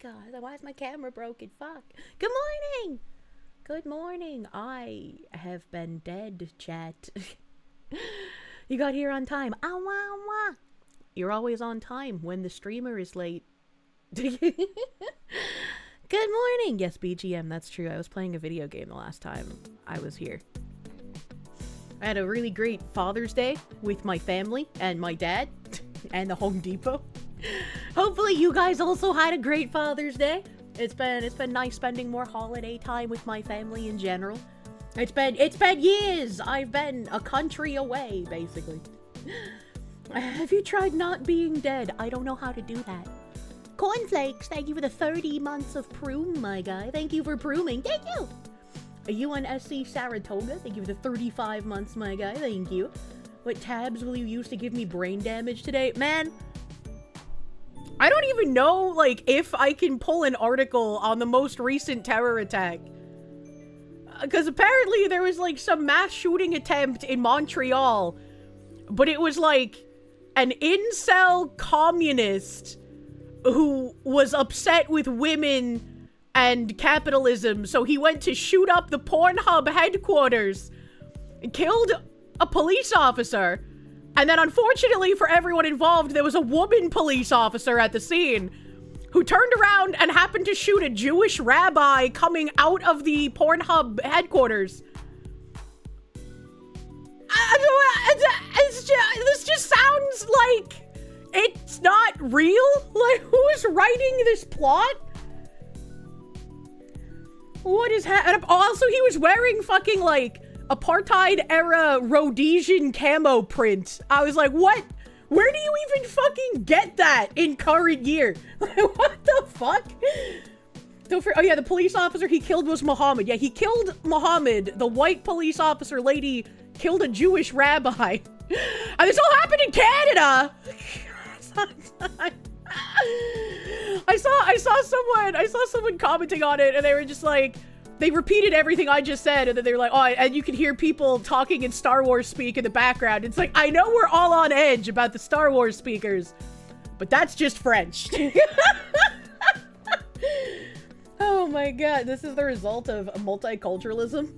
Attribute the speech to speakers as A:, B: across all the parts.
A: god, why is my camera broken? Fuck. Good morning! Good morning. I have been dead, chat. You got here on time. Ah, wah, wah. You're always on time when the streamer is late. Good morning! Yes, BGM, that's true. I was playing a video game the last time I was here. I had a really great Father's Day with my family and my dad and the Home Depot. Hopefully you guys also had a great Father's Day. It's been nice spending more holiday time with my family in general. It's been years. I've been a country away, basically. Have you tried not being dead? I don't know how to do that. Cornflakes, thank you for the 30 months of prune, my guy. Thank you for pruning. Thank you. UNSC Saratoga, thank you for the 35 months, my guy. Thank you. What tabs will you use to give me brain damage today? Man, I don't even know, like, if I can pull an article on the most recent terror attack. Because apparently there was, like, some mass shooting attempt in Montreal. But it was, like, an incel communist who was upset with women and capitalism, so he went to shoot up the Pornhub headquarters and killed a police officer. And then unfortunately for everyone involved, there was a woman police officer at the scene who turned around and happened to shoot a Jewish rabbi coming out of the Pornhub headquarters. This just sounds like it's not real. Like, who's writing this plot? What is happening? Also, he was wearing fucking, like, apartheid-era Rhodesian camo print. I was like, what? Where do you even fucking get that in current year? What the fuck? Oh yeah, the police officer he killed was Muhammad. Yeah, he killed Muhammad. The white police officer lady killed a Jewish rabbi. And this all happened in Canada! I saw someone commenting on it, and they were just like, they repeated everything I just said, and then they were like, oh, and you can hear people talking in Star Wars speak in the background. It's like, I know we're all on edge about the Star Wars speakers, but that's just French. Oh my god, this is the result of multiculturalism.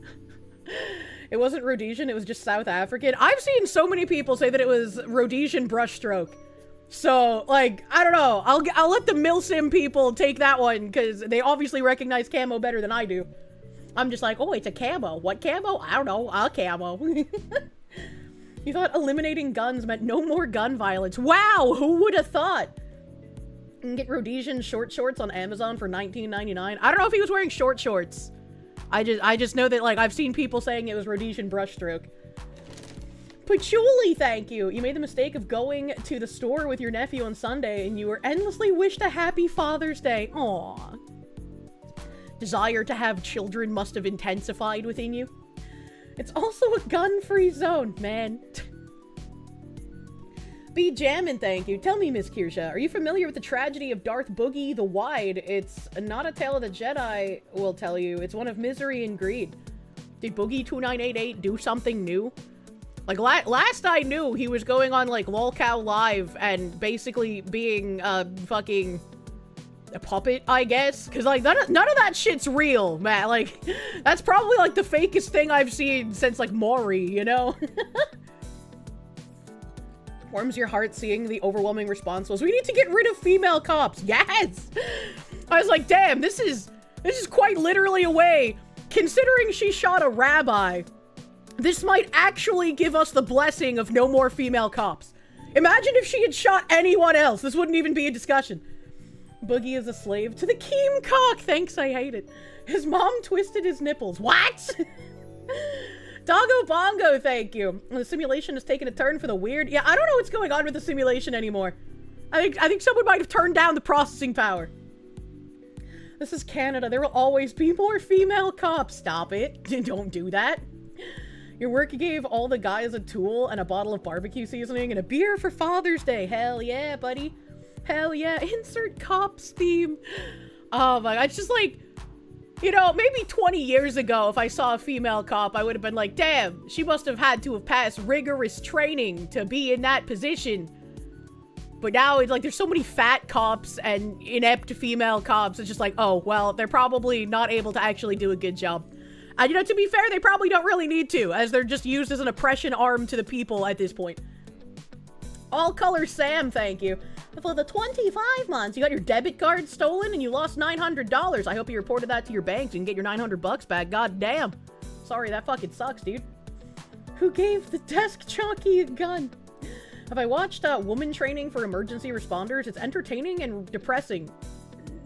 A: It wasn't Rhodesian, it was just South African. I've seen so many people say that it was Rhodesian brushstroke. So, like, I don't know. I'll let the Milsim people take that one, because they obviously recognize camo better than I do. I'm just like, oh, it's a camo. What camo? I don't know. I'll camo. You thought eliminating guns meant no more gun violence. Wow, who would have thought? You can get Rhodesian short shorts on Amazon for $19.99. I don't know if he was wearing short shorts. I just know that, like, I've seen people saying it was Rhodesian brushstroke. Patchouli, thank you. You made the mistake of going to the store with your nephew on Sunday, and you were endlessly wished a happy Father's Day. Aww. Desire to have children must have intensified within you. It's also a gun-free zone, man. Be jammin', thank you. Tell me, Miss Kirsche, are you familiar with the tragedy of Darth Boogie the Wide? It's not a tale of the Jedi, will tell you. It's one of misery and greed. Did Boogie 2988 do something new? Like, last I knew, he was going on, like, LOLcow Live and basically being, fucking a puppet, I guess? Because, like, none of that shit's real, man. Like, that's probably, like, the fakest thing I've seen since, like, Maury, you know? Warms your heart seeing the overwhelming response was, we need to get rid of female cops. Yes! I was like, damn, this is quite literally a way, considering she shot a rabbi, this might actually give us the blessing of no more female cops. Imagine if she had shot anyone else. This wouldn't even be a discussion. Boogie is a slave to the Keem cock. Thanks, I hate it. His mom twisted his nipples. What? Doggo Bongo, thank you. The simulation has taken a turn for the weird. Yeah, I don't know what's going on with the simulation anymore. I think someone might have turned down the processing power. This is Canada. There will always be more female cops. Stop it. Don't do that. Your work gave all the guys a tool and a bottle of barbecue seasoning and a beer for Father's Day. Hell yeah, buddy. Hell yeah. Insert cops theme. Oh my god. It's just like, you know, maybe 20 years ago, if I saw a female cop, I would have been like, damn, she must have had to have passed rigorous training to be in that position. But now it's like there's so many fat cops and inept female cops. It's just like, oh, well, they're probably not able to actually do a good job. And, you know, to be fair, they probably don't really need to, as they're just used as an oppression arm to the people at this point. All Color Sam, thank you. For the 25 months, you got your debit card stolen and you lost $900. I hope you reported that to your bank so you can get your 900 bucks back. God damn. Sorry, that fucking sucks, dude. Who gave the desk jockey a gun? Have I watched Woman Training for Emergency Responders? It's entertaining and depressing.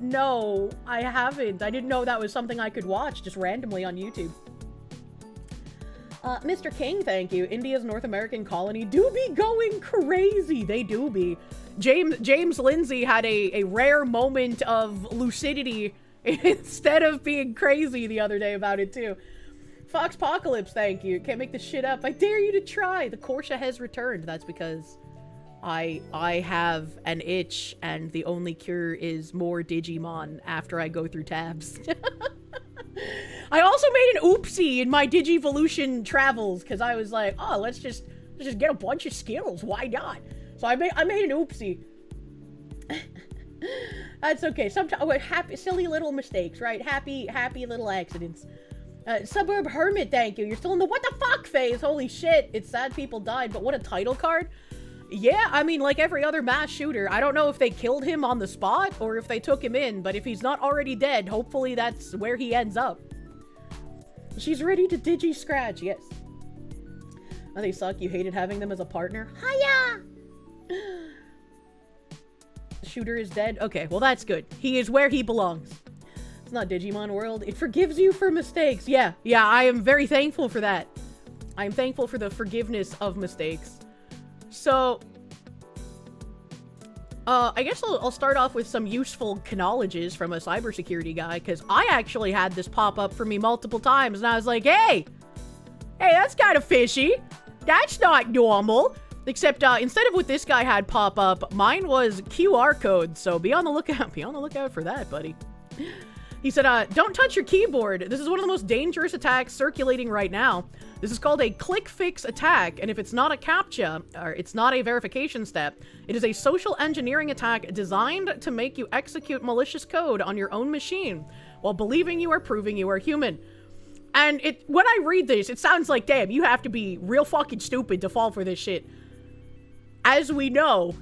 A: No, I haven't. I didn't know that was something I could watch just randomly on YouTube. Mr. King, thank you. India's North American colony do be going crazy. They do be. James Lindsay had a rare moment of lucidity instead of being crazy the other day about it too. Foxpocalypse, thank you. Can't make this shit up. I dare you to try. The Kirsche has returned. That's because I have an itch and the only cure is more Digimon after I go through tabs. I also made an oopsie in my Digivolution travels because I was like, oh, let's just get a bunch of skills. Why not? So I made an oopsie. That's okay. Sometimes happy, silly little mistakes, right? Happy little accidents. Suburb Hermit, thank you. You're still in the what the fuck phase. Holy shit. It's sad people died, but what a title card. Yeah, I mean, like every other mass shooter, I don't know if they killed him on the spot or if they took him in, but if he's not already dead, hopefully that's where he ends up. She's ready to digi-scratch, yes. Oh, they suck. You hated having them as a partner? Hiya! The shooter is dead? Okay, well that's good. He is where he belongs. It's not Digimon World. It forgives you for mistakes. Yeah, I am very thankful for that. I am thankful for the forgiveness of mistakes. So, I guess I'll start off with some useful knowledges from a cybersecurity guy, because I actually had this pop up for me multiple times, and I was like, hey, that's kind of fishy. That's not normal. Except, instead of what this guy had pop up, mine was QR code, so be on the lookout for that, buddy. He said, don't touch your keyboard. This is one of the most dangerous attacks circulating right now. This is called a click fix attack, and if it's not a CAPTCHA, or it's not a verification step, it is a social engineering attack designed to make you execute malicious code on your own machine while believing you are proving you are human. And when I read this, it sounds like, damn, you have to be real fucking stupid to fall for this shit. As we know,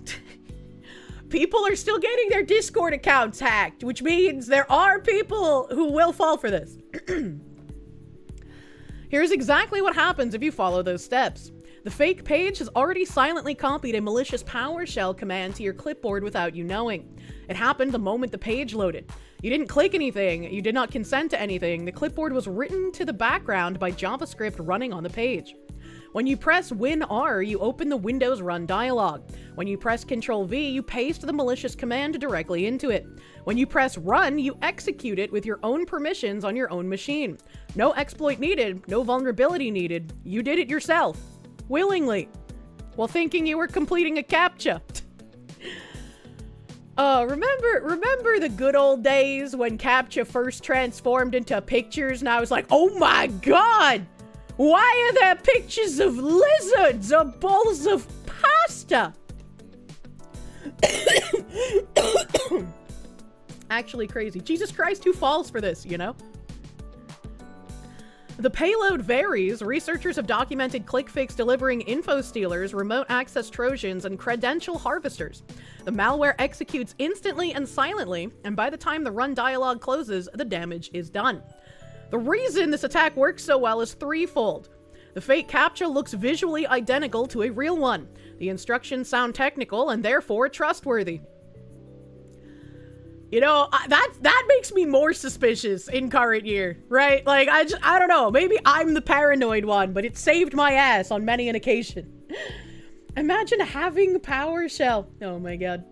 A: people are still getting their Discord accounts hacked, which means there are people who will fall for this. Here's exactly what happens if you follow those steps. The fake page has already silently copied a malicious PowerShell command to your clipboard without you knowing. It happened the moment the page loaded. You didn't click anything, you did not consent to anything. The clipboard was written to the background by JavaScript running on the page. When you press WinR, you open the Windows Run dialog. When you press Ctrl-V, you paste the malicious command directly into it. When you press Run, you execute it with your own permissions on your own machine. No exploit needed, no vulnerability needed. You did it yourself. Willingly. While thinking you were completing a CAPTCHA. Remember the good old days when CAPTCHA first transformed into pictures and I was like, oh my god! Why are there pictures of lizards or bowls of pasta? Actually crazy. Jesus Christ, who falls for this, you know? The payload varies. Researchers have documented ClickFix delivering info stealers, remote access Trojans, and credential harvesters. The malware executes instantly and silently, and by the time the run dialog closes, the damage is done. The reason this attack works so well is threefold. The fake CAPTCHA looks visually identical to a real one. The instructions sound technical and therefore trustworthy. You know, that makes me more suspicious in current year, right? Like, I don't know, maybe I'm the paranoid one, but it saved my ass on many an occasion. Imagine having PowerShell. Oh my god.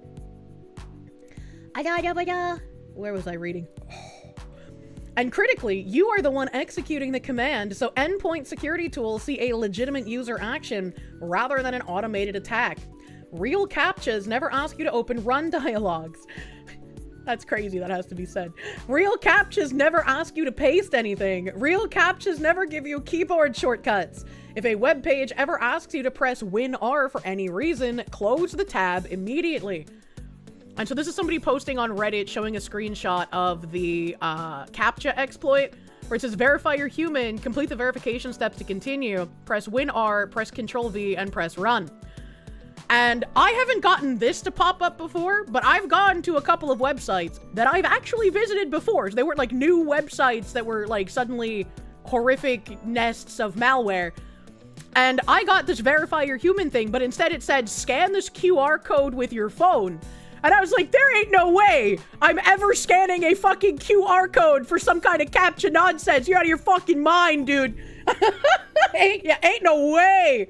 A: Where was I reading? And critically, you are the one executing the command, so endpoint security tools see a legitimate user action rather than an automated attack. Real CAPTCHAs never ask you to open run dialogues. That's crazy, that has to be said. Real CAPTCHAs never ask you to paste anything. Real CAPTCHAs never give you keyboard shortcuts. If a web page ever asks you to press WinR for any reason, close the tab immediately. And so this is somebody posting on Reddit showing a screenshot of the CAPTCHA exploit, where it says verify you're human, complete the verification steps to continue, press WinR, press Ctrl-V, and press run. And I haven't gotten this to pop up before, but I've gone to a couple of websites that I've actually visited before. So they weren't like new websites that were like suddenly horrific nests of malware. And I got this verify you're human thing, but instead it said scan this QR code with your phone. And I was like, there ain't no way I'm ever scanning a fucking QR code for some kind of CAPTCHA nonsense. You're out of your fucking mind, dude. ain't no way.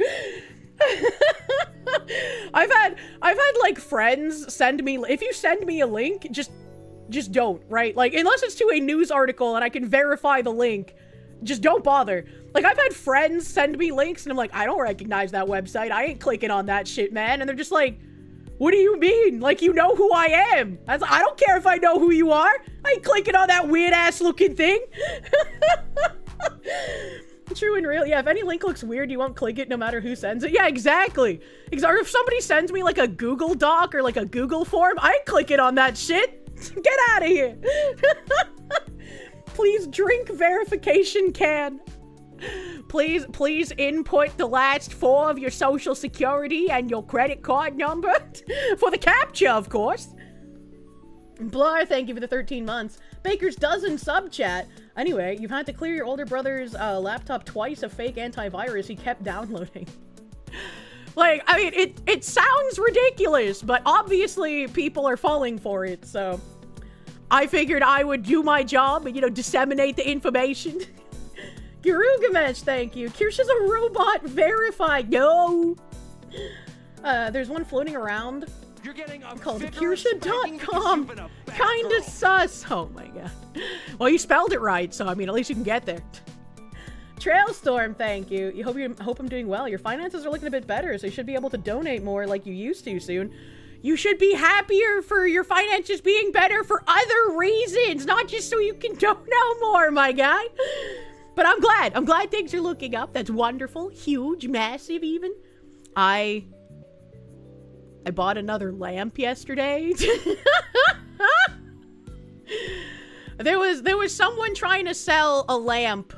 A: I've had like friends send me, if you send me a link, just don't, right? Like, unless it's to a news article and I can verify the link, just don't bother. Like, I've had friends send me links and I'm like, I don't recognize that website. I ain't clicking on that shit, man. And they're just like, what do you mean? Like, you know who I am. I don't care if I know who you are. I ain't clicking on that weird ass looking thing. True and real. Yeah, if any link looks weird, you won't click it no matter who sends it. Yeah, exactly. Or if somebody sends me like a Google Doc or like a Google form, I ain't clicking on that shit. Get out of here. Please drink verification can. Please input the last 4 of your social security and your credit card number for the CAPTCHA, of course. Blar, thank you for the 13 months. Baker's dozen sub chat. Anyway, you've had to clear your older brother's laptop twice of fake antivirus he kept downloading. Like, I mean, it sounds ridiculous, but obviously people are falling for it, so I figured I would do my job and, you know, disseminate the information. Garugamesh, thank you. Kirsche is a robot, verified. No. There's one floating around. You're getting called Kirsche.com. Kinda sus. Oh my god. Well, you spelled it right, so I mean, at least you can get there. Trailstorm, thank you. Hope I'm doing well. Your finances are looking a bit better, so you should be able to donate more like you used to soon. You should be happier for your finances being better for other reasons, not just so you can donate more, my guy. But I'm glad things are looking up. That's wonderful. Huge, massive even. I bought another lamp yesterday. There was someone trying to sell a lamp,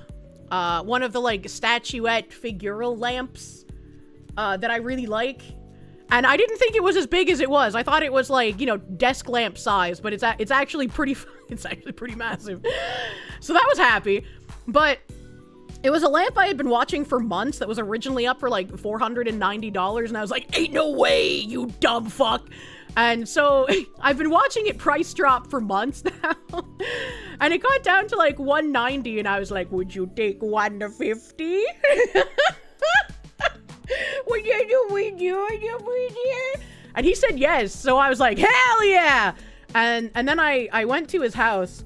A: one of the like statuette figural lamps that I really like. And I didn't think it was as big as it was. I thought it was like, you know, desk lamp size, but it's actually pretty massive. So that was happy. But it was a lamp I had been watching for months that was originally up for like $490, and I was like, ain't no way, you dumb fuck. And so I've been watching it price drop for months now. And it got down to like $190, and I was like, would you take $150? Would you? And he said yes, so I was like, hell yeah! And then I went to his house.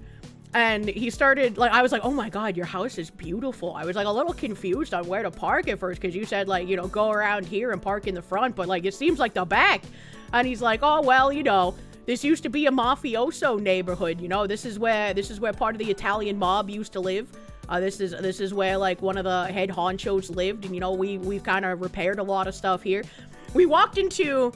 A: And he started, like, I was like, oh my god, your house is beautiful. I was, like, a little confused on where to park at first, because you said, like, you know, go around here and park in the front, but, like, it seems like the back. And he's like, oh, well, you know, this used to be a mafioso neighborhood, you know, this is where part of the Italian mob used to live. This is where, like, one of the head honchos lived, and, you know, we've kind of repaired a lot of stuff here. We walked into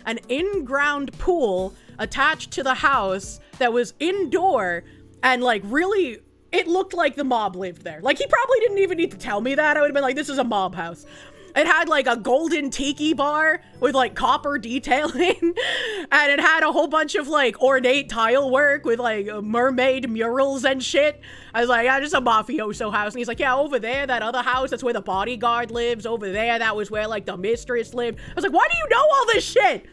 A: an in-ground pool attached to the house that was indoor, and like really it looked like the mob lived there. Like, he probably didn't even need to tell me that. I would have been like, this is a mob house. It had like a golden tiki bar with like copper detailing, and it had a whole bunch of like ornate tile work with like mermaid murals and shit. I was like, yeah, just a mafioso house. And he's like, yeah, over there, that other house, that's where the bodyguard lives. Over there, that was where like the mistress lived. I was like, why do you know all this shit?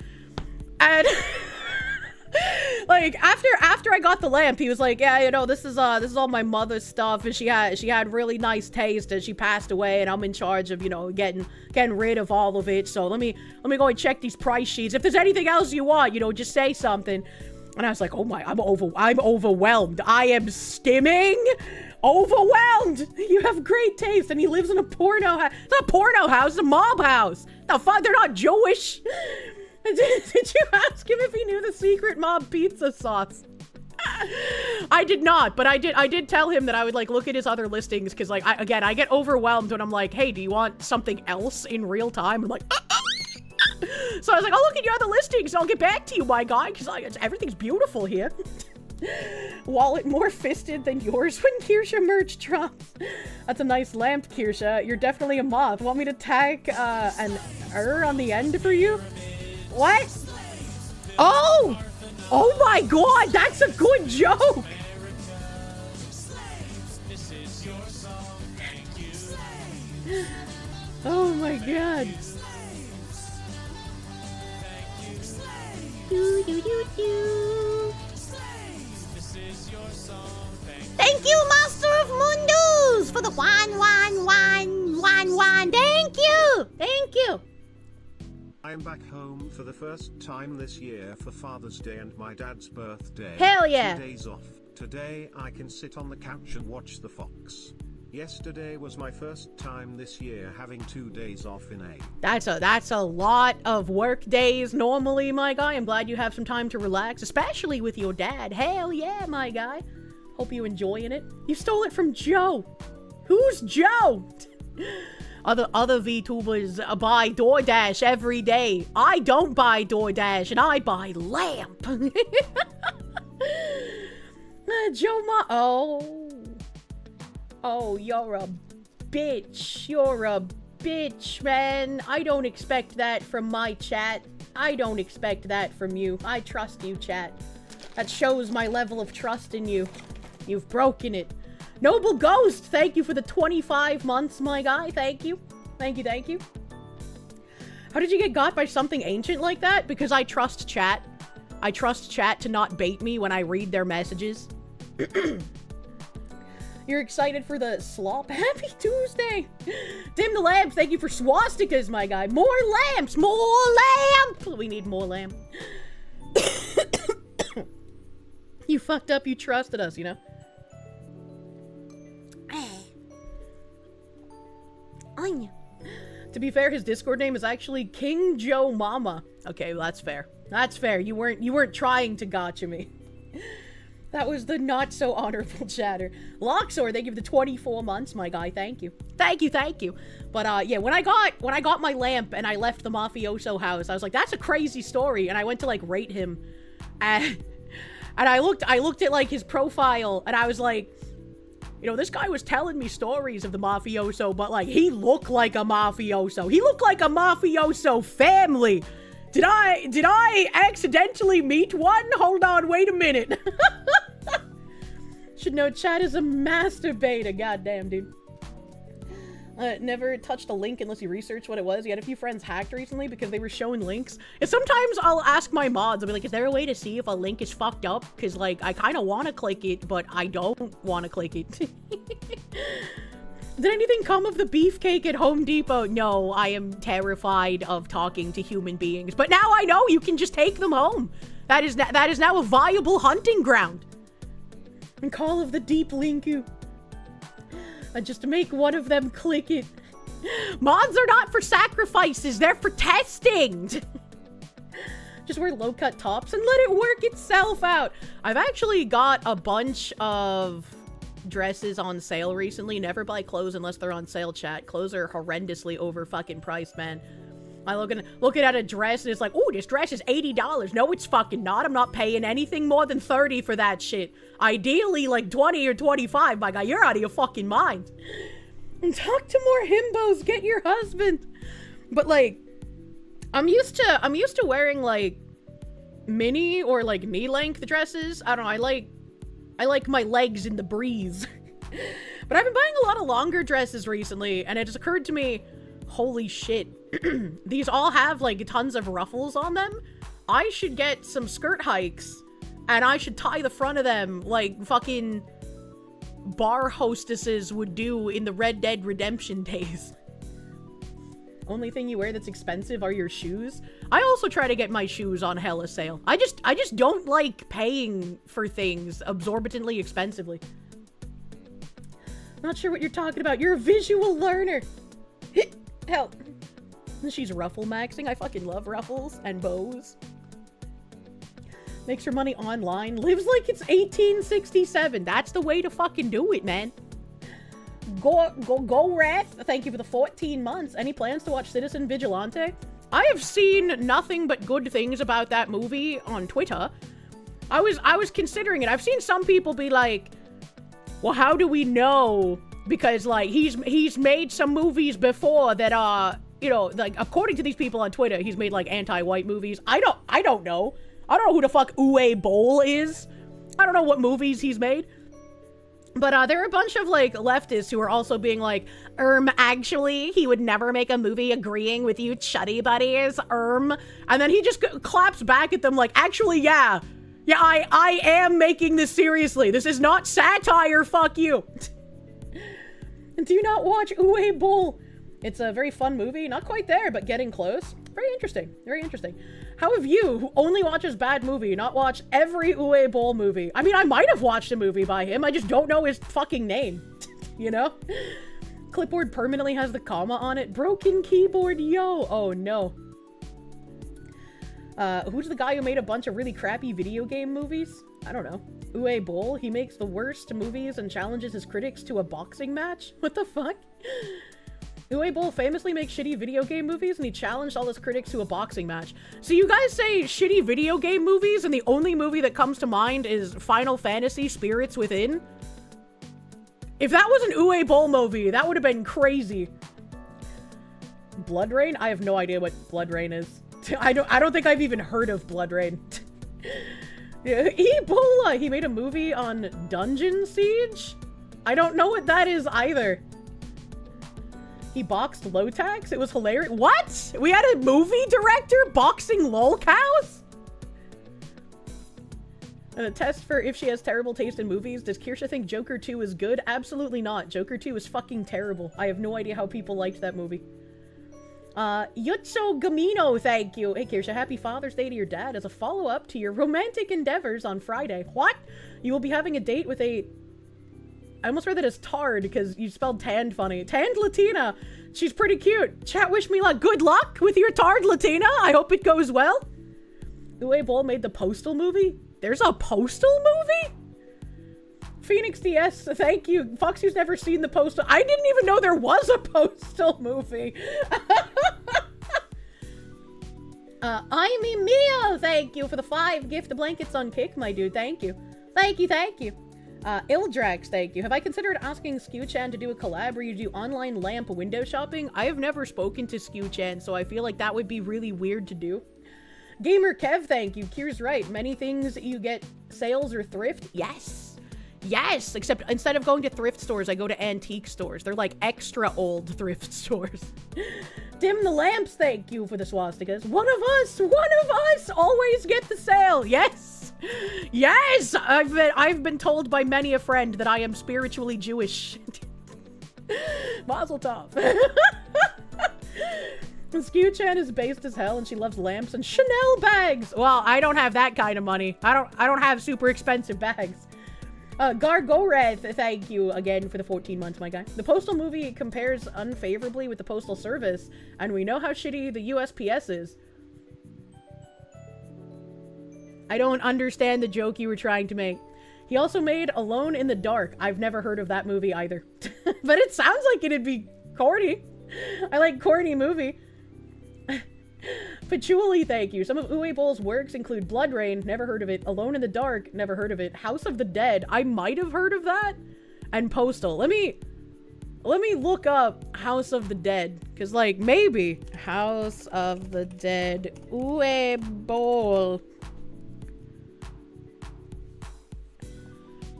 A: And like after I got the lamp, he was like, yeah, you know, this is all my mother's stuff, and she had really nice taste, and she passed away, and I'm in charge of, you know, getting rid of all of it. So let me go and check these price sheets. If there's anything else you want, you know, just say something. And I was like, oh my, I'm overwhelmed. I am stimming. Overwhelmed. You have great taste. And he lives in a porno house. It's not a porno house, it's a mob house. The fuck, they're not Jewish. Did you ask him if he knew the secret mob pizza sauce? I did not, but I did tell him that I would like look at his other listings because like I get overwhelmed when I'm like, hey, do you want something else in real time? I'm like, so I was like, I'll look at your other listings and I'll get back to you, my guy, because like everything's beautiful here. Wallet more fisted than yours when Kirsche merch drops. That's a nice lamp, Kirsche. You're definitely a moth. Want me to tag an on the end for you? What? Oh! Oh my god, that's a good joke! Oh my god. Thank you, Master of Mundus, for the one. Thank you! Thank you!
B: I am back home for the first time this year for Father's Day and my dad's birthday.
A: Hell yeah!
B: 2 days off. Today I can sit on the couch and watch the Fox. Yesterday was my first time this year having 2 days off in a...
A: That's a lot of work days normally, my guy. I'm glad you have some time to relax, especially with your dad. Hell yeah, my guy. Hope you enjoying it. You stole it from Joe. Who's Joe? Other VTubers buy DoorDash every day. I don't buy DoorDash, and I buy lamp. Joe Oh, you're a bitch. You're a bitch, man. I don't expect that from my chat. I don't expect that from you. I trust you, chat. That shows my level of trust in you. You've broken it. Noble Ghost, thank you for the 25 months, my guy. Thank you. Thank you, thank you. How did you get got by something ancient like that? Because I trust chat. I trust chat to not bait me when I read their messages. You're excited for the slop? Happy Tuesday! Dim the lamp, thank you for swastikas, my guy. More lamps! More lamp! We need more lamp. You fucked up, you trusted us, you know? To be fair, his Discord name is actually King Joe Mama. Okay, well, that's fair. That's fair. You weren't trying to gotcha me. That was the not so honorable chatter. Loxor, thank you for the 24 months, my guy. Thank you. Thank you, thank you. But yeah, when I got my lamp and I left the mafioso house, I was like, that's a crazy story. And I went to like rate him, and I looked at like his profile, and I was like, you know, this guy was telling me stories of the mafioso, but like he looked like a mafioso. He looked like a mafioso family. Did I accidentally meet one? Hold on, wait a minute. Should know chat is a masturbator. Goddamn, dude. Never touched a link unless you research what it was. You had a few friends hacked recently because they were showing links. And sometimes I'll ask my mods, I'll be like, is there a way to see if a link is fucked up? Because, like, I kind of want to click it, but I don't want to click it. Did anything come of the beefcake at Home Depot? No, I am terrified of talking to human beings. But now I know you can just take them home. That is now a viable hunting ground. And Call of the Deep Linku. Just to make one of them click it. Mods are not for sacrifices, they're for testing. Just wear low-cut tops and let it work itself out. I've actually got a bunch of dresses on sale recently. Never buy clothes unless they're on sale, chat. Clothes are horrendously over fucking priced, man. I looking at a dress and it's like, oh, this dress is $80. No, it's fucking not. I'm not paying anything more than $30 for that shit. Ideally, like 20 or 25, my guy. You're out of your fucking mind. And talk to more himbos. Get your husband. But like, I'm used to wearing like mini or like knee-length dresses. I don't know. I like my legs in the breeze. But I've been buying a lot of longer dresses recently, and it just occurred to me, holy shit. These all have like tons of ruffles on them. I should get some skirt hikes, and I should tie the front of them like fucking bar hostesses would do in the Red Dead Redemption days. Only thing you wear that's expensive are your shoes. I also try to get my shoes on hella sale. I just don't like paying for things absorbently expensively. Not sure what you're talking about. You're a visual learner. Help. She's ruffle maxing. I fucking love ruffles and bows. Makes her money online. Lives like it's 1867. That's the way to fucking do it, man. Go, Wrath. Thank you for the 14 months. Any plans to watch Citizen Vigilante? I have seen nothing but good things about that movie on Twitter. I was considering it. I've seen some people be like, well, how do we know? Because, like, he's made some movies before that are, you know, like, according to these people on Twitter, he's made, like, anti-white movies. I don't know. I don't know who the fuck Uwe Boll is. I don't know what movies he's made. But there are a bunch of, like, leftists who are also being like, actually, he would never make a movie agreeing with you chuddy buddies, And then he just claps back at them like, actually, yeah. Yeah, I am making this seriously. This is not satire, fuck you. Do you not watch Uwe Boll? It's a very fun movie. Not quite there, but getting close. Very interesting. Very interesting. How have you, who only watches bad movie, not watched every Uwe Boll movie? I mean, I might have watched a movie by him. I just don't know his fucking name. You know? Clipboard permanently has the comma on it. Broken keyboard, yo. Oh, no. Who's the guy who made a bunch of really crappy video game movies? I don't know. Uwe Boll? He makes the worst movies and challenges his critics to a boxing match? What the fuck? Uwe Boll famously makes shitty video game movies, and he challenged all his critics to a boxing match. So you guys say shitty video game movies, and the only movie that comes to mind is Final Fantasy Spirits Within? If that was an Uwe Boll movie, that would have been crazy. Blood Rain? I have no idea what Blood Rain is. I don't think I've even heard of Blood Rain. Ebola! He made a movie on Dungeon Siege? I don't know what that is either. He boxed Lotax? It was hilarious. What? We had a movie director boxing lol cows? And a test for if she has terrible taste in movies. Does Kirsche think Joker 2 is good? Absolutely not. Joker 2 is fucking terrible. I have no idea how people liked that movie. Yutso Gamino, thank you. Hey, Kirsche, happy Father's Day to your dad as a follow-up to your romantic endeavors on Friday. What? You will be having a date with a... I almost read that as tard because you spelled tanned funny. Tanned Latina. She's pretty cute. Chat, wish me luck. Good luck with your tard Latina. I hope it goes well. Uwe Boll made the Postal movie? There's a Postal movie? Phoenix DS, thank you. Foxy's never seen the Postal. I didn't even know there was a Postal movie. I'm Emil, thank you for the 5 gift blankets on Kick, my dude. Thank you. Thank you, thank you. Ildrax, thank you. Have I considered asking Skew-chan to do a collab where you do online lamp window shopping? I have never spoken to Skew-chan, so I feel like that would be really weird to do. Gamer Kev, thank you. Kier's right. Many things you get sales or thrift. Yes. Yes, except instead of going to thrift stores, I go to antique stores. They're like extra old thrift stores. Dim the lamps, thank you for the swastikas. One of us always get the sale. Yes. Yes, I've been told by many a friend that I am spiritually Jewish. Mazel tov. Skew-chan is based as hell and she loves lamps and Chanel bags. Well, I don't have that kind of money. I don't have super expensive bags. Gargoreth, thank you again for the 14 months, my guy. The Postal movie compares unfavorably with the Postal Service, and we know how shitty the USPS is. I don't understand the joke you were trying to make. He also made Alone in the Dark. I've never heard of that movie either. But it sounds like it'd be corny. I like corny movie. Patchouli, thank you. Some of Uwe Boll's works include Blood Rain, never heard of it. Alone in the Dark, never heard of it. House of the Dead, I might have heard of that. And Postal. Let me look up House of the Dead. Because, like, maybe. House of the Dead. Uwe Boll.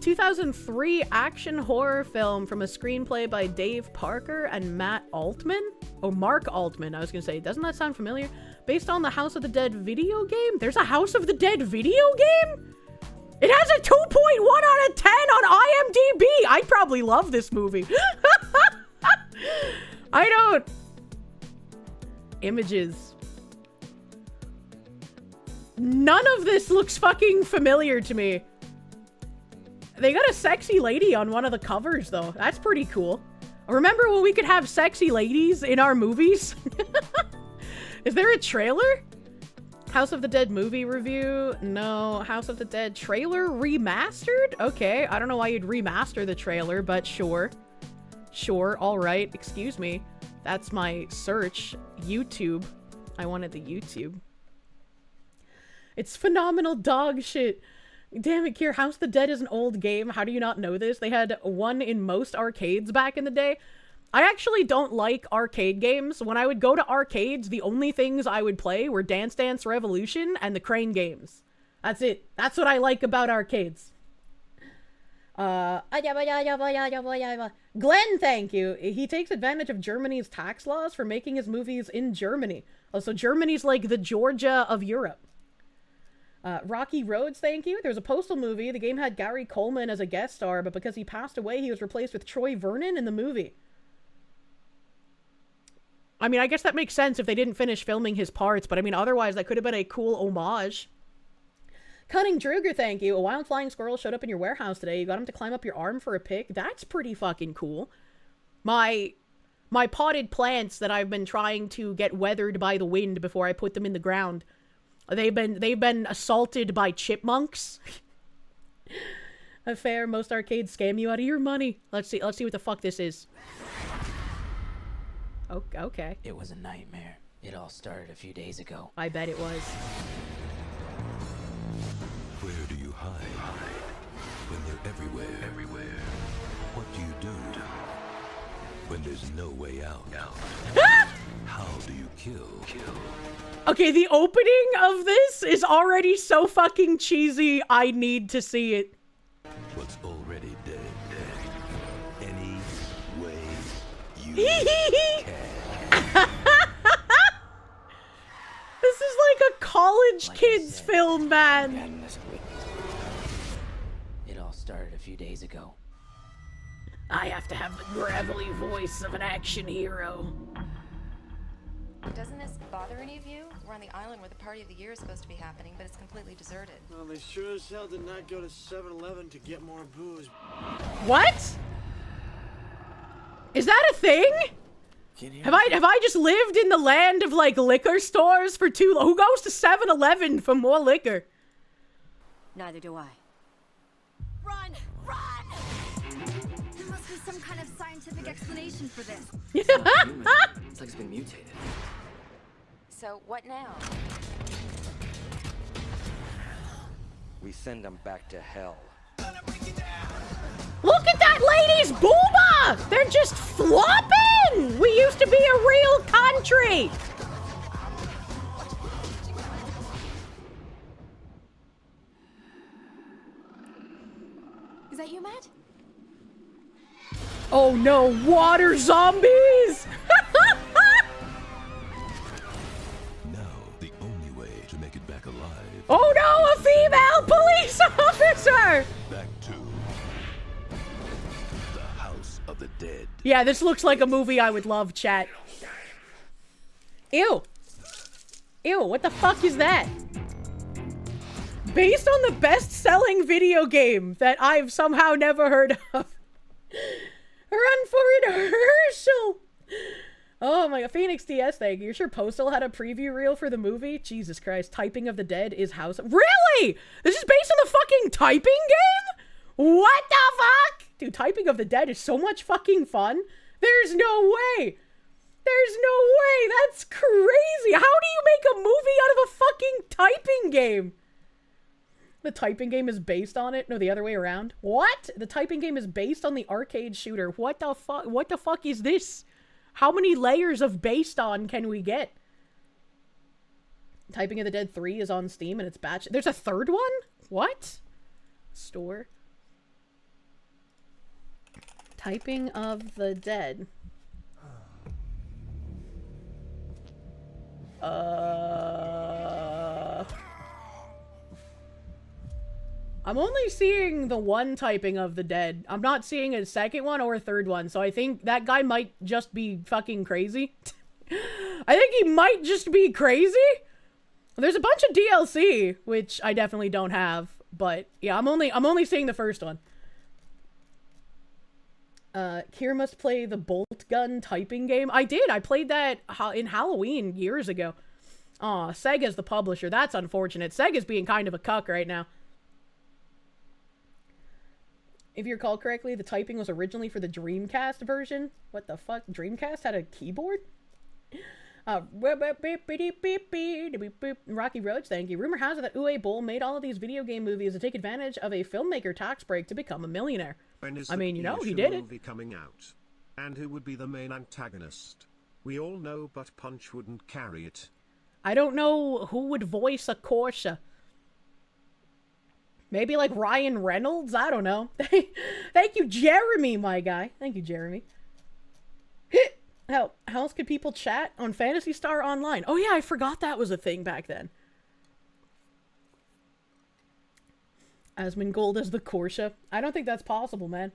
A: 2003 action horror film from a screenplay by Dave Parker and Matt Altman? Oh, Mark Altman, I was gonna say. Doesn't that sound familiar? Based on the House of the Dead video game? There's a House of the Dead video game? It has a 2.1 out of 10 on IMDb! I'd probably love this movie. I don't... Images. None of this looks fucking familiar to me. They got a sexy lady on one of the covers, though. That's pretty cool. Remember when we could have sexy ladies in our movies? Is there a trailer? House of the Dead movie review? No. House of the Dead trailer remastered? Okay, I don't know why you'd remaster the trailer, but sure. Sure, alright. Excuse me. That's my search. YouTube. I wanted the YouTube. It's phenomenal dog shit. Damn it, Kier. House of the Dead is an old game. How do you not know this? They had one in most arcades back in the day. I actually don't like arcade games. When I would go to arcades, the only things I would play were Dance Dance Revolution and the Crane games. That's it. That's what I like about arcades. Glenn, thank you. He takes advantage of Germany's tax laws for making his movies in Germany. Oh, so Germany's like the Georgia of Europe. Rocky Roads, thank you. There's a Postal movie. The game had Gary Coleman as a guest star, but because he passed away, he was replaced with Troy Vernon in the movie. I mean, I guess that makes sense if they didn't finish filming his parts, but I mean, otherwise, that could have been a cool homage. Cunning Druger, thank you. A wild flying squirrel showed up in your warehouse today. You got him to climb up your arm for a pic. That's pretty fucking cool. My potted plants that I've been trying to get weathered by the wind before I put them in the ground. They've been assaulted by chipmunks. Fair, most arcades scam you out of your money. Let's see what the fuck this is. Okay.
C: It was a nightmare. It all started a few days ago.
A: I bet it was.
D: Where do you hide? When they're everywhere. What do you do? When there's no way out? How do you kill?
A: Okay, the opening of this is already so fucking cheesy, I need to see it.
D: What's already dead. Any way you can.
A: This is like a college kids film, man.
C: It all started a few days ago.
A: I have to have the gravelly voice of an action hero.
E: Doesn't this bother any of you? We're on the island where the party of the year is supposed to be happening, but it's completely deserted.
F: Well, they sure as hell did not go to 7-Eleven to get more booze.
A: What? Is that a thing? Have I just lived in the land of like liquor stores for too long? Who goes to 7-Eleven for more liquor?
G: Neither do I.
H: Run! Run! There must be some kind of scientific explanation for this.
C: It's not human. It's like it's been mutated.
E: So, what now?
I: We send them back to hell.
A: Look at that lady's booba! They're just flopping! We used to be a real country!
H: Is that you, Matt?
A: Oh no, water zombies!
D: Now, the only way to make it back alive.
A: Oh no, a female police officer!
D: Back to the House of the Dead.
A: Yeah, this looks like a movie I would love, chat. Ew. Ew, what the fuck is that? Based on the best-selling video game that I've somehow never heard of. Run for it, Herschel! Oh my god, Phoenix DS, thank you. You're sure Postal had a preview reel for the movie? Jesus Christ, Typing of the Dead is House... Really?! This is based on the fucking typing game?! What the fuck?! Dude, Typing of the Dead is so much fucking fun. There's no way! There's no way! That's crazy! How do you make a movie out of a fucking typing game? The typing game is based on it? No, the other way around. What? The typing game is based on the arcade shooter. What the fuck? What the fuck is this? How many layers of based on can we get? Typing of the Dead 3 is on Steam and it's batch. There's a third one? What? Store. Typing of the Dead. I'm only seeing the one Typing of the Dead. I'm not seeing a second one or a third one, so I think that guy might just be fucking crazy. I think he might just be crazy. There's a bunch of DLC, which I definitely don't have, but yeah, I'm only seeing the first one. Kier must play the bolt gun typing game. I did. I played that in Halloween years ago. Aw, Sega's the publisher. That's unfortunate. Sega's being kind of a cuck right now. If you recall correctly, the typing was originally for the Dreamcast version. What the fuck? Dreamcast had a keyboard? Rocky Roach, thank you. Rumor has it that Uwe Boll made all of these video game movies to take advantage of a filmmaker tax break to become a millionaire. I mean, you know, he did it.
B: Movie coming out? And who would be the main antagonist? We all know, but Punch wouldn't carry it.
A: I don't know who would voice a Kirsche. Maybe like Ryan Reynolds? I don't know. Thank you, Jeremy, my guy. Thank you, Jeremy. How else could people chat on Phantasy Star Online? Oh yeah, I forgot that was a thing back then. Asmongold as the Kirsche. I don't think that's possible, man.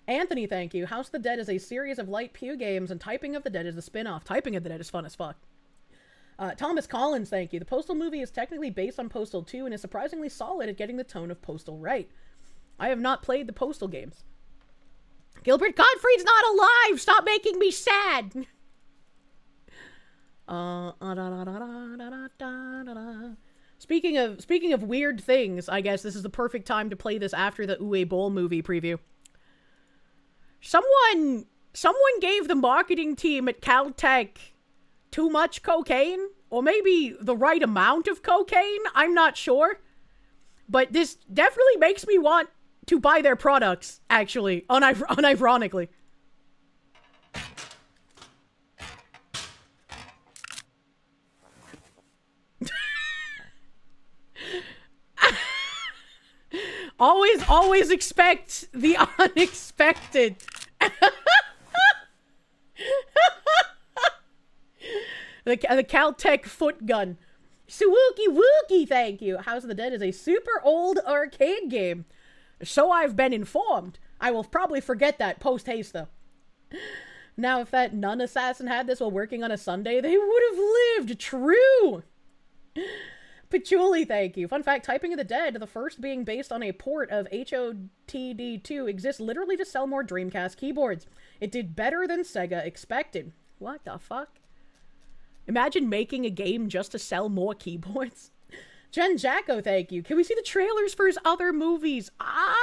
A: Anthony, thank you. House of the Dead is a series of light pew games, and Typing of the Dead is a spin-off. Typing of the Dead is fun as fuck. Thomas Collins, thank you. The Postal movie is technically based on Postal 2 and is surprisingly solid at getting the tone of Postal right. I have not played the Postal games. Gilbert Gottfried's not alive! Stop making me sad! Speaking of weird things, I guess this is the perfect time to play this after the Uwe Boll movie preview. Someone gave the marketing team at Caltech too much cocaine, or maybe the right amount of cocaine. I'm not sure, but this definitely makes me want to buy their products, actually, unironically. Always expect the unexpected. The Caltech foot gun. Swooky wookie, thank you. House of the Dead is a super old arcade game. So I've been informed. I will probably forget that post-haste, though. Now, if that nun assassin had this while working on a Sunday, they would have lived. True. Patchouli, thank you. Fun fact, Typing of the Dead, the first being based on a port of HOTD2, exists literally to sell more Dreamcast keyboards. It did better than Sega expected. What the fuck? Imagine making a game just to sell more keyboards. Jen Jacko, thank you. Can we see the trailers for his other movies? I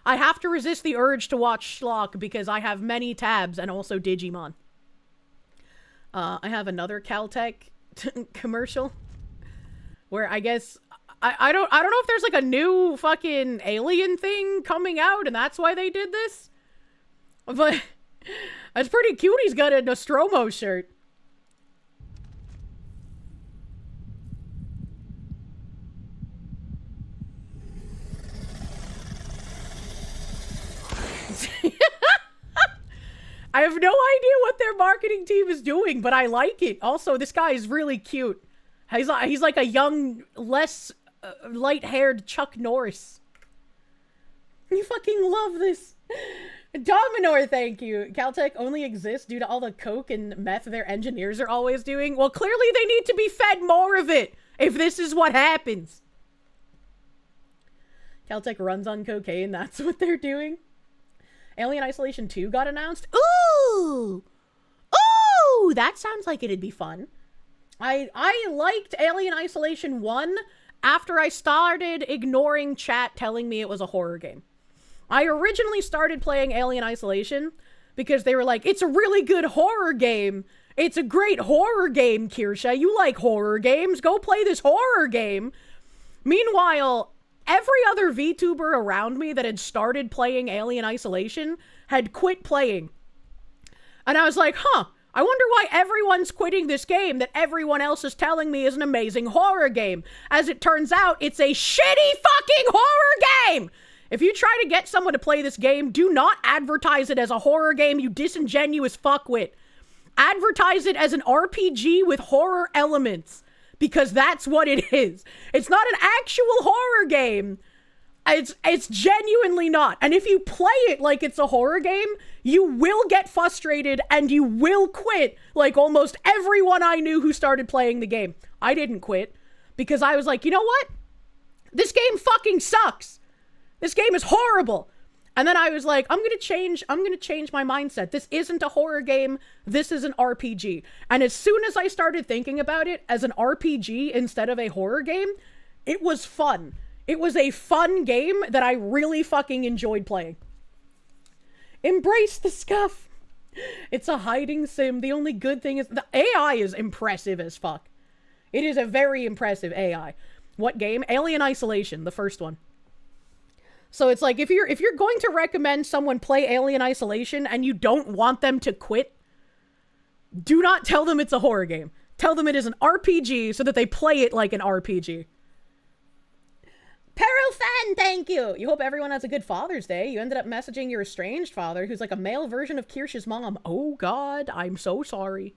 A: have to resist the urge to watch Schlock because I have many tabs and also Digimon. I have another Caltech commercial where I guess I don't know if there's like a new fucking alien thing coming out and that's why they did this. But it's pretty cute. He's got a Nostromo shirt. I have no idea what their marketing team is doing, but I like it. Also, this guy is really cute. He's like a young, less light-haired Chuck Norris. You fucking love this. Dominor, thank you. Caltech only exists due to all the coke and meth their engineers are always doing. Well, clearly they need to be fed more of it if this is what happens. Caltech runs on cocaine, that's what they're doing. Alien Isolation 2 got announced. Ooh! Ooh! That sounds like it'd be fun. I liked Alien Isolation 1 after I started ignoring chat telling me it was a horror game. I originally started playing Alien Isolation because they were like, it's a really good horror game. It's a great horror game, Kirsche. You like horror games. Go play this horror game. Meanwhile, every other VTuber around me that had started playing Alien Isolation had quit playing. And I was like, I wonder why everyone's quitting this game that everyone else is telling me is an amazing horror game. As it turns out, it's a shitty fucking horror game! If you try to get someone to play this game, do not advertise it as a horror game, you disingenuous fuckwit. Advertise it as an RPG with horror elements. Because that's what it is. It's not an actual horror game. It's genuinely not. And if you play it like it's a horror game, you will get frustrated and you will quit like almost everyone I knew who started playing the game. I didn't quit because I was like, you know what? This game fucking sucks. This game is horrible. And then I was like, I'm gonna change my mindset. This isn't a horror game, this is an RPG. And as soon as I started thinking about it as an RPG instead of a horror game, it was fun. It was a fun game that I really fucking enjoyed playing. Embrace the scuff. It's a hiding sim. The only good thing is the AI is impressive as fuck. It is a very impressive AI. What game? Alien Isolation, the first one. So it's like, if you're going to recommend someone play Alien Isolation and you don't want them to quit, do not tell them it's a horror game. Tell them it is an RPG so that they play it like an RPG. Peril Fan, thank you! You hope everyone has a good Father's Day. You ended up messaging your estranged father, who's like a male version of Kirsche's mom. Oh God, I'm so sorry.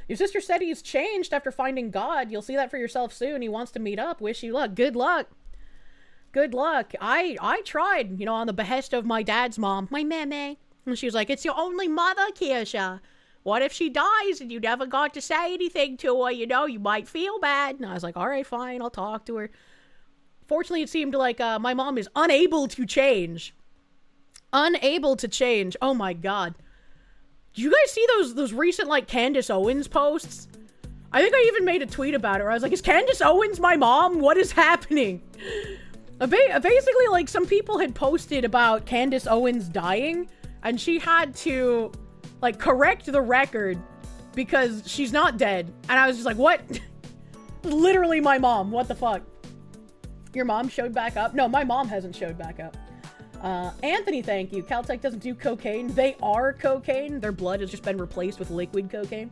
A: Your sister said he's changed after finding God. You'll see that for yourself soon. He wants to meet up. Wish you luck. Good luck. Good luck. I tried, on the behest of my dad's mom, my meme. And she was like, it's your only mother, Kirsche. What if she dies and you never got to say anything to her? You might feel bad. And I was like, all right, fine, I'll talk to her. Fortunately, it seemed like my mom is unable to change. Unable to change. Oh my God. Did you guys see those recent, Candace Owens posts? I think I even made a tweet about it where I was like, is Candace Owens my mom? What is happening? Basically, some people had posted about Candace Owens dying, and she had to, correct the record because she's not dead. And I was just like, what? Literally my mom. What the fuck? Your mom showed back up? No, my mom hasn't showed back up. Anthony, thank you. Caltech doesn't do cocaine. They are cocaine. Their blood has just been replaced with liquid cocaine.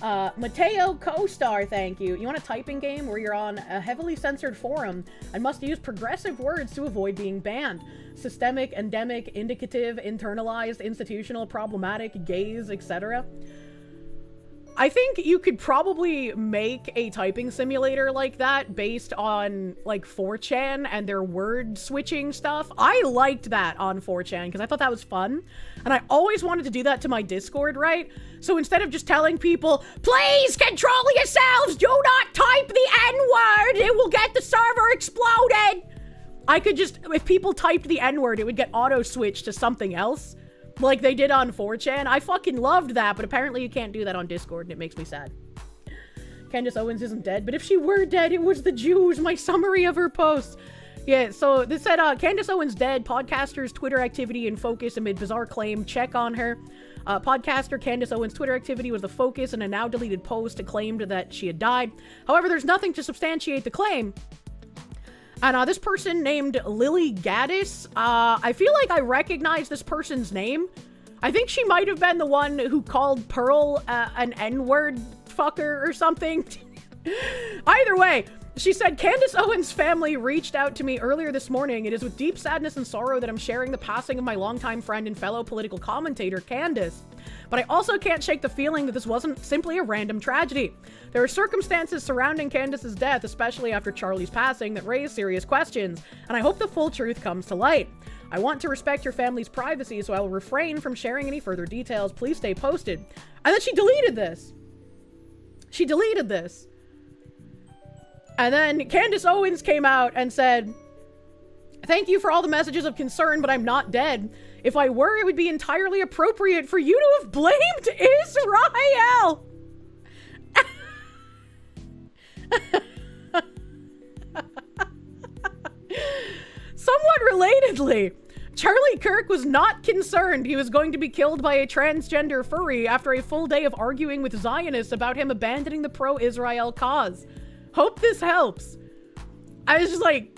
A: Mateo Co-Star, thank you. You want a typing game where you're on a heavily censored forum and must use progressive words to avoid being banned? Systemic, endemic, indicative, internalized, institutional, problematic, gaze, etc. I think you could probably make a typing simulator like that based on, 4chan and their word switching stuff. I liked that on 4chan because I thought that was fun. And I always wanted to do that to my Discord, right? So instead of just telling people, please control yourselves, do not type the N-word, it will get the server exploded. I could just, if people typed the N-word, it would get auto-switched to something else. Like they did on 4chan. I fucking loved that, but apparently you can't do that on Discord, and it makes me sad. Candace Owens isn't dead, but if she were dead, it was the Jews. My summary of her post. Yeah, so this said, Candace Owens dead. Podcaster's Twitter activity in focus amid bizarre claim. Check on her. Podcaster Candace Owens' Twitter activity was the focus in a now deleted post claimed that she had died. However, there's nothing to substantiate the claim. And this person named Lily Gaddis, I feel like I recognize this person's name. I think she might have been the one who called Pearl an N-word fucker or something. Either way, she said, Candace Owens' family reached out to me earlier this morning. It is with deep sadness and sorrow that I'm sharing the passing of my longtime friend and fellow political commentator, Candace. But I also can't shake the feeling that this wasn't simply a random tragedy. There are circumstances surrounding Candace's death, especially after Charlie's passing, that raise serious questions, and I hope the full truth comes to light. I want to respect your family's privacy, so I will refrain from sharing any further details. Please stay posted. And then she deleted this. She deleted this. And then Candace Owens came out and said, thank you for all the messages of concern, but I'm not dead. If I were, it would be entirely appropriate for you to have blamed Israel. Somewhat relatedly, Charlie Kirk was not concerned he was going to be killed by a transgender furry after a full day of arguing with Zionists about him abandoning the pro-Israel cause. Hope this helps. I was just like,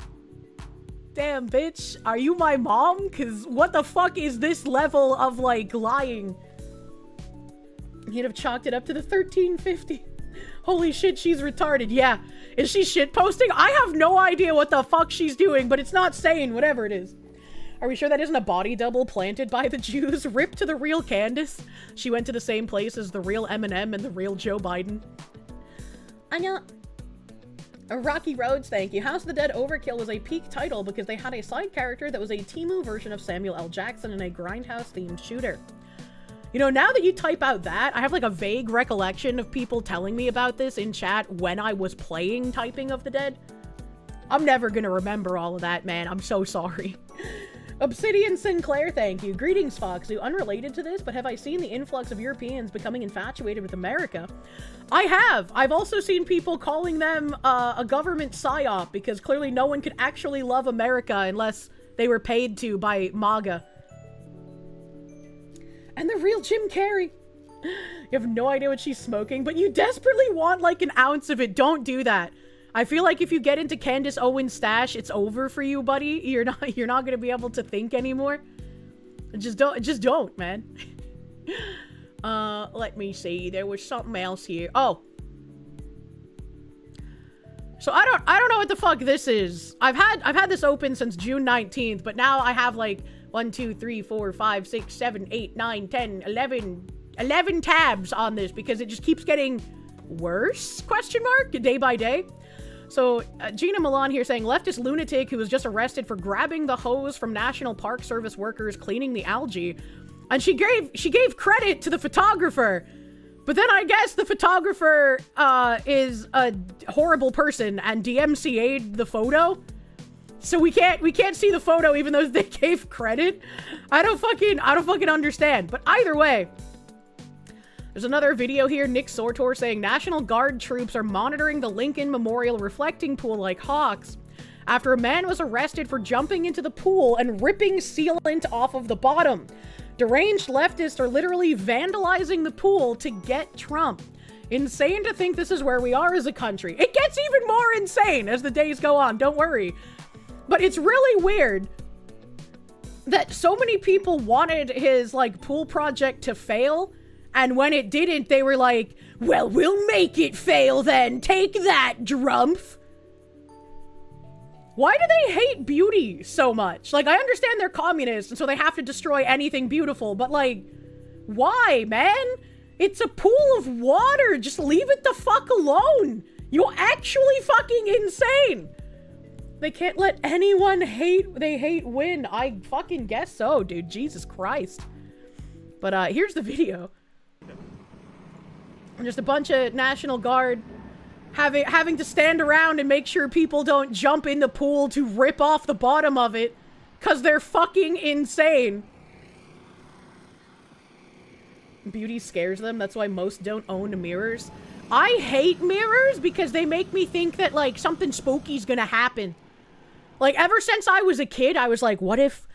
A: damn, bitch, are you my mom? Because what the fuck is this level of, lying? You'd have chalked it up to the 1350. Holy shit, she's retarded. Yeah. Is she shitposting? I have no idea what the fuck she's doing, but it's not sane, whatever it is. Are we sure that isn't a body double planted by the Jews? Rip to the real Candace. She went to the same place as the real Eminem and the real Joe Biden. I know. Rocky Roads, thank you. House of the Dead Overkill was a peak title because they had a side character that was a Temu version of Samuel L. Jackson in a Grindhouse-themed shooter. Now that you type out that, I have a vague recollection of people telling me about this in chat when I was playing Typing of the Dead. I'm never gonna remember all of that, man. I'm so sorry. Obsidian Sinclair, thank you. Greetings, Foxu. Unrelated to this, but have I seen the influx of Europeans becoming infatuated with America? I have. I've also seen people calling them a government psyop because clearly no one could actually love America unless they were paid to by MAGA. And the real Jim Carrey. You have no idea what she's smoking, but you desperately want like an ounce of it. Don't do that. I feel like if you get into Candace Owens' stash, it's over for you, buddy. You're not gonna be able to think anymore. Just don't, man. Let me see. There was something else here. Oh. So I don't know what the fuck this is. I've had this open since June 19th, but now I have like 1, 2, 3, 4, 5, 6, 7, 8, 9, 10, 11 tabs on this because it just keeps getting worse, question mark, day by day. So, Gina Milan here saying, leftist lunatic who was just arrested for grabbing the hose from National Park Service workers cleaning the algae. And she gave credit to the photographer. But then I guess the photographer, is a horrible person and DMCA'd the photo. So we can't see the photo even though they gave credit. I don't fucking understand. But either way, there's another video here, Nick Sortor saying National Guard troops are monitoring the Lincoln Memorial reflecting pool like hawks after a man was arrested for jumping into the pool and ripping sealant off of the bottom. Deranged leftists are literally vandalizing the pool to get Trump. Insane to think this is where we are as a country. It gets even more insane as the days go on, don't worry. But it's really weird that so many people wanted his, like, pool project to fail. And when it didn't, they were like, well, we'll make it fail then. Take that, Drumpf. Why do they hate beauty so much? Like, I understand they're communists, and so they have to destroy anything beautiful. But, like, why, man? It's a pool of water. Just leave it the fuck alone. You're actually fucking insane. They can't let anyone they hate win. I fucking guess so, dude. Jesus Christ. But, here's the video. Just a bunch of National Guard having to stand around and make sure people don't jump in the pool to rip off the bottom of it because they're fucking insane. Beauty scares them. That's why most don't own mirrors. I hate mirrors because they make me think that, like, something spooky's gonna happen. Like, ever since I was a kid, I was like, what if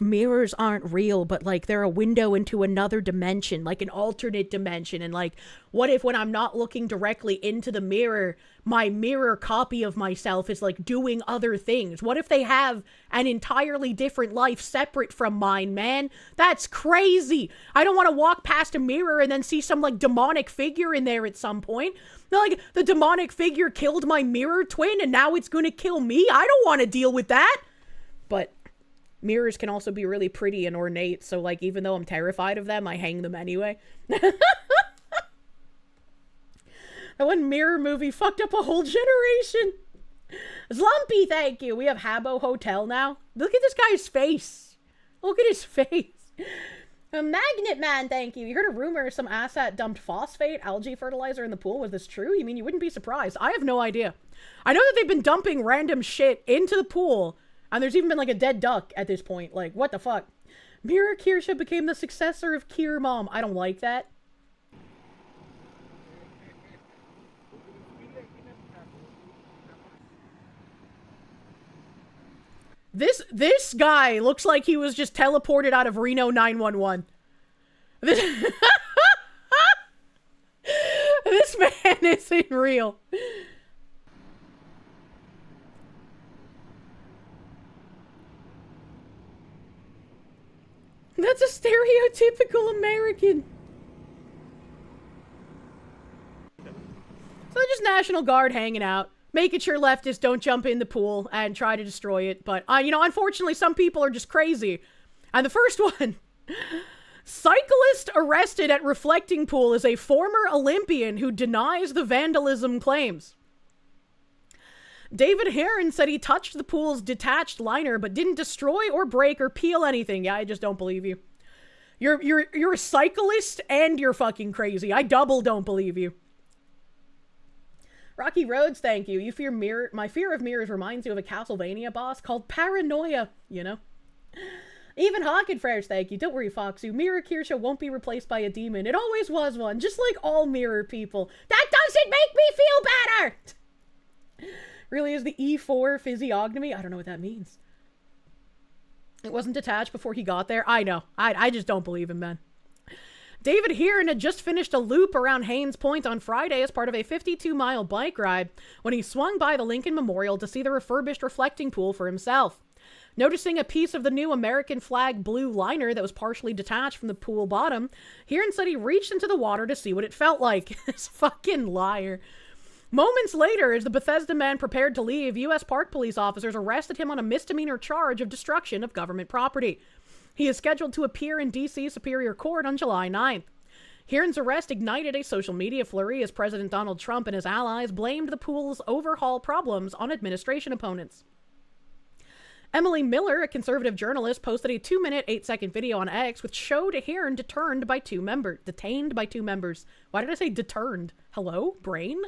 A: mirrors aren't real, but, like, they're a window into another dimension, like an alternate dimension? And, like, what if when I'm not looking directly into the mirror, my mirror copy of myself is, like, doing other things? What if they have an entirely different life separate from mine, man? That's crazy. I don't want to walk past a mirror and then see some, like, demonic figure in there at some point. Like, the demonic figure killed my mirror twin and now it's gonna kill me? I don't want to deal with that. But mirrors can also be really pretty and ornate, so, like, even though I'm terrified of them, I hang them anyway. That one mirror movie fucked up a whole generation. Slumpy, thank you. We have Habbo Hotel now. Look at this guy's face. Look at his face. A Magnet Man, thank you. You heard a rumor some asshat dumped phosphate algae fertilizer in the pool. Was this true? You mean you wouldn't be surprised? I have no idea. I know that they've been dumping random shit into the pool, and there's even been, like, a dead duck at this point. Like, what the fuck? Mirror Kirsche became the successor of Kier Mom. I don't like that. This guy looks like he was just teleported out of Reno 911. This man isn't real. That's a stereotypical American. So they're just National Guard hanging out, making sure leftists don't jump in the pool and try to destroy it. But, you know, unfortunately, some people are just crazy. And the first one, cyclist arrested at reflecting pool is a former Olympian who denies the vandalism claims. David Heron said he touched the pool's detached liner but didn't destroy or break or peel anything. Yeah, I just don't believe you. You're a cyclist and you're fucking crazy. I double don't believe you. Rocky Roads, thank you. My fear of mirrors reminds you of a Castlevania boss called Paranoia, you know? Even Hawkenfresh, thank you. Don't worry, Foxu. Mirror Kirsche won't be replaced by a demon. It always was one, just like all mirror people. That doesn't make me feel better! Really is the E4 physiognomy? I don't know what that means. It wasn't detached before he got there. I know. I just don't believe him, man. David Heron had just finished a loop around Haynes Point on Friday as part of a 52-mile bike ride when he swung by the Lincoln Memorial to see the refurbished reflecting pool for himself. Noticing a piece of the new American flag blue liner that was partially detached from the pool bottom, Heron said he reached into the water to see what it felt like. This fucking liar. Moments later, as the Bethesda man prepared to leave, U.S. Park Police officers arrested him on a misdemeanor charge of destruction of government property. He is scheduled to appear in D.C. Superior Court on July 9th. Heron's arrest ignited a social media flurry as President Donald Trump and his allies blamed the pool's overhaul problems on administration opponents. Emily Miller, a conservative journalist, posted a 2-minute, 8-second video on X which showed Heron detained by two members. Why did I say deturned? Hello? Brain?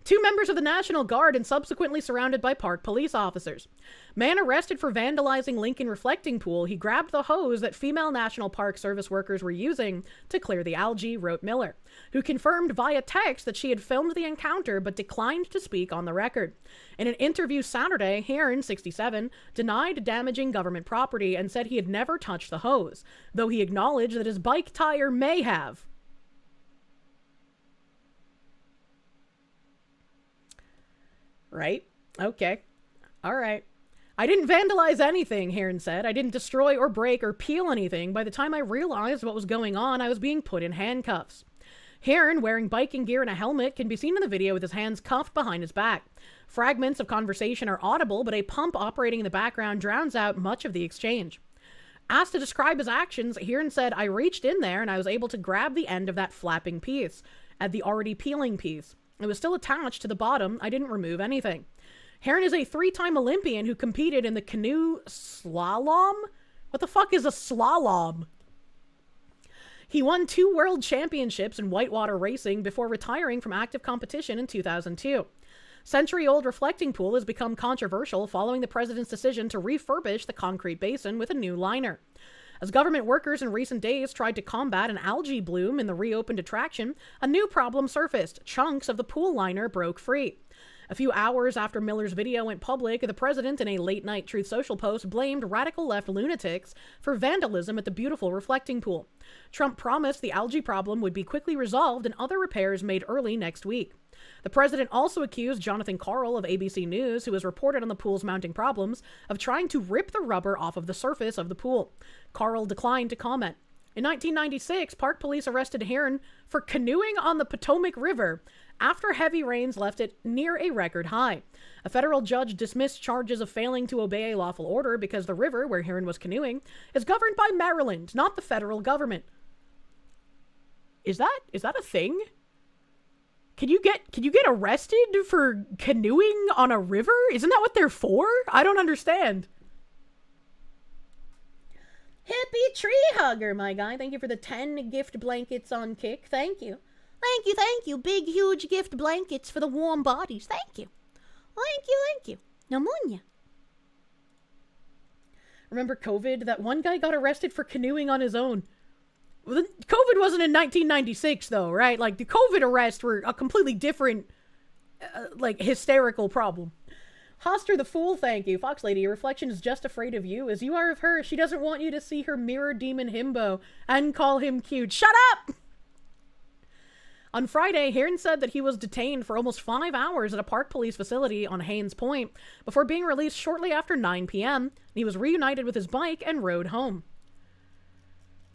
A: 2 members of the National Guard and subsequently surrounded by park police officers. Man arrested for vandalizing Lincoln reflecting pool. He grabbed the hose that female National Park Service workers were using to clear the algae, wrote Miller, who confirmed via text that she had filmed the encounter but declined to speak on the record. In an interview Saturday, Heron, 67, denied damaging government property and said he had never touched the hose, though he acknowledged that his bike tire may have. Right? Okay. All right. I didn't vandalize anything, Heron said. I didn't destroy or break or peel anything. By the time I realized what was going on, I was being put in handcuffs. Heron, wearing biking gear and a helmet, can be seen in the video with his hands cuffed behind his back. Fragments of conversation are audible, but a pump operating in the background drowns out much of the exchange. Asked to describe his actions, Heron said, I reached in there and I was able to grab the end of that flapping piece, at the already peeling piece. It was still attached to the bottom. I didn't remove anything. Heron is a 3-time Olympian who competed in the canoe slalom? What the fuck is a slalom? He won 2 world championships in whitewater racing before retiring from active competition in 2002. Century-old reflecting pool has become controversial following the president's decision to refurbish the concrete basin with a new liner. As government workers in recent days tried to combat an algae bloom in the reopened attraction, a new problem surfaced. Chunks of the pool liner broke free. A few hours after Miller's video went public, the president, in a late-night Truth Social post, blamed radical left lunatics for vandalism at the beautiful reflecting pool. Trump promised the algae problem would be quickly resolved and other repairs made early next week. The president also accused Jonathan Karl of ABC News, who has reported on the pool's mounting problems, of trying to rip the rubber off of the surface of the pool. Karl declined to comment. In 1996, park police arrested Heron for canoeing on the Potomac River after heavy rains left it near a record high. A federal judge dismissed charges of failing to obey a lawful order because the river where Heron was canoeing is governed by Maryland, not the federal government. Is that a thing? Can you get arrested for canoeing on a river? Isn't that what they're for? I don't understand. Hippie tree hugger, my guy. Thank you for the 10 gift blankets on Kick. Thank you. Thank you. Big, huge gift blankets for the warm bodies. Thank you. Namunya. Remember COVID? That one guy got arrested for canoeing on his own. Well, COVID wasn't in 1996, though, right? Like, the COVID arrests were a completely different, hysterical problem. Hoster the Fool, thank you. Fox Lady, your reflection is just afraid of you, as you are of her. She doesn't want you to see her mirror demon himbo and call him cute. Shut up! On Friday, Heron said that he was detained for almost 5 hours at a park police facility on Haynes Point before being released shortly after 9 p.m. He was reunited with his bike and rode home.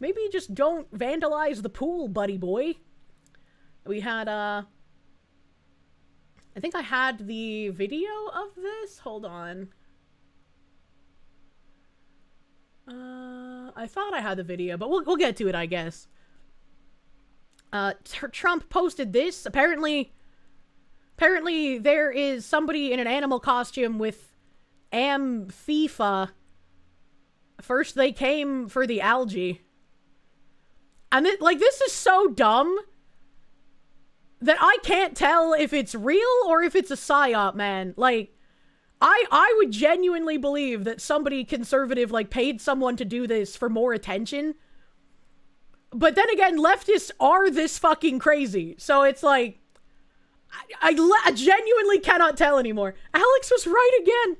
A: Maybe just don't vandalize the pool, buddy boy. We had, I think I had the video of this. Hold on. I thought I had the video, but we'll get to it, I guess. Trump posted this. Apparently there is somebody in an animal costume with FIFA. First they came for the algae. And this is so dumb that I can't tell if it's real or if it's a psyop, man. Like, I would genuinely believe that somebody conservative, like, paid someone to do this for more attention. But then again, leftists are this fucking crazy. So it's like, I genuinely cannot tell anymore. Alex was right again.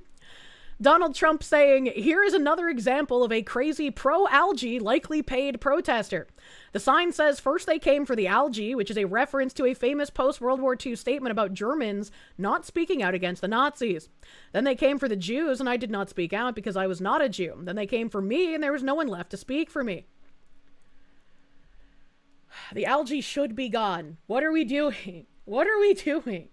A: Donald Trump saying, here is another example of a crazy pro-algae, likely paid protester. The sign says first they came for the algae, which is a reference to a famous post-World War II statement about Germans not speaking out against the Nazis. Then they came for the Jews, and I did not speak out because I was not a Jew. Then they came for me, and there was no one left to speak for me. The algae should be gone. What are we doing? What are we doing?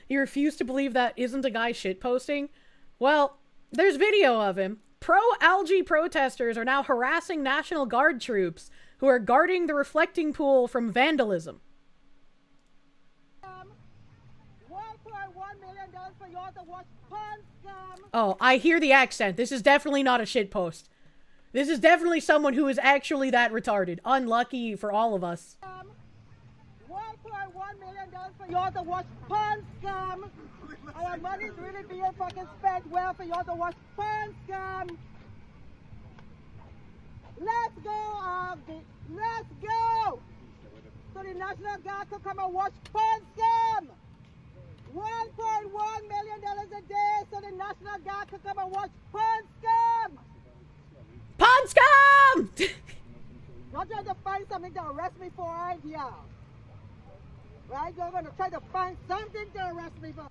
A: You refuse to believe that isn't a guy shitposting? Well, there's video of him. Pro-algae protesters are now harassing National Guard troops who are guarding the reflecting pool from vandalism. Oh, I hear the accent. This is definitely not a shitpost. This is definitely someone who is actually that retarded. Unlucky for all of us.
J: $1.1 million for y'all to watch porn scum. Our money's really being fucking spent well for y'all to watch porn scum. Let's go, let's go. So the National Guard could come and watch porn scum. $1.1 million a day so the National Guard could come and watch porn scum.
A: Porn scum!
J: Y'all trying to find something to arrest me for, aren't you? Right? You're gonna try to find something to arrest me for.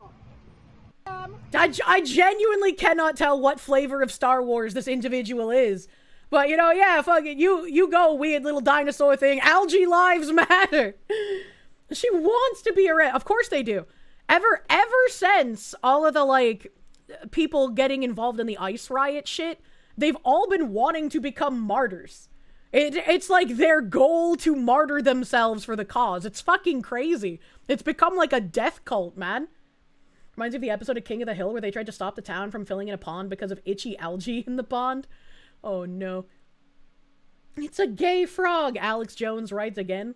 A: I genuinely cannot tell what flavor of Star Wars this individual is. But, you know, yeah, fuck it. You go, weird little dinosaur thing. Algae lives matter. She wants to be arrested. Of course they do. Ever since all of the, like, people getting involved in the ice riot shit, they've all been wanting to become martyrs. It's like their goal to martyr themselves for the cause. It's fucking crazy. It's become like a death cult, man. Reminds me of the episode of King of the Hill where they tried to stop the town from filling in a pond because of itchy algae in the pond. Oh no. It's a gay frog, Alex Jones writes again.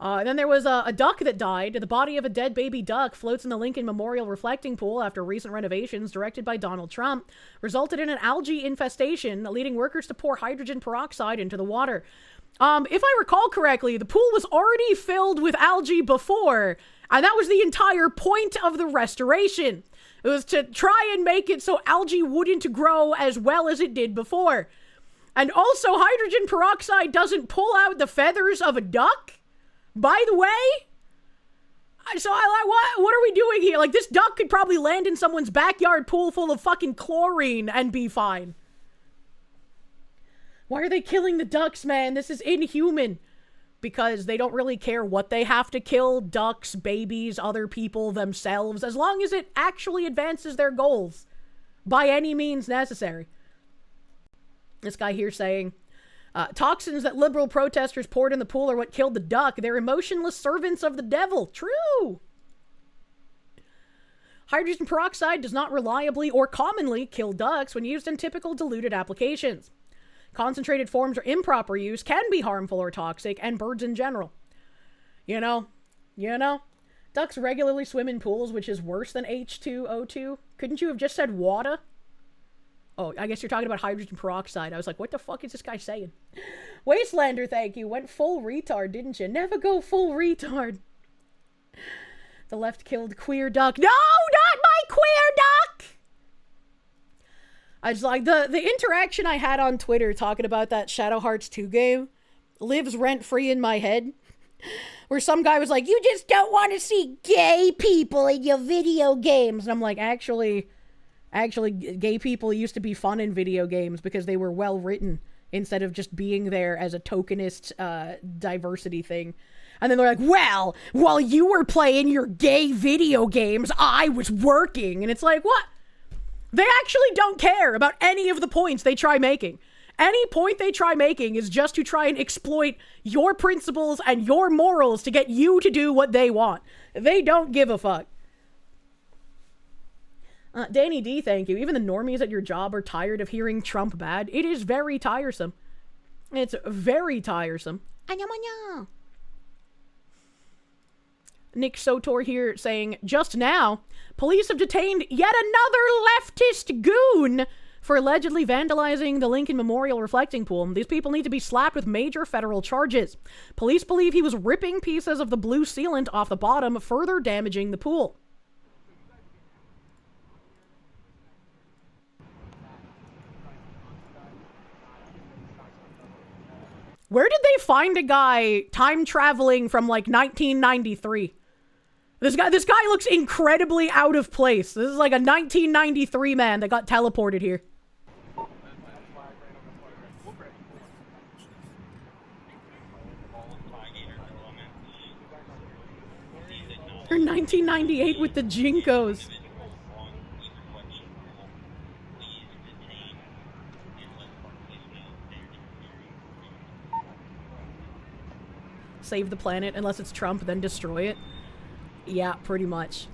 A: And then there was a duck that died. The body of a dead baby duck floats in the Lincoln Memorial reflecting pool after recent renovations directed by Donald Trump resulted in an algae infestation, leading workers to pour hydrogen peroxide into the water. If I recall correctly, the pool was already filled with algae before, and that was the entire point of the restoration. It was to try and make it so algae wouldn't grow as well as it did before. And also, hydrogen peroxide doesn't pull out the feathers of a duck? By the way, so what are we doing here? Like, this duck could probably land in someone's backyard pool full of fucking chlorine and be fine. Why are they killing the ducks, man? This is inhuman. Because they don't really care what they have to kill, ducks, babies, other people, themselves, as long as it actually advances their goals. By any means necessary. This guy here saying, toxins that liberal protesters poured in the pool are what killed the duck. They're emotionless servants of the devil. True. Hydrogen peroxide does not reliably or commonly kill ducks when used in typical diluted applications. Concentrated forms or improper use can be harmful or toxic, and birds in general. You know, ducks regularly swim in pools, which is worse than H2O2. Couldn't you have just said water? Oh, I guess you're talking about hydrogen peroxide. I was like, what the fuck is this guy saying? Wastelander, thank you. Went full retard, didn't you? Never go full retard. The left killed queer duck. No, not my queer duck! I just like, the interaction I had on Twitter talking about that Shadow Hearts 2 game lives rent-free in my head. Where some guy was like, you just don't want to see gay people in your video games. And I'm like, actually, gay people used to be fun in video games because they were well written instead of just being there as a tokenist diversity thing. And then they're like, well, while you were playing your gay video games, I was working. And it's like, what? They actually don't care about any of the points they try making. Any point they try making is just to try and exploit your principles and your morals to get you to do what they want. They don't give a fuck. Danny D, thank you. Even the normies at your job are tired of hearing Trump bad. It is very tiresome. It's very tiresome. Nick Sotor here saying, just now, police have detained yet another leftist goon for allegedly vandalizing the Lincoln Memorial reflecting pool. These people need to be slapped with major federal charges. Police believe he was ripping pieces of the blue sealant off the bottom, further damaging the pool. Where did they find a guy time traveling from like 1993? This guy looks incredibly out of place. This is like a 1993 man that got teleported here. Or 1998 with the Jinkos. Save the planet unless it's Trump, then destroy it. Yeah, pretty much.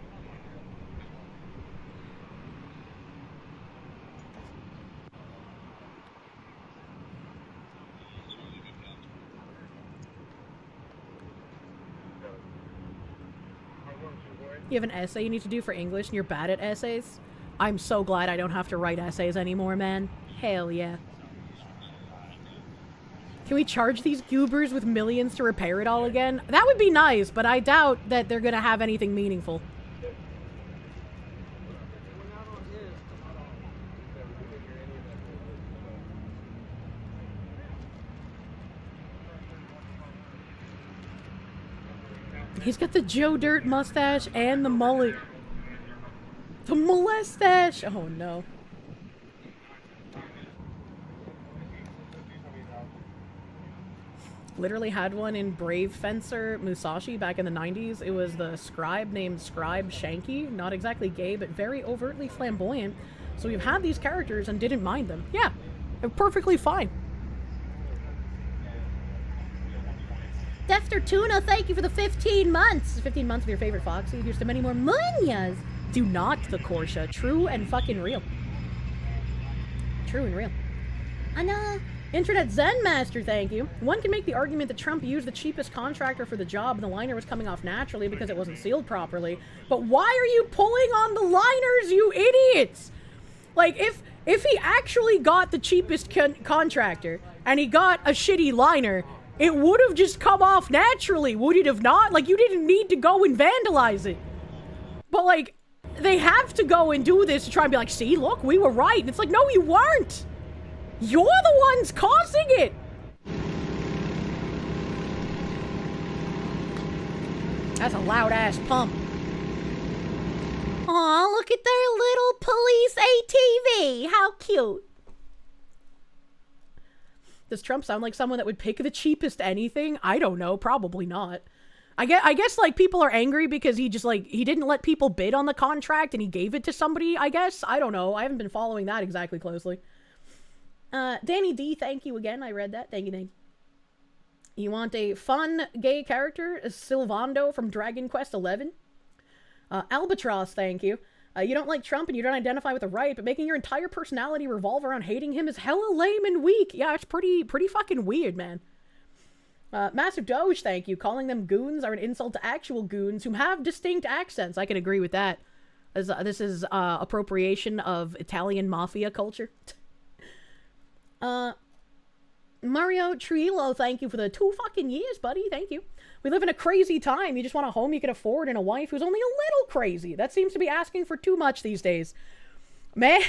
A: You have an essay you need to do for English and you're bad at essays? I'm so glad I don't have to write essays anymore, man. Hell yeah. Can we charge these goobers with millions to repair it all again? That would be nice, but I doubt that they're gonna have anything meaningful. He's got the Joe Dirt mustache and the mullet. The molestache! Oh no. Literally had one in Brave Fencer Musashi back in the 90s. It was the scribe named Scribe Shanky. Not exactly gay, but very overtly flamboyant. So we've had these characters and didn't mind them. Yeah, they're perfectly fine. Defter Tuna, thank you for the 15 months. 15 months of your favorite Foxy. Here's to many more munyas. Do not the Kirsche. True and fucking real. True and real. Anna. Internet Zen Master, thank you. One can make the argument that Trump used the cheapest contractor for the job and the liner was coming off naturally because it wasn't sealed properly. But why are you pulling on the liners, you idiots? Like, if he actually got the cheapest contractor and he got a shitty liner, it would have just come off naturally, would it have not? Like, you didn't need to go and vandalize it. But, like, they have to go and do this to try and be like, see, look, we were right. And it's like, no, you weren't. You're the ones causing it! That's a loud-ass pump. Aw, look at their little police ATV! How cute! Does Trump sound like someone that would pick the cheapest anything? I don't know, probably not. I guess, like, people are angry because he just, like, he didn't let people bid on the contract and he gave it to somebody, I guess? I don't know. I haven't been following that exactly closely. Danny D, thank you again. I read that. Thank you, Danny. You want a fun gay character? Sylvando from Dragon Quest XI? Albatross, thank you. You don't like Trump and you don't identify with the right, but making your entire personality revolve around hating him is hella lame and weak. Yeah, it's pretty fucking weird, man. Massive Doge, thank you. Calling them goons are an insult to actual goons who have distinct accents. I can agree with that. This is appropriation of Italian mafia culture. Mario Trillo, thank you for the 2 fucking years, buddy. Thank you. We live in a crazy time. You just want a home you can afford and a wife who's only a little crazy. That seems to be asking for too much these days. Man,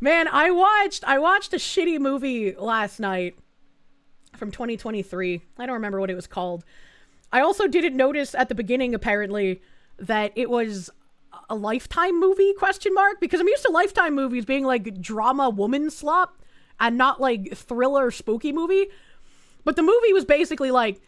A: I watched a shitty movie last night from 2023. I don't remember what it was called. I also didn't notice at the beginning, apparently, that it was a Lifetime movie, ? Because I'm used to Lifetime movies being like drama woman slop and not like thriller spooky movie. But the movie was basically like,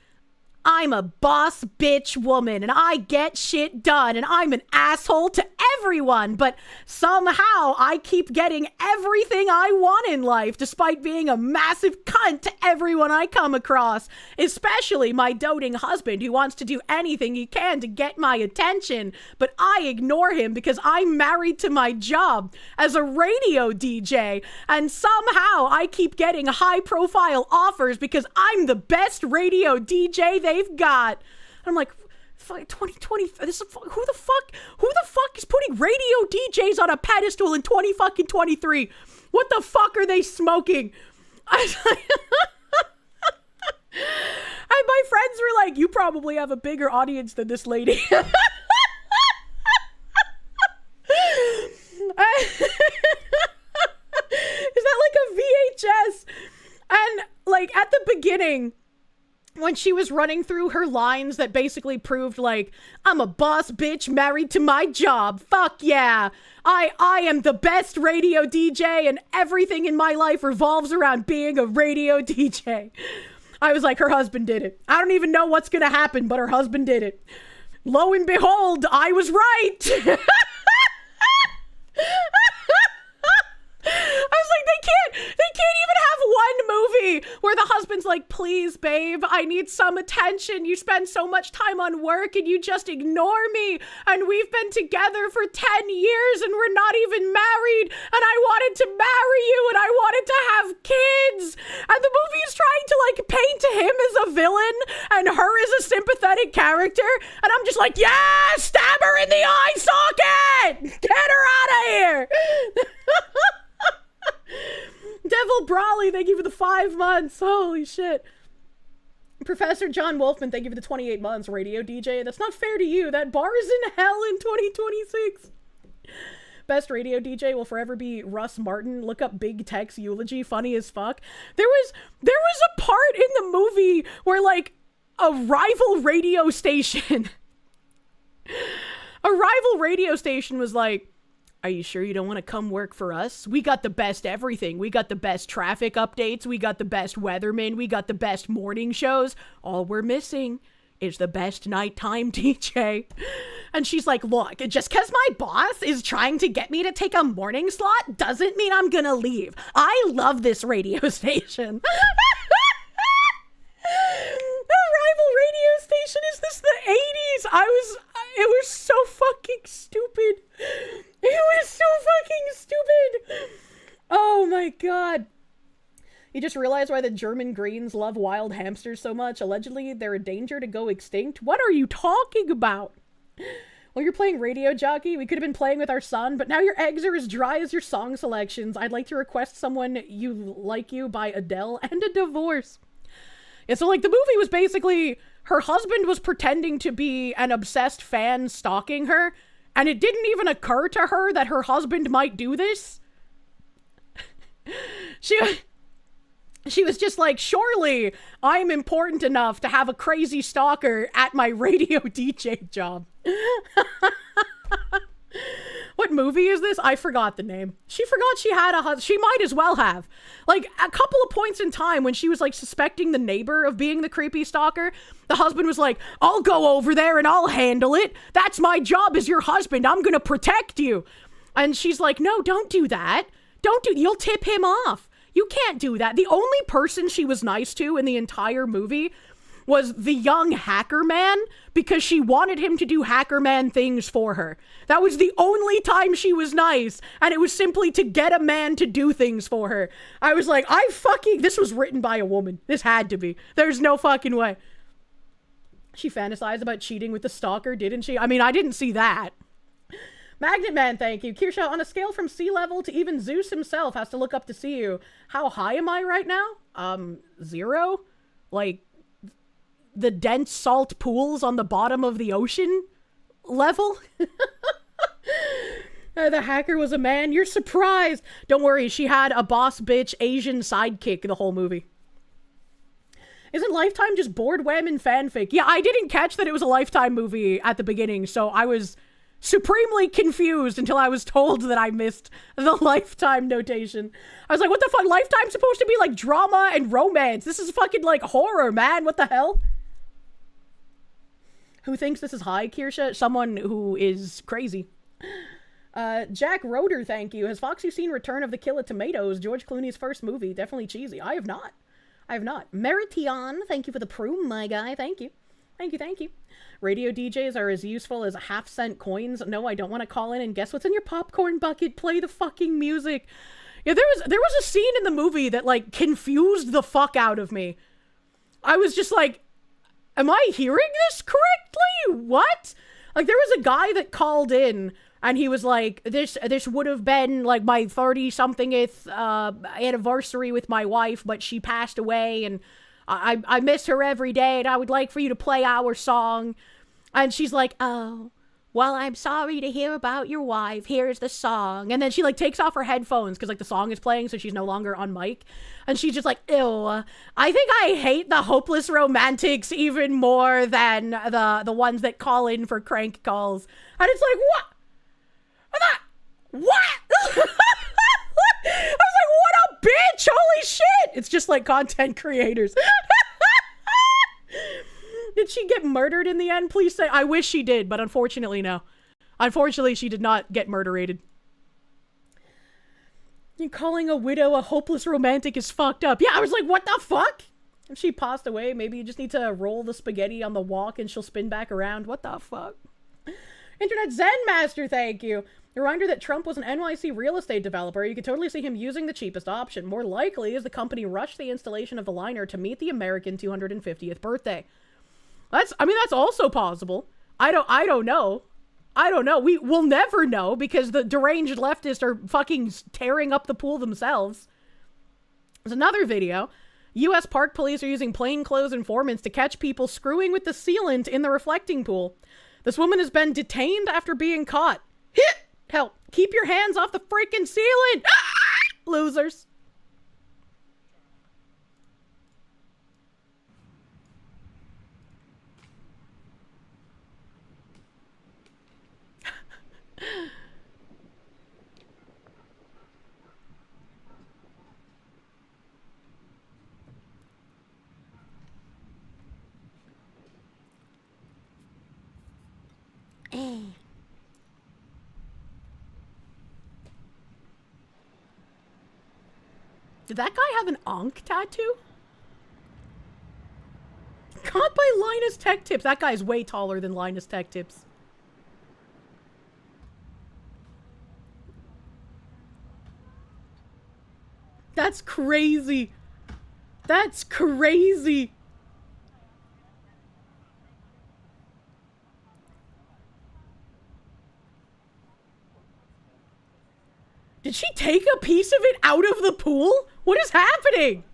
A: I'm a boss bitch woman and I get shit done and I'm an asshole to everyone, but somehow I keep getting everything I want in life despite being a massive cunt to everyone I come across, especially my doting husband who wants to do anything he can to get my attention, but I ignore him because I'm married to my job as a radio DJ, and somehow I keep getting high profile offers because I'm the best radio DJ they've got. I'm like, 2020. This is who the fuck is putting radio DJs on a pedestal in 2023? What the fuck are they smoking? And my friends were like, you probably have a bigger audience than this lady. Is that like a VHS? And like at the beginning, when she was running through her lines that basically proved like, I'm a boss bitch married to my job. Fuck yeah. I am the best radio DJ and everything in my life revolves around being a radio DJ. I was like, her husband did it. I don't even know what's going to happen, but her husband did it. Lo and behold, I was right. I was like, they can't even have one movie where the husband's like, please, babe, I need some attention. You spend so much time on work and you just ignore me. And we've been together for 10 years and we're not even married. And I wanted to marry you and I wanted to have kids. And the movie is trying to like paint him as a villain and her as a sympathetic character. And I'm just like, yeah, stab her in the eye socket. Get her out of here. Devil Brawley, thank you for the 5 months. Holy shit. Professor John Wolfman, thank you for the 28 months. Radio DJ, that's not fair to you. That bar is in hell in 2026. Best radio DJ will forever be Russ Martin. Look up Big Tech's eulogy. Funny as fuck. There was a part in the movie where like a rival radio station was like, are you sure you don't want to come work for us? We got the best everything. We got the best traffic updates. We got the best weathermen. We got the best morning shows. All we're missing is the best nighttime DJ. And she's like, look, just because my boss is trying to get me to take a morning slot doesn't mean I'm gonna leave. I love this radio station. The rival radio station, is this the 80s? It was so fucking stupid. It was so fucking stupid. Oh my god. You just realized why the German Greens love wild hamsters so much. Allegedly, they're a danger to go extinct. What are you talking about? Well, you're playing Radio Jockey. We could have been playing with our son, but now your eggs are as dry as your song selections. I'd like to request Someone You Like You by Adele and a divorce. Yeah, so like the movie was basically her husband was pretending to be an obsessed fan stalking her, and it didn't even occur to her that her husband might do this. She was just like, surely I'm important enough to have a crazy stalker at my radio DJ job. What movie is this? I forgot the name. She forgot she had a husband. She might as well have. Like, a couple of points in time when she was, like, suspecting the neighbor of being the creepy stalker, the husband was like, I'll go over there and I'll handle it. That's my job as your husband. I'm gonna protect you. And she's like, no, don't do that. You'll tip him off. You can't do that. The only person she was nice to in the entire movie was the young hacker man, because she wanted him to do hacker man things for her. That was the only time she was nice, and it was simply to get a man to do things for her. I was like, this was written by a woman. This had to be. There's no fucking way. She fantasized about cheating with the stalker, didn't she? I mean, I didn't see that. Magnet Man, thank you. Kirsche, on a scale from sea level to even Zeus himself has to look up to see you. How high am I right now? 0? Like, the dense salt pools on the bottom of the ocean level? The hacker was a man. You're surprised. Don't worry, she had a boss bitch Asian sidekick the whole movie. Isn't Lifetime just board women fanfic? Yeah, I didn't catch that it was a Lifetime movie at the beginning, so I was supremely confused until I was told that I missed the Lifetime notation. I was like, what the fuck? Lifetime's supposed to be like drama and romance. This is fucking like horror, man. What the hell? Who thinks this is high, Kirsche? Someone who is crazy. Jack Roder, thank you. Has Foxy seen Return of the Killer Tomatoes? George Clooney's first movie. Definitely cheesy. I have not. Merition, thank you for the prune, my guy. Thank you. Thank you. Radio DJs are as useful as half-cent coins. No, I don't want to call in and guess what's in your popcorn bucket. Play the fucking music. Yeah, there was a scene in the movie that, like, confused the fuck out of me. I was just like, am I hearing this correctly? you, what? Like, there was a guy that called in, and he was like, this would have been, like, my 30-somethingth anniversary with my wife, but she passed away, and I miss her every day, and I would like for you to play our song. And she's like, oh, well, I'm sorry to hear about your wife. Here's the song. And then she, like, takes off her headphones because, like, the song is playing, so she's no longer on mic. And she's just like, ew, I think I hate the hopeless romantics even more than the ones that call in for crank calls. And it's like, what? What? I was like, what a bitch! Holy shit! It's just like content creators. Did she get murdered in the end? Please say. I wish she did, but unfortunately, no. Unfortunately, she did not get murderated. You calling a widow a hopeless romantic is fucked up. Yeah, I was like, what the fuck? If she passed away, maybe you just need to roll the spaghetti on the wok and she'll spin back around. What the fuck? Internet Zen Master, thank you. A reminder that Trump was an NYC real estate developer. You could totally see him using the cheapest option. More likely is the company rushed the installation of the liner to meet the American 250th birthday. That's also possible. I don't know. We'll never know because the deranged leftists are fucking tearing up the pool themselves. There's another video. U.S. Park Police are using plainclothes informants to catch people screwing with the sealant in the reflecting pool. This woman has been detained after being caught. Help. Keep your hands off the freaking sealant. Losers. Did that guy have an Ankh tattoo? Caught by Linus Tech Tips. That guy's way taller than Linus Tech Tips. That's crazy. That's crazy. Did she take a piece of it out of the pool? What is happening?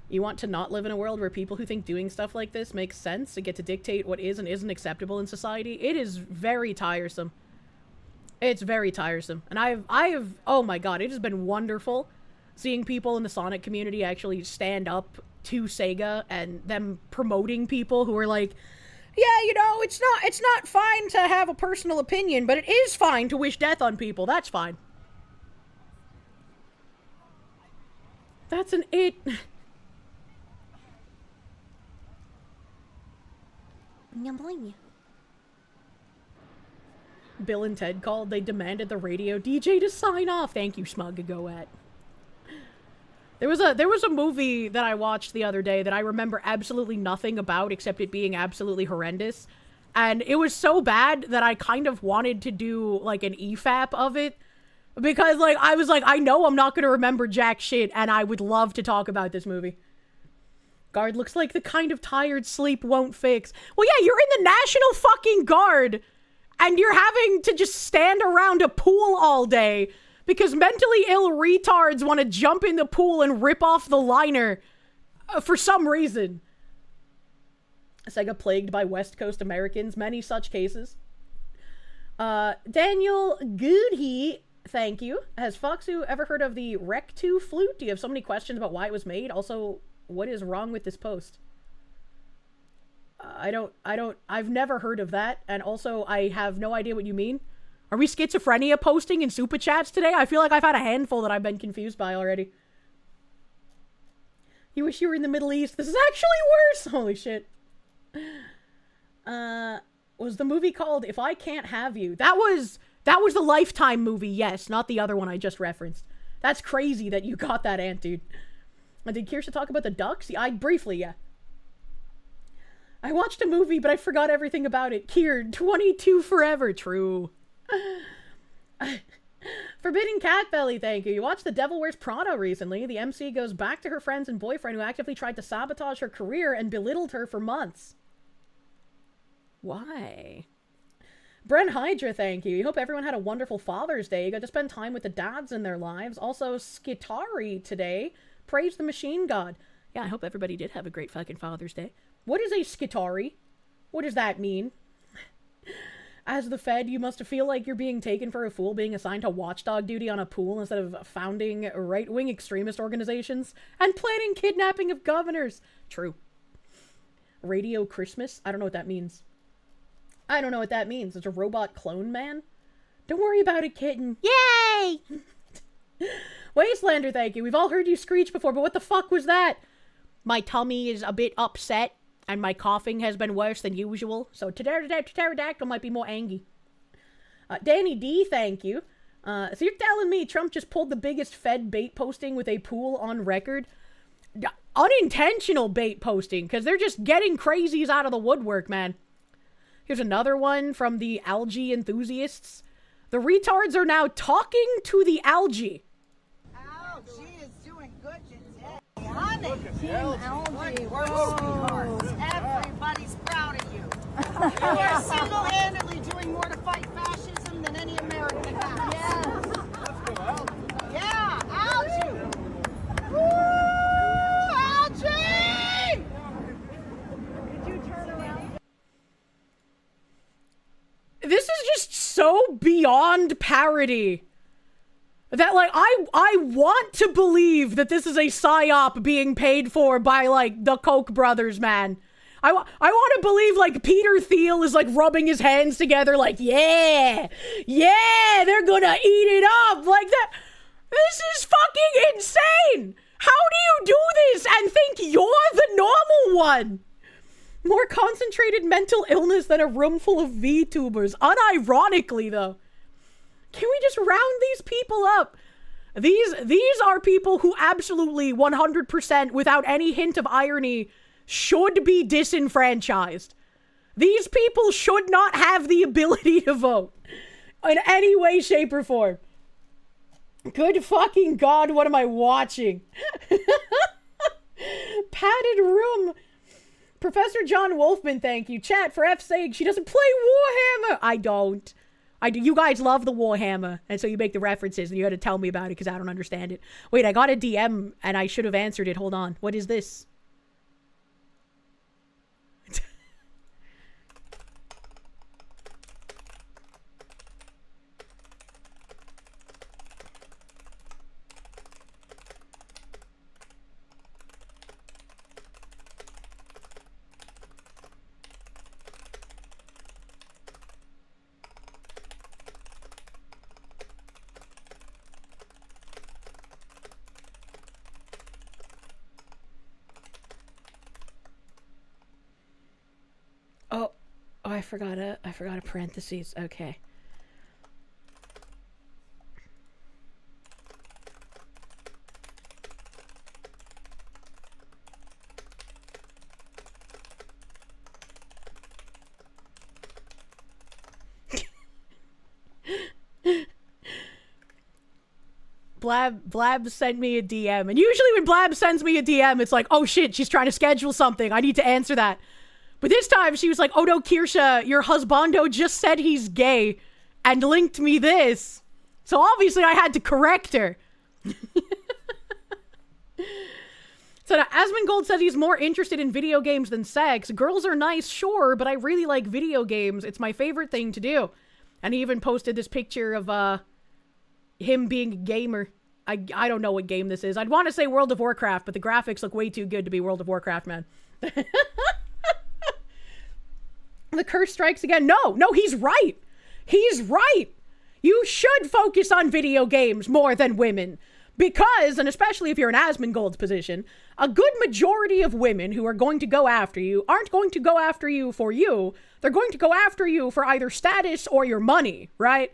A: You want to not live in a world where people who think doing stuff like this makes sense and get to dictate what is and isn't acceptable in society? It is very tiresome. It's very tiresome. And I've, oh my god, it has been wonderful seeing people in the Sonic community actually stand up to Sega and them promoting people who are like, yeah, you know, it's not fine to have a personal opinion, but it is fine to wish death on people. That's fine. That's an it. Bill and Ted called. They demanded the radio DJ to sign off. Thank you, Smug Goat. There was a movie that I watched the other day that I remember absolutely nothing about except it being absolutely horrendous. And it was so bad that I kind of wanted to do like an EFAP of it. Because like I was like, I know I'm not going to remember jack shit and I would love to talk about this movie. Guard looks like the kind of tired sleep won't fix. Well, yeah, you're in the National fucking Guard and you're having to just stand around a pool all day because mentally ill retards want to jump in the pool and rip off the liner for some reason. Sega plagued by West Coast Americans, many such cases. Daniel Goodhe, thank you. Has Foxu ever heard of the Rec 2 flute? Do you have so many questions about why it was made? Also, what is wrong with this post? I've never heard of that, and also I have no idea what you mean. Are we schizophrenia posting in super chats today? I feel like I've had a handful that I've been confused by already. You wish you were in the Middle East. This is actually worse! Holy shit. Was the movie called If I Can't Have You? That was the Lifetime movie, yes, not the other one I just referenced. That's crazy that you got that, Ant, dude. Did Kirsche talk about the ducks? Yeah, briefly, yeah. I watched a movie, but I forgot everything about it. Kier, 22 forever. True. Forbidden Cat Belly, thank you. You watched The Devil Wears Prada recently. The MC goes back to her friends and boyfriend who actively tried to sabotage her career and belittled her for months. Why? Bren Hydra, thank you. You hope everyone had a wonderful Father's Day. You got to spend time with the dads in their lives. Also, Skitari today. Praise the machine god. Yeah, I hope everybody did have a great fucking Father's Day. What is a Skitari? What does that mean? As the Fed, you must feel like you're being taken for a fool being assigned to watchdog duty on a pool instead of founding right-wing extremist organizations and planning kidnapping of governors. True. Radio Christmas? I don't know what that means. I don't know what that means. It's a robot clone man? Don't worry about it, kitten. Yay! Wastelander, thank you. We've all heard you screech before, but what the fuck was that? My tummy is a bit upset, and my coughing has been worse than usual, so pterodactyl might be more angry. Danny D, thank you. So you're telling me Trump just pulled the biggest Fed bait posting with a pool on record? Unintentional bait posting, because they're just getting crazies out of the woodwork, man. Here's another one from the algae enthusiasts. The retards are now talking to the algae.
J: Algae is doing good today. Honey, Team Algae, we're sweethearts. Everybody's proud of you. You are single-handedly doing more to fight fascism than any American has. Yes. Let's go, Algae. Yeah, Algae. Woo! Algae! Could you turn around?
A: This is just so beyond parody that, like, I want to believe that this is a psyop being paid for by, like, the Koch brothers, man. I want to believe, like, Peter Thiel is, like, rubbing his hands together, like, yeah, they're gonna eat it up, like that. This is fucking insane. How do you do this and think you're the normal one? More concentrated mental illness than a room full of VTubers. Unironically, though. Can we just round these people up? These are people who absolutely 100% without any hint of irony should be disenfranchised. These people should not have the ability to vote in any way, shape, or form. Good fucking God, what am I watching? Padded room. Professor John Wolfman, thank you. Chat, for F's sake, she doesn't play Warhammer. I don't. You guys love the Warhammer, and so you make the references, and you had to tell me about it because I don't understand it. Wait, I got a DM, and I should have answered it. Hold on. What is this? I forgot a parentheses. Okay. Blab sent me a DM, and usually when Blab sends me a DM, it's like, oh shit, she's trying to schedule something. I need to answer that. But this time she was like, oh no, Kirsche, your husbando just said he's gay and linked me this. So obviously I had to correct her. So now, Asmongold says he's more interested in video games than sex. Girls are nice, sure, but I really like video games. It's my favorite thing to do. And he even posted this picture of him being a gamer. I don't know what game this is. I'd want to say World of Warcraft, but the graphics look way too good to be World of Warcraft, man. The curse strikes again. No, he's right. He's right. You should focus on video games more than women. Because, and especially if you're in Asmongold's position, a good majority of women who are going to go after you aren't going to go after you for you. They're going to go after you for either status or your money, right?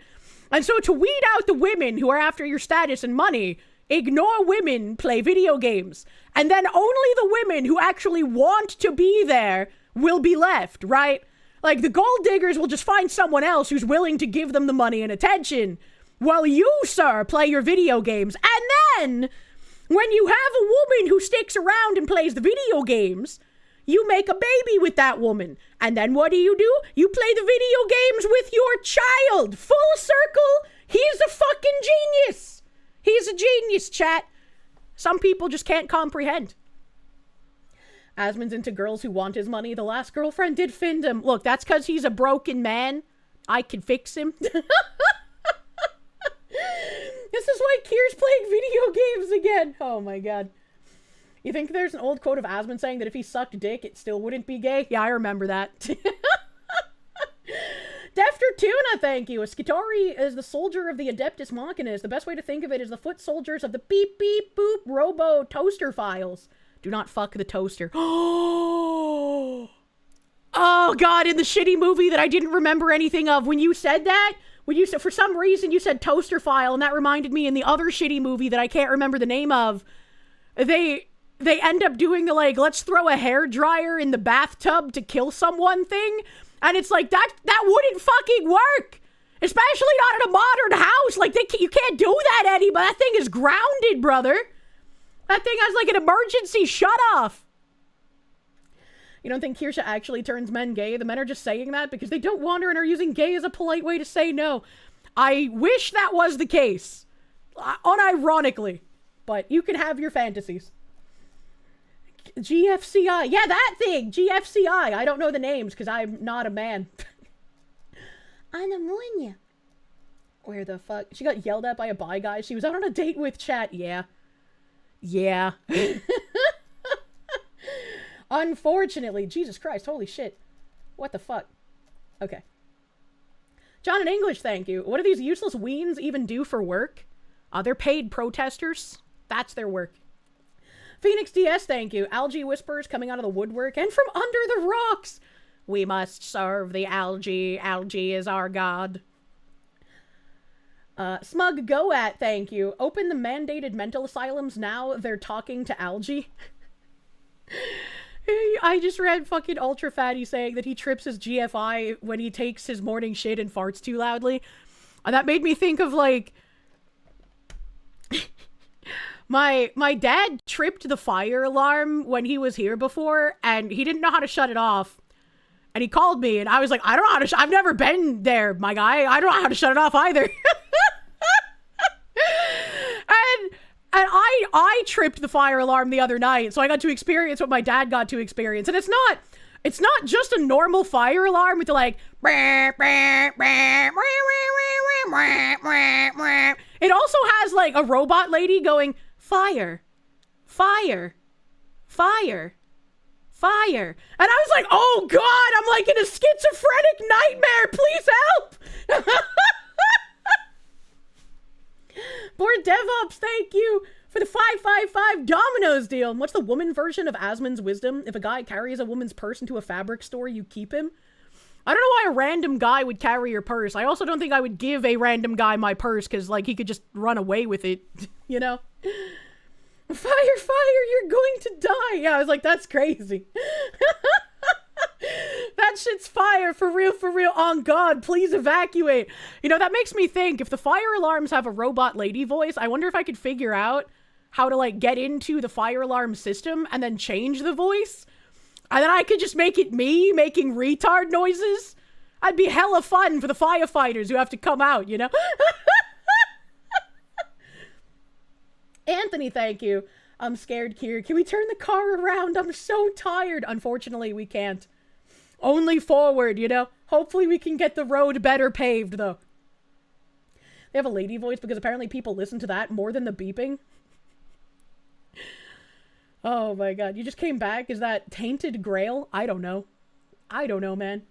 A: And so to weed out the women who are after your status and money, ignore women, play video games. And then only the women who actually want to be there will be left, right? Like, the gold diggers will just find someone else who's willing to give them the money and attention. while you, sir, play your video games. And then, when you have a woman who sticks around and plays the video games, you make a baby with that woman. And then what do? You play the video games with your child. Full circle. He's a fucking genius. He's a genius, chat. Some people just can't comprehend. Asmon's into girls who want his money. The last girlfriend did find him. Look, that's because he's a broken man. I can fix him. This is why Kier's playing video games again. Oh my god. You think there's an old quote of Asmon saying that if he sucked dick, it still wouldn't be gay? Yeah, I remember that. Defter Tuna, thank you. A Skitori is the soldier of the Adeptus Machinus. The best way to think of it is the foot soldiers of the beep beep boop robo toaster files. Do not fuck the toaster. Oh god, in the shitty movie that I didn't remember anything of, when you said that, for some reason you said toaster file, and that reminded me in the other shitty movie that I can't remember the name of, they end up doing the, like, let's throw a hairdryer in the bathtub to kill someone thing, and it's like, that wouldn't fucking work! Especially not in a modern house! Like, you can't do that, Eddie, but that thing is grounded, brother! That thing has, like, an emergency shut-off! You don't think Kirsche actually turns men gay? The men are just saying that because they don't want her and are using gay as a polite way to say no. I wish that was the case. Unironically. But you can have your fantasies. GFCI. Yeah, that thing! GFCI. I don't know the names because I'm not a man. Anamonia. Where the fuck? She got yelled at by a bi guy. She was out on a date with chat. Yeah. Yeah. Unfortunately. Jesus Christ. Holy shit. What the fuck? Okay. John in English, thank you. What do these useless weens even do for work? They're paid protesters. That's their work. Phoenix DS, thank you. Algae whispers coming out of the woodwork and from under the rocks. We must serve the algae. Algae is our god. Smug Goat, thank you. Open the mandated mental asylums now. They're talking to algae. I just read fucking Ultra Fatty saying that he trips his GFI when he takes his morning shit and farts too loudly. And that made me think of, like... My dad tripped the fire alarm when he was here before, and he didn't know how to shut it off. And he called me, and I was like, I don't know how to I've never been there, my guy. I don't know how to shut it off either. And I tripped the fire alarm the other night, so I got to experience what my dad got to experience. And it's not just a normal fire alarm with the, like, it also has, like, a robot lady going, fire, fire, fire, fire. And I was like, oh god, I'm like in a schizophrenic nightmare, please help. Board DevOps, thank you for the 555 Domino's deal. What's the woman version of Asmon's wisdom? If a guy carries a woman's purse into a fabric store, you keep him. I don't know why a random guy would carry your purse. I also don't think I would give a random guy my purse because, like, he could just run away with it, you know? Fire, fire, you're going to die. Yeah, I was like, that's crazy. That shit's fire, for real, on God, please evacuate. You know, that makes me think, if the fire alarms have a robot lady voice, I wonder if I could figure out how to, like, get into the fire alarm system and then change the voice. And then I could just make it me making retard noises. I'd be hella fun for the firefighters who have to come out, you know? Anthony, thank you. I'm scared, Kier. Can we turn the car around? I'm so tired. Unfortunately, we can't. Only forward, you know? Hopefully we can get the road better paved, though. They have a lady voice because apparently people listen to that more than the beeping. Oh my god. You just came back? Is that Tainted Grail? I don't know. I don't know, man.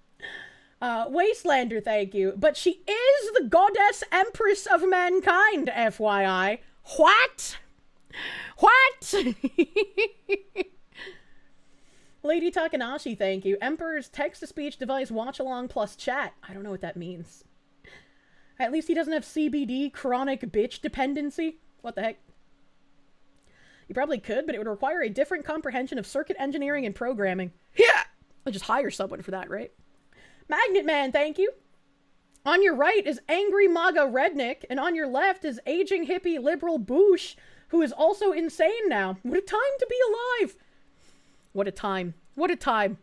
A: Wastelander, thank you. But she is the goddess empress of mankind, FYI. What? What? Lady Takanashi, thank you. Emperor's text-to-speech device watch-along plus chat. I don't know what that means. At least he doesn't have CBD, chronic bitch dependency. What the heck? You probably could, but it would require a different comprehension of circuit engineering and programming. Yeah! I'll just hire someone for that, right? Magnet Man, thank you. On your right is angry MAGA redneck, and on your left is aging hippie liberal Boosh, who is also insane now. What a time to be alive! What a time. What a time.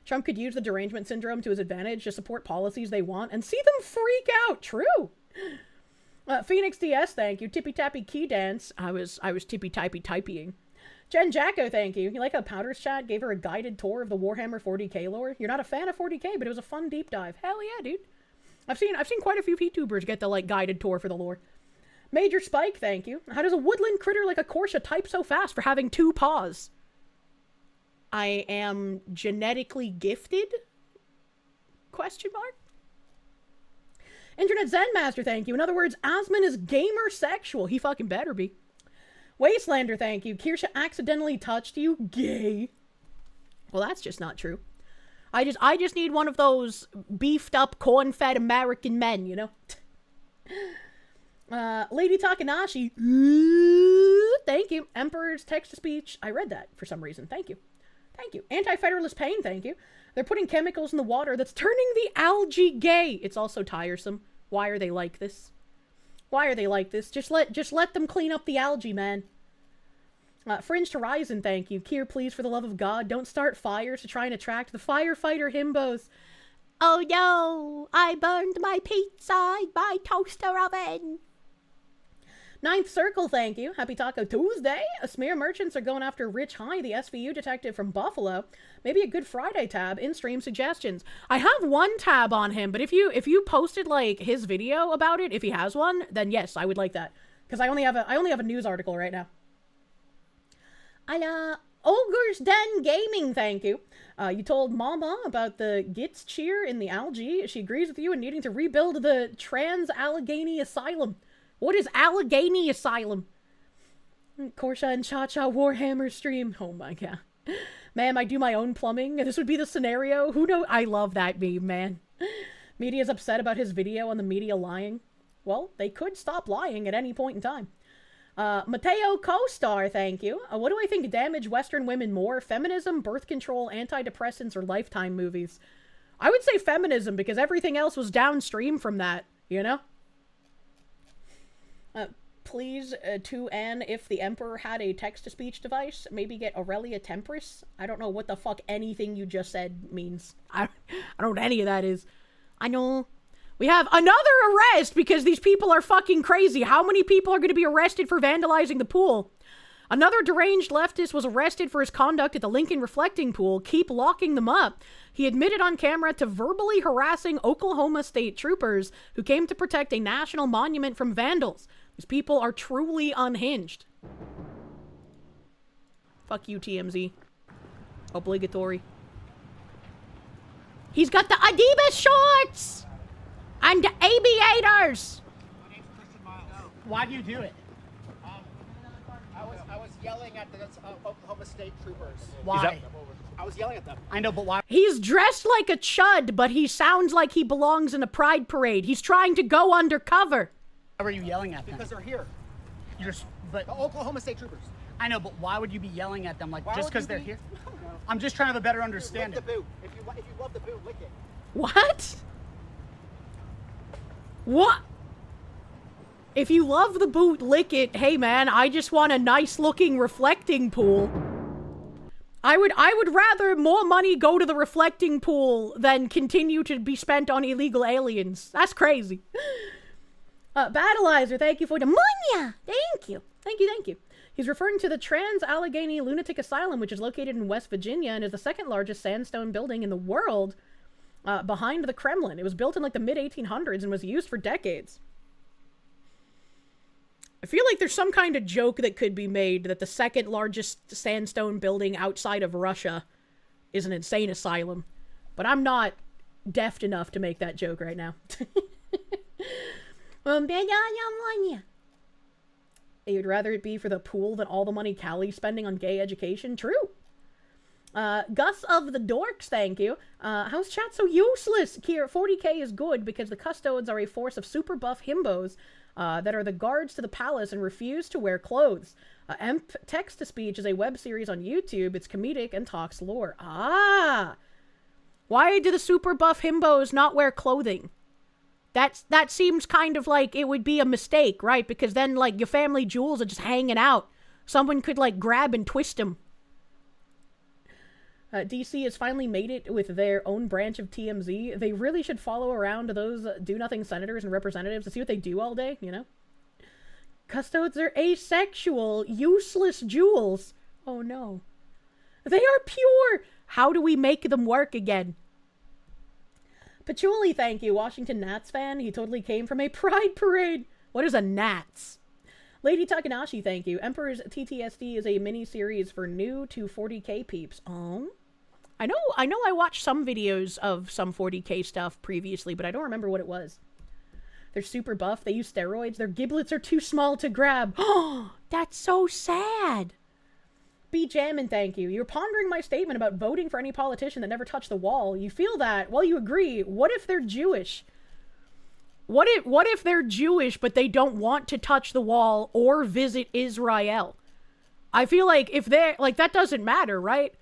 A: Trump could use the derangement syndrome to his advantage to support policies they want and see them freak out. True. Phoenix DS, thank you. Tippy Tappy Key Dance. I was tippy tappy typing. Jen Jacko, thank you. You like how Powder's chat gave her a guided tour of the Warhammer 40k lore? You're not a fan of 40k, but it was a fun deep dive. Hell yeah, dude. I've seen quite a few VTubers get the like guided tour for the lore. Major Spike, thank you. How does a woodland critter like a Kirsche type so fast for having 2 paws? I am genetically gifted? Question mark? Internet Zen Master, thank you. In other words, Asman is gamer sexual. He fucking better be. Wastelander, thank you. Kirsche accidentally touched you. Gay. Well, that's just not true. I just need one of those beefed up, corn-fed American men, you know? Lady Takanashi. Thank you. Emperor's text-to-speech. I read that for some reason. Thank you. Thank you. Anti-Federalist Pain, thank you. They're putting chemicals in the water that's turning the algae gay. It's also tiresome. Why are they like this? Why are they like this? Just let them clean up the algae, man. Fringed Horizon, thank you. Kier, please, for the love of God, don't start fires to try and attract the firefighter himbos. Oh no, I burned my pizza in my toaster oven. Ninth Circle, thank you. Happy Taco Tuesday. Smear merchants are going after Rich High, the SVU detective from Buffalo. Maybe a Good Friday tab, in-stream suggestions. I have one tab on him, but if you posted like his video about it, if he has one, then yes, I would like that. Because I only have a news article right now. Ogre's Den Gaming, thank you. You told Mama about the Gits cheer in the algae. She agrees with you in needing to rebuild the Trans-Allegheny Asylum. What is Allegheny Asylum? Kirsche and Cha-Cha Warhammer stream. Oh my god. Ma'am, I do my own plumbing. This would be the scenario. Who knows? I love that meme, man. Media's upset about his video on the media lying. Well, they could stop lying at any point in time. Mateo Co-Star, thank you. What do I think damage Western women more? Feminism, birth control, antidepressants, or Lifetime movies? I would say feminism, because everything else was downstream from that, you know? Please, to Anne, if the Emperor had a text-to-speech device, maybe get Aurelia Tempris. I don't know what the fuck anything you just said means. I don't know what any of that is. I know. We have another arrest because these people are fucking crazy. How many people are going to be arrested for vandalizing the pool? Another deranged leftist was arrested for his conduct at the Lincoln Reflecting Pool. Keep locking them up. He admitted on camera to verbally harassing Oklahoma State troopers who came to protect a national monument from vandals. These people are truly unhinged. Fuck you, TMZ. Obligatory. He's got the Adidas shorts! And the aviators!
K: Why do you do it? I was yelling at the Oklahoma State troopers. Why? I was yelling at them. I know, but why?
A: He's dressed like a chud, but he sounds like he belongs in a pride parade. He's trying to go undercover.
K: Why were you yelling at them? Because they're here. But the Oklahoma State troopers. I know, but why would you be yelling at them? Like, just because they're here? I'm just trying to have a better understanding. Lick the boot. If you love the boot, lick it.
A: What? What? If you love the boot, lick it. Hey man, I just want a nice looking reflecting pool. I would rather more money go to the reflecting pool than continue to be spent on illegal aliens. That's crazy. Battleizer, thank you for the money. Thank you. Thank you. He's referring to the Trans-Allegheny Lunatic Asylum, which is located in West Virginia and is the second largest sandstone building in the world, behind the Kremlin. It was built in like the mid-1800s and was used for decades. I feel like there's some kind of joke that could be made that the second largest sandstone building outside of Russia is an insane asylum. But I'm not deft enough to make that joke right now. You'd rather it be for the pool than all the money Callie's spending on gay education? True. Gus of the Dorks, thank you. How's chat so useless? Kier, 40k is good because the custodes are a force of super buff himbos that are the guards to the palace and refuse to wear clothes. Emp Text-to-Speech is a web series on YouTube. It's comedic and talks lore. Ah! Why do the super buff himbos not wear clothing? That seems kind of like it would be a mistake, right? Because then, like, your family jewels are just hanging out. Someone could, like, grab and twist them. DC has finally made it with their own branch of TMZ. They really should follow around those do-nothing senators and representatives to see what they do all day, you know? Custodes are asexual, useless jewels. Oh, no. They are pure! How do we make them work again? Patchouli, thank you. Washington Nats fan. He totally came from a pride parade. What is a Nats? Lady Takanashi, thank you. Emperor's TTSD is a mini-series for new to 40k peeps. Oh? I know I watched some videos of some 40k stuff previously, but I don't remember what it was. They're super buff. They use steroids. Their giblets are too small to grab. Oh, that's so sad. B. Jammin, thank you. You're pondering my statement about voting for any politician that never touched the wall. You feel that? Well, you agree. What if they're Jewish? What if they're Jewish, but they don't want to touch the wall or visit Israel? I feel like if they're, like, that doesn't matter, right?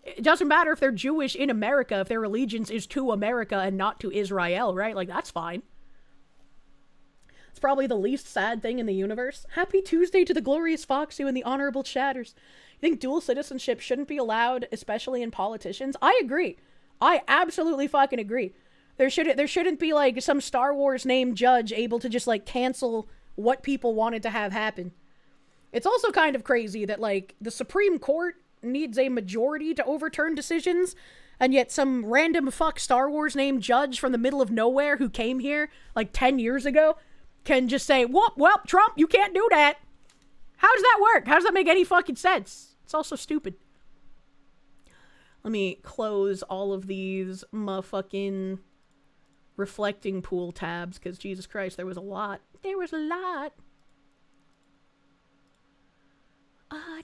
A: It doesn't matter if they're Jewish in America, if their allegiance is to America and not to Israel, right? Like, that's fine. It's probably the least sad thing in the universe. Happy Tuesday to the glorious Foxu and the honorable chatters. You think dual citizenship shouldn't be allowed, especially in politicians? I agree. I absolutely fucking agree. There shouldn't be, like, some Star Wars named judge able to just, like, cancel what people wanted to have happen. It's also kind of crazy that, like, the Supreme Court needs a majority to overturn decisions, and yet some random fuck Star Wars named judge from the middle of nowhere who came here, like, 10 years ago can just say, well, Trump, you can't do that. How does that work? How does that make any fucking sense? It's also stupid. Let me close all of these motherfucking reflecting pool tabs, because Jesus Christ, there was a lot. There was a lot. A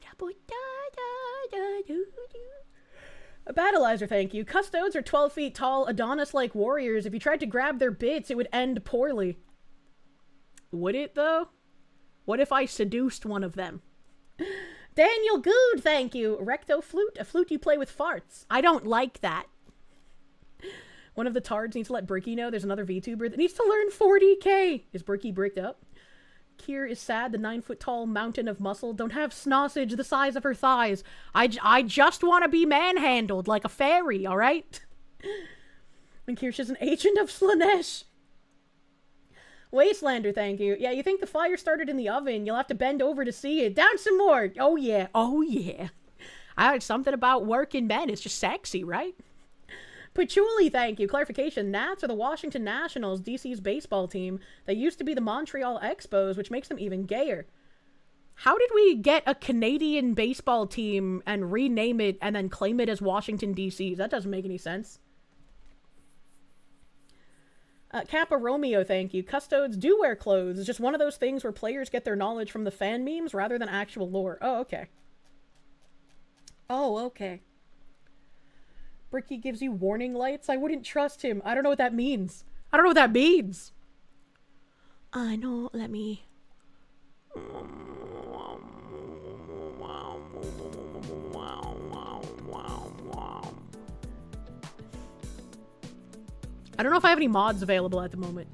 A: Battleizer, thank you. Custodes are 12 feet tall, Adonis-like warriors. If you tried to grab their bits, it would end poorly. Would it, though? What if I seduced one of them? Daniel Good, thank you. Recto flute, a flute you play with farts. I don't like that. One of the tards needs to let Bricky know there's another VTuber that needs to learn 40k. Is Bricky bricked up? Kier is sad the 9-foot-tall mountain of muscle don't have snossage the size of her thighs. I just want to be manhandled like a fairy, alright? And Kirsche is an agent of Slanesh. Wastelander, thank you. Yeah, you think the fire started in the oven. You'll have to bend over to see it. Down some more. Oh, yeah. Oh, yeah. I heard something about working men. It's just sexy, right? Patchouli, thank you. Clarification. Nats are the Washington Nationals, DC's baseball team. They used to be the Montreal Expos, which makes them even gayer. How did we get a Canadian baseball team and rename it and then claim it as Washington, D.C.? That doesn't make any sense. Kappa Romeo, thank you. Custodes do wear clothes. It's just one of those things where players get their knowledge from the fan memes rather than actual lore. Oh, okay. Oh, okay. Bricky gives you warning lights? I wouldn't trust him. I don't know what that means. I don't know what that means. I know, let me... I don't know if I have any mods available at the moment.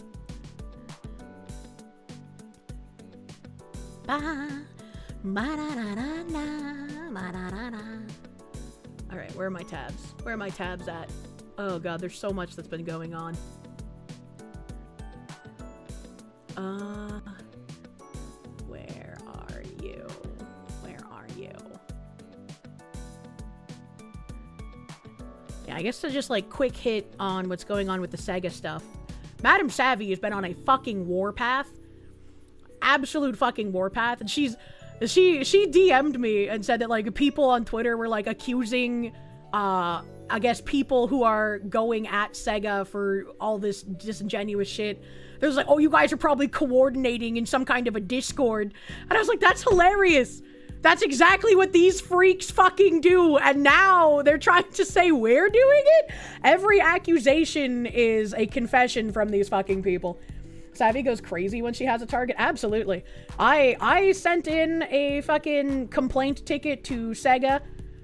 A: Alright, where are my tabs? Where are my tabs at? Oh god, there's so much that's been going on. Where are you? Where are you? Yeah, I guess to just, like, quick hit on what's going on with the Sega stuff. Madame Savvy has been on a fucking warpath. Absolute fucking warpath. And she DM'd me and said that, like, people on Twitter were, like, accusing, I guess, people who are going at Sega for all this disingenuous shit. It was like, oh, you guys are probably coordinating in some kind of a Discord. And I was like, that's hilarious. That's exactly what these freaks fucking do. And now they're trying to say we're doing it? Every accusation is a confession from these fucking people. Savvy goes crazy when she has a target. Absolutely. I sent in a fucking complaint ticket to Sega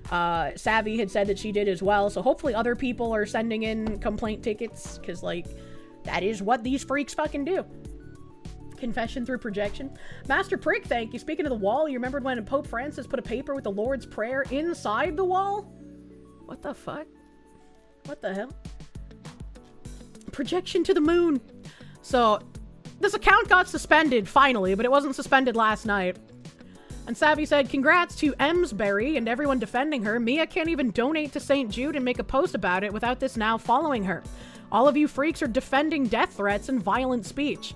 A: Savvy had said that she did as well, so hopefully other people are sending in complaint tickets, because, like, that is what these freaks fucking do. Confession through projection. Master Prick, thank you. Speaking of the wall, you remembered when Pope Francis put a paper with the Lord's Prayer inside the wall? What the fuck? What the hell? Projection to the moon. So, this account got suspended, finally, but it wasn't suspended last night. And Savvy said, congrats to Emsbury and everyone defending her. Mia can't even donate to St. Jude and make a post about it without this now following her. All of you freaks are defending death threats and violent speech.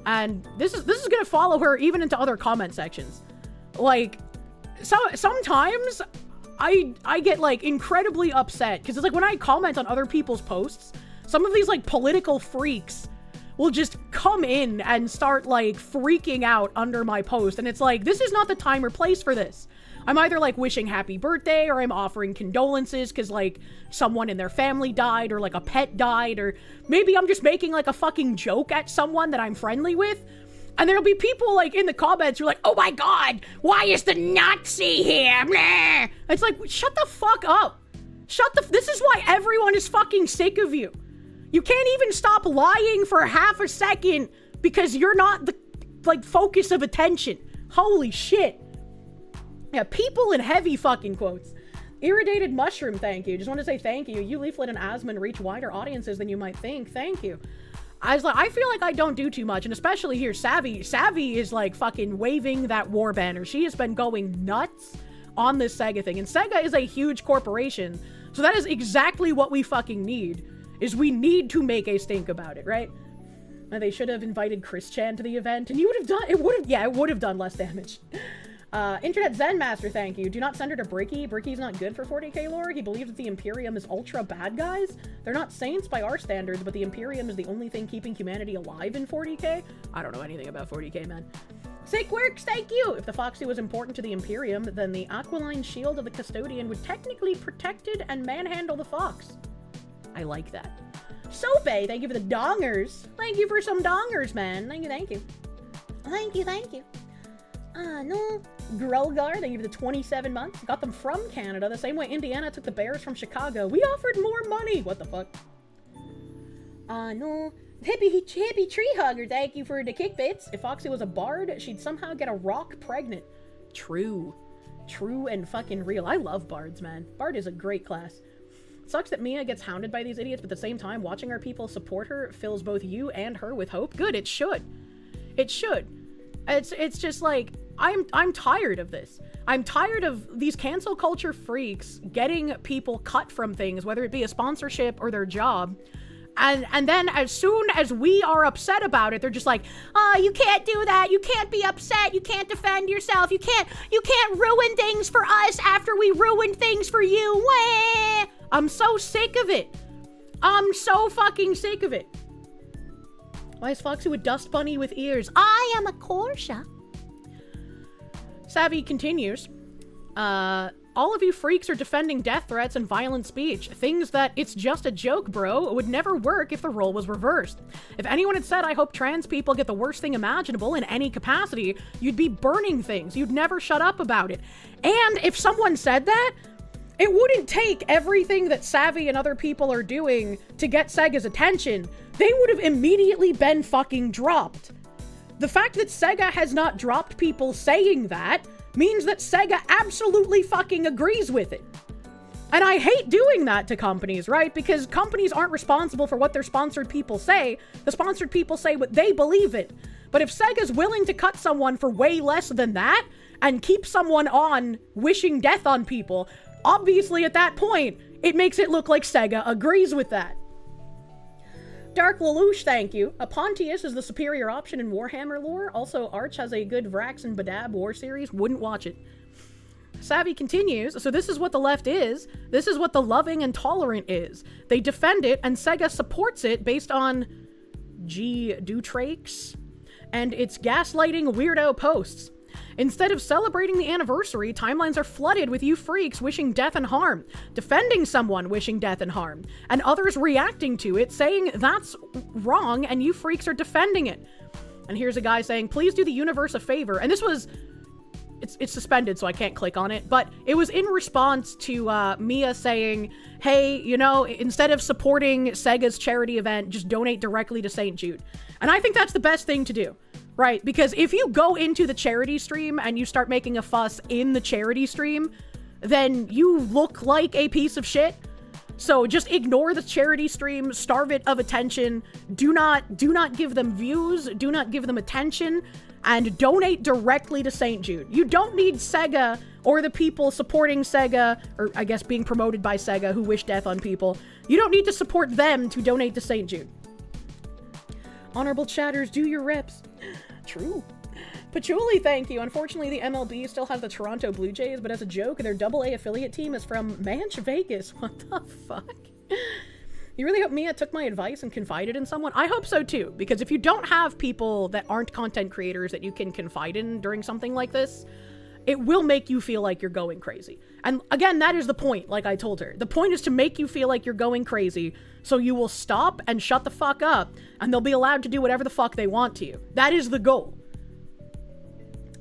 A: And this is gonna follow her even into other comment sections. Like, sometimes I get, like, incredibly upset. Because it's like, when I comment on other people's posts, some of these, like, political freaks will just come in and start, like, freaking out under my post. And it's like, this is not the time or place for this. I'm either, like, wishing happy birthday, or I'm offering condolences because, like, someone in their family died, or, like, a pet died, or maybe I'm just making, like, a fucking joke at someone that I'm friendly with. And there'll be people, like, in the comments who are like, oh my god, why is the Nazi here? Blah. It's like, shut the fuck up. This is why everyone is fucking sick of you. You can't even stop lying for half a second because you're not the, like, focus of attention. Holy shit. Yeah, people in heavy fucking quotes. Irritated Mushroom, thank you. Just want to say thank you. You leaflet and Asmon reach wider audiences than you might think. Thank you. I feel like I don't do too much, and especially here, Savvy is, like, fucking waving that war banner. She has been going nuts on this Sega thing, and Sega is a huge corporation, so that is exactly what we fucking need. Is we need to make a stink about it, right? And they should have invited Chris Chan to the event, and you would have done, it would have done less damage. Internet Zen Master, thank you. Do not send her to Bricky. Bricky's not good for 40k lore. He believes that the Imperium is ultra bad guys. They're not saints by our standards, but the Imperium is the only thing keeping humanity alive in 40k. I don't know anything about 40k, man. Sick works, thank you! If the Foxy was important to the Imperium, then the Aquiline shield of the Custodian would technically protect it and manhandle the Fox. I like that. Sope, thank you for the dongers. Thank you for some dongers, man. Thank you, thank you. Thank you, thank you. No. Grelgar, thank you for the 27 months. Got them from Canada, the same way Indiana took the Bears from Chicago. We offered more money. What the fuck? No. Hippie tree hugger, thank you for the kick bits. If Foxy was a bard, she'd somehow get a rock pregnant. True. True and fucking real. I love bards, man. Bard is a great class. Sucks that Mia gets hounded by these idiots, but at the same time, watching our people support her fills both you and her with hope. Good, it should. It should. It's just like, I'm tired of this. I'm tired of these cancel culture freaks getting people cut from things, whether it be a sponsorship or their job. And then as soon as we are upset about it, they're just like, oh, you can't do that. You can't be upset. You can't defend yourself. You can't ruin things for us after we ruined things for you. Wah! I'm so sick of it. I'm so fucking sick of it. Why is Foxy with Dust Bunny with ears? I am a Kirsche. Savvy continues. All of you freaks are defending death threats and violent speech. Things that it's just a joke, bro. It would never work if the role was reversed. If anyone had said, I hope trans people get the worst thing imaginable in any capacity, you'd be burning things. You'd never shut up about it. And if someone said that, it wouldn't take everything that Savvy and other people are doing to get Sega's attention. They would have immediately been fucking dropped. The fact that Sega has not dropped people saying that means that Sega absolutely fucking agrees with it. And I hate doing that to companies, right? Because companies aren't responsible for what their sponsored people say. The sponsored people say what they believe in. But if Sega's willing to cut someone for way less than that and keep someone on wishing death on people, obviously at that point, it makes it look like Sega agrees with that. Dark Lelouch, thank you. Pontius is the superior option in Warhammer lore. Also, Arch has a good Vrax and Badab war series. Wouldn't watch it. Savvy continues. So this is what the left is. This is what the loving and tolerant is. They defend it, and Sega supports it based on G. Dutrakes and its gaslighting weirdo posts. Instead of celebrating the anniversary, timelines are flooded with you freaks wishing death and harm, defending someone wishing death and harm, and others reacting to it, saying that's wrong, and you freaks are defending it. And here's a guy saying, please do the universe a favor. And this was it's suspended, so I can't click on it, but it was in response to Mia saying, hey, you know, instead of supporting Sega's charity event, just donate directly to St. Jude. And I think that's the best thing to do, right? Because if you go into the charity stream and you start making a fuss in the charity stream, then you look like a piece of shit. So just ignore the charity stream, starve it of attention, do not give them views, do not give them attention, and donate directly to St. Jude. You don't need Sega or the people supporting Sega, or I guess being promoted by Sega, who wish death on people. You don't need to support them to donate to St. Jude. Honorable chatters, do your reps. True. Patchouli, thank you. Unfortunately, the MLB still has the Toronto Blue Jays, but as a joke, their AA affiliate team is from Manch, Vegas. What the fuck? You really hope Mia took my advice and confided in someone? I hope so too, because if you don't have people that aren't content creators that you can confide in during something like this, it will make you feel like you're going crazy. And again, that is the point, like I told her. The point is to make you feel like you're going crazy, so you will stop and shut the fuck up, and they'll be allowed to do whatever the fuck they want to you. That is the goal.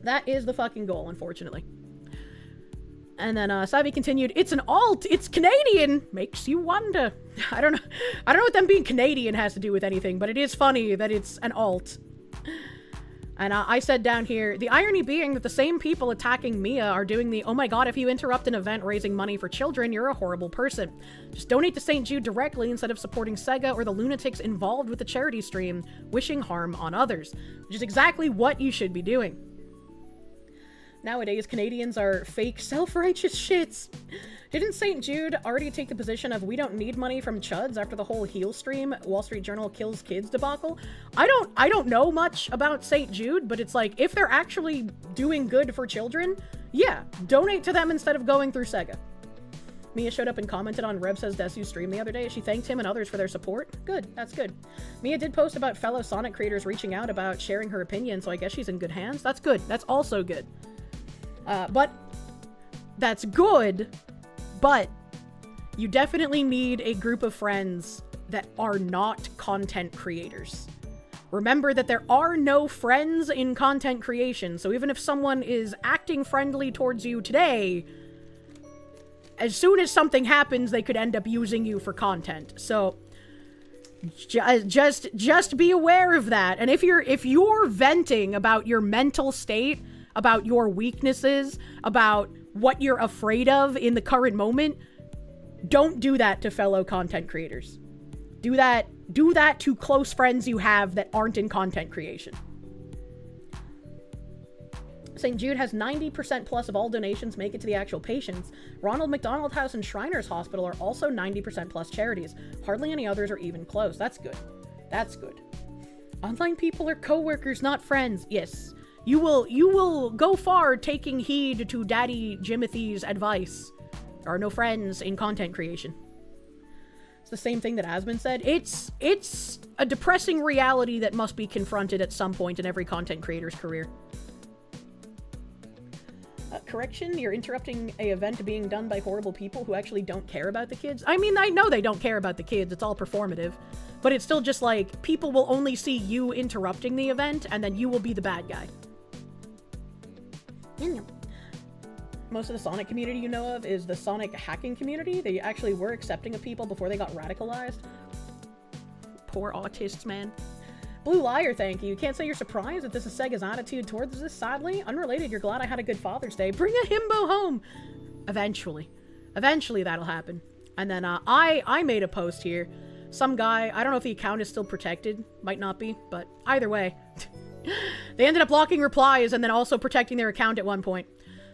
A: That is the fucking goal, unfortunately. And then Savi continued, it's an alt, it's Canadian, makes you wonder. I don't know what them being Canadian has to do with anything, but it is funny that it's an alt. And I said down here, the irony being that the same people attacking Mia are doing the, oh my god, if you interrupt an event raising money for children, you're a horrible person. Just donate to St. Jude directly instead of supporting Sega or the lunatics involved with the charity stream, wishing harm on others. Which is exactly what you should be doing. Nowadays, Canadians are fake, self-righteous shits. Didn't St. Jude already take the position of we don't need money from chuds after the whole heel stream, Wall Street Journal kills kids debacle? I don't know much about St. Jude, but it's like, if they're actually doing good for children, yeah, donate to them instead of going through Sega. Mia showed up and commented on Reb Says Desu's stream the other day. She thanked him and others for their support. Good, that's good. Mia did post about fellow Sonic creators reaching out about sharing her opinion, so I guess she's in good hands. That's good. That's also good. But that's good, but you definitely need a group of friends that are not content creators. Remember that there are no friends in content creation, so even if someone is acting friendly towards you today, as soon as something happens, they could end up using you for content. So just be aware of that. And if you're venting about your mental state, about your weaknesses, about what you're afraid of in the current moment, don't do that to fellow content creators. Do that to close friends you have that aren't in content creation. St. Jude has 90% plus of all donations make it to the actual patients. Ronald McDonald House and Shriners Hospital are also 90% plus charities. Hardly any others are even close. That's good. That's good. Online people are co-workers, not friends. Yes. You will go far taking heed to Daddy Jimothy's advice. There are no friends in content creation. It's the same thing that Asmund said. It's a depressing reality that must be confronted at some point in every content creator's career. Correction, you're interrupting a event being done by horrible people who actually don't care about the kids. I mean, I know they don't care about the kids. It's all performative. But it's still just like, people will only see you interrupting the event, and then you will be the bad guy. Most of the Sonic community you know of is the Sonic hacking community. They actually were accepting of people before they got radicalized. Poor autists, man. Blue Liar, thank you. Can't say you're surprised that this is Sega's attitude towards this, sadly. Unrelated, you're glad I had a good Father's Day. Bring a himbo home! Eventually. Eventually that'll happen. And then I made a post here. Some guy, I don't know if the account is still protected. Might not be, but either way. They ended up blocking replies and then also protecting their account at one point.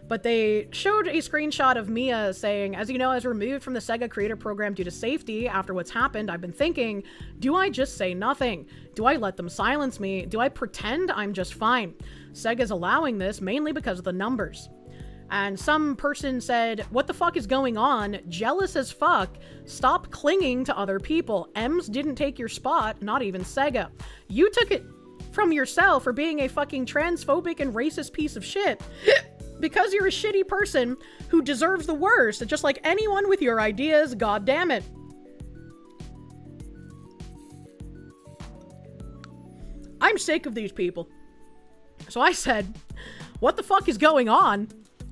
A: But they showed a screenshot of Mia saying, as you know, I was removed from the Sega Creator Program due to safety. After what's happened, I've been thinking, do I just say nothing? Do I let them silence me? Do I pretend I'm just fine? Sega's allowing this mainly because of the numbers. And some person said, what the fuck is going on? Jealous as fuck. Stop clinging to other people. Ems didn't take your spot, not even Sega. You took it from yourself for being a fucking transphobic and racist piece of shit. Because you're a shitty person who deserves the worst, just like anyone with your ideas, god damn it. I'm sick of these people. So I said, What the fuck is going on?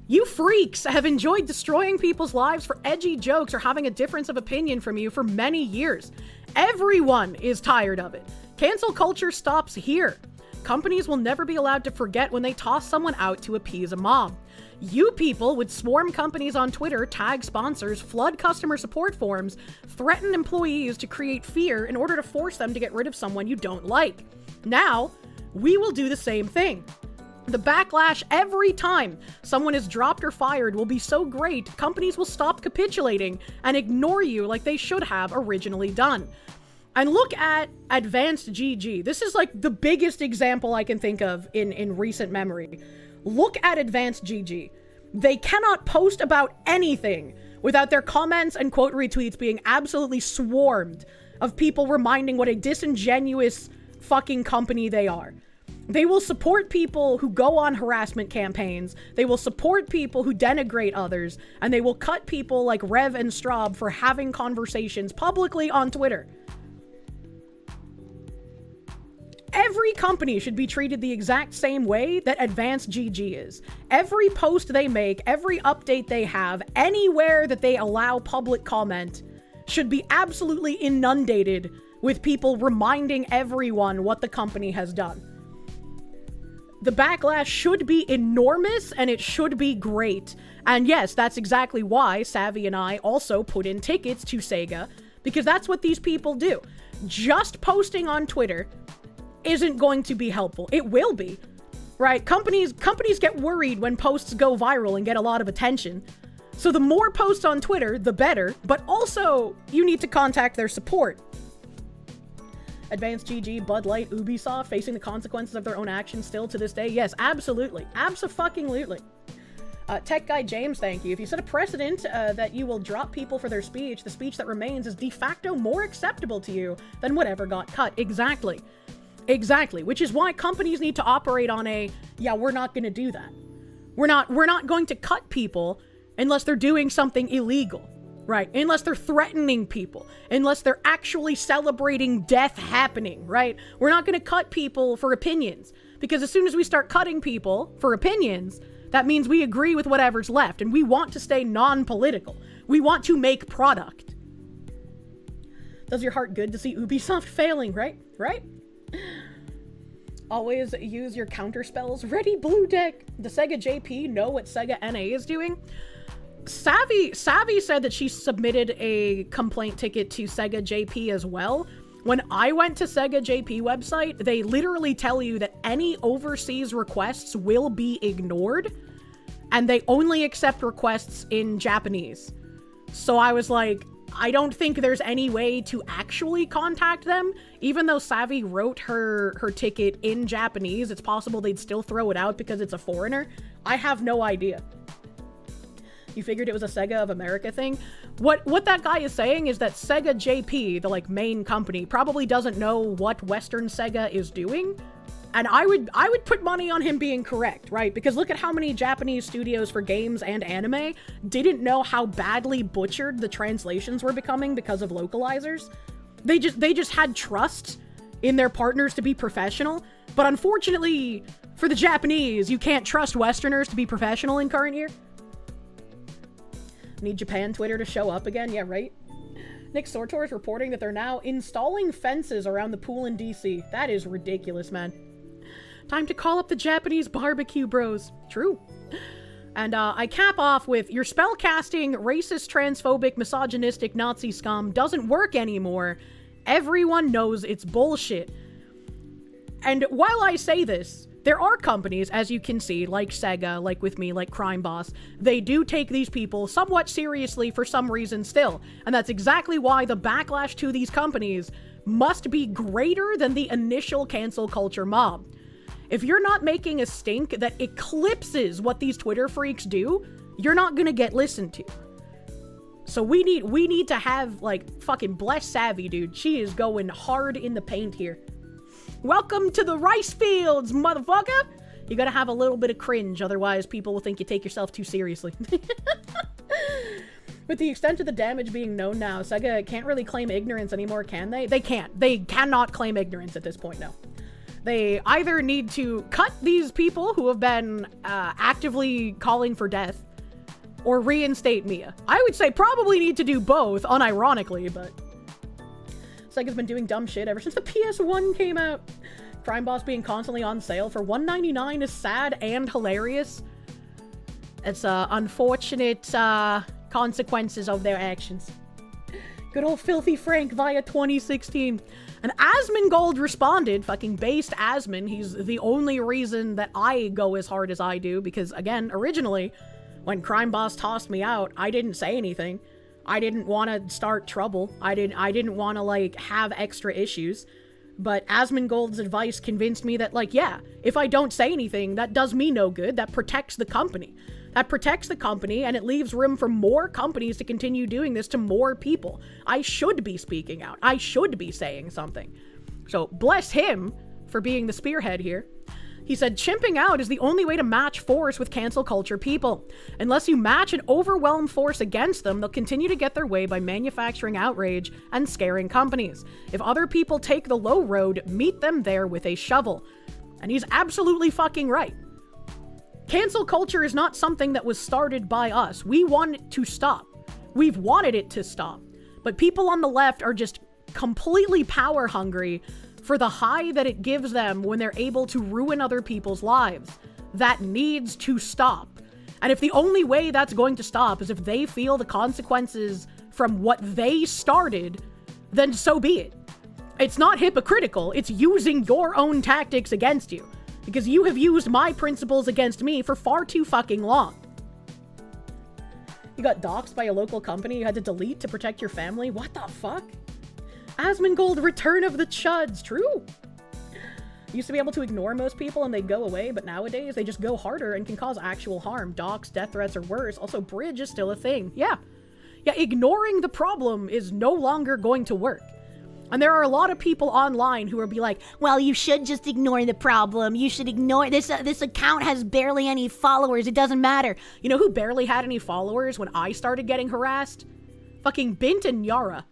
A: You freaks have enjoyed destroying people's lives for edgy jokes or having a difference of opinion from you for many years. Everyone is tired of it. Cancel culture stops here. Companies will never be allowed to forget when they toss someone out to appease a mob. You people would swarm companies on Twitter, tag sponsors, flood customer support forums, threaten employees to create fear in order to force them to get rid of someone you don't like. Now, we will do the same thing. The backlash every time someone is dropped or fired will be so great, companies will stop capitulating and ignore you like they should have originally done. And look at Advanced GG. This is like the biggest example I can think of in recent memory. Look at Advanced GG. They cannot post about anything without their comments and quote retweets being absolutely swarmed of people reminding what a disingenuous fucking company they are. They will support people who go on harassment campaigns, they will support people who denigrate others, and they will cut people like Rev and Straub for having conversations publicly on Twitter. Every company should be treated the exact same way that Advanced GG is. Every post they make, every update they have, anywhere that they allow public comment, should be absolutely inundated with people reminding everyone what the company has done. The backlash should be enormous and it should be great. And yes, that's exactly why Savvy and I also put in tickets to Sega, because that's what these people do. Just posting on Twitter isn't going to be helpful. It will be, right? Companies get worried when posts go viral and get a lot of attention. So the more posts on Twitter, the better, but also you need to contact their support. Advanced GG, Bud Light, Ubisoft facing the consequences of their own actions still to this day. Yes, absolutely. Abso-fucking-lutely. Tech Guy James, thank you. If you set a precedent that you will drop people for their speech, the speech that remains is de facto more acceptable to you than whatever got cut. Exactly. Exactly. Which is why companies need to operate on a, yeah, we're not going to do that. We're not going to cut people unless they're doing something illegal. Right, unless they're threatening people, unless they're actually celebrating death happening, right? We're not going to cut people for opinions, because as soon as we start cutting people for opinions, that means we agree with whatever's left, and we want to stay non-political. We want to make product. Does your heart good to see Ubisoft failing, right? Right? Always use your counter spells. Ready, Blue Deck. Does Sega JP know what Sega NA is doing? Savvy said that she submitted a complaint ticket to Sega JP as well. When I went to Sega JP website, they literally tell you that any overseas requests will be ignored, and they only accept requests in Japanese. So I was like, I don't think there's any way to actually contact them. Even though Savvy wrote her ticket in Japanese, it's possible they'd still throw it out because it's a foreigner. I have no idea. You figured it was a Sega of America thing? What that guy is saying is that Sega JP, the like main company, probably doesn't know what Western Sega is doing. And I would put money on him being correct, right? Because look at how many Japanese studios for games and anime didn't know how badly butchered the translations were becoming because of localizers. They just had trust in their partners to be professional. But unfortunately, for the Japanese, you can't trust Westerners to be professional in current year. Need Japan Twitter to show up again? Yeah, right? Nick Sortor is reporting that they're now installing fences around the pool in DC. That is ridiculous, man. Time to call up the Japanese barbecue bros. True. And I cap off with, your spellcasting, racist, transphobic, misogynistic, Nazi scum doesn't work anymore. Everyone knows it's bullshit. And while I say this, there are companies, as you can see, like Sega, like with me, like Crime Boss, they do take these people somewhat seriously for some reason still. And that's exactly why the backlash to these companies must be greater than the initial cancel culture mob. If you're not making a stink that eclipses what these Twitter freaks do, you're not gonna get listened to. So we need to have, like, fucking bless Savvy, dude. She is going hard in the paint here. Welcome to the rice fields, motherfucker! You gotta have a little bit of cringe, otherwise people will think you take yourself too seriously. With the extent of the damage being known now, Sega can't really claim ignorance anymore, can they? They can't. They cannot claim ignorance at this point now. They either need to cut these people who have been actively calling for death, or reinstate Mia. I would say probably need to do both, unironically, but Sega's been doing dumb shit ever since the PS1 came out. Crime Boss being constantly on sale for $1.99 is sad and hilarious. It's unfortunate consequences of their actions. Good old Filthy Frank via 2016. And Asmongold responded, fucking based Asmon. He's the only reason that I go as hard as I do, because again, originally, when Crime Boss tossed me out, I didn't say anything. I didn't want to start trouble. I didn't want to, like, have extra issues. But Asmongold's advice convinced me that, like, yeah, if I don't say anything, that does me no good. That protects the company. That protects the company, and it leaves room for more companies to continue doing this to more people. I should be speaking out. I should be saying something. So, bless him for being the spearhead here. He said, chimping out is the only way to match force with cancel culture people. Unless you match and overwhelm force against them, they'll continue to get their way by manufacturing outrage and scaring companies. If other people take the low road, meet them there with a shovel. And he's absolutely fucking right. Cancel culture is not something that was started by us. We want it to stop. We've wanted it to stop. But people on the left are just completely power hungry for the high that it gives them when they're able to ruin other people's lives. That needs to stop. And if the only way that's going to stop is if they feel the consequences from what they started, then so be it. It's not hypocritical, it's using your own tactics against you. Because you have used my principles against me for far too fucking long. You got doxxed by a local company you had to delete to protect your family? What the fuck? Asmongold, Return of the Chuds. True. Used to be able to ignore most people and they'd go away, but nowadays they just go harder and can cause actual harm. Dox, death threats, or worse. Also, bridge is still a thing. Yeah, ignoring the problem is no longer going to work. And there are a lot of people online who will be like, well, you should just ignore the problem. You should ignore this. This account has barely any followers. It doesn't matter. You know who barely had any followers when I started getting harassed? Fucking Bint and Yara.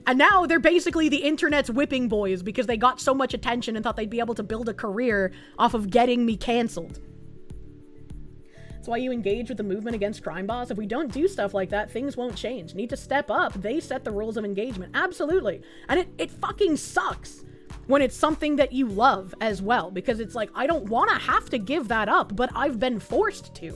A: And now they're basically the internet's whipping boys because they got so much attention and thought they'd be able to build a career off of getting me canceled. That's why you engage with the movement against Crime Boss. If we don't do stuff like that, things won't change. Need to step up. They set the rules of engagement. Absolutely. And it fucking sucks when it's something that you love as well. Because it's like, I don't want to have to give that up, but I've been forced to.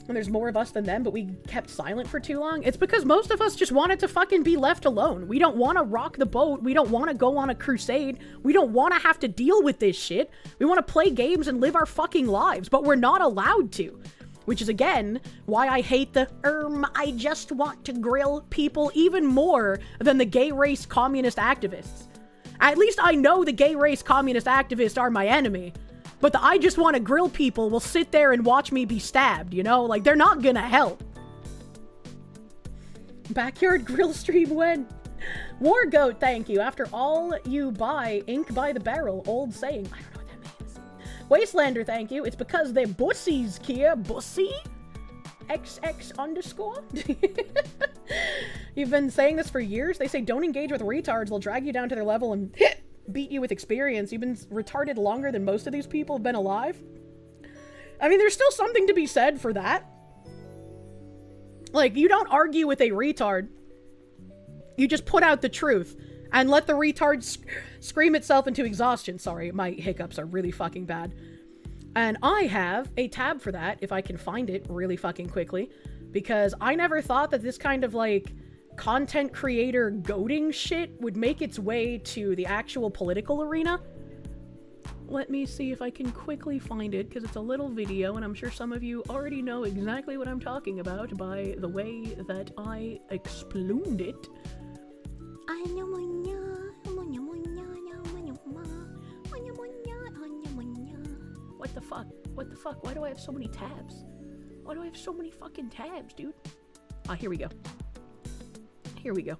A: And there's more of us than them, but we kept silent for too long. It's because most of us just wanted to fucking be left alone. We don't want to rock the boat. We don't want to go on a crusade. We don't want to have to deal with this shit. We want to play games and live our fucking lives, but we're not allowed to. Which is, again, why I hate the, I just want to grill people even more than the gay race communist activists. At least I know the gay race communist activists are my enemy. But the I just want to grill people will sit there and watch me be stabbed, you know? Like, they're not gonna help. Backyard grill stream when? War Goat, thank you. After all you buy, ink by the barrel. Old saying. I don't know what that means. Wastelander, thank you. It's because they're bussies, Kia. Bussy? XX_? You've been saying this for years? They say don't engage with retards. They'll drag you down to their level and beat you with experience. You've been retarded longer than most of these people have been alive. I mean, there's still something to be said for that. Like, you don't argue with a retard. You just put out the truth and let the retard scream itself into exhaustion. Sorry, my hiccups are really fucking bad. And I have a tab for that, if I can find it really fucking quickly, because I never thought that this kind of, like, content creator goading shit would make its way to the actual political arena. Let me see if I can quickly find it, because it's a little video, and I'm sure some of you already know exactly what I'm talking about by the way that I explained it. What the fuck? What the fuck? Why do I have so many tabs? Why do I have so many fucking tabs, dude? Ah, here we go. Here we go.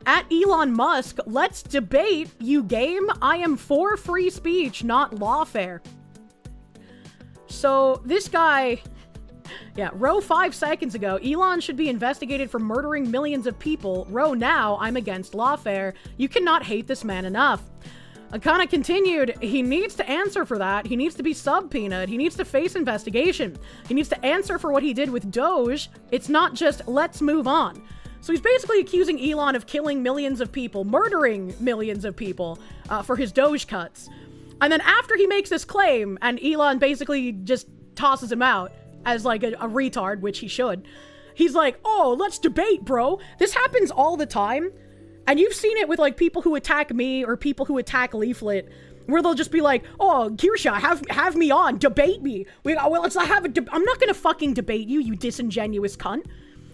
A: At Elon Musk, let's debate, you game. I am for free speech, not lawfare. So this guy Yeah, Row 5 seconds ago, Elon should be investigated for murdering millions of people. Row now, I'm against lawfare. You cannot hate this man enough. Akana continued, he needs to answer for that. He needs to be subpoenaed. He needs to face investigation. He needs to answer for what he did with Doge. It's not just, let's move on. So he's basically accusing Elon of killing millions of people, murdering millions of people for his Doge cuts. And then after he makes this claim, and Elon basically just tosses him out as like a retard, which he should, he's like, oh, let's debate, bro. This happens all the time. And you've seen it with like people who attack me or people who attack Leaflet, where they'll just be like, oh, Kirsche, have me on, debate me. I'm not gonna fucking debate you, you disingenuous cunt.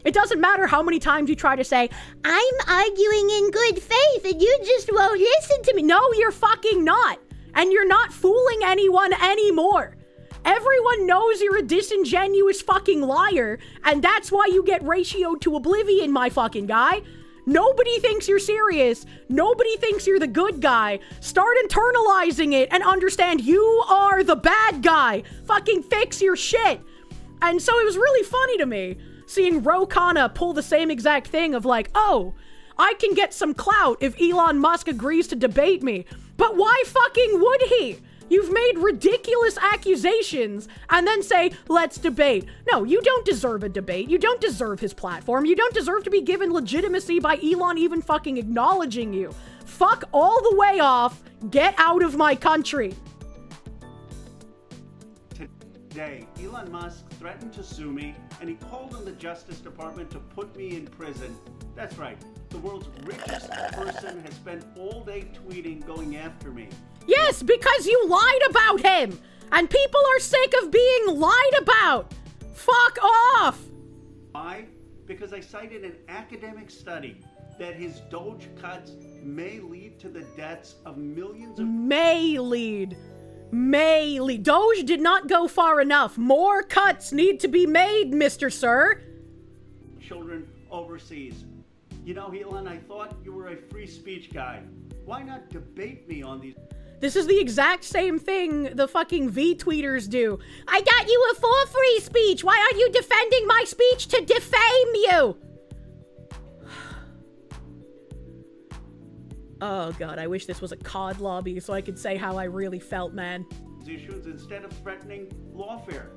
A: It doesn't matter how many times you try to say, I'm arguing in good faith and you just won't listen to me. No, you're fucking not. And you're not fooling anyone anymore. Everyone knows you're a disingenuous fucking liar, and that's why you get ratioed to oblivion, my fucking guy. Nobody thinks you're serious. Nobody thinks you're the good guy. Start internalizing it and understand you are the bad guy. Fucking fix your shit. And so it was really funny to me seeing Rokana pull the same exact thing of like, oh, I can get some clout if Elon Musk agrees to debate me. But why fucking would he? You've made ridiculous accusations and then say, let's debate. No, you don't deserve a debate. You don't deserve his platform. You don't deserve to be given legitimacy by Elon even fucking acknowledging you. Fuck all the way off. Get out of my country.
L: Today, Elon Musk threatened to sue me, and he called on the Justice Department to put me in prison. That's right. The world's richest person has spent all day tweeting going after me.
A: Yes, because you lied about him! And people are sick of being lied about! Fuck off!
L: Why? Because I cited an academic study that his Doge cuts may lead to the deaths of millions of...
A: May lead. Doge did not go far enough. More cuts need to be made, Mr. Sir.
L: Children overseas. You know, Elon, I thought you were a free speech guy. Why not debate me on these...
A: This is the exact same thing the fucking V-tweeters do. I got you for free speech. Why aren't you defending my speech to defame you? Oh god, I wish this was a COD lobby so I could say how I really felt, man.
L: Issues instead of threatening lawfare.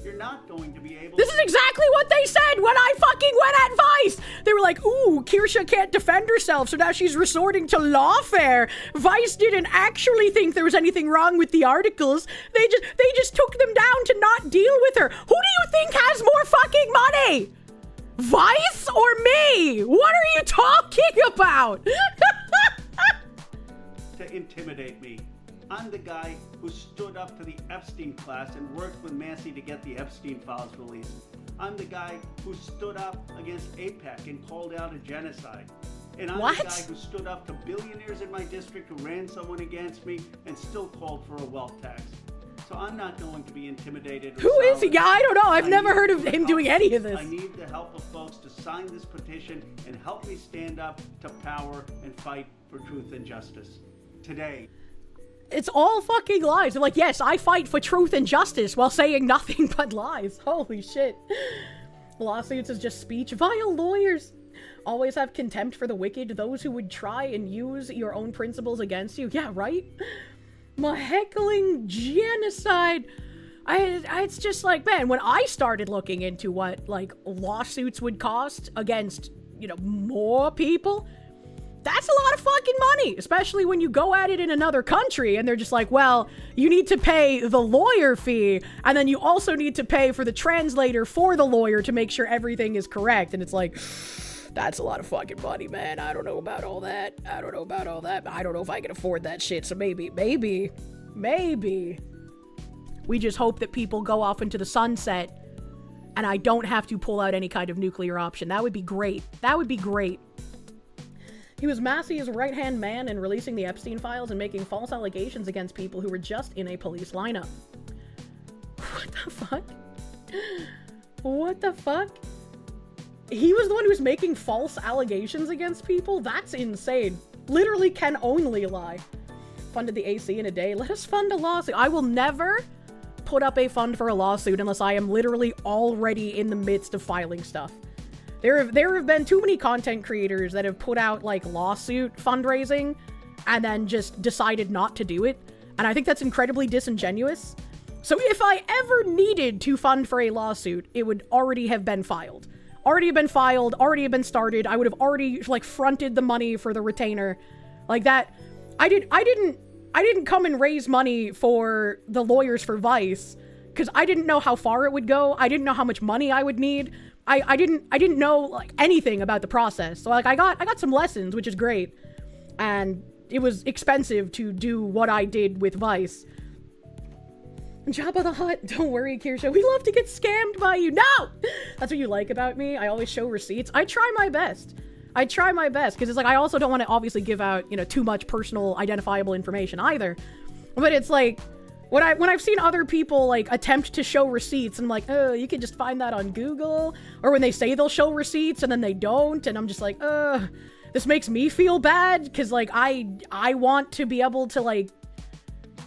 L: You're not going to be able...
A: This is exactly what they said when I fucking went at Vice! They were like, ooh, Kirsche can't defend herself, so now she's resorting to lawfare. Vice didn't actually think there was anything wrong with the articles. They just took them down to not deal with her. Who do you think has more fucking money? Vice or me? What are you talking about?
L: To intimidate me. I'm the guy who stood up to the Epstein class and worked with Massey to get the Epstein files released. I'm the guy who stood up against APEC and called out a genocide. And I'm the guy who stood up to billionaires in my district who ran someone against me and still called for a wealth tax. So I'm not going to be intimidated.
A: Who is he? Yeah, I don't know. I've never heard of him doing any of this.
L: I need the help of folks to sign this petition and help me stand up to power and fight for truth and justice. Today.
A: It's all fucking lies. They're like, yes, I fight for truth and justice while saying nothing but lies. Holy shit. Lawsuits is just speech. Vile lawyers. Always have contempt for the wicked, those who would try and use your own principles against you. Yeah, right? My heckling genocide. It's just like, man, when I started looking into what, like, lawsuits would cost against, you know, more people, that's a lot of fucking money, especially when you go at it in another country and they're just like, well, you need to pay the lawyer fee and then you also need to pay for the translator for the lawyer to make sure everything is correct. And it's like, that's a lot of fucking money, man. I don't know about all that. I don't know if I can afford that shit. So maybe we just hope that people go off into the sunset and I don't have to pull out any kind of nuclear option. That would be great. That would be great. He was Massey's right-hand man in releasing the Epstein files and making false allegations against people who were just in a police lineup. What the fuck? What the fuck? He was the one who was making false allegations against people? That's insane. Literally can only lie. Funded the AC in a day. Let us fund a lawsuit. I will never put up a fund for a lawsuit unless I am literally already in the midst of filing stuff. There have been too many content creators that have put out, like, lawsuit fundraising and then just decided not to do it. And I think that's incredibly disingenuous. So if I ever needed to fund for a lawsuit, it would already have been filed. Already have been filed, already have been started. I would have already, like, fronted the money for the retainer. Like that. I didn't come and raise money for the lawyers for Vice because I didn't know how far it would go. I didn't know how much money I would need. I didn't know, like, anything about the process. So, like, I got some lessons, which is great. And it was expensive to do what I did with Vice. Jabba the Hutt, don't worry, Kirsche. We love to get scammed by you. No! That's what you like about me. I always show receipts. I try my best. I try my best, because it's like, I also don't want to obviously give out, you know, too much personal identifiable information either. But it's like, when I've seen other people, like, attempt to show receipts, I'm like, oh, you can just find that on Google. Or when they say they'll show receipts and then they don't, and I'm just like, this makes me feel bad, because, like, I want to be able to, like,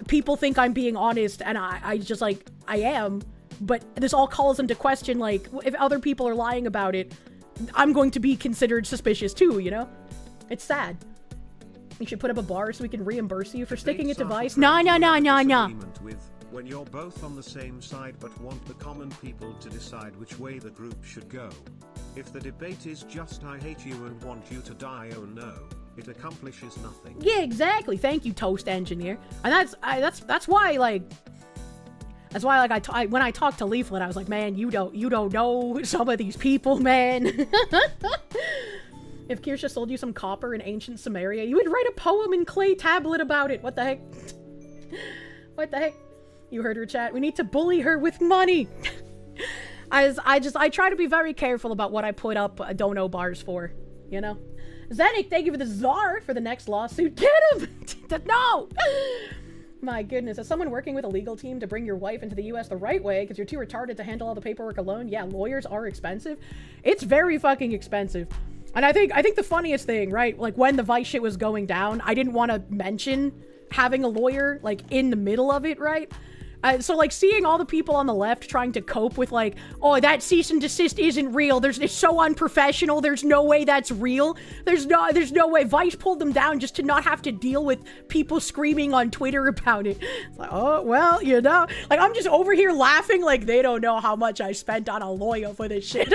A: people think I'm being honest, and I just, like, I am. But this all calls into question, like, if other people are lying about it, I'm going to be considered suspicious too, you know? It's sad. You should put up a bar so we can reimburse you for sticking it to Vice. No.
B: When you're both on the same side but want the common people to decide which way the group should go. If the debate is just I hate you and want you to die, oh no, it accomplishes nothing.
A: Yeah, exactly. Thank you, Toast Engineer. And that's why, like, when I talked to Leaflet, I was like, man, you don't know some of these people, man. If Kirsche sold you some copper in ancient Samaria, you would write a poem in clay tablet about it. What the heck? What the heck? You heard her, chat. We need to bully her with money. I try to be very careful about what I put up dono bars for, you know? Zenik, thank you for the czar for the next lawsuit. Get him! No! My goodness, as someone working with a legal team to bring your wife into the US the right way because you're too retarded to handle all the paperwork alone, yeah, lawyers are expensive. It's very fucking expensive. And I think the funniest thing, right, like when the Vice shit was going down, I didn't want to mention having a lawyer, like, in the middle of it, right? So, like, seeing all the people on the left trying to cope with, like, oh, that cease and desist isn't real. It's so unprofessional. There's no way that's real. There's no way. Vice pulled them down just to not have to deal with people screaming on Twitter about it. It's like, oh, well, you know. Like, I'm just over here laughing like they don't know how much I spent on a lawyer for this shit.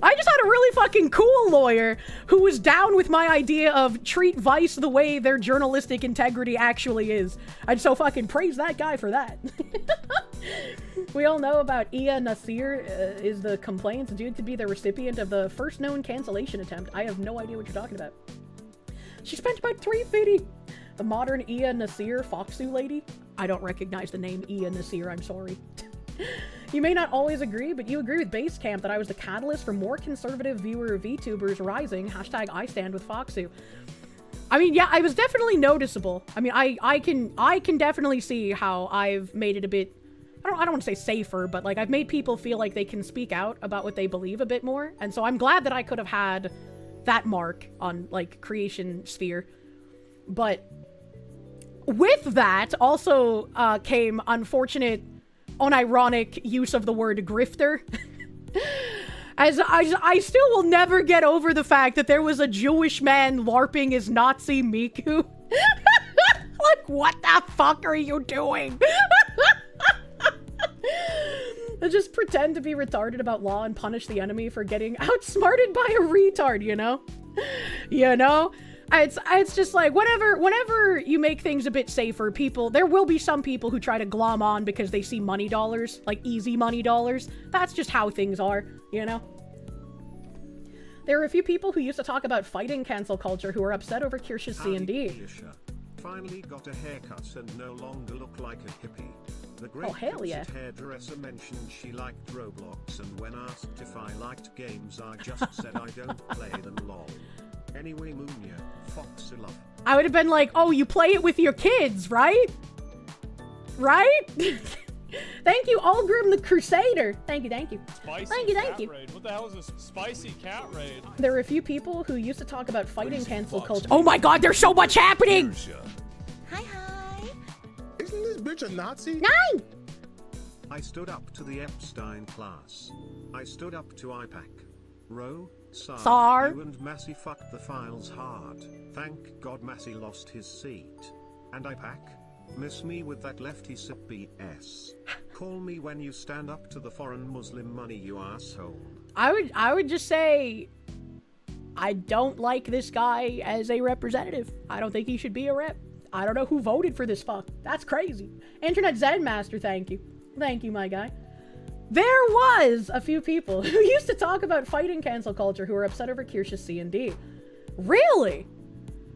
A: I just had a really fucking cool lawyer who was down with my idea of treat Vice the way their journalistic integrity actually is. I'd so fucking praise that guy for that. We all know about Ia Nasir is the complaints due to be the recipient of the first known cancellation attempt. I have no idea what you're talking about. She spent about $350. The modern Ia Nasir Foxu lady? I don't recognize the name Ia Nasir, I'm sorry. You may not always agree, but you agree with Basecamp that I was the catalyst for more conservative viewer VTubers rising. Hashtag I stand with Foxu. I mean, yeah, I was definitely noticeable. I mean, I can definitely see how I've made it a bit, I don't want to say safer, but like I've made people feel like they can speak out about what they believe a bit more. And so I'm glad that I could have had that mark on like creation sphere. But with that also came unfortunate unironic use of the word grifter. As I still will never get over the fact that there was a Jewish man LARPing as Nazi Miku. Like, what the fuck are you doing? Just pretend to be retarded about law and punish the enemy for getting outsmarted by a retard, you know? You know? It's just like, whenever you make things a bit safer, there will be some people who try to glom on because they see money dollars, like easy money dollars. That's just how things are, you know? There are a few people who used to talk about fighting cancel culture who are upset over Kirsche's C&D.
B: Finally got a haircut and no longer look like a hippie. The great hairdresser mentioned she liked Roblox, and when asked if I liked games, I just said I don't play them, lol. Anyway, Munya, Fox love.
A: I would have been like, oh, you play it with your kids, right? Right? Thank you, Algrim the Crusader. Thank you.
M: Spicy
A: thank you.
M: Raid. What the hell is this spicy cat raid?
A: There are a few people who used to talk about fighting cancel culture. Oh my god, there's so much happening!
H: Hi.
N: Isn't this bitch a Nazi?
A: 9!
B: I stood up to the Epstein class. I stood up to IPAC. Ro,
A: Sar.
B: You and Massey fucked the files hard. Thank God Massey lost his seat. And IPAC? Miss me with that lefty sip BS. Call me when you stand up to the foreign Muslim money, you asshole.
A: I would just say I don't like this guy as a representative. I don't think he should be a rep. I don't know who voted for this fuck. That's crazy. Internet Zen Master, thank you. Thank you, my guy. There was a few people who used to talk about fighting cancel culture who were upset over Kirsche's C&D. Really?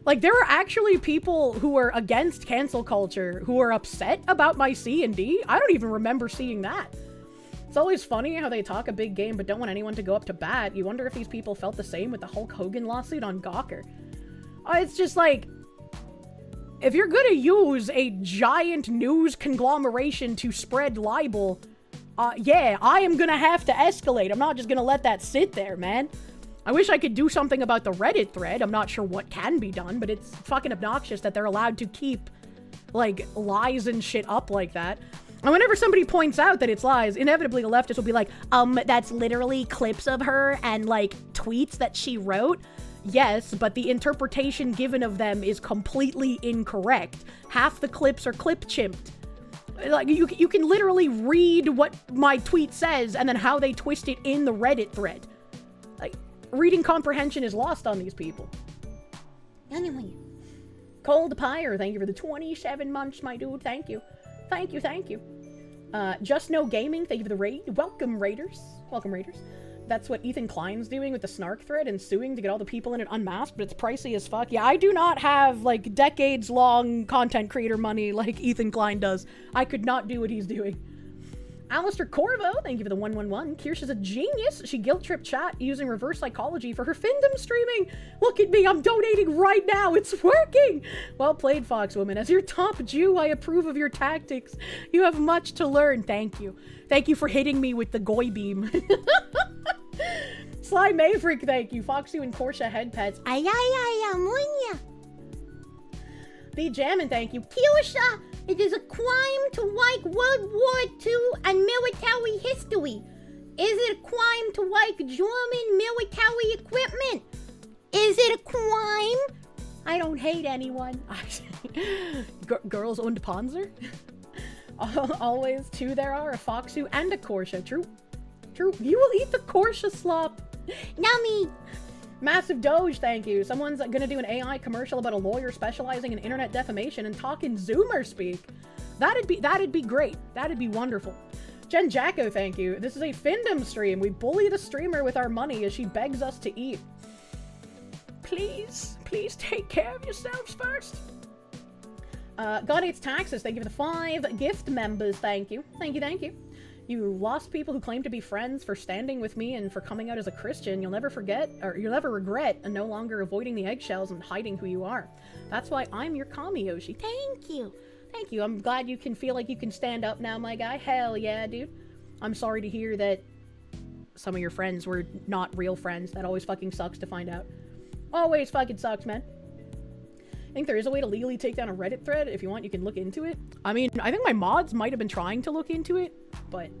A: Like, there are actually people who are against cancel culture who are upset about my C&D? I don't even remember seeing that. It's always funny how they talk a big game but don't want anyone to go up to bat. You wonder if these people felt the same with the Hulk Hogan lawsuit on Gawker. It's just like, if you're gonna use a giant news conglomeration to spread libel, yeah, I am gonna have to escalate. I'm not just gonna let that sit there, man. I wish I could do something about the Reddit thread. I'm not sure what can be done, but it's fucking obnoxious that they're allowed to keep, like, lies and shit up like that. And whenever somebody points out that it's lies, inevitably the leftists will be like, that's literally clips of her and, like, tweets that she wrote. Yes, but the interpretation given of them is completely incorrect. Half the clips are clip-chimped. Like, you can literally read what my tweet says and then how they twist it in the Reddit thread. Like, reading comprehension is lost on these people. Anyway. Cold Pyre, thank you for the 27 months, my dude. Thank you. Thank you, thank you. Just No Gaming, thank you for the raid. Welcome, Raiders. Welcome, Raiders. That's what Ethan Klein's doing with the snark thread and suing to get all the people in it unmasked, but it's pricey as fuck. Yeah, I do not have, like, decades-long content creator money like Ethan Klein does. I could not do what he's doing. Alistair Corvo, thank you for the 111. Kirsche is a genius. She guilt-tripped chat using reverse psychology for her fandom streaming. Look at me, I'm donating right now. It's working. Well played, Foxwoman. As your top Jew, I approve of your tactics. You have much to learn. Thank you. Thank you for hitting me with the goy beam. Sly Maverick, thank you. Foxy and Kirsche head pets. Munya. The Jammin', thank you. Kirsche, it is a crime to like World War II and military history. Is it a crime to like German military equipment? Is it a crime? I don't hate anyone. Girls und Panzer? Always two there are, a Foxu and a Kirsche. True. True. You will eat the Kirsche slop. Yummy. Massive Doge, thank you. Someone's gonna do an AI commercial about a lawyer specializing in internet defamation and talk in Zoomer speak. That'd be great. That'd be wonderful. Jen Jacko, thank you. This is a Findom stream. We bully the streamer with our money as she begs us to eat. Please take care of yourselves first. God Hates Taxes, thank you for the 5 gift members. Thank you. Thank you, thank you. You lost people who claim to be friends for standing with me and for coming out as a Christian. You'll never forget, or you'll never regret, and no longer avoiding the eggshells and hiding who you are. That's why I'm your Kami Yoshi. Thank you. Thank you. I'm glad you can feel like you can stand up now, my guy. Hell yeah, dude. I'm sorry to hear that some of your friends were not real friends. That always fucking sucks to find out. Always fucking sucks, man. I think there is a way to legally take down a Reddit thread. If you want, you can look into it. I mean, I think my mods might have been trying to look into it, but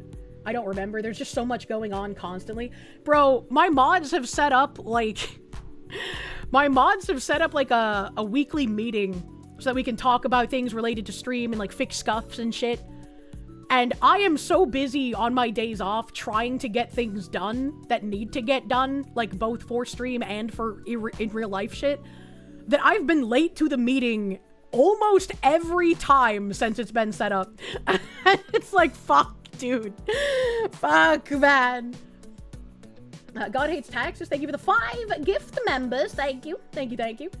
A: I don't remember. There's just so much going on constantly. Bro, my mods have set up, like... a weekly meeting so that we can talk about things related to stream and, like, fix scuffs and shit. And I am so busy on my days off trying to get things done that need to get done, like, both for stream and for in real life shit, that I've been late to the meeting almost every time since it's been set up. It's like, fuck, dude. Fuck, man. God Hates Taxes, thank you for the 5 gift members. Thank you. Thank you, thank you.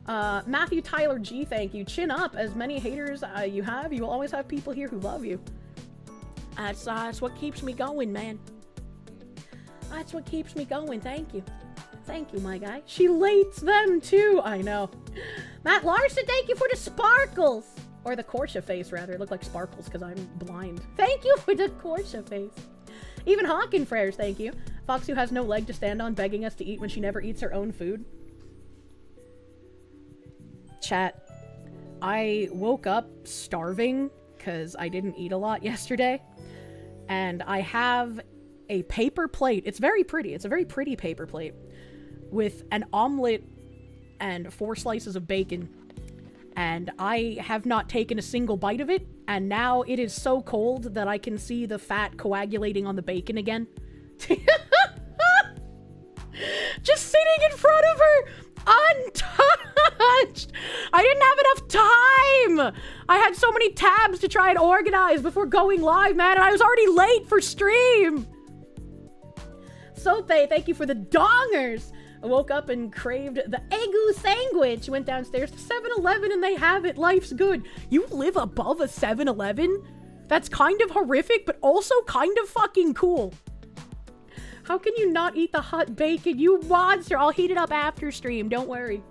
A: Matthew Tyler G, thank you. Chin up. As many haters you have, you will always have people here who love you. That's what keeps me going, man. That's what keeps me going. Thank you. Thank you, my guy. She lates them too. I know. Matt Larson, thank you for the sparkles. Or the Kirsche face, rather. It looked like sparkles because I'm blind. Thank you for the Kirsche face. Even Hawkin Frères, thank you. Fox who has no leg to stand on, begging us to eat when she never eats her own food. Chat. I woke up starving because I didn't eat a lot yesterday. And I have a paper plate. It's very pretty. It's a very pretty paper plate with an omelet and 4 slices of bacon. And I have not taken a single bite of it. And now it is so cold that I can see the fat coagulating on the bacon again. Just sitting in front of her, untouched. I didn't have enough time. I had so many tabs to try and organize before going live, man, and I was already late for stream. Sope, thank you for the dongers. I woke up and craved the egu sandwich. Went downstairs to 7-Eleven and they have it. Life's good. You live above a 7-Eleven? That's kind of horrific, but also kind of fucking cool. How can you not eat the hot bacon, you monster? I'll heat it up after stream, don't worry.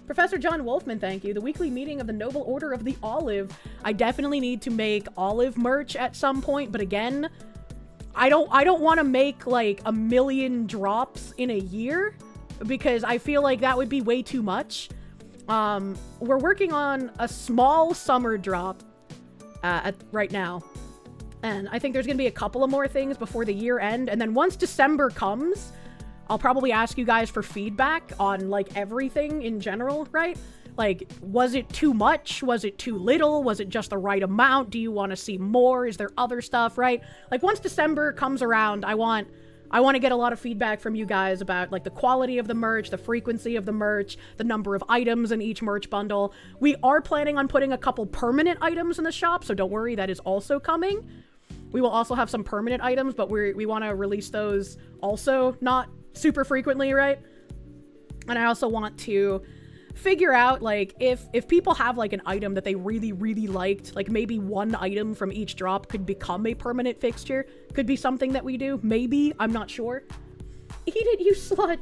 A: Professor John Wolfman, thank you. The weekly meeting of the Noble Order of the Olive. I definitely need to make olive merch at some point, but again, I don't want to make like 1 million drops in a year because I feel like that would be way too much. We're working on a small summer drop right now. And I think there's going to be a couple of more things before the year end. And then once December comes, I'll probably ask you guys for feedback on, like, everything in general, right? Like, was it too much? Was it too little? Was it just the right amount? Do you want to see more? Is there other stuff, right? Like, once December comes around, I want to get a lot of feedback from you guys about, like, the quality of the merch, the frequency of the merch, the number of items in each merch bundle. We are planning on putting a couple permanent items in the shop, so don't worry, that is also coming. We will also have some permanent items, but we want to release those also not super frequently, right? And I also want to figure out, like, if people have, like, an item that they really, really liked, like, maybe one item from each drop could become a permanent fixture. Could be something that we do. Maybe. I'm not sure. Eat it, you slut.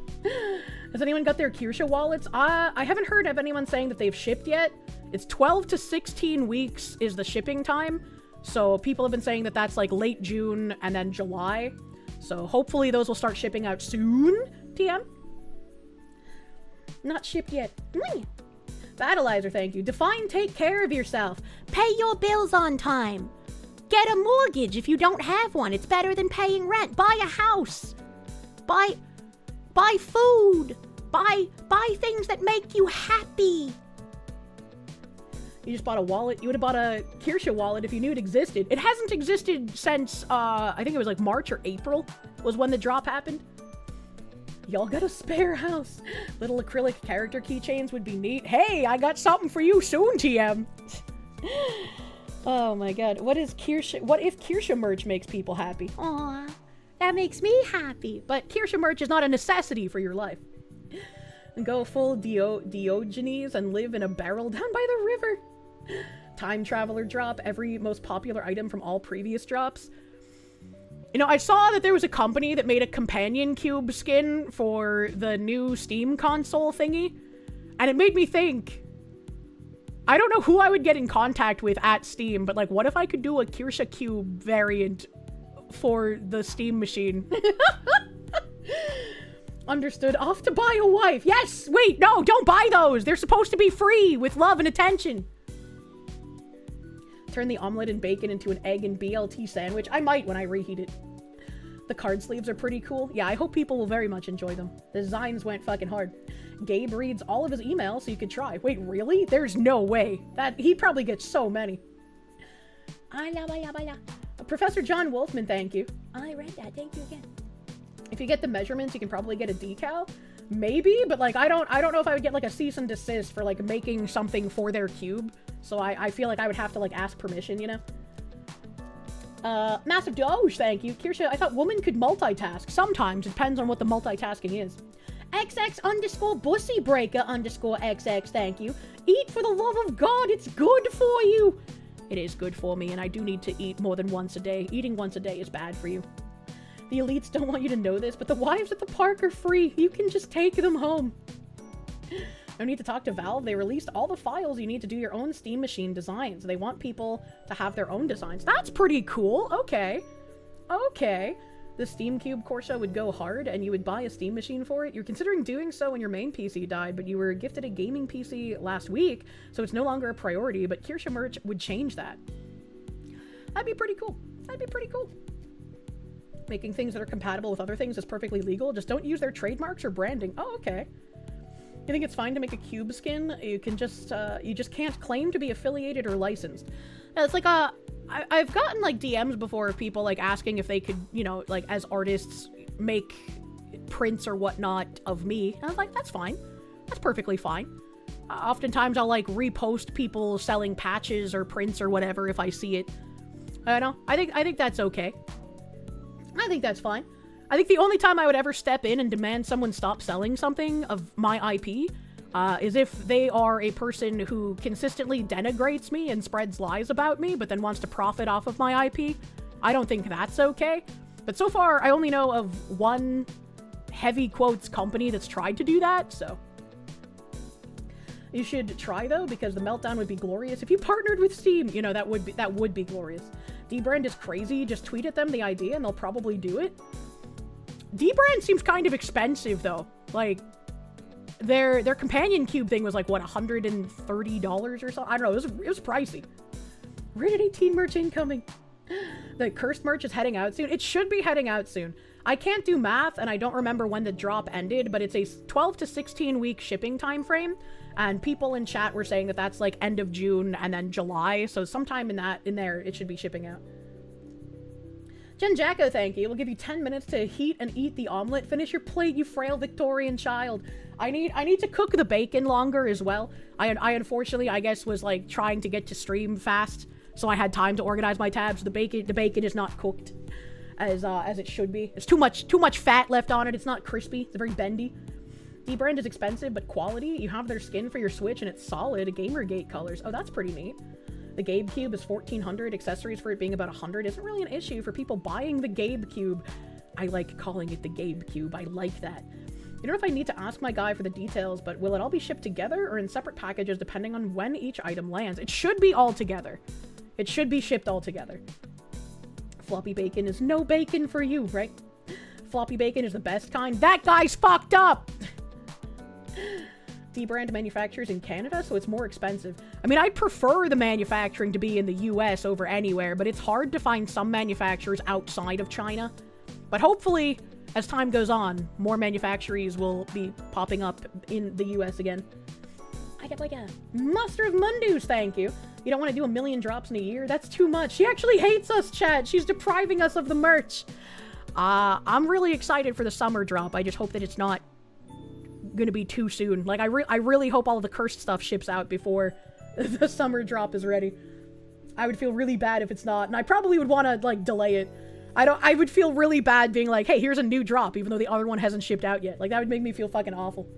A: Has anyone got their Kirsche wallets? I haven't heard of anyone saying that they've shipped yet. It's 12 to 16 weeks is the shipping time. So people have been saying that that's like late June and then July. So hopefully those will start shipping out soon, TM. Not shipped yet. Battleizer, thank you. Define take care of yourself. Pay your bills on time. Get a mortgage if you don't have one. It's better than paying rent. Buy a house. Buy food. Buy things that make you happy. You just bought a wallet. You would have bought a Kirsche wallet if you knew it existed. It hasn't existed since, I think it was like March or April was when the drop happened. Y'all got a spare house. Little acrylic character keychains would be neat. Hey, I got something for you soon, TM. Oh my god. What if Kirsche merch makes people happy? Aw, that makes me happy. But Kirsche merch is not a necessity for your life. And go full Diogenes and live in a barrel down by the river. Time traveler drop, every most popular item from all previous drops. You know, I saw that there was a company that made a companion cube skin for the new Steam console thingy, and it made me think, I don't know who I would get in contact with at Steam, but like, what if I could do a Kirsche cube variant for the Steam machine? Understood. Off to buy a wife. Yes! Wait, no, don't buy those! They're supposed to be free, with love and attention. Turn the omelet and bacon into an egg and BLT sandwich. I might when I reheat it. The card sleeves are pretty cool. Yeah, I hope people will very much enjoy them. The designs went fucking hard. Gabe reads all of his emails so you could try. Wait, really? There's no way. He probably gets so many. Professor John Wolfman, thank you. I read that. Thank you again. If you get the measurements, you can probably get a decal. Maybe, but like I don't know if I would get like a cease and desist for like making something for their cube. So I feel like I would have to like ask permission, you know? Massive Doge, thank you. Kirsche, I thought woman could multitask. Sometimes, it depends on what the multitasking is. XX_bussybreaker_XX, thank you. Eat for the love of God, it's good for you. It is good for me, and I do need to eat more than once a day. Eating once a day is bad for you. The elites don't want you to know this, but the wives at the park are free. You can just take them home. No need to talk to Valve. They released all the files you need to do your own Steam machine designs. They want people to have their own designs. That's pretty cool. Okay. Okay. the Steam Cube Kirsche would go hard and you would buy a Steam machine for it. You're considering doing so when your main PC died, but you were gifted a gaming PC last week, so it's no longer a priority, but Kirsche merch would change that. That'd be pretty cool. That'd be pretty cool. Making things that are compatible with other things is perfectly legal. Just don't use their trademarks or branding. Oh, okay. You think it's fine to make a cube skin? You just can't claim to be affiliated or licensed. It's like I've gotten like DMs before of people like asking if they could, you know, like as artists make prints or whatnot of me. And I was like, that's fine. That's perfectly fine. Oftentimes I'll like repost people selling patches or prints or whatever if I see it. I don't know. I think that's okay. I think that's fine. I think the only time I would ever step in and demand someone stop selling something of my IP is if they are a person who consistently denigrates me and spreads lies about me, but then wants to profit off of my IP. I don't think that's okay. But so far, I only know of one heavy quotes company that's tried to do that, so. You should try, though, because the meltdown would be glorious. If you partnered with Steam, you know, that would be glorious. D-Brand is crazy. Just tweet at them the idea and they'll probably do it. D-Brand seems kind of expensive, though. Like, their companion cube thing was like, what, $130 or something? I don't know. It was pricey. Rated 18 merch incoming. The Cursed merch is heading out soon. It should be heading out soon. I can't do math, and I don't remember when the drop ended, but it's a 12 to 16 week shipping time frame. And people in chat were saying that that's like end of June and then July. So sometime in there, it should be shipping out. Jen Jacko, thank you. We'll give you 10 minutes to heat and eat the omelet. Finish your plate, you frail Victorian child. I need to cook the bacon longer as well. I unfortunately, I guess, was like trying to get to stream fast, so I had time to organize my tabs. The bacon is not cooked as it should be. There's too much fat left on it. It's not crispy. It's very bendy. D-Brand is expensive, but quality. You have their skin for your Switch, and it's solid. Gamergate colors. Oh, that's pretty neat. The Gabe Cube is $1,400. Accessories for it being about $100 isn't really an issue for people buying the Gabe Cube. I like calling it the Gabe Cube. I like that. You don't know if I need to ask my guy for the details, but will it all be shipped together or in separate packages depending on when each item lands? It should be all together. It should be shipped all together. Floppy bacon is no bacon for you, right? Floppy bacon is the best kind. That guy's fucked up! D-Brand manufactures in Canada, so it's more expensive. I mean, I'd prefer the manufacturing to be in the US over anywhere, but it's hard to find some manufacturers outside of China. But hopefully, as time goes on, more manufacturers will be popping up in the US again. I get like a Master of Mundus, thank you. You don't want to do 1 million drops in a year? That's too much. She actually hates us, chat. She's depriving us of the merch. I'm really excited for the summer drop. I just hope that it's not gonna be too soon. Like, I really hope all of the cursed stuff ships out before the summer drop is ready. I would feel really bad if it's not, and I probably would want to, like, delay it. I would feel really bad being like, hey, here's a new drop, even though the other one hasn't shipped out yet. Like, that would make me feel fucking awful.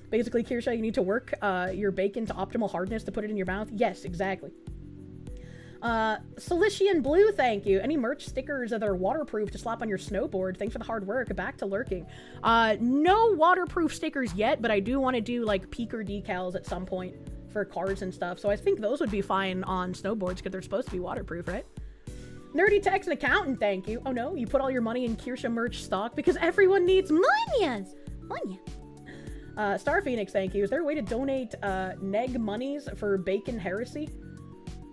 A: Basically, Kirsche, you need to work your bacon to optimal hardness to put it in your mouth. Yes, exactly. Silician Blue, thank you. Any merch stickers that are waterproof to slap on your snowboard? Thanks for the hard work. Back to lurking. No waterproof stickers yet, but I do want to do, like, peaker decals at some point for cars and stuff. So I think those would be fine on snowboards because they're supposed to be waterproof, right? Nerdy Tech's an accountant, thank you. Oh no, you put all your money in Kirsche merch stock because everyone needs money. Star Phoenix, thank you. Is there a way to donate neg monies for bacon heresy?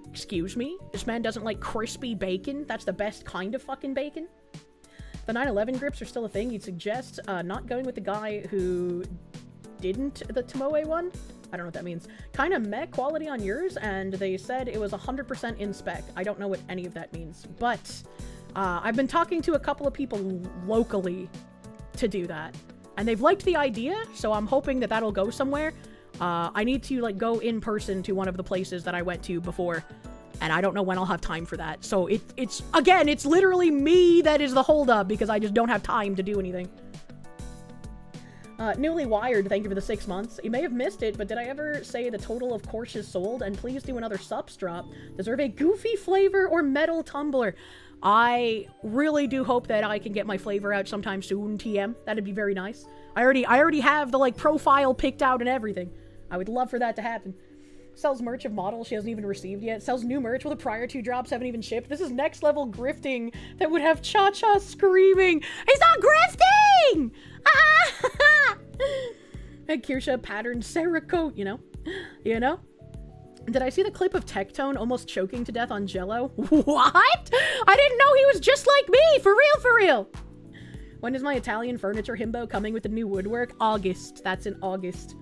A: Excuse me? This man doesn't like crispy bacon? That's the best kind of fucking bacon? The 9/11 grips are still a thing. You'd suggest not going with the guy who didn't the Tomoe one? I don't know what that means. Kind of meh quality on yours, and they said it was 100% in spec. I don't know what any of that means, but I've been talking to a couple of people locally to do that, and they've liked the idea, so I'm hoping that that'll go somewhere. I need to, like, go in person to one of the places that I went to before, and I don't know when I'll have time for that. So it's again, it's literally me that is the holdup because I just don't have time to do anything. Newly Wired, thank you for the 6 months. You may have missed it, but did I ever say the total of Kirsches sold? And please do another subs drop. Deserve a goofy flavor or metal tumbler. I really do hope that I can get my flavor out sometime soon, TM. That'd be very nice. I already have the, like, profile picked out and everything. I would love for that to happen. Sells merch of models she hasn't even received yet. Sells new merch while the prior 2 drops haven't even shipped. This is next level grifting that would have Cha-Cha screaming, "He's not grifting!" Ah! And Kirsche patterned Cerakote, you know? You know? Did I see the clip of Tectone almost choking to death on Jello? What? I didn't know he was just like me! For real, for real! When is my Italian furniture himbo coming with the new woodwork? August. That's in August.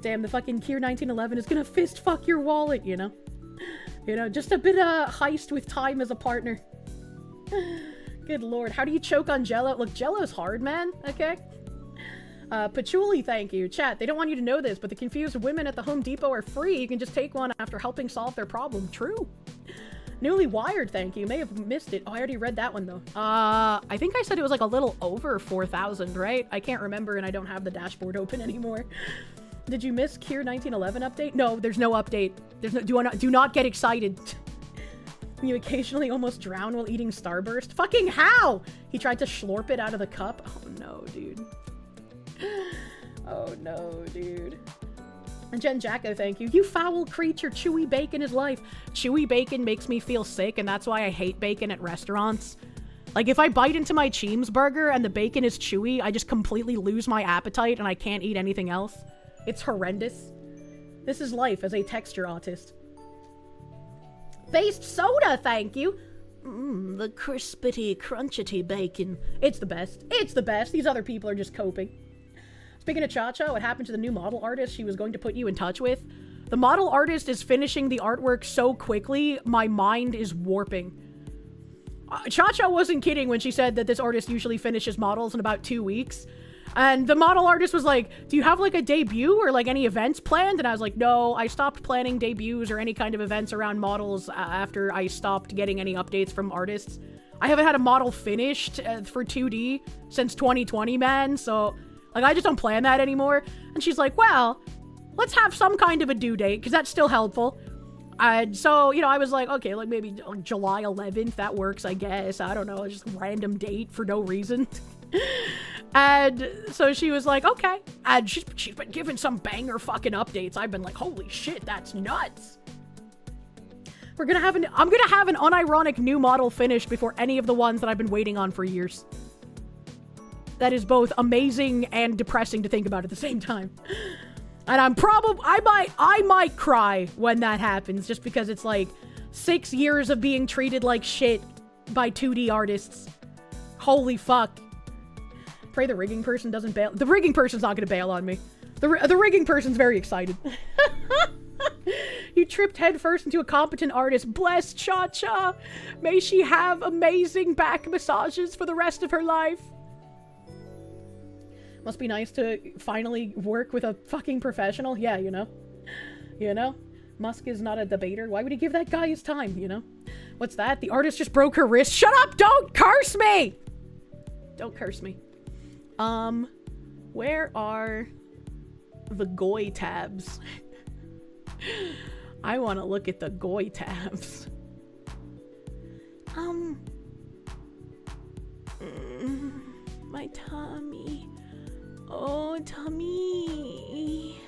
A: Damn, the fucking Kier 1911 is gonna fist fuck your wallet, you know? You know, just a bit of heist with time as a partner. Good lord. How do you choke on Jello? Look, Jello's hard, man. Okay? Patchouli, thank you. Chat, they don't want you to know this, but the confused women at the Home Depot are free. You can just take one after helping solve their problem. True. Newly Wired, thank you. May have missed it. Oh, I already read that one, though. I think I said it was like a little over 4,000, right? I can't remember, and I don't have the dashboard open anymore. Did you miss Kier 1911 update? No, there's no update. There's no. Do not get excited. You occasionally almost drown while eating Starburst. Fucking how? He tried to slurp it out of the cup. Oh no, dude. Oh no, dude. And Jen Jacko, thank you. You foul creature, chewy bacon is life. Chewy bacon makes me feel sick, and that's why I hate bacon at restaurants. Like, if I bite into my Cheems burger and the bacon is chewy, I just completely lose my appetite and I can't eat anything else. It's horrendous. This is life as a texture autist. Based soda, thank you. The crispity, crunchity bacon. It's the best. It's the best. These other people are just coping. Speaking of Cha-Cha, what happened to the new model artist she was going to put you in touch with? The model artist is finishing the artwork so quickly, my mind is warping. Cha-Cha wasn't kidding when she said that this artist usually finishes models in about 2 weeks. And the model artist was like, do you have like a debut or like any events planned? And I was like, no, I stopped planning debuts or any kind of events around models after I stopped getting any updates from artists. I haven't had a model finished for 2D since 2020, man. So, like, I just don't plan that anymore. And she's like, well, let's have some kind of a due date because that's still helpful. And so, you know, I was like, okay, like maybe July 11th, that works, I guess. I don't know, just a random date for no reason. And so she was like, okay. And she's been giving some banger fucking updates. I've been like, holy shit, that's nuts. I'm gonna have an unironic new model finished before any of the ones that I've been waiting on for years. That is both amazing and depressing to think about at the same time. And I might cry when that happens, just because it's like 6 years of being treated like shit by 2D artists. Holy fuck. Pray the rigging person doesn't bail. The rigging person's not gonna bail on me. The rigging person's very excited. You tripped headfirst into a competent artist. Bless Cha-Cha. May she have amazing back massages for the rest of her life. Must be nice to finally work with a fucking professional. Yeah, you know? You know? Musk is not a debater. Why would he give that guy his time, you know? What's that? The artist just broke her wrist. Shut up! Don't curse me! Don't curse me. Where are the GOI tabs? I want to look at the GOI tabs. My tummy. Oh, tummy.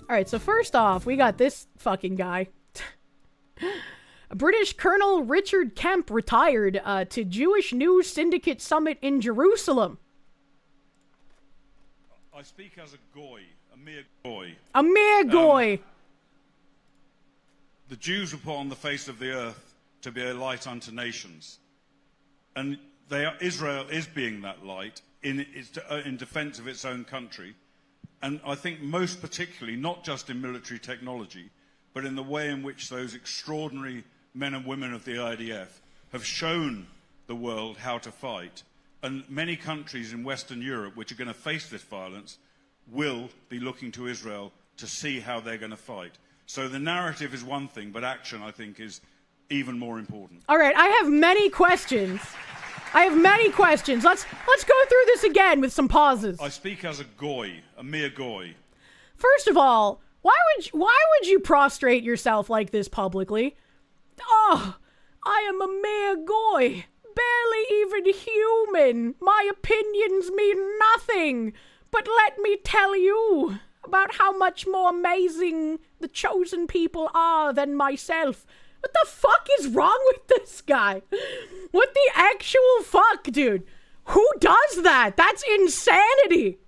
A: Alright, so first off, we got this fucking guy. British Colonel Richard Kemp retired to Jewish News Syndicate Summit in Jerusalem.
N: I speak as a goy, a mere goy.
A: A mere goy!
N: The Jews were put on the face of the earth to be a light unto nations. And Israel is being that light in defense of its own country. And I think most particularly, not just in military technology, but in the way in which those extraordinary men and women of the IDF have shown the world how to fight. And many countries in Western Europe, which are going to face this violence, will be looking to Israel to see how they're going to fight. So the narrative is one thing, but action, I think, is even more important.
A: All right, I have many questions. Let's go through this again with some pauses.
N: I speak as a goy, a mere goy.
A: First of all, why would you prostrate yourself like this publicly? Oh, I am a mere goy, barely even human. My opinions mean nothing. But let me tell you, about how much more amazing the chosen people are than myself. What the fuck is wrong with this guy? What the actual fuck, dude? Who does that? That's insanity.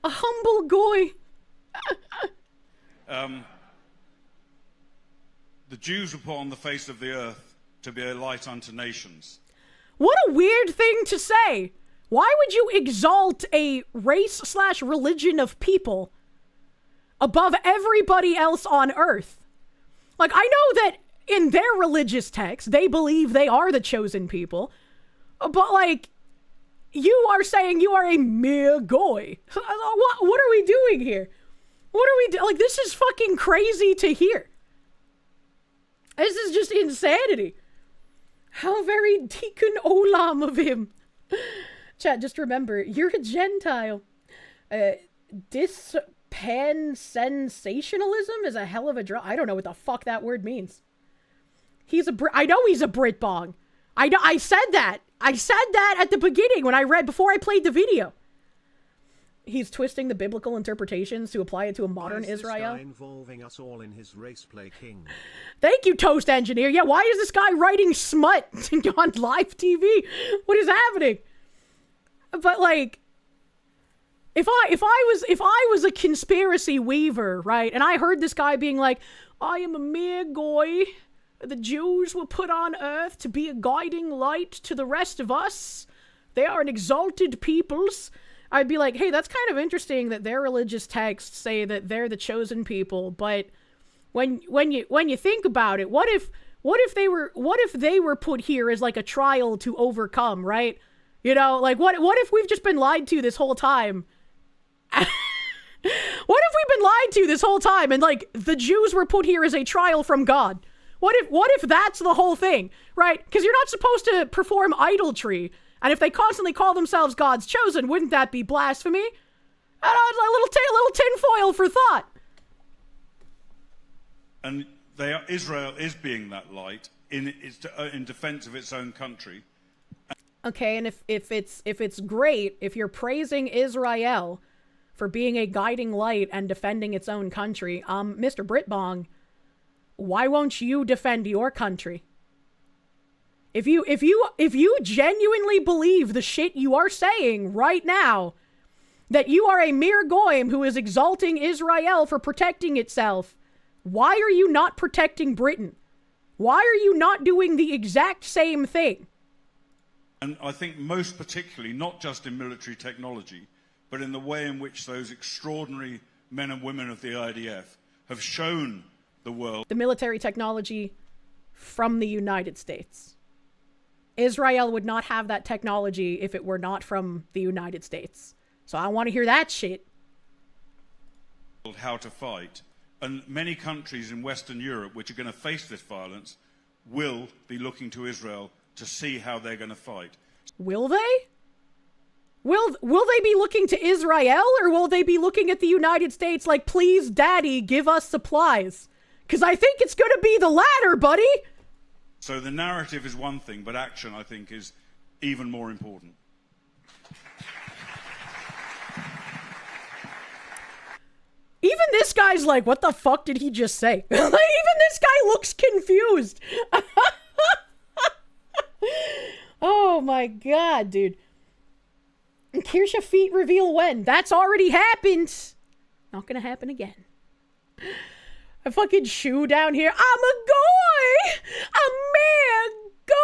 A: A humble goy.
N: The Jews were put on the face of the earth to be a light unto nations.
A: What a weird thing to say. Why would you exalt a race/religion of people above everybody else on earth? Like, I know that in their religious texts, they believe they are the chosen people, but, like, you are saying you are a mere goy. What are we doing here? What are we doing? Like, this is fucking crazy to hear. This is just insanity. How very Deacon Olam of him. Chat, just remember, you're a Gentile. Sensationalism is a hell of a drug. I don't know what the fuck that word means. I know he's a Brit bong. I said that. I said that at the beginning before I played the video. He's twisting the biblical interpretations to apply it to a modern Israel.
B: Involving us all in his race play king.
A: Thank you, Toast Engineer. Yeah, why is this guy writing smut on live TV? What is happening? But like, if I was a conspiracy weaver, right, and I heard this guy being like, I am a mere goy, the Jews were put on earth to be a guiding light to the rest of us, they are an exalted peoples, I'd be like, hey, that's kind of interesting that their religious texts say that they're the chosen people, but when you think about it, what if they were put here as like a trial to overcome, right? You know, like what if we've just been lied to this whole time? What if we've been lied to this whole time and like the Jews were put here as a trial from God? What if that's the whole thing, right? Because you're not supposed to perform idolatry. And if they constantly call themselves God's chosen, wouldn't that be blasphemy? A little tinfoil for thought.
N: And Israel is being that light in defense of its own country.
A: Okay, and if it's great, if you're praising Israel for being a guiding light and defending its own country, Mr. Britbong, why won't you defend your country? If you genuinely believe the shit you are saying right now, that you are a mere goyim who is exalting Israel for protecting itself, why are you not protecting Britain? Why are you not doing the exact same thing?
N: And I think most particularly, not just in military technology, but in the way in which those extraordinary men and women of the IDF have shown the world.
A: The military technology from the United States. Israel would not have that technology if it were not from the United States. So I want to hear that shit.
N: How to fight. And many countries in Western Europe which are going to face this violence will be looking to Israel to see how they're going to fight.
A: Will they? Will they be looking to Israel, or will they be looking at the United States like, please, Daddy, give us supplies? Because I think it's going to be the latter, buddy.
N: So the narrative is one thing, but action, I think, is even more important.
A: Even this guy's like, what the fuck did he just say? Even this guy looks confused. Oh my god, dude. Kirsche feet reveal when? That's already happened. Not gonna happen again. A fucking shoe down here. I'm a goy! A mere goy!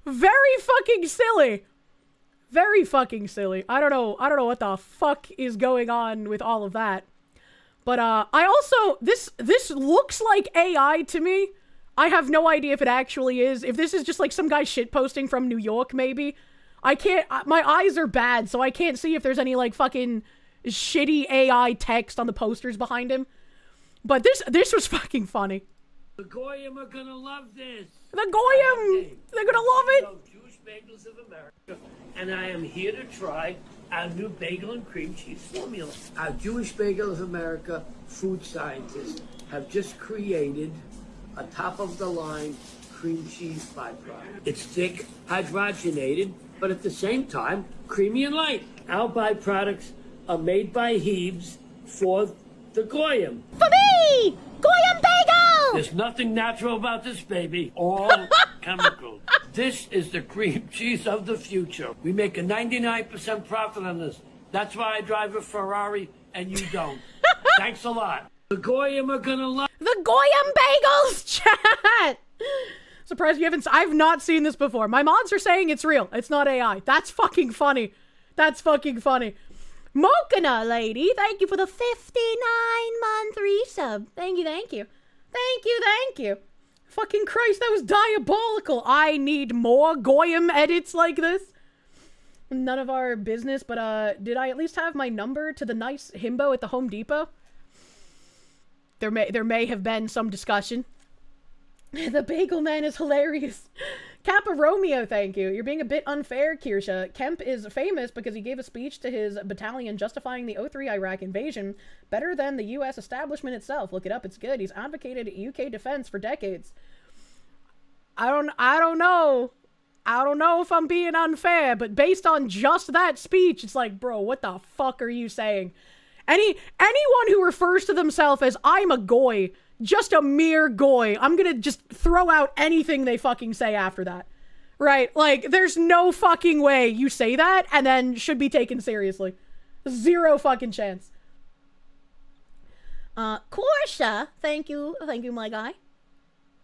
A: Very fucking silly. Very fucking silly. I don't know what the fuck is going on with all of that. But I also this looks like AI to me. I have no idea if it actually is. If this is just like some guy shitposting from New York, maybe. I can't, my eyes are bad, so I can't see if there's any like fucking shitty AI text on the posters behind him. But this was fucking funny.
O: The Goyim are gonna love this.
A: The Goyim! They're gonna love it!
O: Jewish Bagels of America, and I am here to try our new bagel and cream cheese formula. Our Jewish Bagel of America food scientists have just created a top-of-the-line cream cheese byproduct. It's thick, hydrogenated, but at the same time, creamy and light. Our byproducts are made by Hebes for the Goyim.
A: For me! Goyim bagel!
O: There's nothing natural about this baby. All chemical. This is the cream cheese of the future. We make a 99% profit on this. That's why I drive a Ferrari and you don't. Thanks a lot. The Goyim are gonna love
A: the Goyim bagels, chat! Surprised you haven't. I've not seen this before. My mods are saying it's real. It's not AI. That's fucking funny. That's fucking funny. Mokana lady, thank you for the 59-month resub. Thank you, thank you. Thank you, thank you. Fucking Christ, that was diabolical. I need more Goyim edits like this. None of our business, but did I at least have my number to the nice himbo at the Home Depot? There may have been some discussion. The bagel man is hilarious. Kappa Romeo, thank you. You're being a bit unfair, Kirsche. Kemp is famous because he gave a speech to his battalion justifying the 03 Iraq invasion better than the US establishment itself. Look it up, it's good. He's advocated UK defense for decades. I don't know. I don't know if I'm being unfair, but based on just that speech, it's like, bro, what the fuck are you saying? Anyone who refers to themselves as I'm a goy, just a mere goy, I'm gonna just throw out anything they fucking say after that. Right? Like, there's no fucking way you say that and then should be taken seriously. Zero fucking chance. Kirsche, thank you, my guy.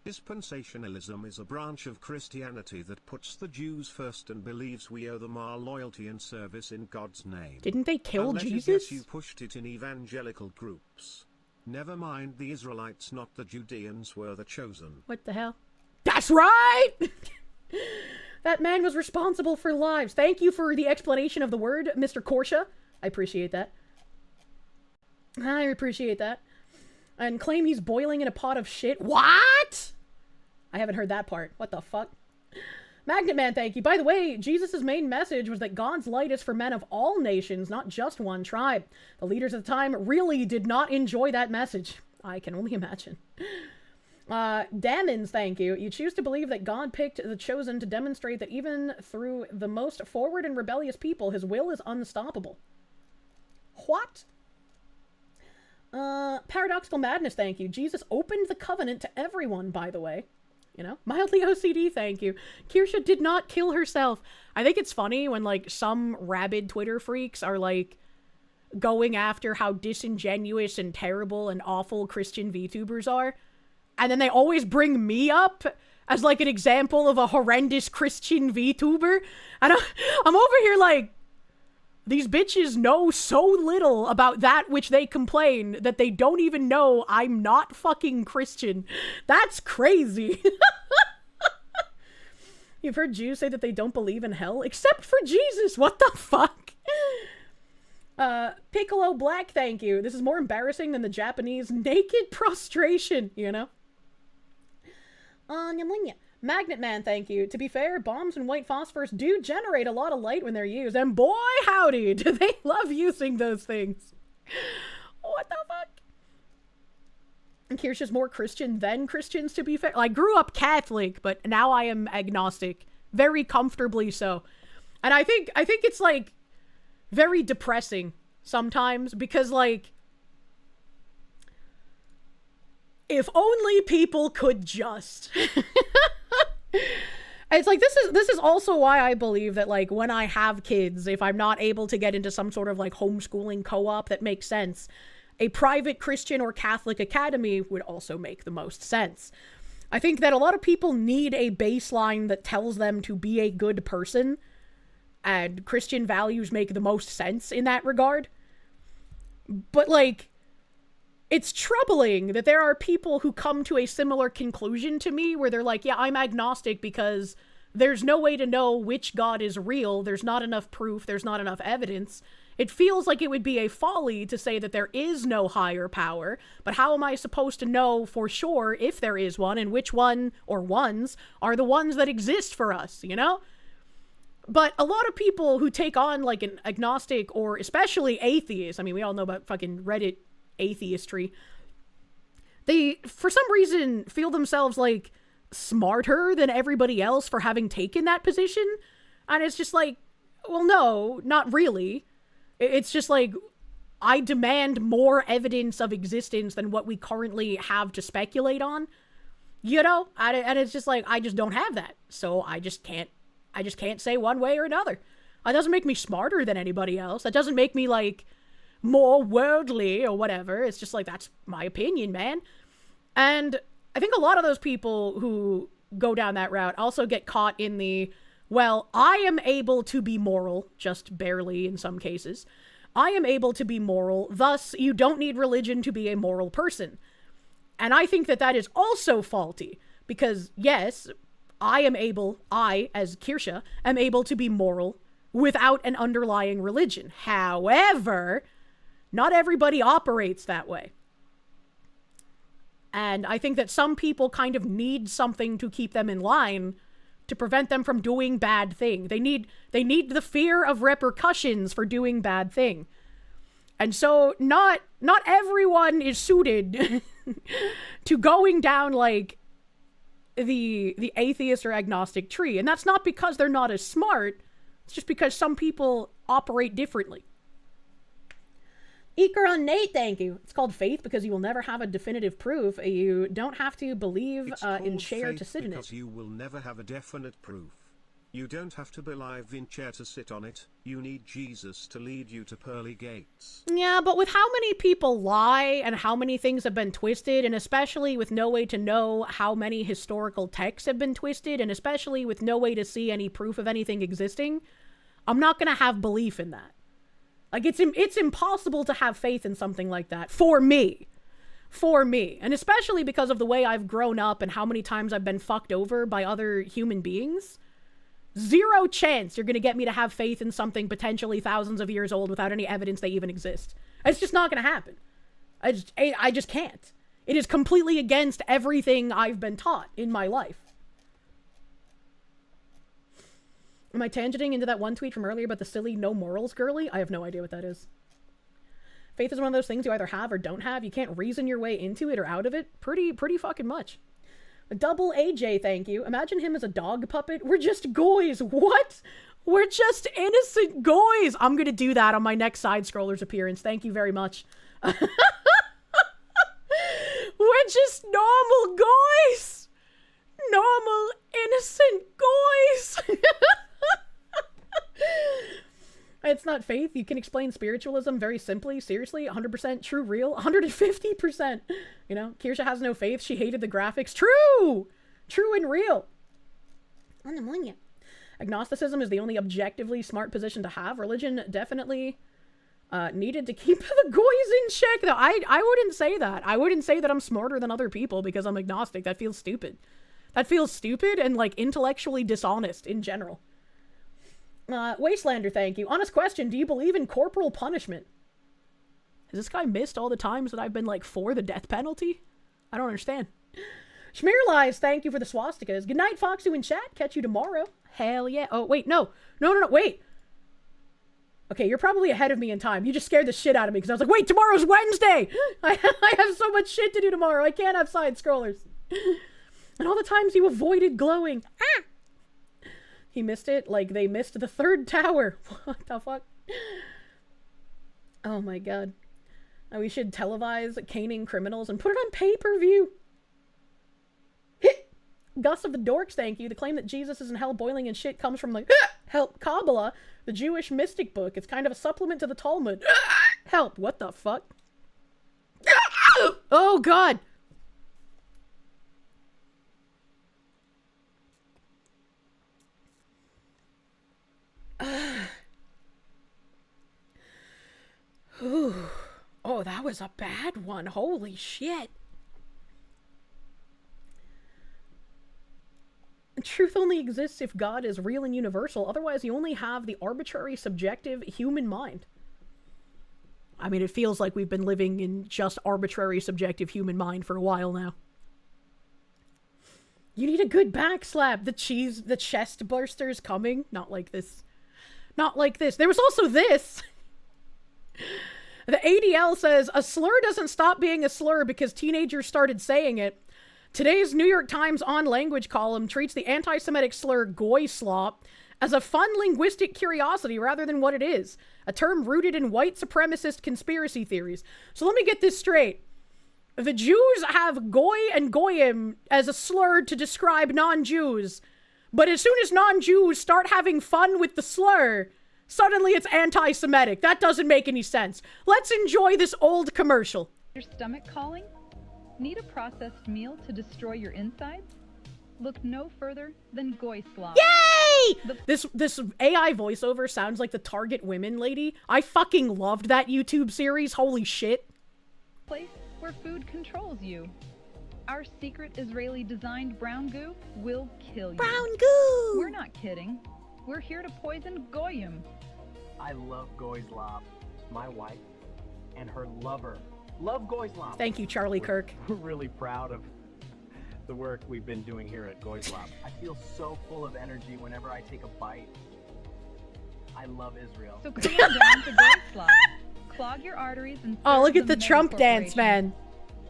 B: Dispensationalism is a branch of Christianity that puts the Jews first and believes we owe them our loyalty and service in God's name.
A: Didn't they kill Jesus?
B: Yes, you pushed it in evangelical groups. Never mind, the Israelites, not the Judeans, were the chosen.
A: What the hell? That's right! That man was responsible for lives. Thank you for the explanation of the word, Mr. Kirsche. I appreciate that. I appreciate that. And claim he's boiling in a pot of shit. What? I haven't heard that part. What the fuck? Magnet Man, thank you. By the way, Jesus' main message was that God's light is for men of all nations, not just one tribe. The leaders of the time really did not enjoy that message. I can only imagine. Damons, thank you. You choose to believe that God picked the chosen to demonstrate that even through the most forward and rebellious people, his will is unstoppable. What? Paradoxical Madness, thank you. Jesus opened the covenant to everyone, by the way. You know? Mildly OCD, thank you. Kirsche did not kill herself. I think it's funny when, like, some rabid Twitter freaks are, like, going after how disingenuous and terrible and awful Christian VTubers are. And then they always bring me up as, like, an example of a horrendous Christian VTuber. And I'm over here, like, these bitches know so little about that which they complain that they don't even know I'm not fucking Christian. That's crazy. You've heard Jews say that they don't believe in hell, except for Jesus. What the fuck? Piccolo Black, thank you. This is more embarrassing than the Japanese naked prostration, you know? Magnet Man, thank you. To be fair, bombs and white phosphorus do generate a lot of light when they're used, and boy howdy, do they love using those things. What the fuck? And Kirsche's more Christian than Christians, to be fair. I grew up Catholic, but now I am agnostic. Very comfortably so. And I think it's, like, very depressing sometimes, because, like, if only people could just... It's like, this is also why I believe that, like, when I have kids, if I'm not able to get into some sort of, like, homeschooling co-op that makes sense, a private Christian or Catholic academy would also make the most sense. I think that a lot of people need a baseline that tells them to be a good person, and Christian values make the most sense in that regard. But, like, it's troubling that there are people who come to a similar conclusion to me where they're like, yeah, I'm agnostic because there's no way to know which God is real. There's not enough proof. There's not enough evidence. It feels like it would be a folly to say that there is no higher power, but how am I supposed to know for sure if there is one and which one or ones are the ones that exist for us, you know? But a lot of people who take on, like, an agnostic or especially atheist, I mean, we all know about fucking Reddit atheistry, they, for some reason, feel themselves, like, smarter than everybody else for having taken that position. And it's just like, well, no, not really. It's just like, I demand more evidence of existence than what we currently have to speculate on. You know? And it's just like, I just don't have that. So I just can't say one way or another. That doesn't make me smarter than anybody else. That doesn't make me, like, more worldly or whatever. It's just like, that's my opinion, man. And I think a lot of those people who go down that route also get caught in the, well, I am able to be moral, just barely in some cases. I am able to be moral, thus you don't need religion to be a moral person. And I think that that is also faulty, because yes, I, as Kirsche, am able to be moral without an underlying religion. However, not everybody operates that way. And I think that some people kind of need something to keep them in line, to prevent them from doing bad thing. They need the fear of repercussions for doing bad thing. And so not everyone is suited to going down like the atheist or agnostic tree. And that's not because they're not as smart. It's just because some people operate differently. Icaron Nate, thank you. It's called faith because you will never have a definitive proof. You don't have to believe in chair to sit in it.
B: Because you will never have a definite proof. You don't have to believe in chair to sit on it. You need Jesus to lead you to pearly gates.
A: Yeah, but with how many people lie and how many things have been twisted, and especially with no way to know how many historical texts have been twisted, and especially with no way to see any proof of anything existing, I'm not going to have belief in that. Like, it's impossible to have faith in something like that. For me. And especially because of the way I've grown up and how many times I've been fucked over by other human beings. Zero chance you're going to get me to have faith in something potentially thousands of years old without any evidence they even exist. It's just not going to happen. I just can't. It is completely against everything I've been taught in my life. Am I tangenting into that one tweet from earlier about the silly no morals girly? I have no idea what that is. Faith is one of those things you either have or don't have. You can't reason your way into it or out of it. Pretty fucking much. Double AJ, thank you. Imagine him as a dog puppet. We're just goys. What? We're just innocent goys. I'm gonna do that on my next Side Scrollers appearance. Thank you very much. We're just normal goys. Normal, innocent goys. It's not faith. You can explain spiritualism very simply. Seriously, 100% true, real. 150%. You know, Kirsche has no faith. She hated the graphics. True! True and real. Agnosticism is the only objectively smart position to have. Religion definitely needed to keep the goys in check. Though I wouldn't say that. I wouldn't say that I'm smarter than other people because I'm agnostic. That feels stupid. That feels stupid and, like, intellectually dishonest in general. Wastelander, thank you. Honest question, do you believe in corporal punishment? Has this guy missed all the times that I've been, like, for the death penalty? I don't understand. Schmear Lies, thank you for the swastikas. Good night, Foxu in chat. Catch you tomorrow. Hell yeah. Oh, wait, no, wait. Okay, you're probably ahead of me in time. You just scared the shit out of me because I was like, wait, tomorrow's Wednesday! I have so much shit to do tomorrow. I can't have Side Scrollers. And all the times you avoided glowing. Ah! He missed it like they missed the third tower. What the fuck? Oh my god. We should televise caning criminals and put it on pay-per-view. Gus of the Dorks, thank you. The claim that Jesus is in hell boiling and shit comes from the help Kabbalah, the Jewish mystic book. It's kind of a supplement to the Talmud. Help, what the fuck? Oh god. Ooh. Oh, that was a bad one. Holy shit. Truth only exists if God is real and universal. Otherwise, you only have the arbitrary, subjective human mind. I mean, it feels like we've been living in just arbitrary, subjective human mind for a while now. You need a good back slap. The chest burster's coming. Not like this. Not like this. There was also this. The ADL says, a slur doesn't stop being a slur because teenagers started saying it. Today's New York Times On Language column treats the anti-Semitic slur goy slop as a fun linguistic curiosity rather than what it is. A term rooted in white supremacist conspiracy theories. So let me get this straight. The Jews have goy and goyim as a slur to describe non-Jews. But as soon as non-Jews start having fun with the slur, suddenly it's anti-Semitic. That doesn't make any sense. Let's enjoy this old commercial.
P: Your stomach calling? Need a processed meal to destroy your insides? Look no further than goy slop.
A: Yay! This AI voiceover sounds like the Target Women lady. I fucking loved that YouTube series. Holy shit.
P: Place where food controls you. Our secret Israeli-designed brown goo will kill you.
A: Brown goo!
P: We're not kidding. We're here to poison goyim.
Q: I love goy slop. My wife and her lover love goy slop.
A: Thank you, Charlie Kirk.
Q: We're really proud of the work we've been doing here at Goy Slop. I feel so full of energy whenever I take a bite. I love Israel.
P: So calm down to Goy Slop. Clog your arteries and
A: oh, look at the Trump dance, man.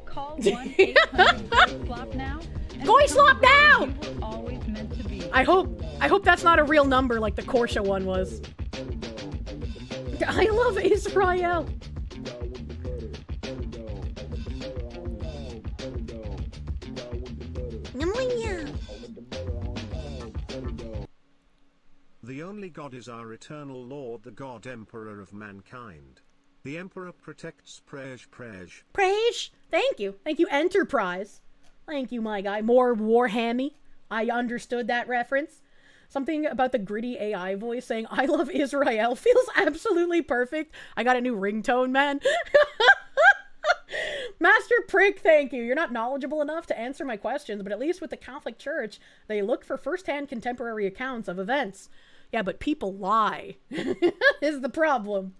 P: Call 1-800-GOY-SLOP now.
A: Goy Slop now!
P: You were always meant to be.
A: I hope that's not a real number like the Kirsche one was. I love Israel.
B: The only God is our eternal Lord, the God Emperor of mankind. The Emperor protects Prej.
A: Prej? Thank you. Thank you, Enterprise. Thank you, my guy. More Warhammy. I understood that reference. Something about the gritty AI voice saying, I love Israel feels absolutely perfect. I got a new ringtone, man. Master Prick, thank you. You're not knowledgeable enough to answer my questions, but at least with the Catholic Church, they look for first-hand contemporary accounts of events. Yeah, but people lie, is the problem.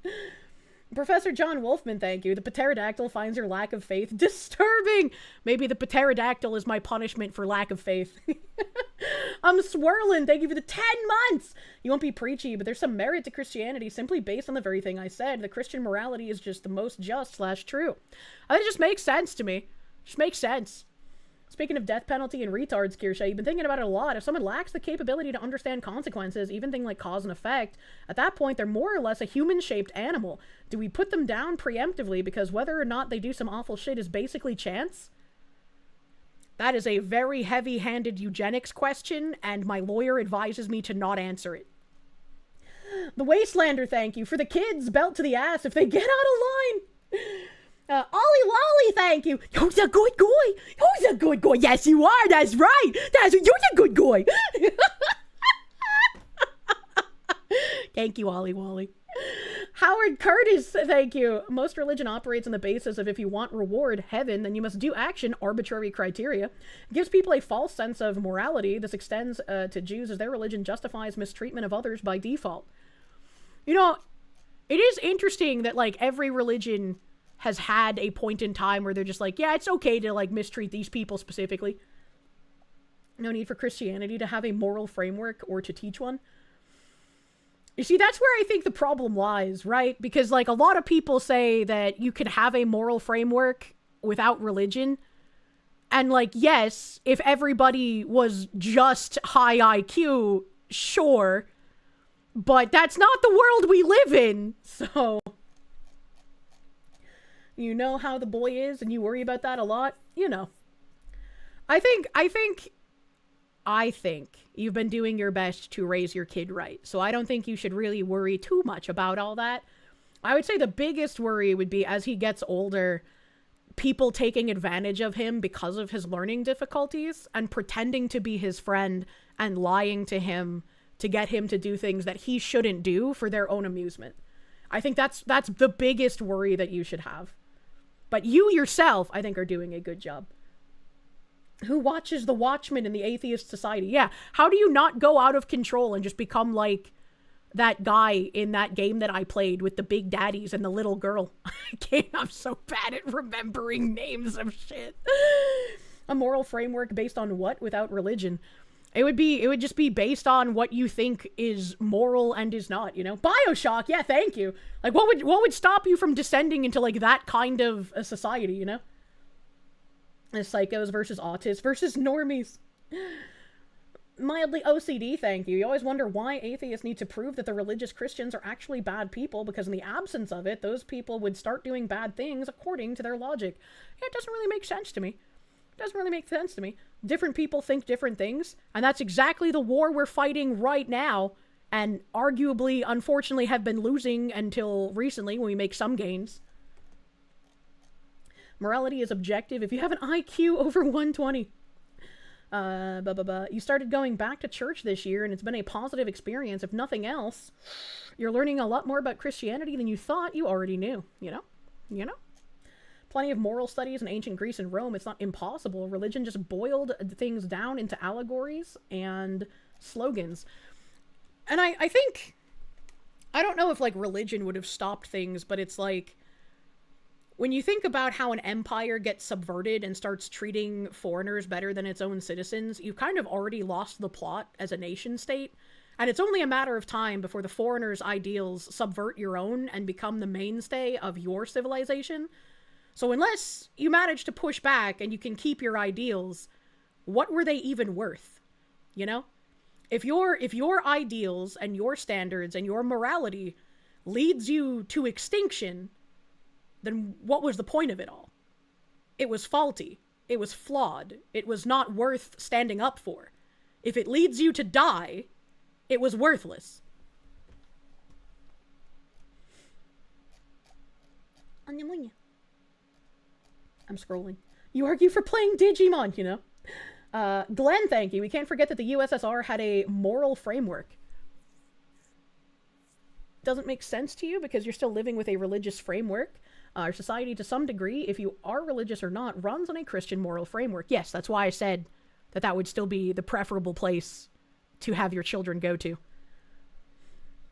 A: Professor John Wolfman, thank you. The pterodactyl finds your lack of faith disturbing. Maybe the pterodactyl is my punishment for lack of faith. I'm swirling. Thank you for the 10 months. You won't be preachy, but there's some merit to Christianity simply based on the very thing I said. The Christian morality is just the most just / true. It just makes sense to me. Just makes sense. Speaking of death penalty and retards, Kirsche, you've been thinking about it a lot. If someone lacks the capability to understand consequences, even things like cause and effect, at that point, they're more or less a human-shaped animal. Do we put them down preemptively because whether or not they do some awful shit is basically chance? That is a very heavy-handed eugenics question, and my lawyer advises me to not answer it. The Wastelander, thank you. For the kids, belt to the ass if they get out of line. Ollie Wally, thank you. Who's a good guy? Who's a good guy? Yes, you are. That's right. You're a good guy. Thank you, Ollie Wally. Howard Curtis, thank you. Most religion operates on the basis of if you want reward, heaven, then you must do action, arbitrary criteria. It gives people a false sense of morality. This extends to Jews as their religion justifies mistreatment of others by default. You know, it is interesting that, like, every religion has had a point in time where they're just like, yeah, it's okay to, like, mistreat these people specifically. No need for Christianity to have a moral framework or to teach one. You see, that's where I think the problem lies, right? Because, like, a lot of people say that you could have a moral framework without religion. And, like, yes, if everybody was just high IQ, sure. But that's not the world we live in, so... You know how the boy is, and you worry about that a lot? You know. I think you've been doing your best to raise your kid right. So I don't think you should really worry too much about all that. I would say the biggest worry would be as he gets older, people taking advantage of him because of his learning difficulties and pretending to be his friend and lying to him to get him to do things that he shouldn't do for their own amusement. I think that's the biggest worry that you should have. But you yourself, I think, are doing a good job. Who watches The Watchmen in the Atheist Society? Yeah, how do you not go out of control and just become like that guy in that game that I played with the big daddies and the little girl? I'm so bad at remembering names of shit. A moral framework based on what without religion? It would just be based on what you think is moral and is not, you know? BioShock, yeah, thank you. Like, what would stop you from descending into, like, that kind of a society, you know? Psychos versus autists versus normies. Mildly OCD, thank you. You always wonder why atheists need to prove that the religious Christians are actually bad people, because in the absence of it, those people would start doing bad things according to their logic. It doesn't really make sense to me. It doesn't really make sense to me. Different people think different things, and that's exactly the war we're fighting right now, and arguably, unfortunately, have been losing until recently when we make some gains. Morality is objective if you have an IQ over 120. You started going back to church this year, and it's been a positive experience. If nothing else, you're learning a lot more about Christianity than you thought you already knew, you know? You know? Plenty of moral studies in ancient Greece and Rome. It's not impossible. Religion just boiled things down into allegories and slogans. And I think, I don't know if, like, religion would have stopped things, but it's like, when you think about how an empire gets subverted and starts treating foreigners better than its own citizens, you've kind of already lost the plot as a nation state. And it's only a matter of time before the foreigners' ideals subvert your own and become the mainstay of your civilization. So unless you manage to push back and you can keep your ideals, what were they even worth? You know? If your ideals and your standards and your morality leads you to extinction, then what was the point of it all? It was faulty. It was flawed. It was not worth standing up for. If it leads you to die, it was worthless. I'm scrolling. You argue for playing Digimon, you know? Glenn, thank you. We can't forget that the USSR had a moral framework. Doesn't make sense to you because you're still living with a religious framework. Our society, to some degree, if you are religious or not, runs on a Christian moral framework. Yes, that's why I said that that would still be the preferable place to have your children go to.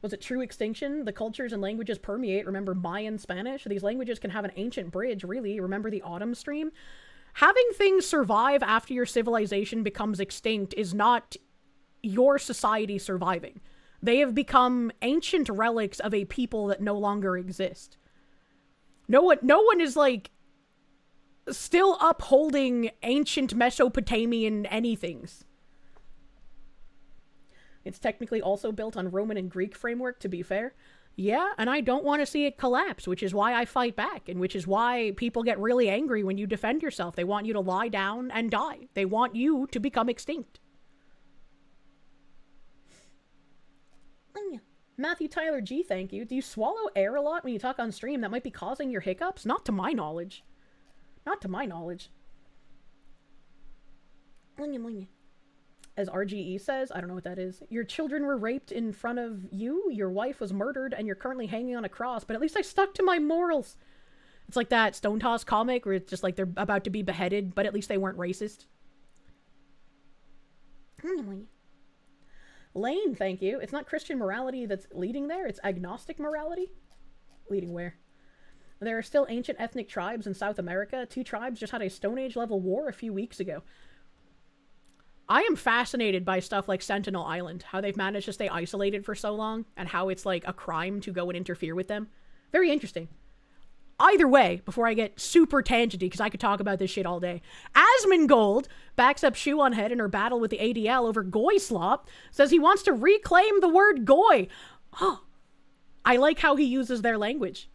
A: Was it true extinction? The cultures and languages permeate. Remember Mayan Spanish? These languages can have an ancient bridge, really. Remember the autumn stream? Having things survive after your civilization becomes extinct is not your society surviving. They have become ancient relics of a people that no longer exist. No one is, like, still upholding ancient Mesopotamian anythings. It's technically also built on Roman and Greek framework, to be fair. Yeah, and I don't want to see it collapse, which is why I fight back, and which is why people get really angry when you defend yourself. They want you to lie down and die. They want you to become extinct. Matthew Tyler G, thank you. Do you swallow air a lot when you talk on stream? That might be causing your hiccups? Not to my knowledge. Not to my knowledge. As RGE says, I don't know what that is. Your children were raped in front of you, your wife was murdered, and you're currently hanging on a cross, but at least I stuck to my morals. It's like that Stone Toss comic where it's just like they're about to be beheaded, but at least they weren't racist. Lane, thank you. It's not Christian morality that's leading there, it's agnostic morality. Leading where? There are still ancient ethnic tribes in South America. 2 tribes just had a Stone Age level war a few weeks ago. I am fascinated by stuff like Sentinel Island, how they've managed to stay isolated for so long, and how it's like a crime to go and interfere with them. Very interesting. Either way, before I get super tangenty, because I could talk about this shit all day, Asmongold backs up Shoe on Head in her battle with the ADL over Goy Slop, says he wants to reclaim the word Goy. Oh, I like how he uses their language.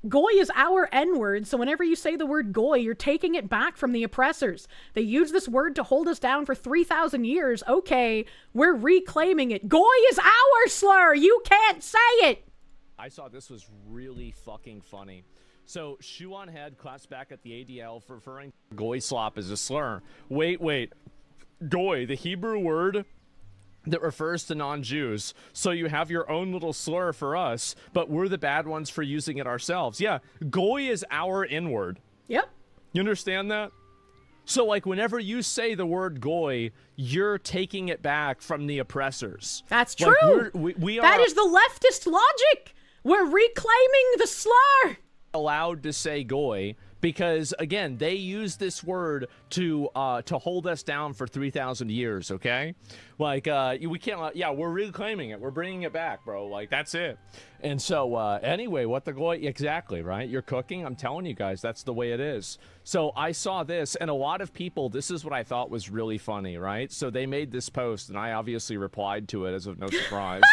A: Goy is our N-word, so whenever you say the word Goy, you're taking it back from the oppressors. They used this word to hold us down for 3,000 years. Okay, we're reclaiming it. Goy is our slur! You can't say it!
R: I saw this was really fucking funny. So, Shoe on Head claps back at the ADL for referring to Goy Slop as a slur. Wait. Goy, the Hebrew word that refers to non-Jews. So you have your own little slur for us, but we're the bad ones for using it ourselves. Yeah, Goy is our N-word.
A: Yep.
R: You understand that? So, like, whenever you say the word Goy, you're taking it back from the oppressors.
A: That's true.
R: Like, we
A: that is the leftist logic. We're reclaiming the slur.
R: Allowed to say Goy, because again, they use this word to hold us down for 3,000 years. Okay, like we can't. Yeah, we're reclaiming it. We're bringing it back, bro. Like that's it. And so anyway, what the goy exactly right? You're cooking. I'm telling you guys, that's the way it is. So I saw this, and a lot of people. This is what I thought was really funny, right? So they made this post, and I obviously replied to it as of no surprise.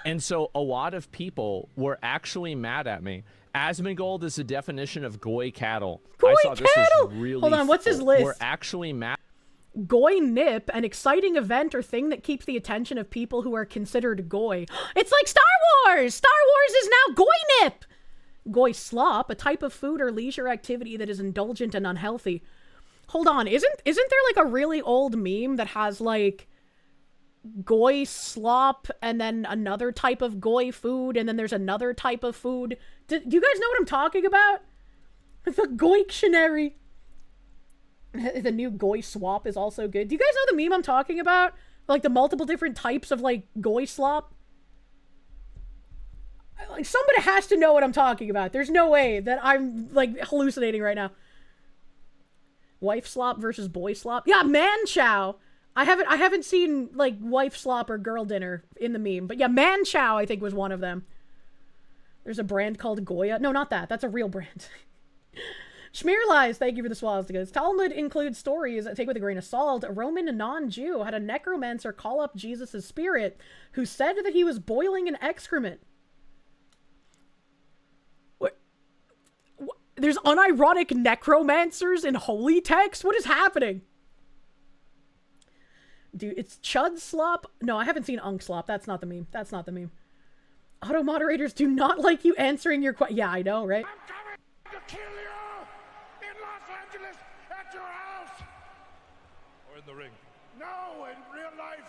R: And so a lot of people were actually mad at me. Asmongold is the definition of goy cattle.
A: Goy
R: I saw
A: cattle?
R: This was really
A: Hold on, what's his list?
R: We're actually mad.
A: Goy nip, an exciting event or thing that keeps the attention of people who are considered goy. It's like Star Wars! Star Wars is now goy nip! Goy slop, a type of food or leisure activity that is indulgent and unhealthy. Hold on, isn't there like a really old meme that has like goy slop and then another type of goy food and then there's another type of food? Do you guys know what I'm talking about? The Goictionary. The new goy swap is also good. Do you guys know the meme I'm talking about? Like the multiple different types of like goy slop? Like somebody has to know what I'm talking about. There's no way that I'm like hallucinating right now. Wife slop versus boy slop. Yeah, man chow. I haven't seen like wife slop or girl dinner in the meme, but yeah, man chow I think was one of them. There's a brand called Goya. No, not that. That's a real brand. Schmearlies, thank you for the swastikas. Talmud includes stories that take with a grain of salt. A Roman non-Jew had a necromancer call up Jesus' spirit, who said that he was boiling an excrement. What? There's unironic necromancers in holy text? What is happening? Dude, it's Chud Slop. No, I haven't seen Unk Slop. That's not the meme. That's not the meme. Auto moderators do not like you answering your question. Yeah, I know, right?
S: I'm coming to kill you in Los Angeles at your house.
M: Or in the ring.
S: No, in real life.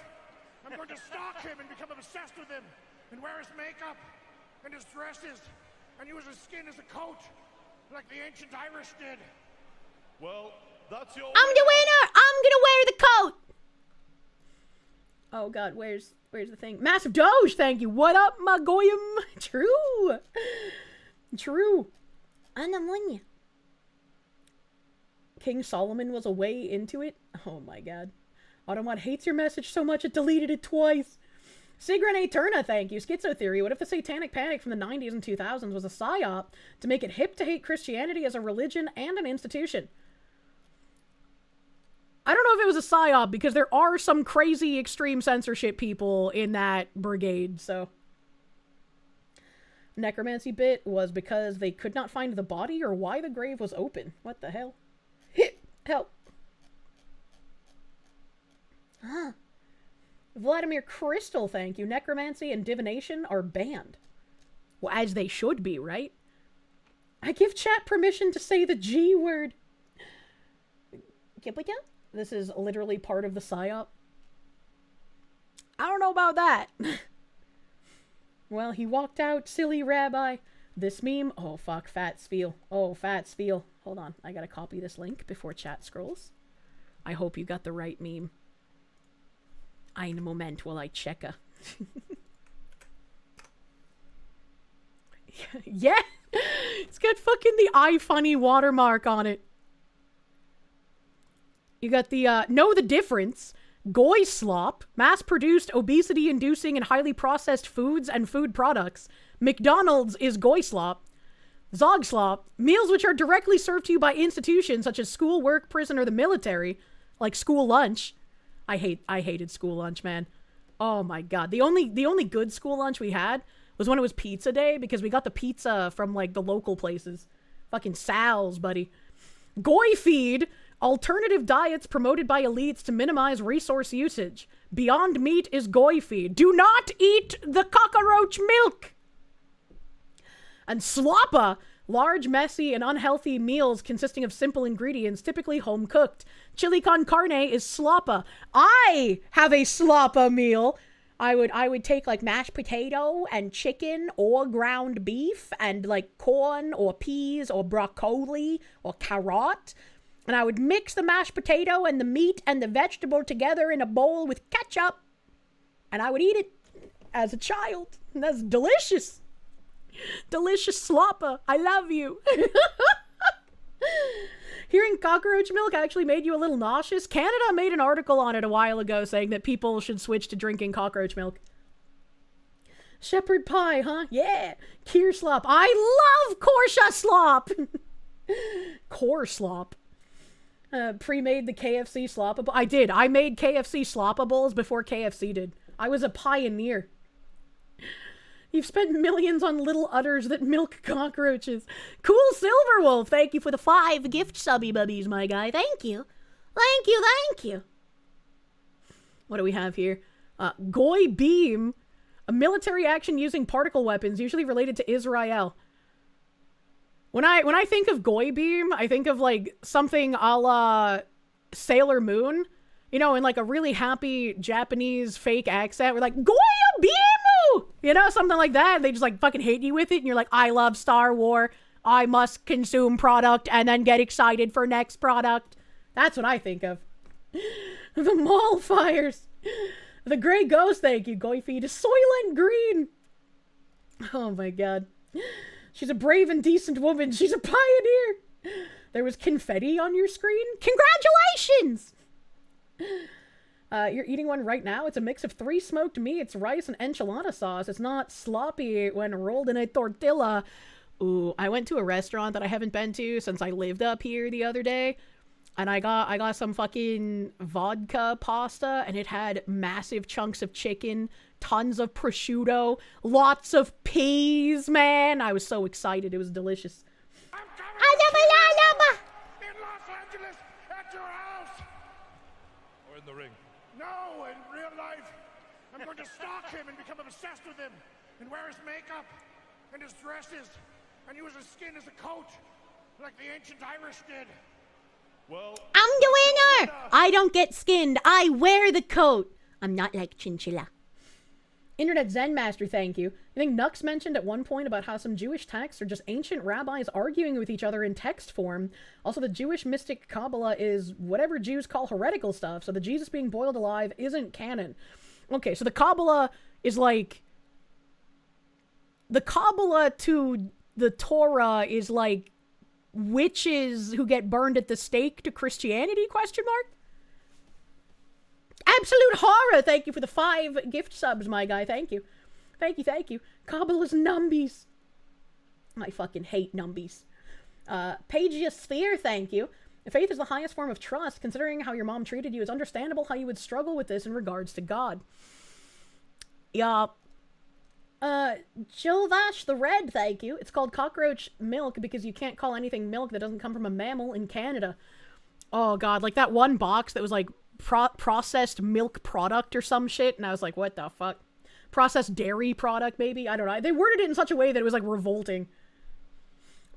S: I'm going to stalk him and become obsessed with him and wear his makeup and his dresses and use his skin as a coat like the ancient Irish did.
M: Well, that's your
A: I'm the winner! I'm gonna wear the coat! Oh god, where's the thing? Massive Doge, thank you. What up, my goyim? True. True. Anamonia. King Solomon was a way into it. Oh my god. Automod hates your message so much it deleted it twice. Sigrun Eterna, thank you. Schizo Theory. What if the Satanic Panic from the 90s and 2000s was a psyop to make it hip to hate Christianity as a religion and an institution? I don't know if it was a psyop because there are some crazy extreme censorship people in that brigade, so. Necromancy bit was because they could not find the body or why the grave was open. What the hell? Help. Ah. Vladimir Crystal, thank you. Necromancy and divination are banned. Well, as they should be, right? I give chat permission to say the G word. This is literally part of the psyop. I don't know about that. Well, he walked out, silly rabbi. This meme. Oh, fuck. Fat Spiel. Oh, Fat Spiel. Hold on. I gotta copy this link before chat scrolls. I hope you got the right meme. Ein Moment while I checka. Yeah. It's got fucking the iFunny watermark on it. You got the, know the difference. Goy slop, mass-produced, obesity-inducing, and highly processed foods and food products. McDonald's is goy slop. Zog slop, meals which are directly served to you by institutions such as school, work, prison, or the military, like school lunch. I hated school lunch, man. Oh my god. The only good school lunch we had was when it was pizza day, because we got the pizza from, like, the local places. Fucking Sal's, buddy. Goy feed, alternative diets promoted by elites to minimize resource usage. Beyond Meat is goy feed. Do not eat the cockroach milk! And sloppa, large, messy, and unhealthy meals consisting of simple ingredients, typically home-cooked. Chili con carne is sloppa. I have a sloppa meal. I would take, like, mashed potato and chicken or ground beef and, like, corn or peas or broccoli or carrot. And I would mix the mashed potato and the meat and the vegetable together in a bowl with ketchup. And I would eat it as a child. And that's delicious. Delicious sloppa. I love you. Hearing cockroach milk actually made you a little nauseous? Canada made an article on it a while ago saying that people should switch to drinking cockroach milk. Shepherd pie, huh? Yeah. Kirsche slop. I love Kirsche slop. Core slop. Pre-made the KFC sloppables. I did. I made KFC sloppables before KFC did. I was a pioneer. You've spent millions on little udders that milk cockroaches. Cool Silverwolf, thank you for the 5 gift subby bubbies, my guy. Thank you. Thank you, thank you. What do we have here? Goy Beam, a military action using particle weapons, usually related to Israel. When I think of Goy Beam, I think of like something a la Sailor Moon. You know, in like a really happy Japanese fake accent. We're like, Goya Beamu! You know, something like that. And they just like fucking hate you with it. And you're like, I love Star Wars. I must consume product and then get excited for next product. That's what I think of. The mall fires. The gray ghost, thank you, Goy Feed. Is Soylent Green. Oh my god. She's a brave and decent woman. She's a pioneer. There was confetti on your screen? Congratulations! You're eating one right now? It's a mix of 3 smoked meats, rice, and enchilada sauce. It's not sloppy when rolled in a tortilla. Ooh, I went to a restaurant that I haven't been to since I lived up here the other day. And I got some fucking vodka pasta, and it had massive chunks of chicken, tons of prosciutto, lots of peas, man. I was so excited. It was delicious.
S: In Los Angeles, at your house.
M: Or in the ring.
S: No, in real life. I'm going to stalk him and become obsessed with him, and wear his makeup, and his dresses, and use his skin as a coat, like the ancient Irish did.
M: Well,
A: I'm the winner! I don't get skinned. I wear the coat. I'm not like Chinchilla. Internet Zen Master, thank you. I think Nux mentioned at one point about how some Jewish texts are just ancient rabbis arguing with each other in text form. Also, the Jewish mystic Kabbalah is whatever Jews call heretical stuff, so the Jesus being boiled alive isn't canon. Okay, so the Kabbalah is like... The Kabbalah to the Torah is like witches who get burned at the stake to Christianity, question mark? Absolute horror! Thank you for the 5 gift subs, my guy. Thank you. Thank you, thank you. Kabbalah's numbies. I fucking hate numbies. Pagia Sphere, thank you. Faith is the highest form of trust. Considering how your mom treated you, it's understandable how you would struggle with this in regards to God. Yeah. Jilvash the Red, thank you. It's called cockroach milk because you can't call anything milk that doesn't come from a mammal in Canada. Oh god, like that one box that was like processed milk product or some shit, and I was like, what the fuck? Processed dairy product, maybe? I don't know. They worded it in such a way that it was like revolting.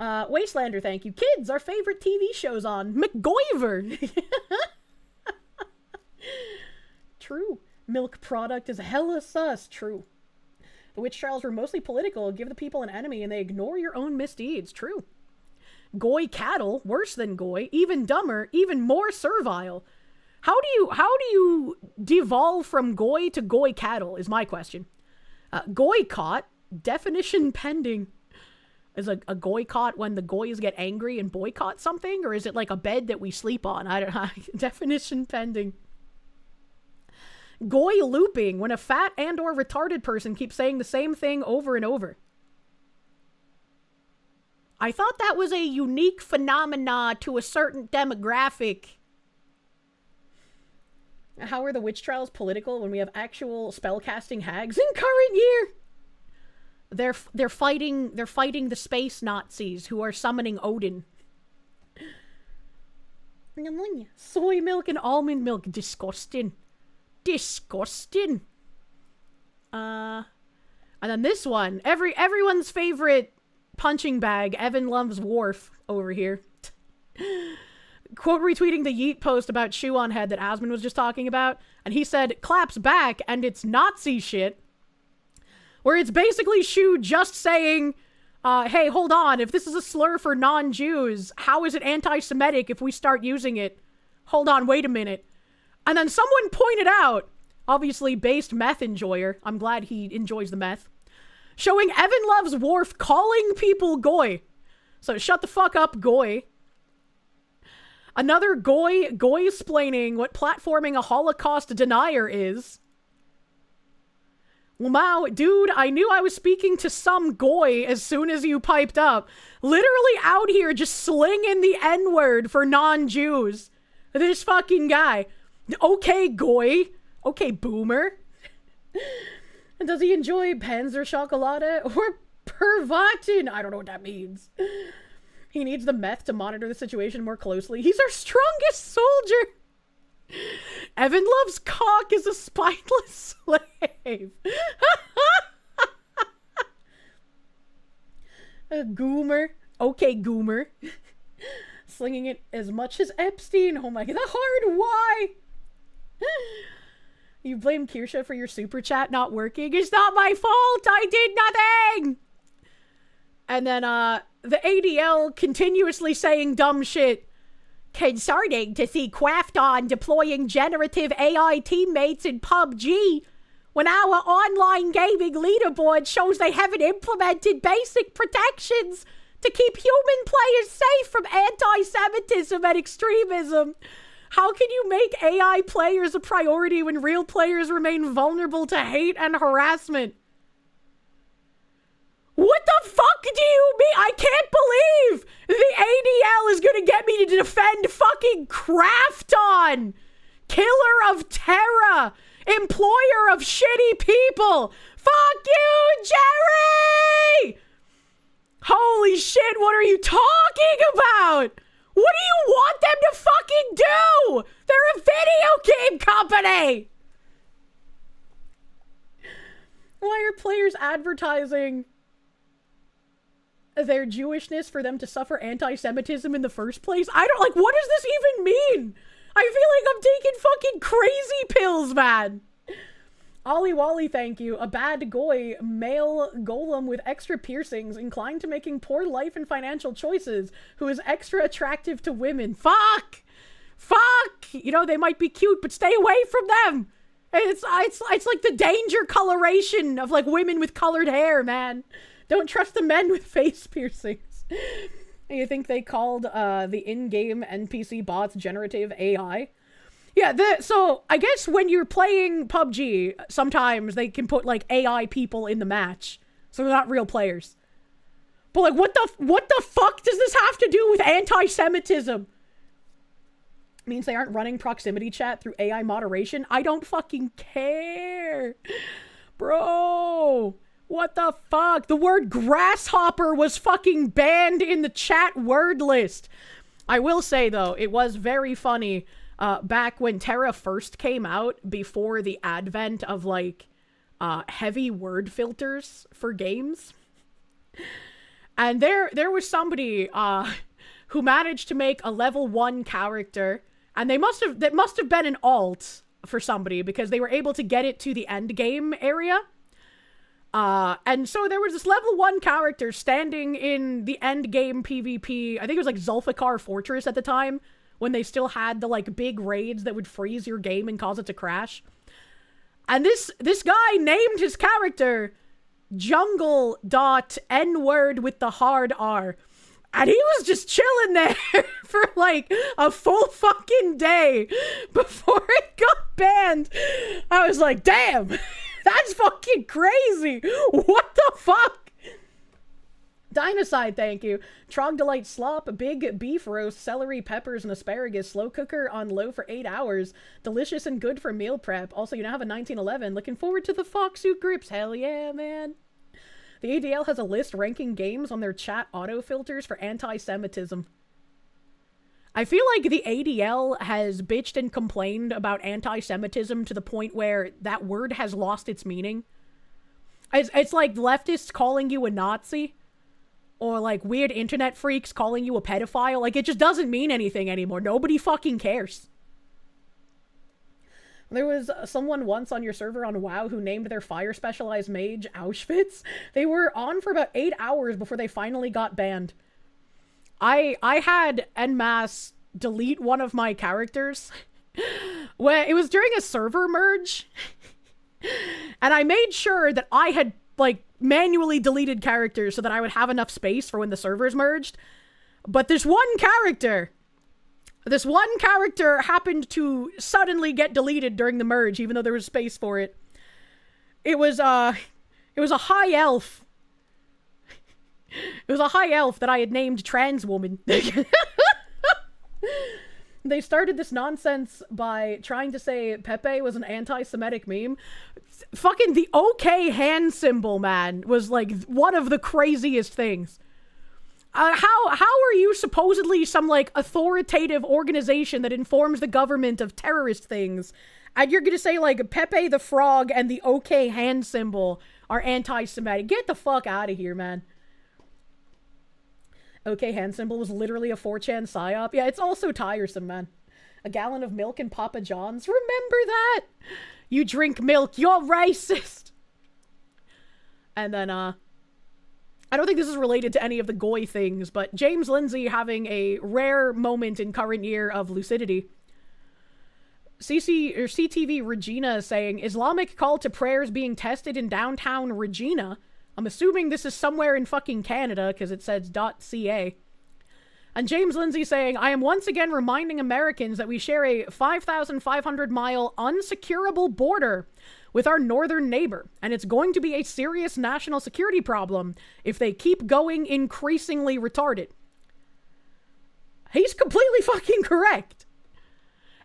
A: Wastelander, thank you. Kids, our favorite TV show's on. McGoiver! True. Milk product is hella sus. True. The witch trials were mostly political. Give the people an enemy and they ignore your own misdeeds. True. Goy cattle, worse than goy, even dumber, even more servile. How do you devolve from goy to goy cattle is my question. Goy caught, definition pending. Is a goy caught when the goys get angry and boycott something? Or is it like a bed that we sleep on? I don't know. Definition pending. Goy looping, when a fat and or retarded person keeps saying the same thing over and over. I thought that was a unique phenomena to a certain demographic. How are the witch trials political when we have actual spellcasting hags in current year? They're fighting the space Nazis who are summoning Odin. Soy milk and almond milk, disgusting. Disgusting. And then this one, everyone's favorite punching bag, Evan loves Worf over here. Quote retweeting the Yeet post about Shoe on Head that Asmund was just talking about, and he said, claps back, and it's Nazi shit. Where it's basically Shoe just saying, hey, hold on, if this is a slur for non-Jews, how is it anti-Semitic if we start using it? Hold on, wait a minute. And then someone pointed out, obviously based meth enjoyer, I'm glad he enjoys the meth, showing Evan loves Worf calling people goy. So shut the fuck up, goy. Another goy-splaining what platforming a Holocaust denier is. Wow, dude, I knew I was speaking to some goy as soon as you piped up. Literally out here just slinging the N-word for non-Jews. This fucking guy. Okay, goy. Okay, boomer. And does he enjoy Panzer Chocolate or Pervatin? I don't know what that means. He needs the meth to monitor the situation more closely. He's our strongest soldier. Evan loves cock as a spineless slave. A goomer. Okay, goomer. Slinging it as much as Epstein. Oh my god, the hard why. You blame Kirsche for your super chat not working. It's not my fault. I did nothing. And then, the ADL continuously saying dumb shit. Concerning to see Quafton deploying generative AI teammates in PUBG when our online gaming leaderboard shows they haven't implemented basic protections to keep human players safe from anti-Semitism and extremism. How can you make AI players a priority when real players remain vulnerable to hate and harassment? What the fuck do you mean? I can't believe the ADL is gonna get me to defend fucking Krafton! Killer of Terra! Employer of shitty people! Fuck you, Jerry! Holy shit, what are you talking about? What do you want them to fucking do? They're a video game company! Why are players advertising their Jewishness for them to suffer anti-Semitism in the first place? I don't, like, what does this even mean? I feel like I'm taking fucking crazy pills, man. Ollie Wally, thank you. A bad goy, male golem with extra piercings, inclined to making poor life and financial choices, who is extra attractive to women. Fuck! Fuck! You know, they might be cute, but stay away from them! It's like the danger coloration of, like, women with colored hair, man. Don't trust the men with face piercings. You think they called the in-game NPC bots generative AI? Yeah, so I guess when you're playing PUBG, sometimes they can put like AI people in the match, so they're not real players. But like, what the fuck does this have to do with anti-Semitism? Means they aren't running proximity chat through AI moderation? I don't fucking care, bro. What the fuck? The word grasshopper was fucking banned in the chat word list. I will say, though, it was very funny back when Terra first came out, before the advent of, like, heavy word filters for games. And there was somebody who managed to make a level 1 character, and that must have been an alt for somebody, because they were able to get it to the end game area. And so there was this level 1 character standing in the end game PvP. I think it was like Zulfikar Fortress at the time, when they still had the like big raids that would freeze your game and cause it to crash. And this guy named his character Jungle.N-word with the hard R. And he was just chilling there for like a full fucking day before it got banned. I was like, damn. That's fucking crazy! What the fuck? Dynaside, thank you. Trogdolite slop, big beef roast, celery, peppers, and asparagus, slow cooker on low for 8 hours. Delicious and good for meal prep. Also, you now have a 1911. Looking forward to the Foxsuit grips. Hell yeah, man. The ADL has a list ranking games on their chat auto-filters for anti-Semitism. I feel like the ADL has bitched and complained about anti-Semitism to the point where that word has lost its meaning. It's like leftists calling you a Nazi, or like weird internet freaks calling you a pedophile. Like, it just doesn't mean anything anymore. Nobody fucking cares. There was someone once on your server on WoW who named their fire specialized mage Auschwitz. They were on for about 8 hours before they finally got banned. I had en masse delete one of my characters where it was during a server merge, and I made sure that I had like manually deleted characters so that I would have enough space for when the servers merged. But this one character, This one character happened to suddenly get deleted during the merge, even though there was space for it. It was a high elf. It was a high elf that I had named Trans Woman. They started this nonsense by trying to say Pepe was an anti-Semitic meme. Fucking the OK hand symbol, man, was like one of the craziest things. How are you supposedly some like authoritative organization that informs the government of terrorist things, and you're gonna say like Pepe the Frog and the OK hand symbol are anti-Semitic? Get the fuck out of here, man. OK hand symbol was literally a 4chan psyop. Yeah, it's also tiresome, man. A gallon of milk and Papa John's. Remember that? You drink milk, you're racist. And then, I don't think this is related to any of the Goy things, but James Lindsay having a rare moment in current year of lucidity. CTV Regina saying, Islamic call to prayers being tested in downtown Regina. I'm assuming this is somewhere in fucking Canada, because it says .ca. And James Lindsay saying, I am once again reminding Americans that we share a 5,500-mile unsecurable border with our northern neighbor, and it's going to be a serious national security problem if they keep going increasingly retarded. He's completely fucking correct.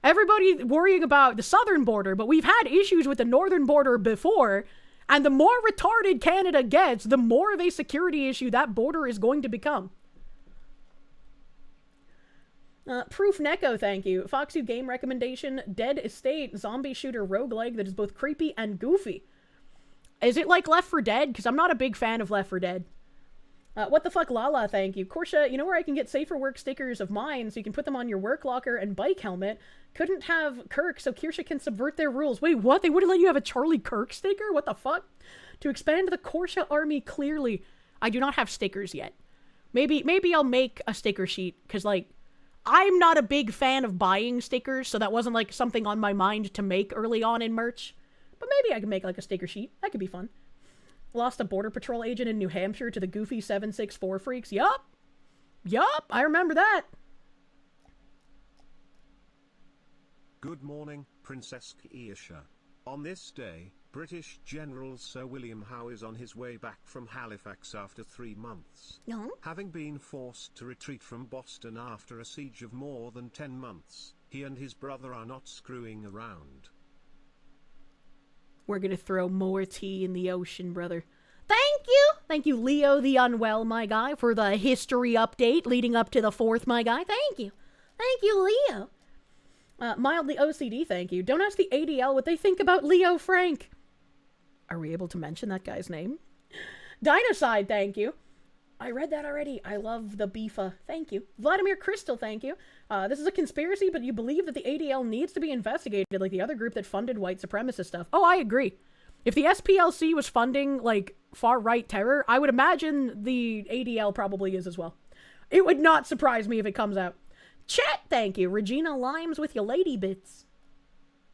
A: Everybody worrying about the southern border, but we've had issues with the northern border before, and the more retarded Canada gets, the more of a security issue that border is going to become. Proof Neko, thank you. Foxu game recommendation, Dead Estate, zombie shooter roguelike that is both creepy and goofy. Is it like Left 4 Dead? Because I'm not a big fan of Left 4 Dead. What the fuck, Lala, thank you. Kirsche, you know where I can get safer work stickers of mine so you can put them on your work locker and bike helmet? Couldn't have Kirk so Kirsche can subvert their rules. Wait, what? They wouldn't let you have a Charlie Kirk sticker? What the fuck? To expand the Kirsche army clearly. I do not have stickers yet. Maybe I'll make a sticker sheet, because, like, I'm not a big fan of buying stickers, so that wasn't, like, something on my mind to make early on in merch. But maybe I can make, like, a sticker sheet. That could be fun. Lost a Border Patrol agent in New Hampshire to the goofy 764 freaks. Yup, I remember that.
B: Good morning, Princess Kirsche. On this day, British General Sir William Howe is on his way back from Halifax after 3 months.
A: No.
B: Having been forced to retreat from Boston after a siege of more than 10 months, he and his brother are not screwing around.
A: We're gonna throw more tea in the ocean, brother. Thank you! Thank you, Leo the Unwell, my guy, for the history update leading up to the 4th, my guy. Thank you. Thank you, Leo. Mildly OCD, thank you. Don't ask the ADL what they think about Leo Frank. Are we able to mention that guy's name? Dinocide, thank you. I read that already. I love the beefa. Thank you. Vladimir Crystal, thank you. This is a conspiracy, but you believe that the ADL needs to be investigated like the other group that funded white supremacist stuff. Oh, I agree. If the SPLC was funding, like, far-right terror, I would imagine the ADL probably is as well. It would not surprise me if it comes out. Chat, thank you. Regina Limes with your lady bits.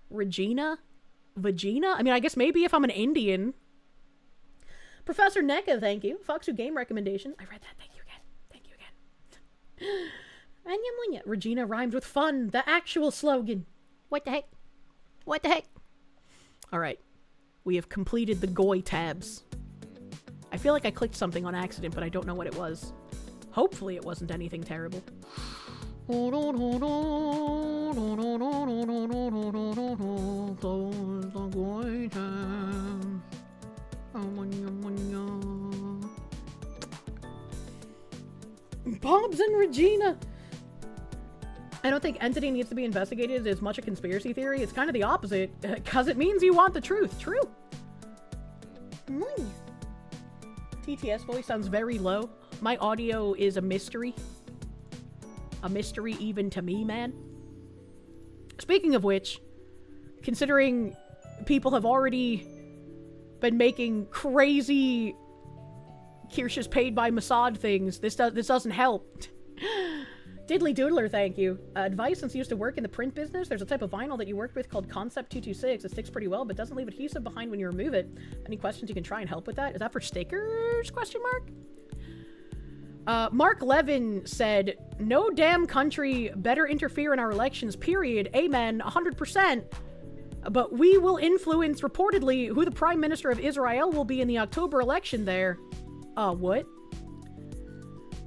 A: Regina? Vagina? I mean, I guess maybe if I'm an Indian. Professor Neka, thank you. Foxu game recommendation. I read that. Thank you again. Thank you again. Regina rhymes with fun. The actual slogan. What the heck? What the heck? Alright. We have completed the Goy tabs. I feel like I clicked something on accident, but I don't know what it was. Hopefully it wasn't anything terrible. Bobs and Regina! I don't think Entity needs to be investigated as much a conspiracy theory. It's kind of the opposite, because it means you want the truth. True. TTS voice sounds very low. My audio is a mystery. A mystery even to me, man. Speaking of which, considering people have already been making crazy Kirsche's paid by Mossad things, this doesn't help. Diddly Doodler, thank you. Advice, since you used to work in the print business, there's a type of vinyl that you worked with called Concept 226. It sticks pretty well, but doesn't leave adhesive behind when you remove it. Any questions you can try and help with that? Is that for stickers? Question mark? Mark Levin said, no damn country better interfere in our elections, period. Amen, 100%. But we will influence, reportedly, who the Prime Minister of Israel will be in the October election there. What?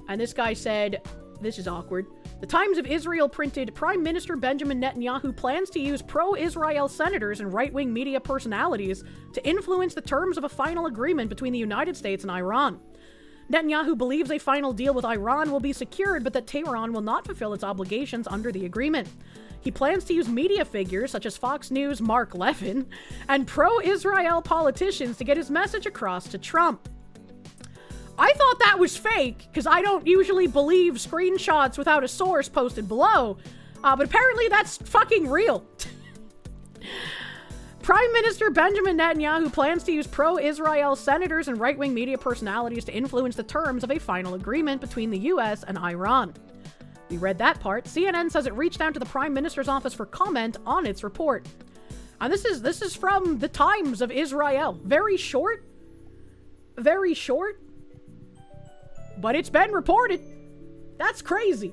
A: And this guy said, this is awkward. The Times of Israel printed, Prime Minister Benjamin Netanyahu plans to use pro-Israel senators and right-wing media personalities to influence the terms of a final agreement between the United States and Iran. Netanyahu believes a final deal with Iran will be secured, but that Tehran will not fulfill its obligations under the agreement. He plans to use media figures such as Fox News' Mark Levin and pro-Israel politicians to get his message across to Trump. I thought that was fake, because I don't usually believe screenshots without a source posted below, but apparently that's fucking real. Prime Minister Benjamin Netanyahu plans to use pro-Israel senators and right-wing media personalities to influence the terms of a final agreement between the US and Iran. We read that part. CNN says it reached out to the Prime Minister's office for comment on its report. And this is from the Times of Israel. Very short, but it's been reported. That's crazy.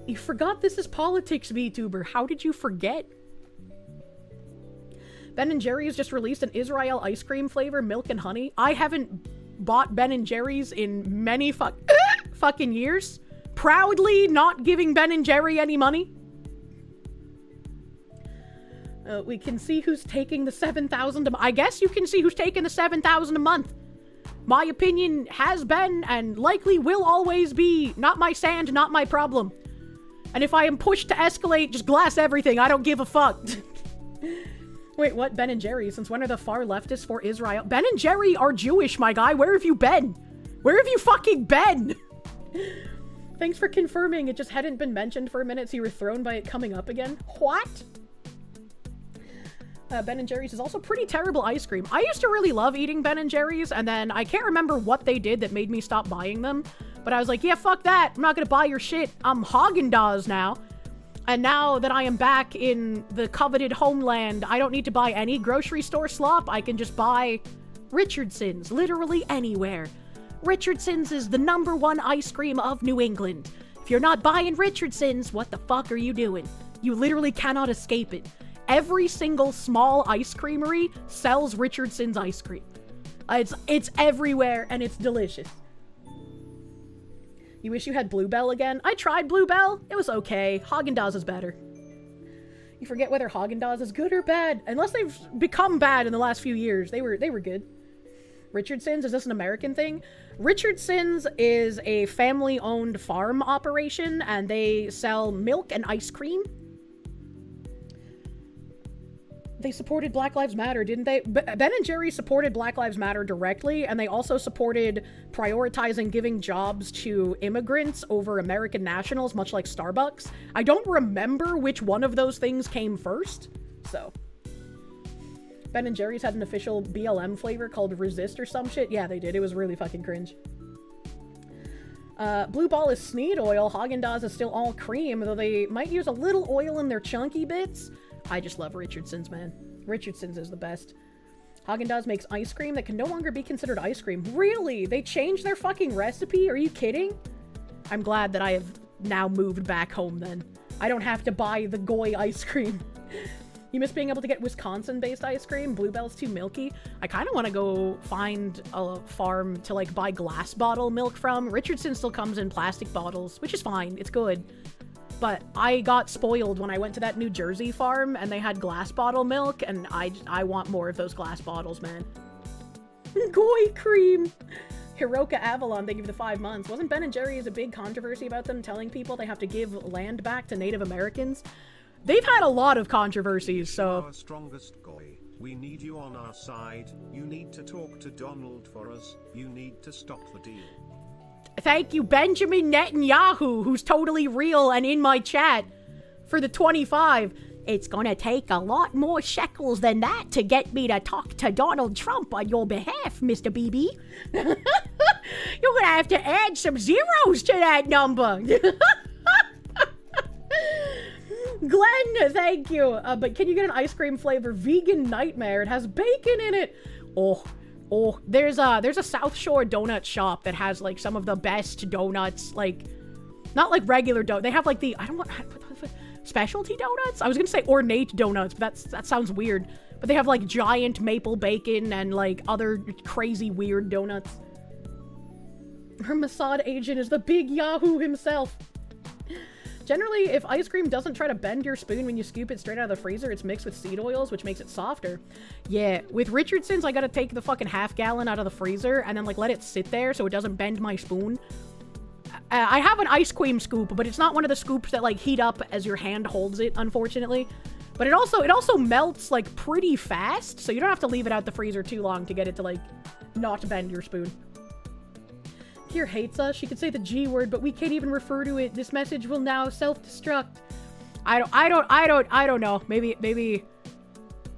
A: You forgot this is politics, VTuber. How did you forget? Ben & Jerry's just released an Israel ice cream flavor, milk and honey. I haven't bought Ben & Jerry's in many fucking years. Proudly not giving Ben & Jerry any money. We can see who's taking the $7,000 I guess you can see who's taking the $7,000 a month. My opinion has been and likely will always be not my sand, not my problem. And if I am pushed to escalate, just glass everything. I don't give a fuck. Wait, what? Ben & Jerry? Since when are the far leftists for Israel? Ben & Jerry are Jewish, my guy. Where have you been? Where have you fucking been? Thanks for confirming. It just hadn't been mentioned for a minute, so you were thrown by it coming up again. What? Ben & Jerry's is also pretty terrible ice cream. I used to really love eating Ben & Jerry's, and then I can't remember what they did that made me stop buying them. But I was like, yeah, fuck that. I'm not gonna buy your shit. I'm Haagen-Dazs now. And now that I am back in the coveted homeland, I don't need to buy any grocery store slop. I can just buy Richardson's literally anywhere. Richardson's is the #1 ice cream of New England. If you're not buying Richardson's, what the fuck are you doing? You literally cannot escape it. Every single small ice creamery sells Richardson's ice cream. It's everywhere and it's delicious. You wish you had Bluebell again? I tried Bluebell. It was okay. Haagen-Dazs is better. You forget whether Haagen-Dazs is good or bad. Unless they've become bad in the last few years. They were good. Richardson's, is this an American thing? Richardson's is a family-owned farm operation, and they sell milk and ice cream. They supported Black Lives Matter, didn't they? Ben & Jerry supported Black Lives Matter directly, and they also supported prioritizing giving jobs to immigrants over American nationals, much like Starbucks. I don't remember which one of those things came first, so. Ben & Jerry's had an official BLM flavor called Resist or some shit. Yeah, they did. It was really fucking cringe. Blue Ball is Sneed oil. Haagen-Dazs is still all cream, though they might use a little oil in their chunky bits. I just love Richardson's, man. Richardson's is the best. Haagen-Dazs makes ice cream that can no longer be considered ice cream. Really? They changed their fucking recipe? Are you kidding? I'm glad that I have now moved back home then. I don't have to buy the Goy ice cream. You miss being able to get Wisconsin-based ice cream? Bluebell's too milky. I kind of want to go find a farm to, like, buy glass bottle milk from. Richardson still comes in plastic bottles, which is fine. It's good. But I got spoiled when I went to that New Jersey farm and they had glass bottle milk, and I want more of those glass bottles, man. Goy cream! Hiroka Avalon, thank you for the 5 months. Wasn't Ben & Jerry's a big controversy about them telling people they have to give land back to Native Americans? They've had a lot of controversies, so...
B: Our strongest Goy. We need you on our side. You need to talk to Donald for us. You need to stop the deal.
A: Thank you, Benjamin Netanyahu, who's totally real and in my chat, for the 25. It's gonna take a lot more shekels than that to get me to talk to Donald Trump on your behalf, Mr. BB. You're gonna have to add some zeros to that number. Glenn, thank you. But can you get an ice cream flavor vegan nightmare? It has bacon in it. Oh, Oh, there's a South Shore donut shop that has like some of the best donuts, like not like regular donuts. They have like the specialty donuts. I was gonna say ornate donuts, but that sounds weird. But they have like giant maple bacon and like other crazy weird donuts. Her Mossad agent is the big Yahoo himself. Generally, if ice cream doesn't try to bend your spoon when you scoop it straight out of the freezer, it's mixed with seed oils, which makes it softer. Yeah, with Richardson's, I gotta take the fucking half-gallon out of the freezer and then, like, let it sit there so it doesn't bend my spoon. I have an ice cream scoop, but it's not one of the scoops that, like, heat up as your hand holds it, unfortunately. But it also melts, like, pretty fast, so you don't have to leave it out the freezer too long to get it to, like, not bend your spoon. Kier hates us. She could say the G word, but we can't even refer to it. This message will now self-destruct. I don't know. Maybe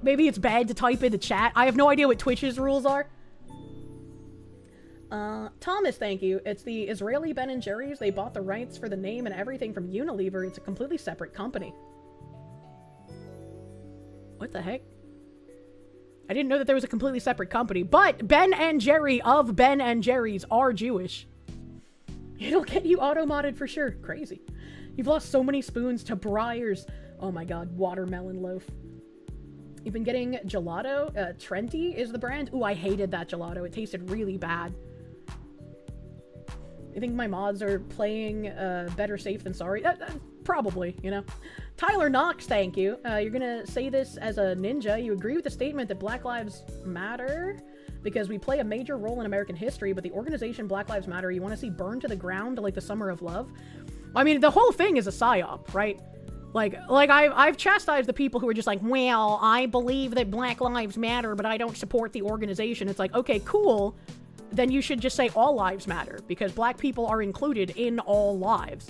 A: it's bad to type in the chat. I have no idea what Twitch's rules are. Thomas, thank you. It's the Israeli Ben & Jerry's. They bought the rights for the name and everything from Unilever. It's a completely separate company. What the heck? I didn't know that there was a completely separate company, but Ben and Jerry of Ben and Jerry's are Jewish. It'll get you auto-modded for sure. Crazy. You've lost so many spoons to Breyers. Oh my god, watermelon loaf. You've been getting gelato. Trenti is the brand. Ooh, I hated that gelato. It tasted really bad. You think my mods are playing better safe than sorry? Probably, you know. Tyler Knox, thank you. You're gonna say this as a ninja. You agree with the statement that Black Lives Matter because we play a major role in American history, but the organization Black Lives Matter you want to see burned to the ground like the Summer of Love? I mean, the whole thing is a psyop, right? Like I've chastised the people who are just like, well, I believe that Black Lives Matter, but I don't support the organization. It's like, okay, cool. Then you should just say all lives matter because black people are included in all lives.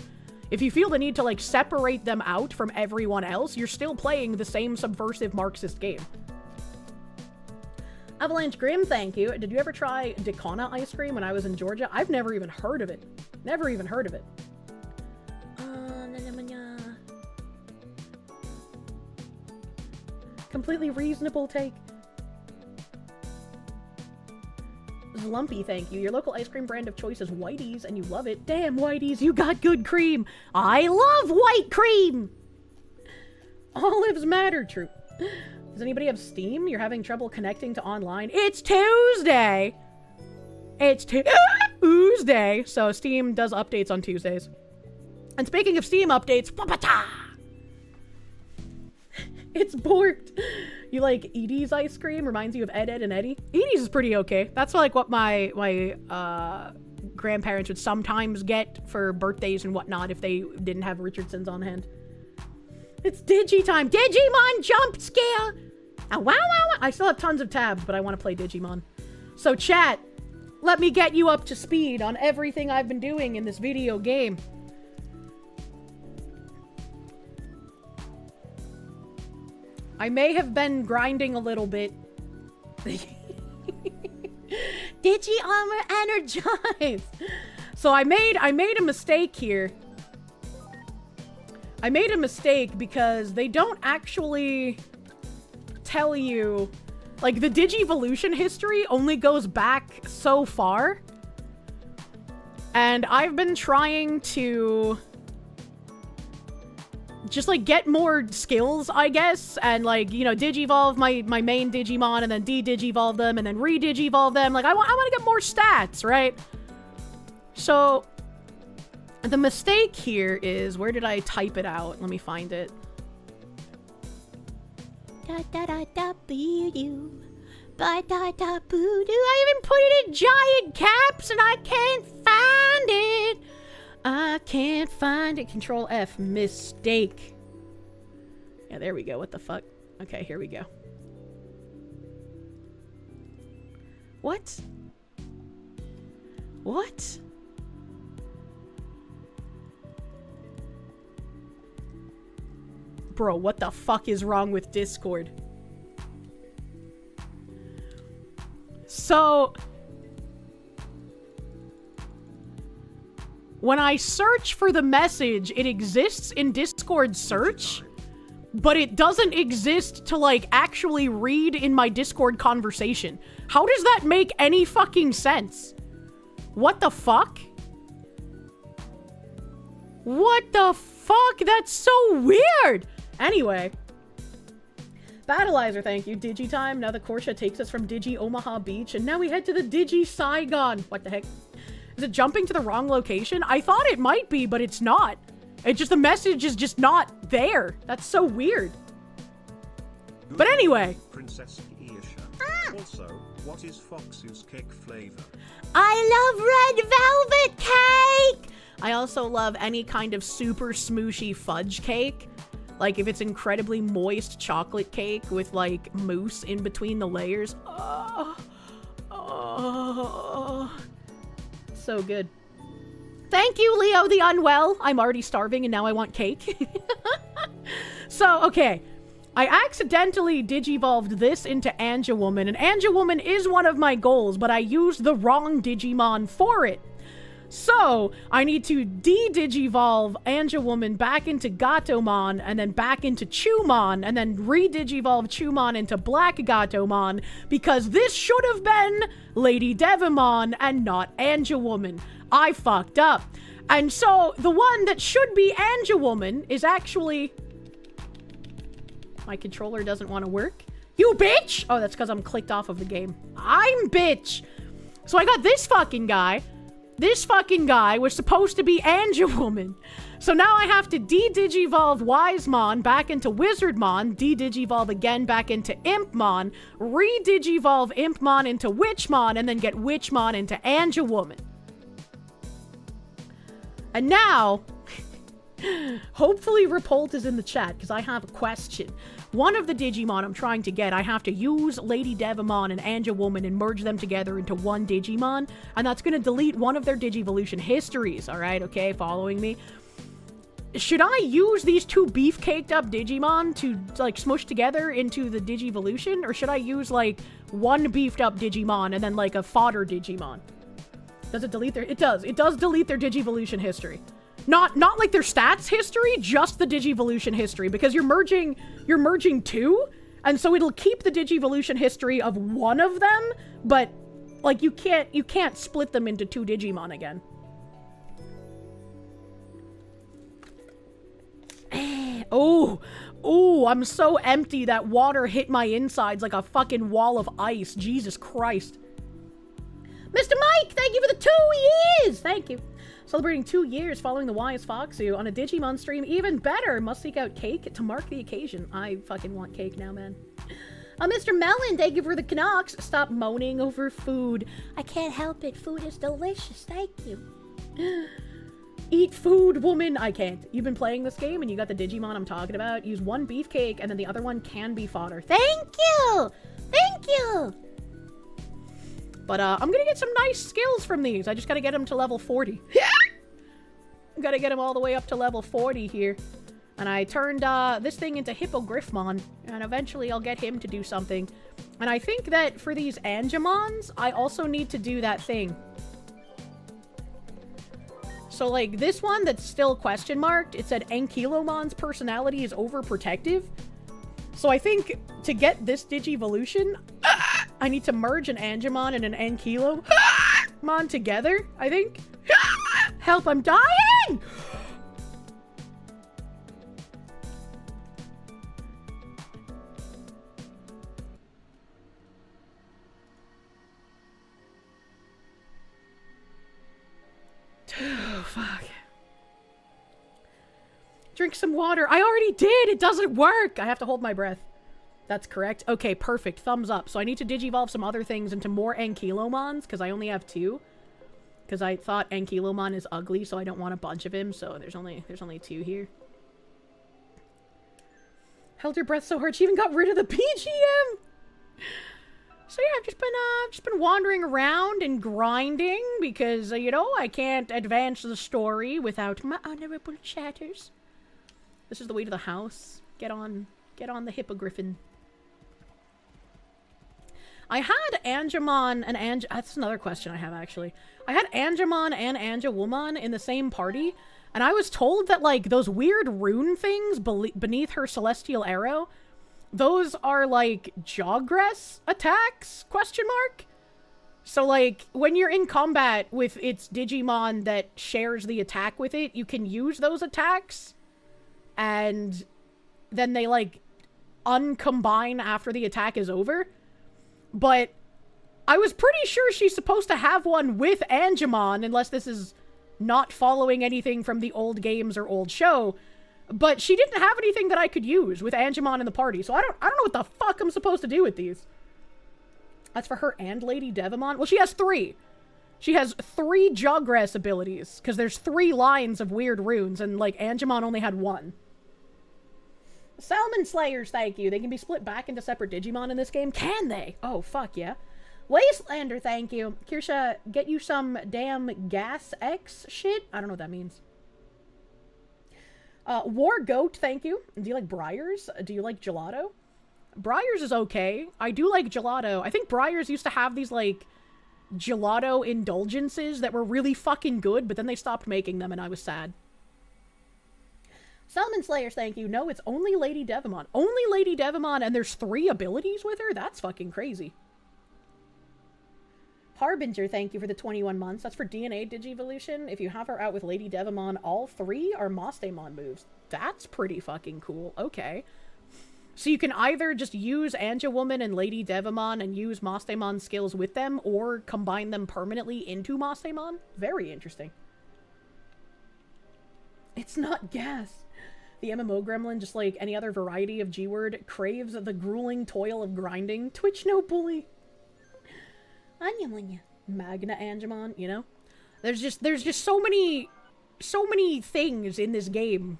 A: If you feel the need to, like, separate them out from everyone else, you're still playing the same subversive Marxist game. Avalanche Grim, thank you. Did you ever try Dacona ice cream when I was in Georgia? I've never even heard of it. Never even heard of it. Completely reasonable take. Lumpy, thank you. Your local ice cream brand of choice is Whitey's, and you love it. Damn, Whitey's, you got good cream. I love white cream. Olives matter, true. Does anybody have Steam? You're having trouble connecting to online? It's Tuesday. It's Tuesday. So Steam does updates on Tuesdays. And speaking of Steam updates, it's borked. You like Edie's ice cream? Reminds you of Ed, Ed, and Eddie? Edie's is pretty okay. That's like what my grandparents would sometimes get for birthdays and whatnot if they didn't have Richardson's on hand. It's Digi time. Digimon jump scare! Wow, wow, wow. I still have tons of tabs, but I want to play Digimon. So chat, let me get you up to speed on everything I've been doing in this video game. I may have been grinding a little bit. Digi Armor energized. So I made a mistake here. I made a mistake because they don't actually tell you, like, the Digivolution history only goes back so far. And I've been trying to just, like, get more skills, I guess, and, like, you know, Digivolve my main Digimon, and then de-Digivolve them, and then re-Digivolve them. Like, I want to get more stats, right? So, the mistake here is, where did I type it out? Let me find it. Da-da-da-da-boo-doo. Ba-da-da-boo-doo. I even put it in giant caps, and I can't find it. I can't find it. Control F. Mistake. Yeah, there we go. What the fuck? Okay, here we go. What? What? Bro, what the fuck is wrong with Discord? So, when I search for the message, it exists in Discord search, but it doesn't exist to, like, actually read in my Discord conversation. How does that make any fucking sense? What the fuck? What the fuck? That's so weird! Anyway. Battleizer, thank you. Digitime. Now the Kirsche takes us from Digi Omaha Beach, and now we head to the Digi Saigon. What the heck? Is it jumping to the wrong location? I thought it might be, but it's not. It's just the message is just not there. That's so weird. But anyway.
B: Princess Kirsche. Also, what is Fox's cake flavor?
A: I love red velvet cake! I also love any kind of super smooshy fudge cake. Like, if it's incredibly moist chocolate cake with, like, mousse in between the layers. So good. Thank you, Leo the Unwell. I'm already starving and now I want cake. So, okay. I accidentally digivolved this into Angewoman, and Angewoman is one of my goals, but I used the wrong Digimon for it. So, I need to de-digivolve Angewoman back into Gatomon, and then back into Chumon, and then re-digivolve Chumon into Black Gatomon, because this should have been Lady Devimon and not Angewoman. I fucked up. And so, the one that should be Angewoman is actually... My controller doesn't want to work. You bitch! Oh, that's because I'm clicked off of the game. I'm bitch! So I got this fucking guy. This fucking guy was supposed to be Angewoman. So now I have to de-digivolve Wisemon back into Wizardmon, de-digivolve again back into Impmon, re-digivolve Impmon into Witchmon, and then get Witchmon into Angewoman. And now, hopefully Repult is in the chat, because I have a question. One of the Digimon I'm trying to get, I have to use Lady Devimon and Angewoman and merge them together into one Digimon, and that's going to delete one of their Digivolution histories, alright? Okay, following me? Should I use these two beef-caked up Digimon to, like, smush together into the Digivolution, or should I use, like, one beefed up Digimon and then, like, a fodder Digimon? Does it delete their... It does. It does delete their Digivolution history. Not like their stats history, just the Digivolution history, because you're merging two, and so it'll keep the Digivolution history of one of them, but like you can't split them into two Digimon again. Oh, I'm so empty that water hit my insides like a fucking wall of ice. Jesus Christ. Mr. Mike, thank you for the 2 years! Thank you. Celebrating 2 years following the Wise Foxu on a Digimon stream. Even better! Must seek out cake to mark the occasion. I fucking want cake now, man. Mr. Melon, thank you for the Canucks. Stop moaning over food. I can't help it. Food is delicious. Thank you. Eat food, woman. I can't. You've been playing this game and you got the Digimon I'm talking about. Use one beefcake and then the other one can be fodder. Thank you! Thank you! But, I'm gonna get some nice skills from these. I just gotta get them to level 40. Gotta get them all the way up to level 40 here. And I turned, this thing into Hippogriffmon. And eventually I'll get him to do something. And I think that for these Angemons, I also need to do that thing. So, like, this one that's still question marked, it said Ankylomon's personality is overprotective. So I think to get this Digivolution, I need to merge an Angemon and an Ankylomon together, I think. Help, I'm dying! Oh, fuck. Drink some water. I already did! It doesn't work! I have to hold my breath. That's correct. Okay, perfect. Thumbs up. So I need to digivolve some other things into more Ankylomons, because I only have 2. Because I thought Ankylomon is ugly, so I don't want a bunch of him, so there's only 2 here. Held your breath so hard, she even got rid of the BGM! So yeah, I've just been wandering around and grinding, because, you know, I can't advance the story without my honorable chatters. This is the way to the house. Get on the Hippogriffin. I had Angemon and that's another question I have, actually. I had Angemon and Angewoman in the same party, And I was told that, like, those weird rune things beneath her celestial arrow, those are, like, jawgress attacks, question mark? So, like, when you're in combat with its Digimon that shares the attack with it, you can use those attacks, and then they, like, uncombine after the attack is over. But I was pretty sure she's supposed to have one with Angemon, unless this is not following anything from the old games or old show. But she didn't have anything that I could use with Angemon in the party, so I don't know what the fuck I'm supposed to do with these. That's for her and Lady Devamon. Well, she has 3. She has 3 Jawgrass abilities, because there's 3 lines of weird runes, and, like, Angemon only had 1. Salmon Slayers, thank you. They can be split back into separate Digimon in this game. Can they? Oh, fuck yeah. Wastelander, thank you. Kirsche, get you some damn Gas X shit? I don't know what that means. War Goat, thank you. Do you like Briars? Do you like Gelato? Briars is okay. I do like Gelato. I think Briars used to have these, like, Gelato indulgences that were really fucking good, but then they stopped making them and I was sad. Salmon Slayers, thank you. No, it's only Lady Devamon. Only Lady Devamon, and there's 3 abilities with her? That's fucking crazy. Harbinger, thank you for the 21 months. That's for DNA Digivolution. If you have her out with Lady Devamon, all 3 are Mostemon moves. That's pretty fucking cool. Okay. So you can either just use Angewoman and Lady Devamon and use Mostemon skills with them, or combine them permanently into Mostemon. Very interesting. It's not gas. The MMO gremlin, just like any other variety of G-word, craves the grueling toil of grinding. Twitch no bully. Magna Angemon, you know? There's just so many things in this game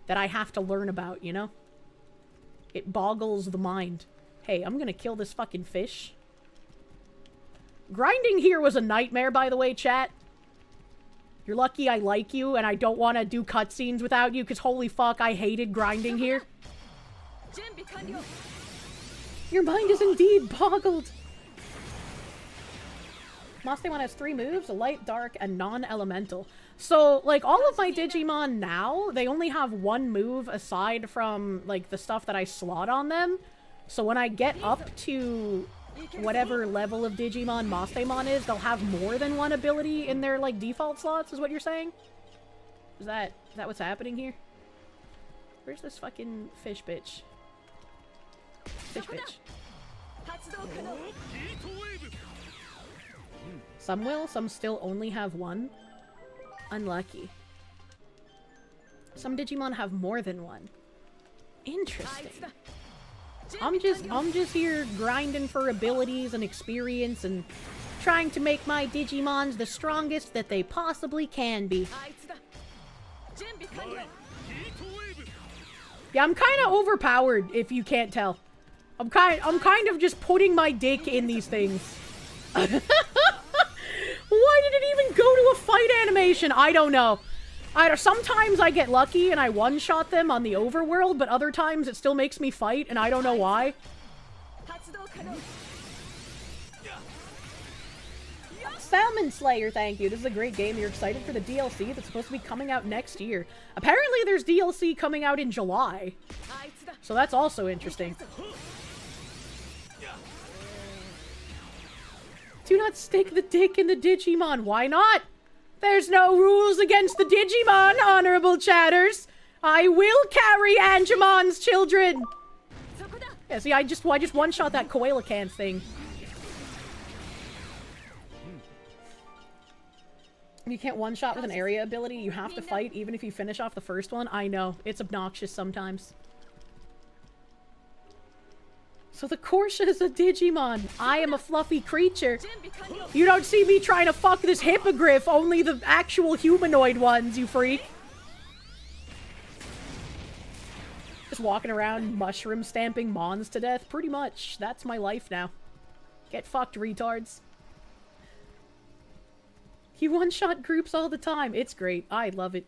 A: that I have to learn about, you know? It boggles the mind. Hey, I'm gonna kill this fucking fish. Grinding here was a nightmare, by the way, chat. You're lucky I like you and I don't want to do cutscenes without you, because holy fuck, I hated grinding here. Your mind is indeed boggled. Mostemon has 3 moves, a light, dark, and non-elemental. So, like, all of my Digimon now, they only have 1 move aside from, like, the stuff that I slot on them. So when I get up to whatever level of Digimon Mostemon is, they'll have more than 1 ability in their, like, default slots, is what you're saying? Is that what's happening here? Where's this fucking fish bitch? Fish bitch. Some will, some still only have 1. Unlucky. Some Digimon have more than 1. Interesting. I'm just here grinding for abilities and experience and trying to make my Digimons the strongest that they possibly can be. Yeah, I'm kind of overpowered, if you can't tell. I'm kind of just putting my dick in these things. Why did it even go to a fight animation? I don't know. Sometimes I get lucky and I one-shot them on the overworld, but other times it still makes me fight, and I don't know why. Salmon Slayer, thank you. This is a great game. You're excited for the DLC that's supposed to be coming out next year. Apparently there's DLC coming out in July. So that's also interesting. Do not stick the dick in the Digimon. Why not? There's no rules against the Digimon, honorable chatters. I will carry Angemon's children. Yeah, see, I just one-shot that Coelacanth thing. You can't one-shot with an area ability. You have to fight even if you finish off the first one. I know. It's obnoxious sometimes. So the Kirsche is a Digimon. I am a fluffy creature. You don't see me trying to fuck this hippogriff, only the actual humanoid ones, you freak. Just walking around mushroom stamping Mons to death. Pretty much. That's my life now. Get fucked, retards. He one-shot groups all the time. It's great. I love it.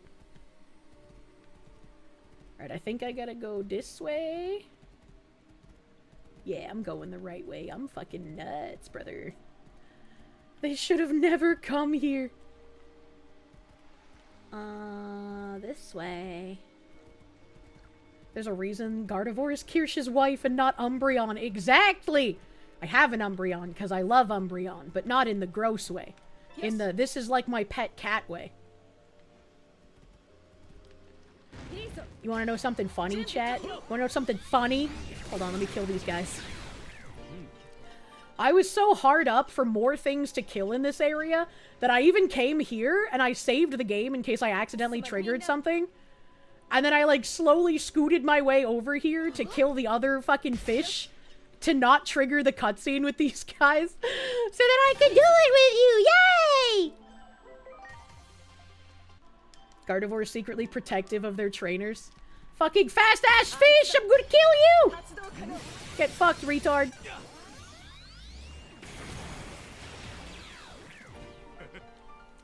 A: Alright, I think I gotta go this way. Yeah, I'm going the right way. I'm fucking nuts, brother. They should have never come here. This way. There's a reason Gardevoir is Kirsche's wife and not Umbreon. Exactly! I have an Umbreon because I love Umbreon, but not in the gross way. Yes. In the, this is like my pet cat way. You want to know something funny, chat? Want to know something funny? Hold on, let me kill these guys. I was so hard up for more things to kill in this area that I even came here and I saved the game in case I accidentally triggered something. And then I, like, slowly scooted my way over here to kill the other fucking fish to not trigger the cutscene with these guys so that I could do it with you. Yay! Gardevoir is secretly protective of their trainers. Fucking fast-ass fish! I'm gonna kill you! Get fucked, retard.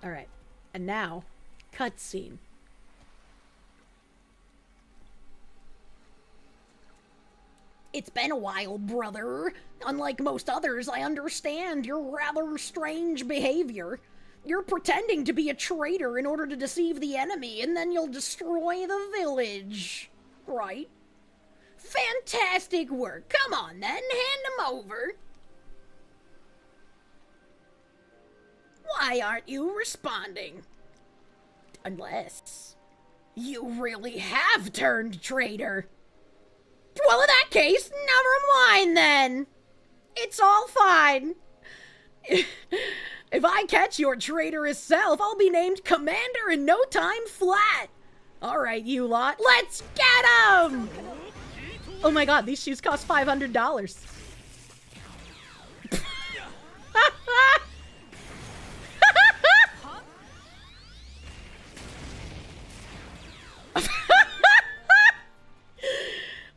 A: Alright. And now, cutscene. It's been a while, brother. Unlike most others, I understand your rather strange behavior. You're pretending to be a traitor in order to deceive the enemy, and then you'll destroy the village. Right? Fantastic work. Come on, then. Hand him over. Why aren't you responding? Unless you really have turned traitor. Well, in that case, never mind then. It's all fine. If I catch your traitorous self, I'll be named Commander in no time flat. Alright, you lot, let's get 'em! Oh my god, these shoes cost $500.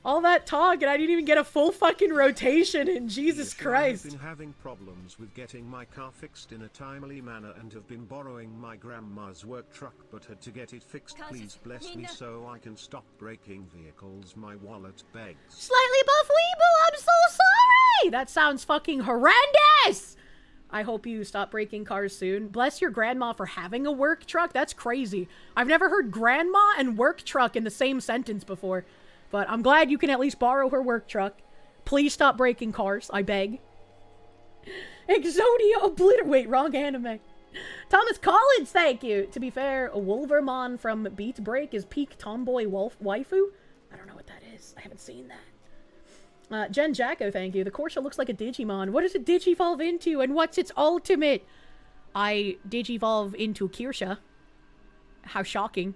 A: All that talk and I didn't even get a full fucking rotation in. Jesus Christ.
B: I've been having problems with getting my car fixed in a timely manner and have been borrowing my grandma's work truck but had to get it fixed. Please bless me so I can stop breaking vehicles. My wallet begs.
A: Slightly buff weeble, I'm so sorry! That sounds fucking horrendous! I hope you stop breaking cars soon. Bless your grandma for having a work truck. That's crazy. I've never heard grandma and work truck in the same sentence before. But I'm glad you can at least borrow her work truck. Please stop breaking cars, I beg. Exodia wait, wrong anime. Thomas Collins, thank you. To be fair, a Wolvermon from Beats Break is peak tomboy waifu. I don't know what that is. I haven't seen that. Jen Jacko, thank you. The Kirsche looks like a Digimon. What does it digivolve into, and what's its ultimate? I digivolve into Kirsche. How shocking.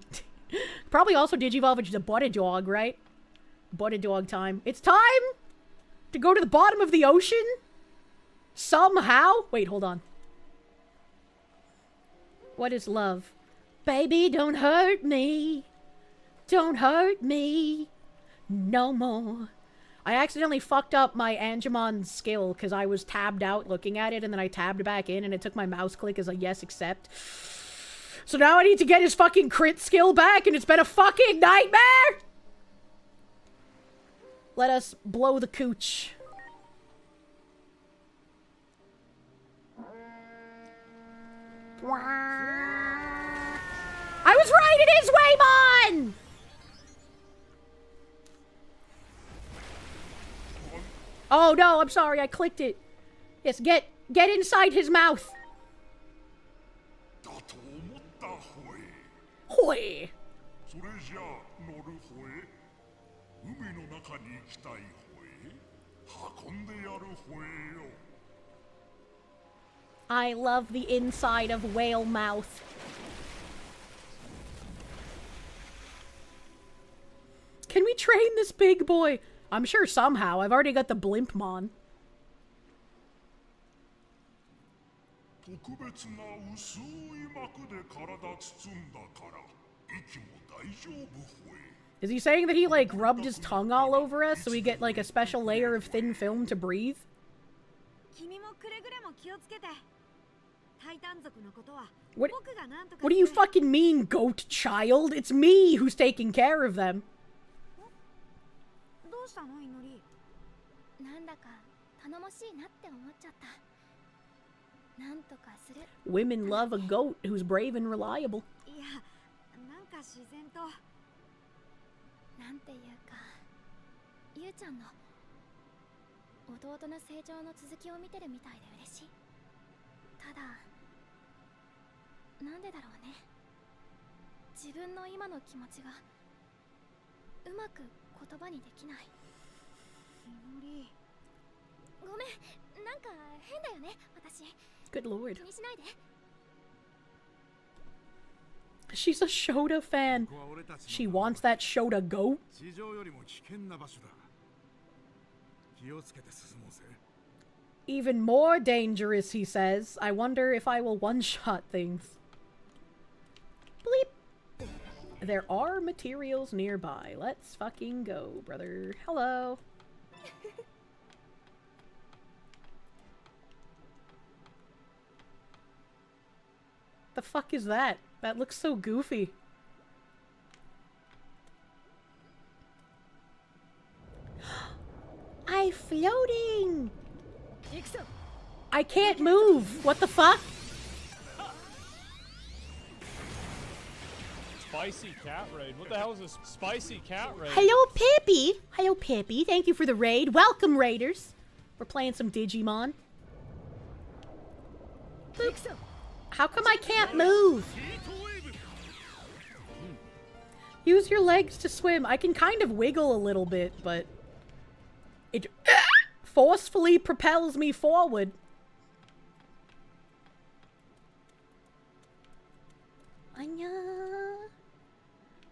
A: Probably also digivolve into a butter dog, right? Butter dog time. It's time to go to the bottom of the ocean? Somehow? Wait, hold on. What is love? Baby, don't hurt me. Don't hurt me. No more. I accidentally fucked up my Angemon skill because I was tabbed out looking at it and then I tabbed back in and it took my mouse click as a yes accept. So now I need to get his fucking crit skill back and it's been a fucking nightmare! Let us blow the cooch. I was right, it is Waymon! Oh no, I'm sorry, I clicked it. Yes, get inside his mouth. Hoi. I love the inside of whale mouth. Can we train this big boy? I'm sure somehow. I've already got the Blimpmon. Is he saying that he, like, rubbed his tongue all over us so we get, like, a special layer of thin film to breathe? What do you fucking mean, goat child? It's me who's taking care of them. Women love a goat who's brave and reliable.
H: か自然となんていうかゆうちゃんの弟の成長の続きを見てるみたいで嬉しい。ただなんでだろうね、自分の今の気持ちがうまく言葉にできない。みのりごめん、なんか変だよね私。
A: Good lord.
H: 気にしないで。
A: She's a Shota fan. She wants that Shota goat. Even more dangerous, he says. I wonder if I will one-shot things. Bleep. There are materials nearby. Let's fucking go, brother. Hello. The fuck is that? That looks so goofy. I'm floating! I can't move! What the fuck?
R: Spicy cat raid. What the hell is this spicy cat raid?
A: Hello, Pippi! Hello, Pippi. Thank you for the raid. Welcome, raiders. We're playing some Digimon. Boop. How come I can't move? Use your legs to swim. I can kind of wiggle a little bit, but it forcefully propels me forward.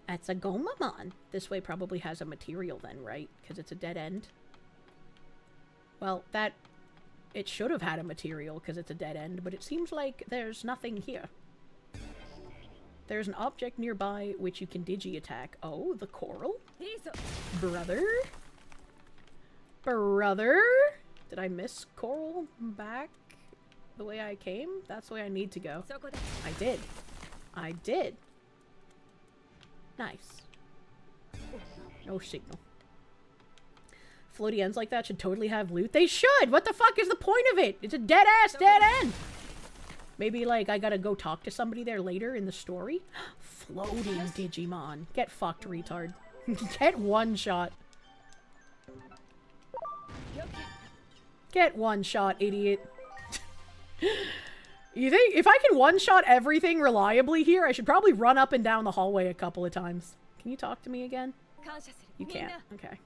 A: That's a Gomamon. This way probably has a material then, right? Because it's a dead end. Well, that... It should have had a material because it's a dead end, but it seems like there's nothing here. There's an object nearby which you can digi-attack. Oh, the coral? Brother? Brother? Did I miss coral back the way I came? That's the way I need to go. I did. I did. Nice. No signal. Floaty ends like that should totally have loot. They should! What the fuck is the point of it? It's a dead-ass dead end! Maybe, like, I gotta go talk to somebody there later in the story? Floating Digimon. Get fucked, retard. Get one shot. Get one shot, idiot. You think if I can one-shot everything reliably here, I should probably run up and down the hallway a couple of times. Can you talk to me again? You can't. Okay.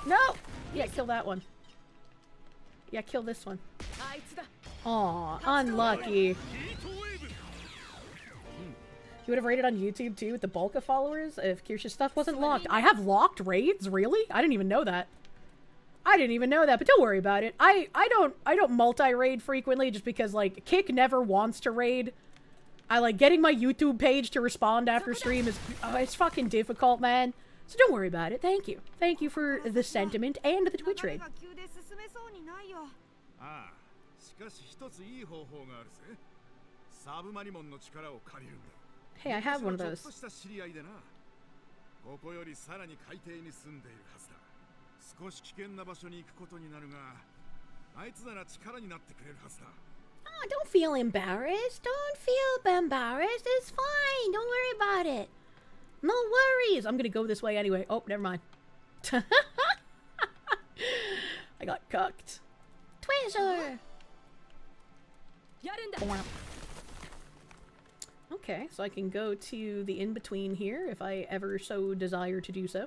A: No! Yeah, kill that one. Yeah, kill this one. Aw, unlucky. You would have raided on YouTube too with the bulk of followers if Kirsche's stuff wasn't locked. I have locked raids? Really? I didn't even know that. I didn't even know that, but don't worry about it. I don't multi-raid frequently just because, like, Kick never wants to raid. I like getting my YouTube page to respond after stream is it's fucking difficult, man. So don't worry about it. Thank you. Thank you for the sentiment and the Twitch raid. Hey, I have one of those. Oh, don't feel embarrassed. Don't feel embarrassed. It's fine. Don't worry about it. No worries. I'm gonna go this way anyway. Oh, never mind. I got cucked. Twizzler! Okay, so I can go to the in-between here if I ever so desire to do so.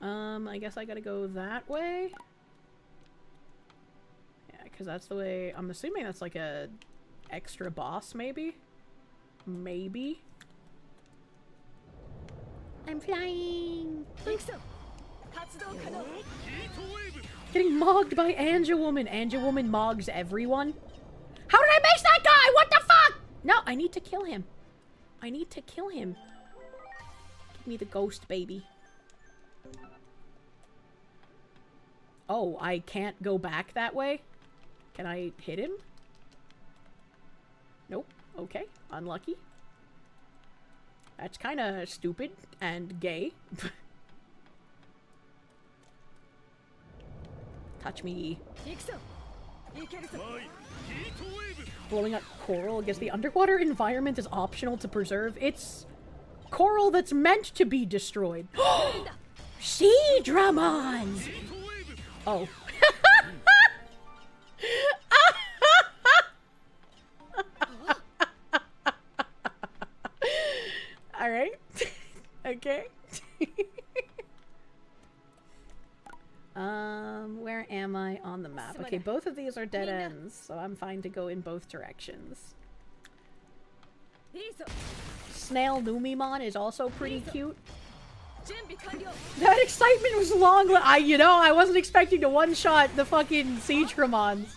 A: I guess I gotta go that way. Yeah, because that's the way... I'm assuming that's like a extra boss, maybe? Maybe? I'm flying! Getting mogged by Angelwoman. Angelwoman moggs everyone. How did I miss that guy? What the fuck? No, I need to kill him. I need to kill him. Give me the ghost, baby. Oh, I can't go back that way? Can I hit him? Nope. Okay. Unlucky. That's kind of stupid and gay. Touch me. Blowing up coral against the underwater environment is optional to preserve. It's coral that's meant to be destroyed. Sea Dramon! Oh. Alright. Okay. Where am I on the map? Okay, both of these are dead ends, so I'm fine to go in both directions. Snail Numimon is also pretty cute. That excitement was long. I wasn't expecting to one-shot the fucking Siegramons.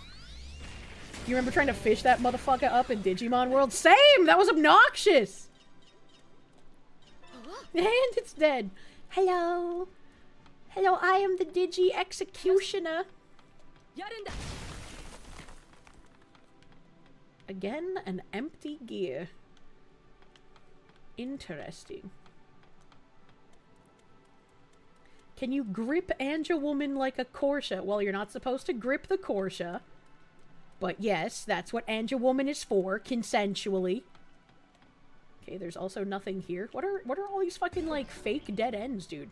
A: You remember trying to fish that motherfucker up in Digimon World? Same! That was obnoxious! And it's dead. Hello. Hello, I am the Digi Executioner. Again, an empty gear. Interesting. Can you grip Angelwoman like a Kirsche? Well, you're not supposed to grip the Kirsche. But yes, that's what Angelwoman is for, consensually. Okay, there's also nothing here. What are all these fucking, like, fake dead ends, dude?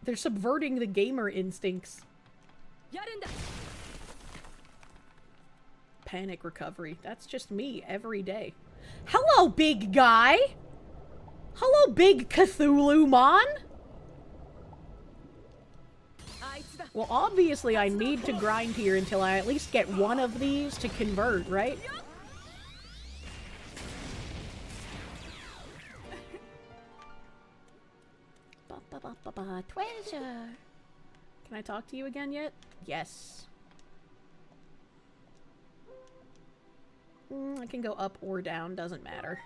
A: They're subverting the gamer instincts. Panic recovery. That's just me every day. Hello, big guy! Hello, big Cthulhu-mon! Well, obviously I need to grind here until I at least get one of these to convert, right? Treasure! Can I talk to you again yet? Yes. I can go up or down, doesn't matter.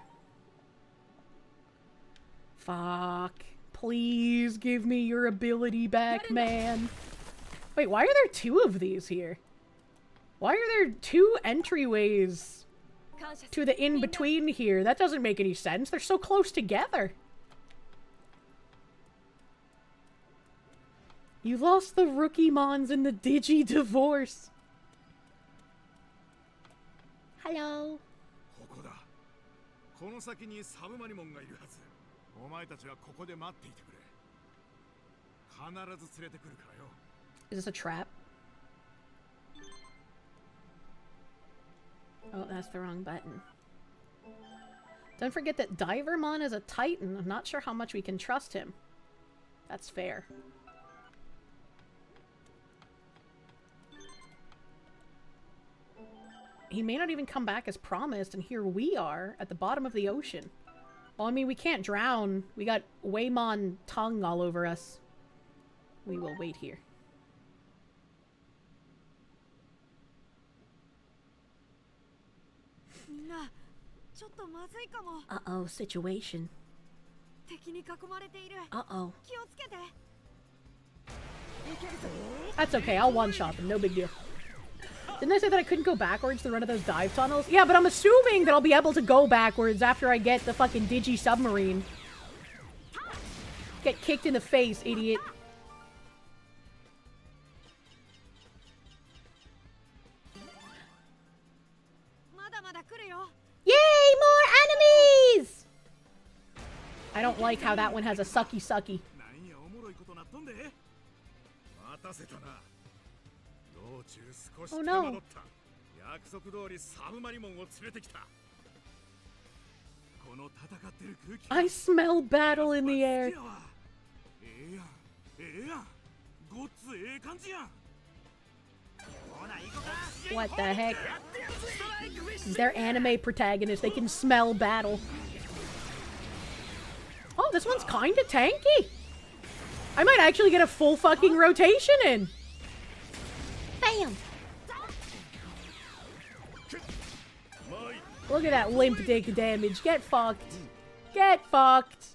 A: Fuck. Please give me your ability back, man. Wait, why are there two of these here? Why are there two entryways to the in-between here? That doesn't make any sense. They're so close together. You lost the rookie mons in the Digi divorce. Hello. Is this a trap? Oh, that's the wrong button. Don't forget that Divermon is a Titan. I'm not sure how much we can trust him. That's fair. He may not even come back as promised, and here we are at the bottom of the ocean. Well, I mean, we can't drown. We got Waymon tongue all over us. We will wait here. Uh-oh, situation. Uh-oh. That's okay, I'll one-shot them, no big deal. Didn't I say that I couldn't go backwards through one of those dive tunnels? Yeah, but I'm assuming that I'll be able to go backwards after I get the fucking Digi submarine. Get kicked in the face, idiot. Yay, more enemies! I don't like how that one has a sucky. Oh no. I smell battle in the air. What the heck? They're anime protagonists. They can smell battle. Oh, this one's kinda tanky. I might actually get a full fucking rotation in. Bam! Look at that limp dick damage. Get fucked. Get fucked.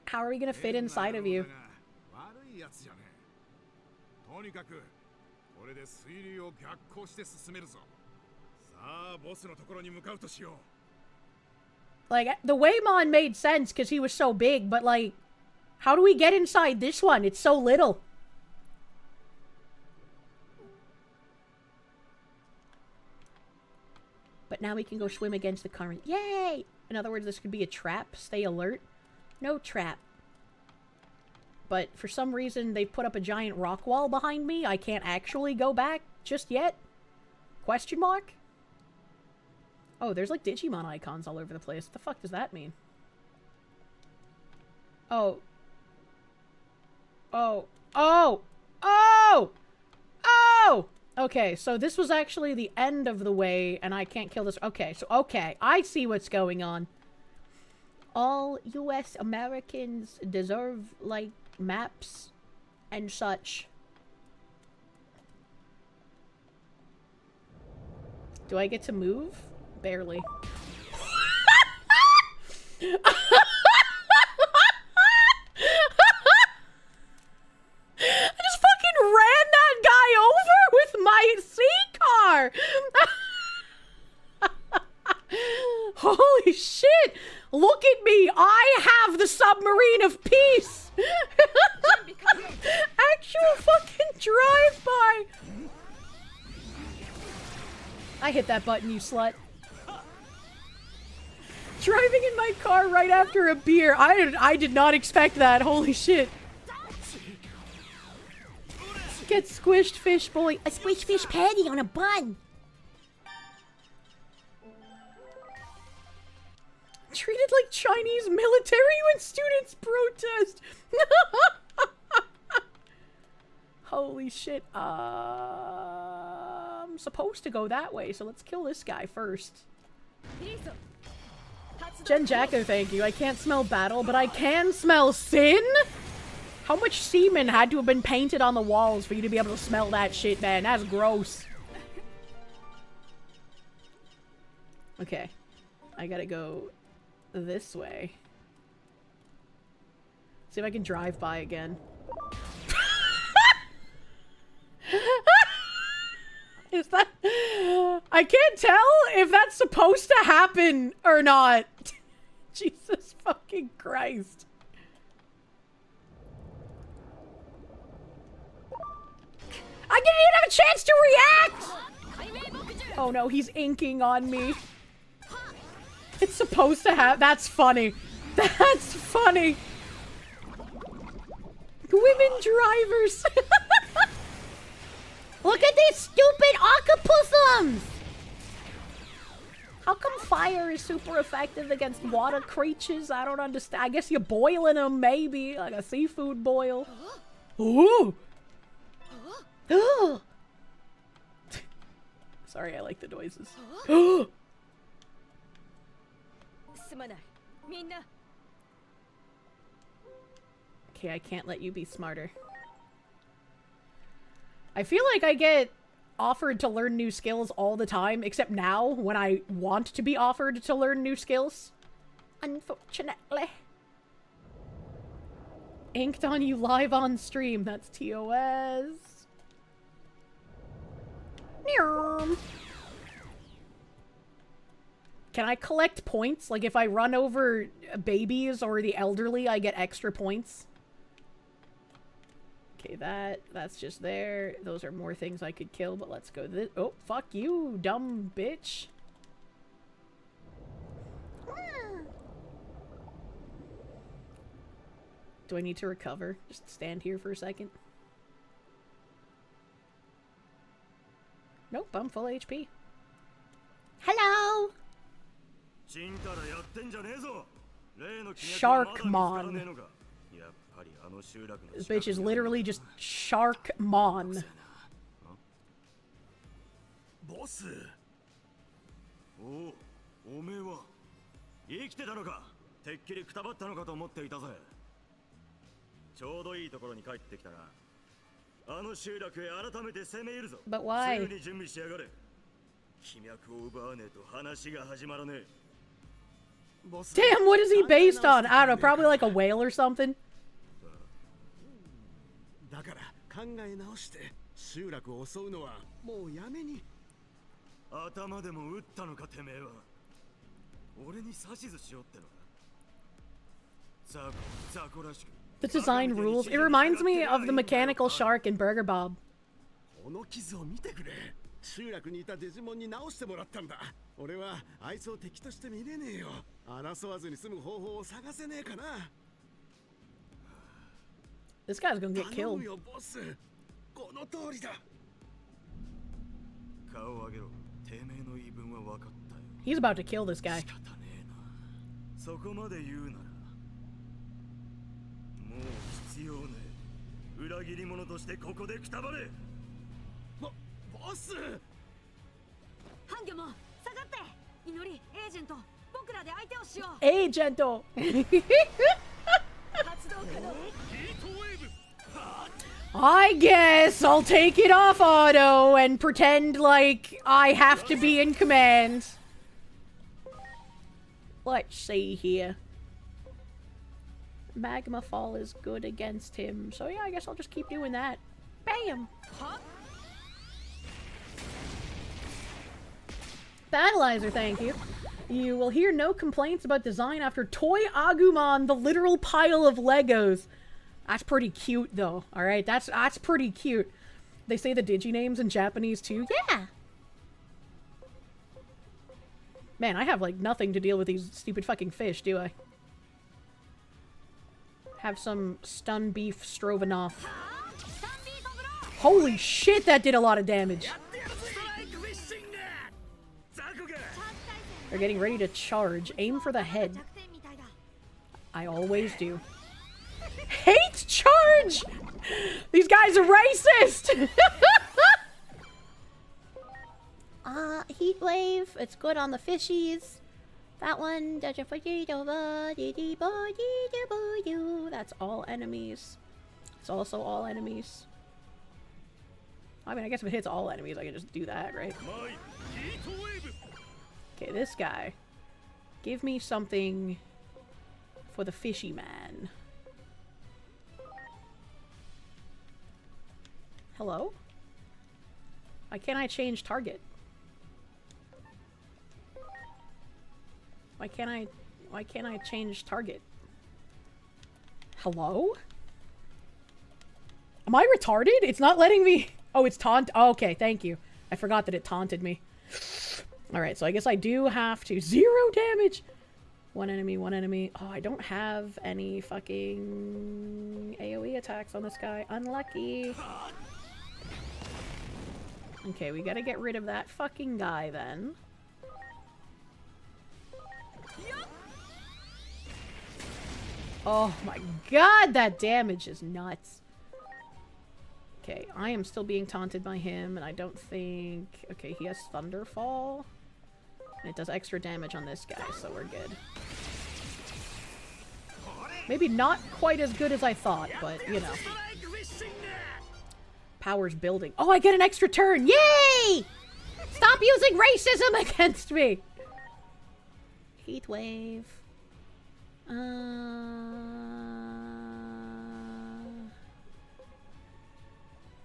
A: How are we gonna fit inside of you? Like, the Waymon made sense because he was so big, but like, How do we get inside this one? It's so little. But now we can go swim against the current. Yay! In other words, this could be a trap. Stay alert. No trap. But for some reason, they put up a giant rock wall behind me. I can't actually go back just yet. Question mark? Oh, there's like Digimon icons all over the place. What the fuck does that mean? Oh. Oh. Oh! Oh! Oh! Okay, so this was actually the end of the way, and I can't kill this. Okay, so, okay, I see what's going on. All U.S. Americans deserve, like, maps and such. Do I get to move? Barely. I just fucking ran that guy over with my C-car! Holy shit! Look at me! I have the submarine of peace! Actual fucking drive-by! I hit that button, you slut. Driving in my car right after a beer. I did not expect that. Holy shit. Get squished, fish boy. A squished fish patty on a bun. Treated like Chinese military when students protest. Holy shit. I'm supposed to go that way, so let's kill this guy first. Jen Jacko, thank you. I can't smell battle, but I can smell sin? How much semen had to have been painted on the walls for you to be able to smell that shit, man? That's gross. Okay. I gotta go this way. See if I can drive by again. Is that... I can't tell if that's supposed to happen or not. Jesus fucking Christ. I didn't even have a chance to react! Oh no, he's inking on me. It's supposed to have... That's funny. That's funny. Women drivers. Look at these stupid octopusums! How come fire is super effective against water creatures? I don't understand. I guess you're boiling them, maybe. Like a seafood boil. Ooh! Sorry, I like the noises. Okay, I can't let you be smarter. I feel like I get offered to learn new skills all the time, except now when I want to be offered to learn new skills. Unfortunately. Inked on you live on stream. That's TOS. Can I collect points? Like if I run over babies or the elderly, I get extra points? Okay, that's just there. Those are more things I could kill, but let's go this. Oh, fuck you, dumb bitch. Do I need to recover? Just stand here for a second. Nope, I'm full HP. Hello! Sharkmon. This bitch is literally just Sharkmon.
T: Boss. Oh, おめえは生きてたのか。てっきりくたばったのかと思っていたぜ。ちょうどいいところに帰ってきたな。あの集落へ改めて攻め入るぞ。
A: But why?
T: すぐに準備しやがれ。気脈を奪わねえと話が始まらねえ。
A: Damn, what is he based on? I don't know, probably like a whale or something.
T: だから考え直して集落を襲うのはもうやめに。頭でも撃ったのかてめえは。俺に指図しようってのか。雑魚らしく
A: The design rules. It reminds me of the mechanical shark in Burger Bob.
S: この傷を見てくれ。集落にいたデジモンに直してもらったんだ。俺はあいつを敵として見れねえよ。争わずに済む方法を探せねえかな。
A: This guy's gonna get killed.
S: 頼むよボス。この通りだ。顔を上げろ。てめえの言い分は分かったよ。
A: He's about to kill this guy.
S: 仕方ねえな。そこまで言うなら。もう必要ねえ。裏切り者としてここでくたばれ。ボス。
G: ハンギョも下がって。祈り、エージェント、僕らで相手をしよう。
A: エージェント。
G: 発動可能。
A: I guess I'll take it off auto and pretend like I have to be in command. Let's see here. Magma Fall is good against him, so yeah, I guess I'll just keep doing that. Bam! Battleizer, thank you. You will hear no complaints about design after Toy Agumon, the literal pile of Legos. That's pretty cute, though. All right, that's pretty cute. They say the digi names in Japanese too. Yeah. Man, I have like nothing to deal with these stupid fucking fish, do I? Have some stun beef stroganoff. Holy shit, that did a lot of damage. They're getting ready to charge. Aim for the head. I always do. Hate charge! These guys are racist! Heat wave. It's good on the fishies. That one. That's all enemies. It's also all enemies. I mean, I guess if it hits all enemies, I can just do that, right? Okay, this guy. Give me something for the fishy man. Hello? Why can't I change target? Why can't I change target? Hello? Am I retarded? It's not letting me... Oh, it's taunt... Oh, okay, thank you. I forgot that it taunted me. Alright, so I guess I do have to... 0 damage! One enemy, one enemy. Oh, I don't have any fucking AoE attacks on this guy. Unlucky. Okay, we gotta get rid of that fucking guy then. Oh my god, that damage is nuts. Okay, I am still being taunted by him, and I don't think... Okay, he has Thunderfall. And it does extra damage on this guy, so we're good. Maybe not quite as good as I thought, but, you know. Power's building. Oh, I get an extra turn! Yay! Stop using racism against me! Heat wave.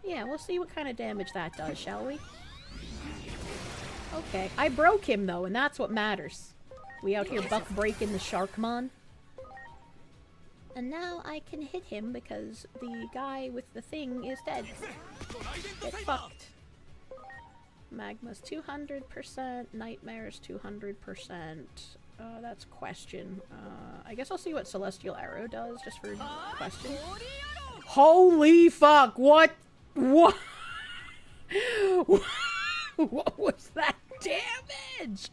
A: Yeah, we'll see what kind of damage that does, shall we? Okay, I broke him though, and that's what matters. We out here buck breaking the Sharkmon. And now I can hit him because the guy with the thing is dead. Get fucked. Magma's 200%, Nightmare's 200%. That's question. I guess I'll see what Celestial Arrow does, just for question. Holy fuck! What? What? What was that damage?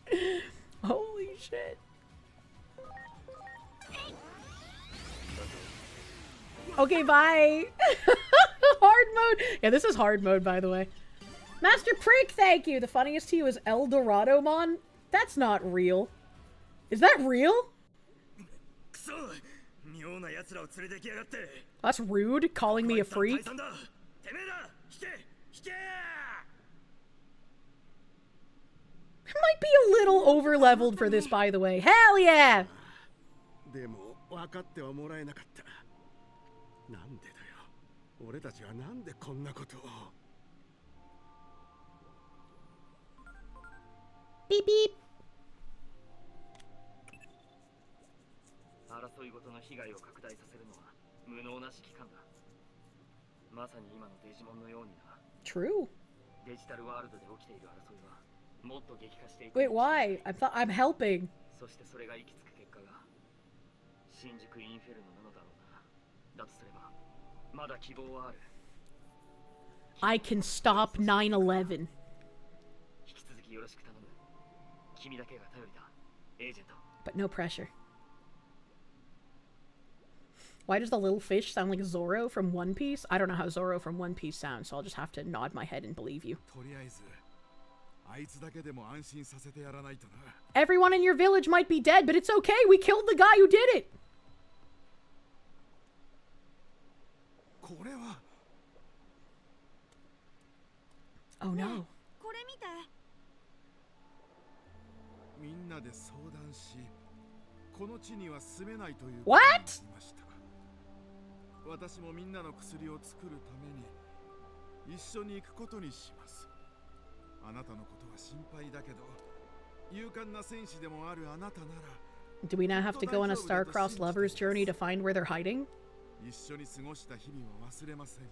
A: Holy shit. Okay, bye! Hard mode! Yeah, this is hard mode, by the way. Master Prick, thank you! The funniest to you is El Dorado Mon? That's not real. Is that real? That's rude, calling me a freak. It might be a little over-leveled for this, by the way. Hell yeah! Beep beep.
T: 争いごとの被害を拡大させるのは
A: True. Wait, why? I'm helping. I can stop 9/11. But no pressure. Why does the little fish sound like Zoro from One Piece? I don't know how Zoro from One Piece sounds, so I'll just have to nod my head and believe you. Everyone in your village might be dead, but it's okay. We killed the guy who did it. Oh no. What?
U: 私もみんなの薬を作るために一緒に行くことにします。あなたのことは心配だけど、勇敢な戦士でもあるあなたなら。
A: Do we now have to go on a star-crossed lover's journey to find where they're hiding?
U: 一緒に過ごした日々を忘れません。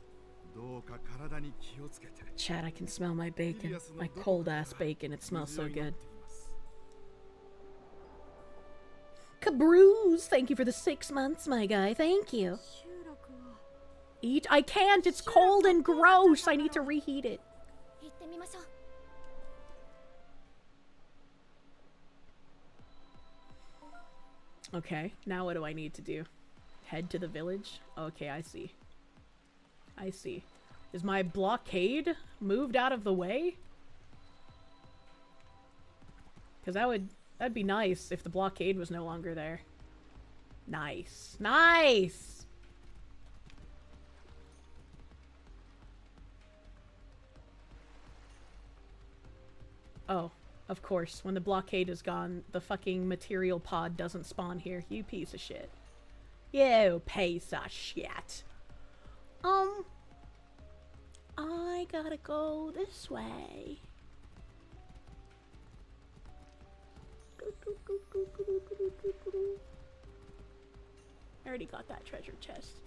U: どうか体に気をつけて。
A: Chad, I can smell my bacon. My cold-ass bacon. It smells so good. Cabrews, thank you for the 6 months, my guy. Thank you. Eat? I can't. It's cold and gross. I need to reheat it. Okay, now what do I need to do? Head to the village? Okay, I see. I see. Is my blockade moved out of the way? Because that'd be nice if the blockade was no longer there. Nice. Nice! Oh, of course. When the blockade is gone, the fucking material pod doesn't spawn here. You piece of shit. You piece of shit. I gotta go this way. I already got that treasure chest.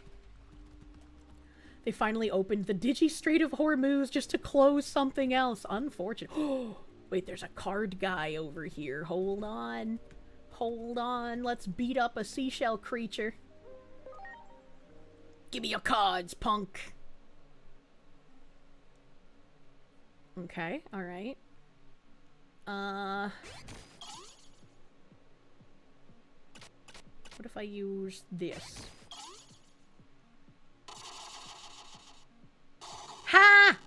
A: They finally opened the Digi-Strait of Hormuz just to close something else. Unfortunate. Wait, there's a card guy over here. Hold on. Hold on. Let's beat up a seashell creature. Give me your cards, punk. Okay, alright. What if I use this? Ha!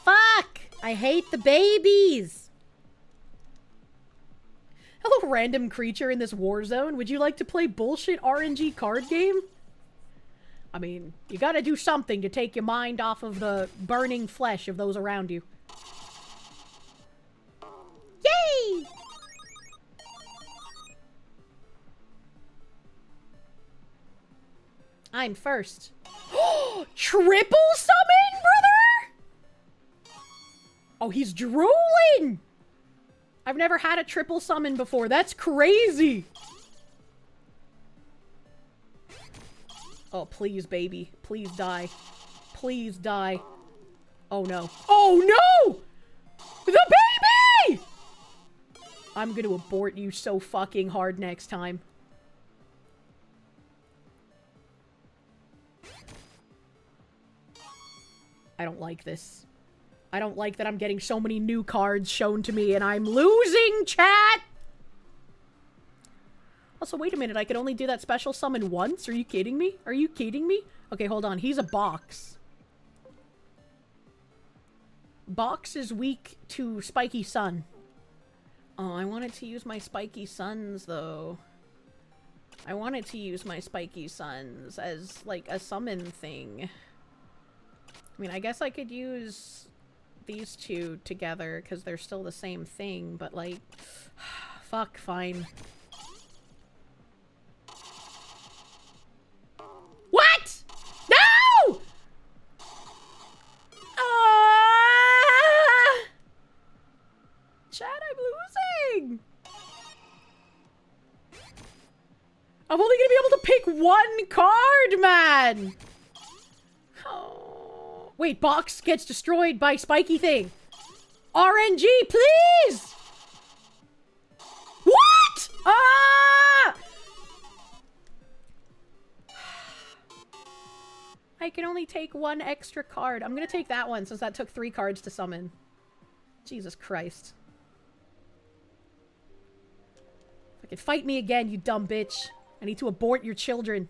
A: Fuck! I hate the babies! Hello, random creature in this war zone. Would you like to play bullshit RNG card game? I mean, you gotta do something to take your mind off of the burning flesh of those around you. Yay! I'm first. Triple summon, brother? Oh, he's drooling! I've never had a triple summon before. That's crazy! Oh, please, baby. Please die. Please die. Oh, no. Oh, no! The baby! I'm gonna abort you so fucking hard next time. I don't like this. I don't like that I'm getting so many new cards shown to me and I'm losing, chat! Also, wait a minute. I could only do that special summon once? Are you kidding me? Are you kidding me? Okay, hold on. He's a box. Box is weak to Spiky Sun. Oh, I wanted to use my Spiky Suns, though. I wanted to use my Spiky Suns as, like, a summon thing. I mean, I guess I could use these two together, because they're still the same thing, but, like... fuck, fine. What?! No! Chat, I'm losing! I'm only gonna be able to pick one card man! Oh. Wait, box gets destroyed by spiky thing. RNG, please! What? Ah! I can only take one extra card. I'm gonna take that one since that took 3 cards to summon. Jesus Christ. Fucking fight me again, you dumb bitch. I need to abort your children.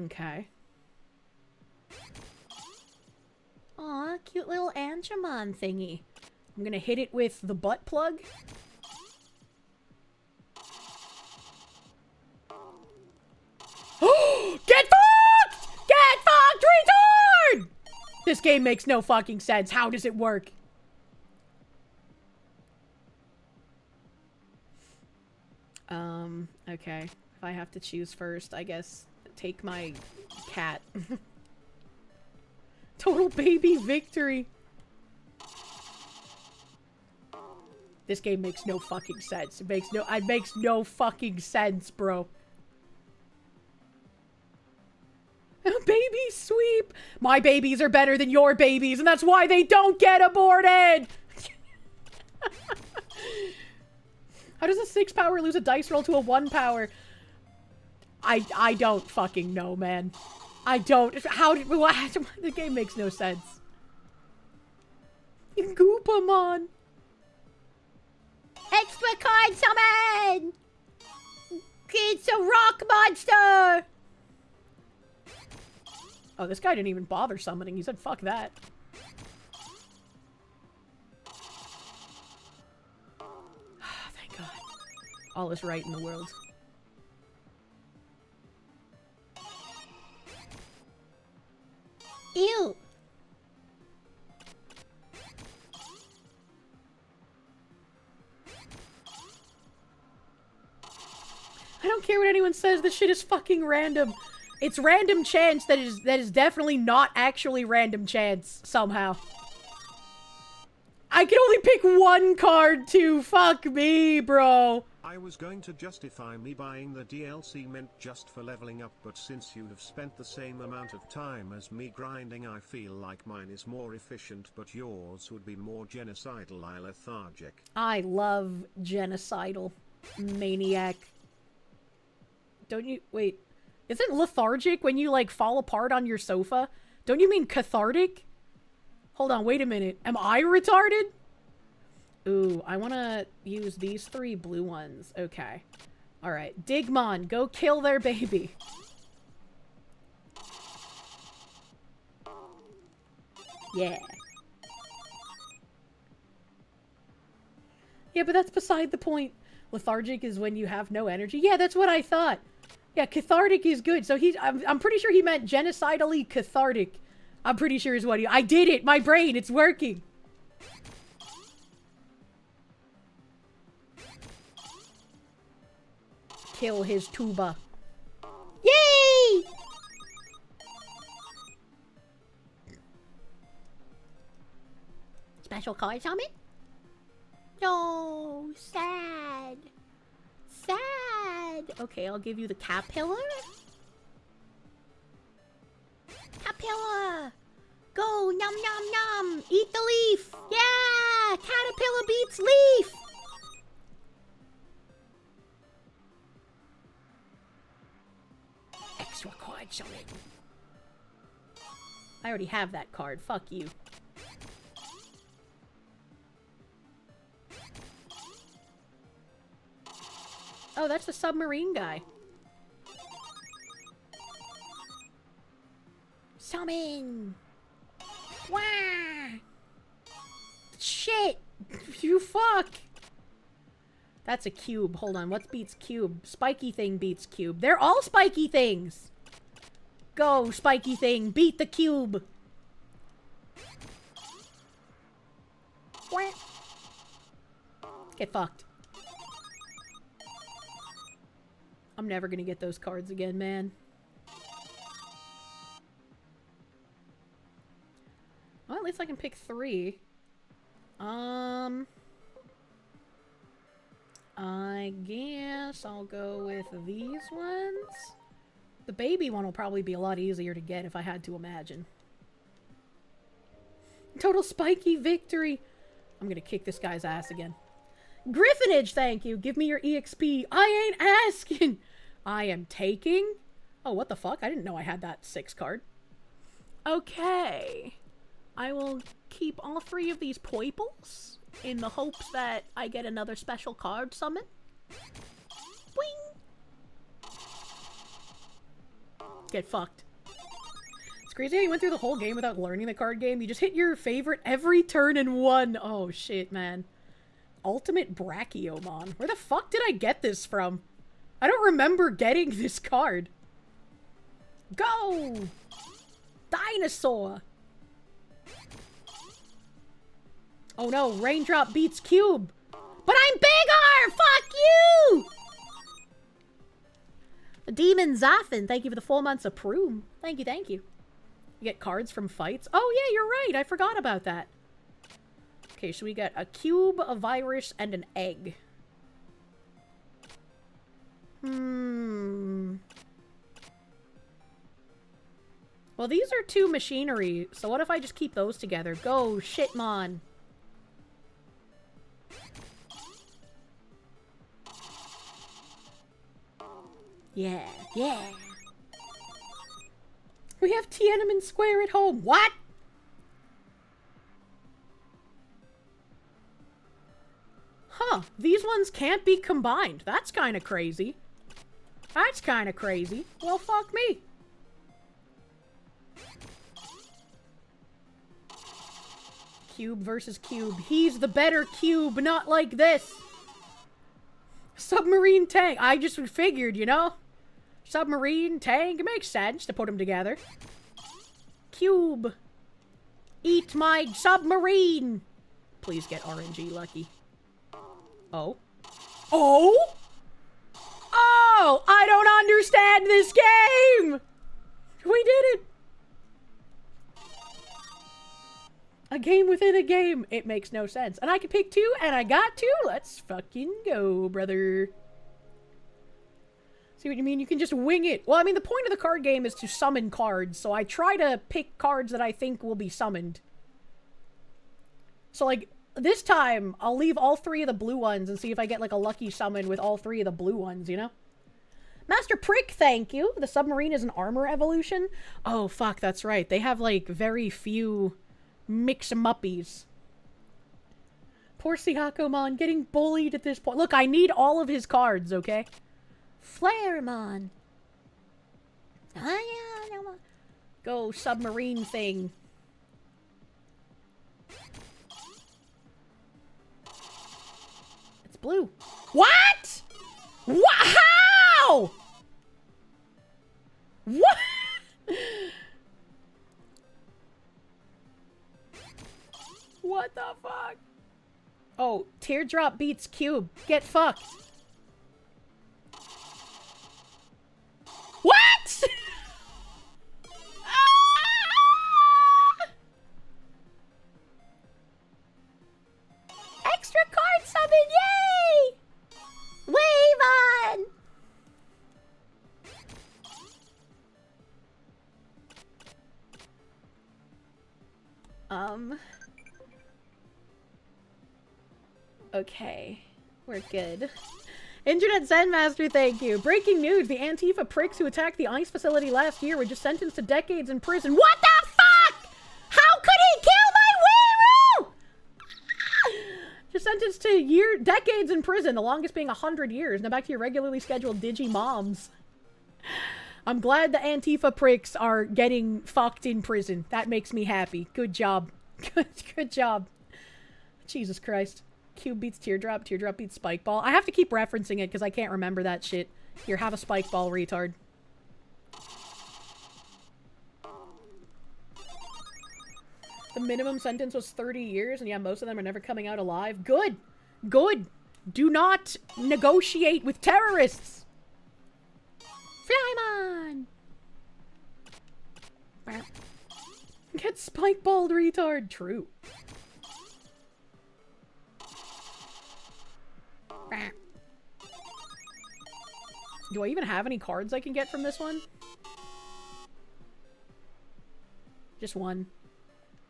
A: Okay. Aw, cute little Angemon thingy. I'm gonna hit it with the butt plug. Get fucked! Get fucked, retard! This game makes no fucking sense. How does it work? Okay. If I have to choose first, I guess take my cat. Total baby victory. This game makes no fucking sense. It makes no fucking sense, bro. Baby sweep. My babies are better than your babies, and that's why they don't get aborted. How does a 6 power lose a dice roll to a 1 power? I don't fucking know, man. I don't. How did what? The game makes no sense. Goopamon. Extra card summon. It's a rock monster. Oh, this guy didn't even bother summoning. He said, fuck that. Thank God. All is right in the world. Ew. I don't care what anyone says. This shit is fucking random. It's random chance that is definitely not actually random chance somehow. I can only pick 1 card too. Fuck me, bro.
B: I was going to justify me buying the DLC meant just for leveling up, but since you have spent the same amount of time as me grinding, I feel like mine is more efficient, but yours would be more genocidal. I lethargic.
A: I love genocidal maniac. Don't you wait? Isn't lethargic when you like fall apart on your sofa? Don't you mean cathartic? Hold on, wait a minute. Am I retarded? Ooh, I want to use these 3 blue ones. Okay. Alright. Digmon, go kill their baby. Yeah. Yeah, but that's beside the point. Lethargic is when you have no energy. Yeah, that's what I thought. Yeah, cathartic is good. So I'm pretty sure he meant genocidally cathartic. I'm pretty sure is what he... I did it! My brain, it's working! Kill his tuba. Yay! Special card summon? No, sad. Sad. Okay, I'll give you the caterpillar. Caterpillar. Go, num num num. Eat the leaf. Yeah, caterpillar beats leaf. Extra card summon. I already have that card. Fuck you. Oh, that's the submarine guy. Summon! Wah! Shit! You fuck! That's a cube. Hold on. What beats cube? Spiky thing beats cube. They're all spiky things! Go, spiky thing. Beat the cube! Wah. Get fucked. I'm never gonna get those cards again, man. Well, at least I can pick 3. I guess I'll go with these ones. The baby one will probably be a lot easier to get if I had to imagine. Total spiky victory. I'm gonna kick this guy's ass again. Griffinage, thank you. Give me your EXP. I ain't asking. I am taking. Oh, what the fuck? I didn't know I had that 6 card. Okay. I will keep all 3 of these poiples in the hopes that I get another special card summon. Boing! Get fucked. It's crazy how you went through the whole game without learning the card game. You just hit your favorite every turn and won. Oh shit, man. Ultimate Brachiomon. Where the fuck did I get this from? I don't remember getting this card. Go! Dinosaur! Oh no, Raindrop beats Cube! But I'm bigger! Fuck you! Demon Zaffin, thank you for the 4 months of Proom. Thank you, thank you. You get cards from fights? Oh yeah, you're right, I forgot about that. Okay, so we got a cube, a virus, and an egg. Well, these are 2 machinery, so what if I just keep those together? Go, Shitmon! Yeah, yeah. We have Tiananmen Square at home. What? Huh, these ones can't be combined. That's kind of crazy. That's kind of crazy. Well, fuck me. Cube versus Cube. He's the better Cube, not like this. Submarine tank. I just figured, you know? Submarine tank. It makes sense to put them together. Cube. Eat my submarine. Please get RNG lucky. Oh. Oh? Oh! I don't understand this game! We did it! A game within a game. It makes no sense. And I can pick 2, and I got 2. Let's fucking go, brother. See what you mean? You can just wing it. Well, I mean, the point of the card game is to summon cards, so I try to pick cards that I think will be summoned. So, like, this time, I'll leave all 3 of the blue ones and see if I get, like, a lucky summon with all 3 of the blue ones, you know? Master Prick, thank you. The submarine is an armor evolution. Oh, fuck, that's right. They have, like, very few mix-em-uppies. Poor Sihakomon getting bullied at this point. Look, I need all of his cards, okay? Flaremon. Go, submarine thing. It's blue. What? What? How? What? What the fuck? Oh, Teardrop beats Cube. Get fucked. What? Extra card summon, yay! Wave on! Okay. We're good. Internet Zen Master, thank you. Breaking news, the Antifa pricks who attacked the ICE facility last year were just sentenced to decades in prison. What the fuck? How could he kill my Weiroo? Just sentenced to decades in prison, the longest being 100 years. Now back to your regularly scheduled Digimoms. I'm glad the Antifa pricks are getting fucked in prison. That makes me happy. Good job. Good job. Jesus Christ. Cube beats Teardrop. Teardrop beats Spike Ball. I have to keep referencing it because I can't remember that shit. Here, have a Spike Ball, retard. The minimum sentence was 30 years, and yeah, most of them are never coming out alive. Good! Good! Do not negotiate with terrorists! Flymon! Get Spike Balled, retard. True. Do I even have any cards I can get from this one? Just one.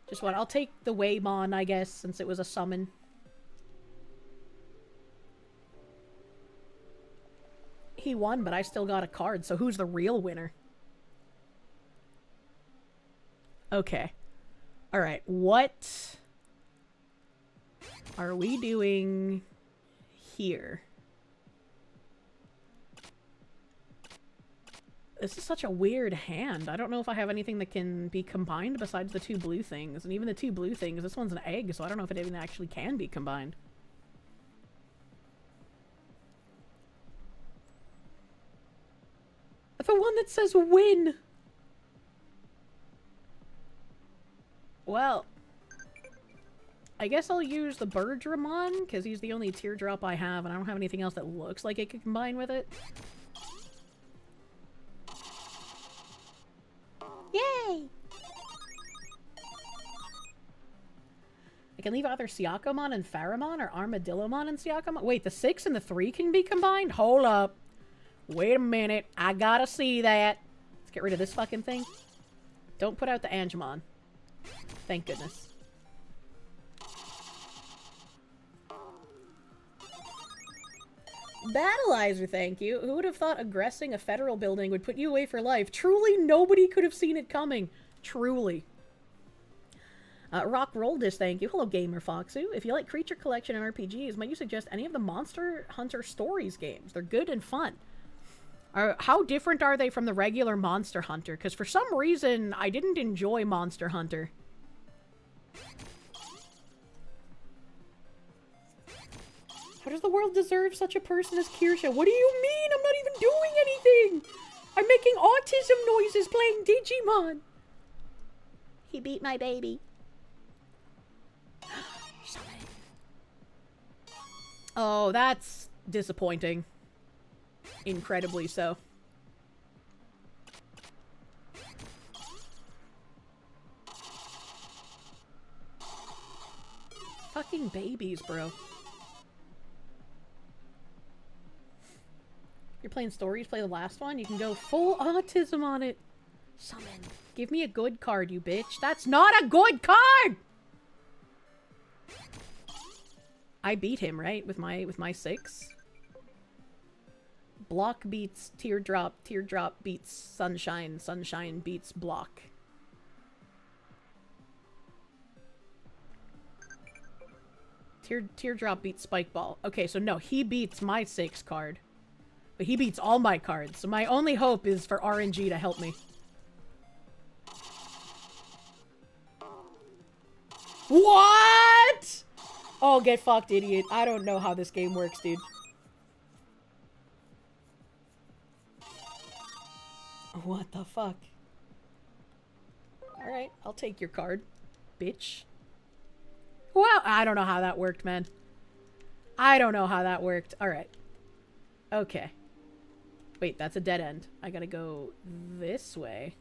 A: Just one. I'll take the Waymon, I guess, since it was a summon. He won, but I still got a card, so who's the real winner? Okay. Alright, what are we doing here? This is such a weird hand. I don't know if I have anything that can be combined besides the two blue things. And even the two blue things, this one's an egg, so I don't know if it even actually can be combined. The one that says win! Well, I guess I'll use the Birdramon, because he's the only teardrop I have, and I don't have anything else that looks like it could combine with it. Yay! I can leave either Siakomon and Pharamon or Armadillomon and Siakomon. Wait, the 6 and the 3 can be combined? Hold up. Wait a minute. I gotta see that. Let's get rid of this fucking thing. Don't put out the Angemon. Thank goodness. Battleizer, thank you. Who would have thought aggressing a federal building would put you away for life? Truly, nobody could have seen it coming. Truly. Rock Roldis, thank you. Hello, Gamer Foxu. If you like creature collection and RPGs, might you suggest any of the Monster Hunter Stories games? They're good and fun. How different are they from the regular Monster Hunter? Because for some reason, I didn't enjoy Monster Hunter. How does the world deserve such a person as Kirsche? What do you mean? I'm not even doing anything! I'm making autism noises playing Digimon! He beat my baby. Oh, that's disappointing. Incredibly so. Fucking babies, bro. You're playing stories, play the last one. You can go full autism on it. Summon. Give me a good card, you bitch. That's not a good card! I beat him, right? With my 6. Block beats teardrop, teardrop beats sunshine, sunshine beats block. Teardrop beats spike ball. Okay, so no, he beats my 6 card. But he beats all my cards, so my only hope is for RNG to help me. What? Oh, get fucked, idiot. I don't know how this game works, dude. What the fuck? Alright, I'll take your card, bitch. Well, I don't know how that worked, man. I don't know how that worked. Alright. Okay. Wait, that's a dead end. I gotta go this way.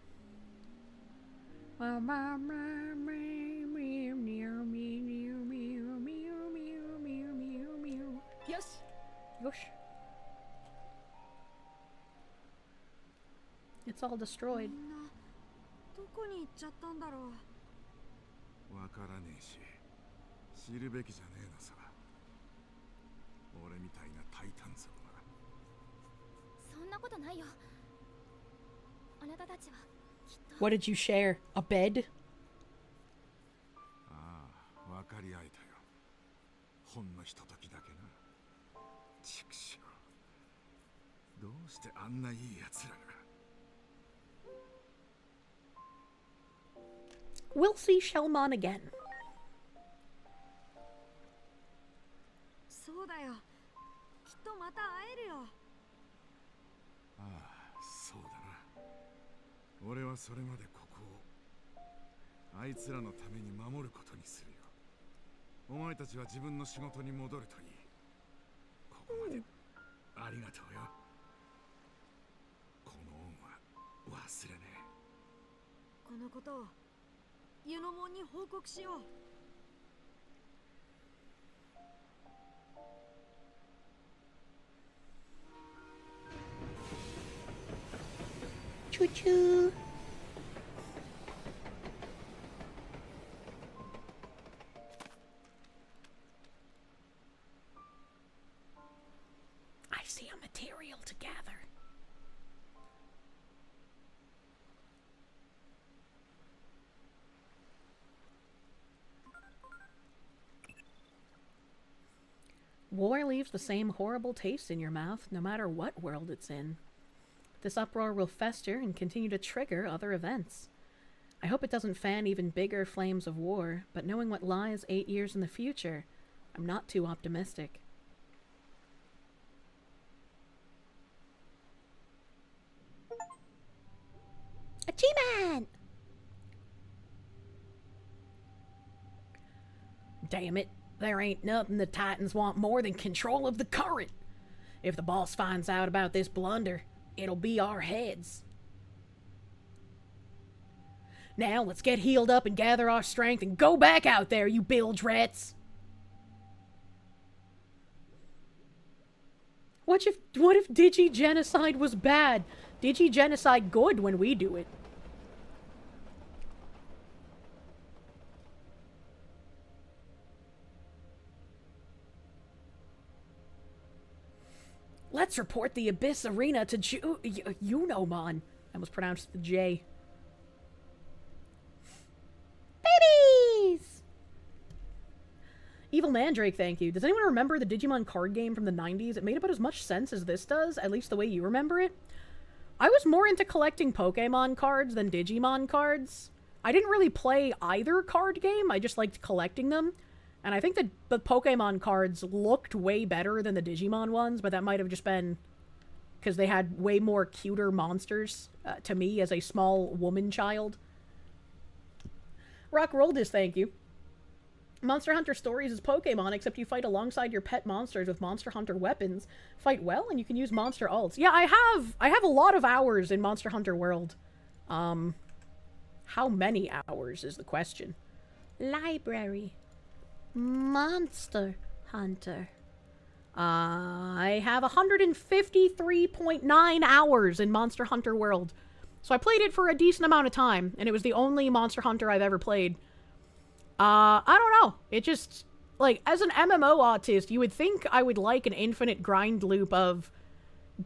A: Yes. Yosh. It's all destroyed.
G: どこに行っちゃったんだろう。
U: わからねえし、知るべきじゃねえのさ。俺みたいなタイタン像は。
H: そんなことないよ。あなたたちはきっと。
A: What did you share? A bed?
U: ああ、分かり合えたよ。ほんのひとときだけな。畜生。どうしてあんないい奴らが。
A: We'll see Shellmon again.
G: そうだよ。きっとまた会えるよ。
U: ああ、そうだな。俺はそれまでここをあいつらのために守ることにするよ。お前たちは自分の仕事に戻るといい。ここまでありがとうよ。この恩は忘れねえ。
G: このことをユノモンに報告しよう。
A: Choo-choo. I see a material to gather. War leaves the same horrible taste in your mouth, no matter what world it's in. This uproar will fester and continue to trigger other events. I hope it doesn't fan even bigger flames of war, but knowing what lies 8 years in the future, I'm not too optimistic. Achievement! Damn it. There ain't nothing the Titans want more than control of the current. If the boss finds out about this blunder, it'll be our heads. Now let's get healed up and gather our strength and go back out there, you bilge rats. What if Digi-Genocide was bad? Digi-Genocide good when we do it. Let's report the Abyss Arena to Unomon. I almost pronounced the J. Babies! Evil Mandrake, thank you. Does anyone remember the Digimon card game from the 90s? It made about as much sense as this does, at least the way you remember it. I was more into collecting Pokemon cards than Digimon cards. I didn't really play either card game, I just liked collecting them. And I think that the Pokemon cards looked way better than the Digimon ones, but that might have just been because they had way more cuter monsters to me as a small woman child. Rock Roldis, thank you. Monster Hunter Stories is Pokemon, except you fight alongside your pet monsters with Monster Hunter weapons. Fight well, and you can use monster alts. Yeah, I have a lot of hours in Monster Hunter World. How many hours is the question? Library. Monster Hunter. I have 153.9 hours in Monster Hunter World. So I played it for a decent amount of time, and it was the only Monster Hunter I've ever played. I don't know. It just, like, as an MMO autist, you would think I would like an infinite grind loop of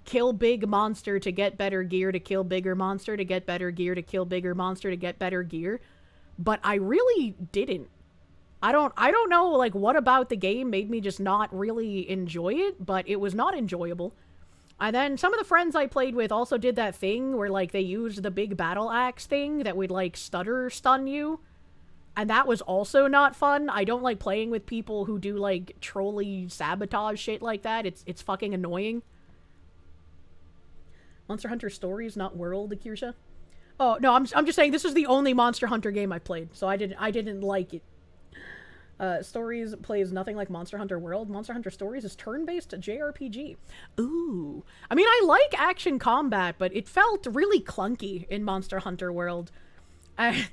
A: kill big monster to get better gear, to kill bigger monster, to get better gear, to kill bigger monster, to get better gear. But I really didn't. I don't know, like, what about the game made me just not really enjoy it, but it was not enjoyable. And then some of the friends I played with also did that thing where, like, they used the big battle axe thing that would, like, stutter stun you. And that was also not fun. I don't like playing with people who do, like, trolly sabotage shit like that. It's fucking annoying. Monster Hunter Stories, not World, Kirsche. Oh, no, I'm just saying this is the only Monster Hunter game I played, so I didn't like it. Stories plays nothing like Monster Hunter World. Monster Hunter Stories is turn-based JRPG. Ooh. I mean, I like action combat, but it felt really clunky in Monster Hunter World. And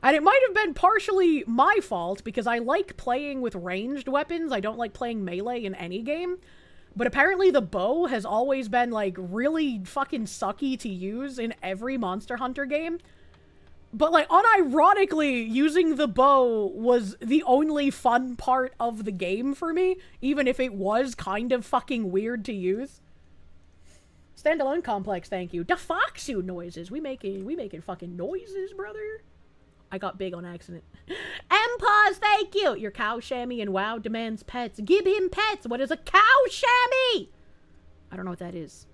A: it might have been partially my fault, because I like playing with ranged weapons. I don't like playing melee in any game. But apparently the bow has always been, like, really fucking sucky to use in every Monster Hunter game. But, like, unironically, using the bow was the only fun part of the game for me, even if it was kind of fucking weird to use. Standalone Complex, thank you. Da fox you noises. We making fucking noises, brother. I got big on accident. Empause, thank you. Your cow chamois and WoW demands pets. Give him pets. What is a cow chamois? I don't know what that is.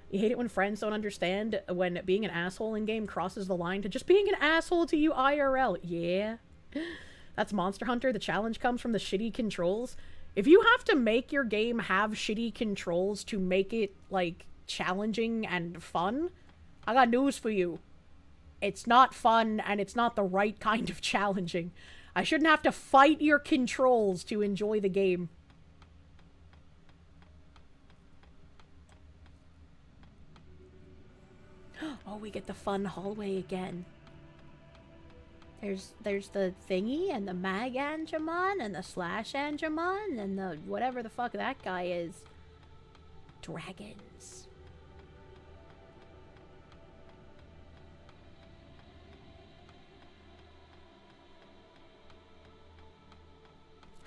A: You hate it when friends don't understand when being an asshole in-game crosses the line to just being an asshole to you IRL. Yeah. That's Monster Hunter. The challenge comes from the shitty controls. If you have to make your game have shitty controls to make it, like, challenging and fun, I got news for you. It's not fun, and it's not the right kind of challenging. I shouldn't have to fight your controls to enjoy the game. Oh, we get the fun hallway again. There's the thingy and the mag Angemon and the slash Angemon and the whatever the fuck that guy is. Dragons.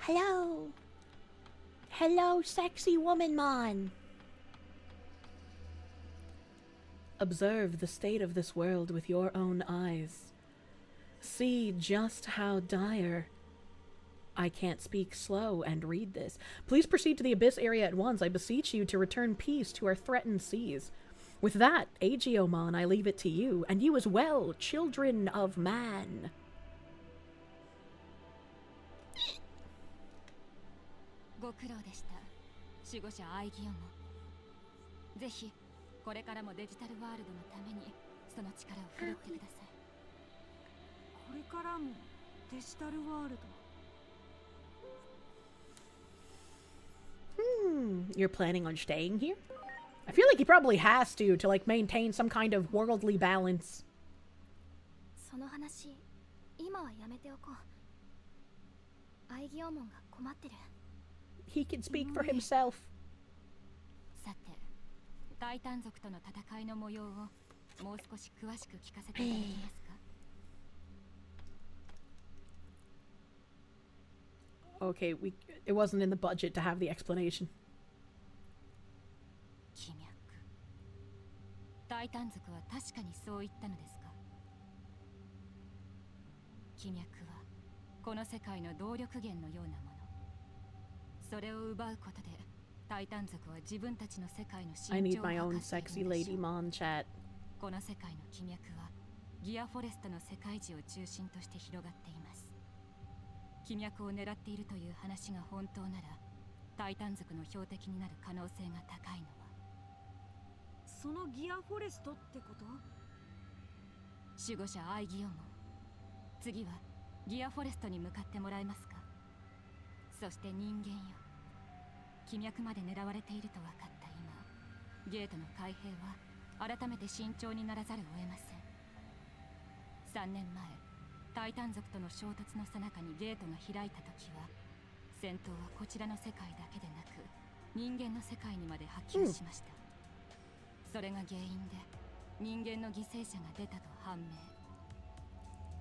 A: Hello. Hello, sexy woman man. Observe the state of this world with your own eyes. See just how dire. I can't speak slow and read this. Please proceed to the Abyss area at once. I beseech you to return peace to our threatened seas. With that, Aegeomon, I leave it to you, and you as well, children of man.
G: ご苦労でした。守護者アイギオンも。ぜひこれからもデジタルワールドのためにその力を振るってください。これからもデジタルワールド。
A: You're planning on staying here? I feel like he probably has to like maintain some kind of worldly balance.
H: その話、今はやめておこう。アイギオモンが困ってる。
A: He can speak for himself.
G: さて、タイタン族との戦いの模様をもう少し詳しく聞かせていただけますか?
A: Okay, it wasn't in the budget to have the explanation.
G: 気脈。タイタン族は確かにそう言ったのですか? 気脈はこの世界の動力源のようなもの。それを奪うことでタイタン族は自分たちの世界の伸長を
A: I
G: 図
A: need my
G: ってい
A: own
G: るのでしょう。
A: sexy lady mon chat.
G: この世界の気脈はギアフォレストの世界地を中心として広がっています。気脈を狙っているという話が本当なら、タイタン族の標的になる可能性が高いのは。そのギアフォレストってこと？守護者アイギオモン。次はギアフォレストに向かってもらえますか？そして人間よ。気脈まで狙われていると分かった今、ゲートの開閉は改めて慎重にならざるを得ません。3年前、タイタン族との衝突の最中にゲートが開いた時は、戦闘はこちらの世界だけでなく、人間の世界にまで波及しました。それが原因で、人間の犠牲者が出たと判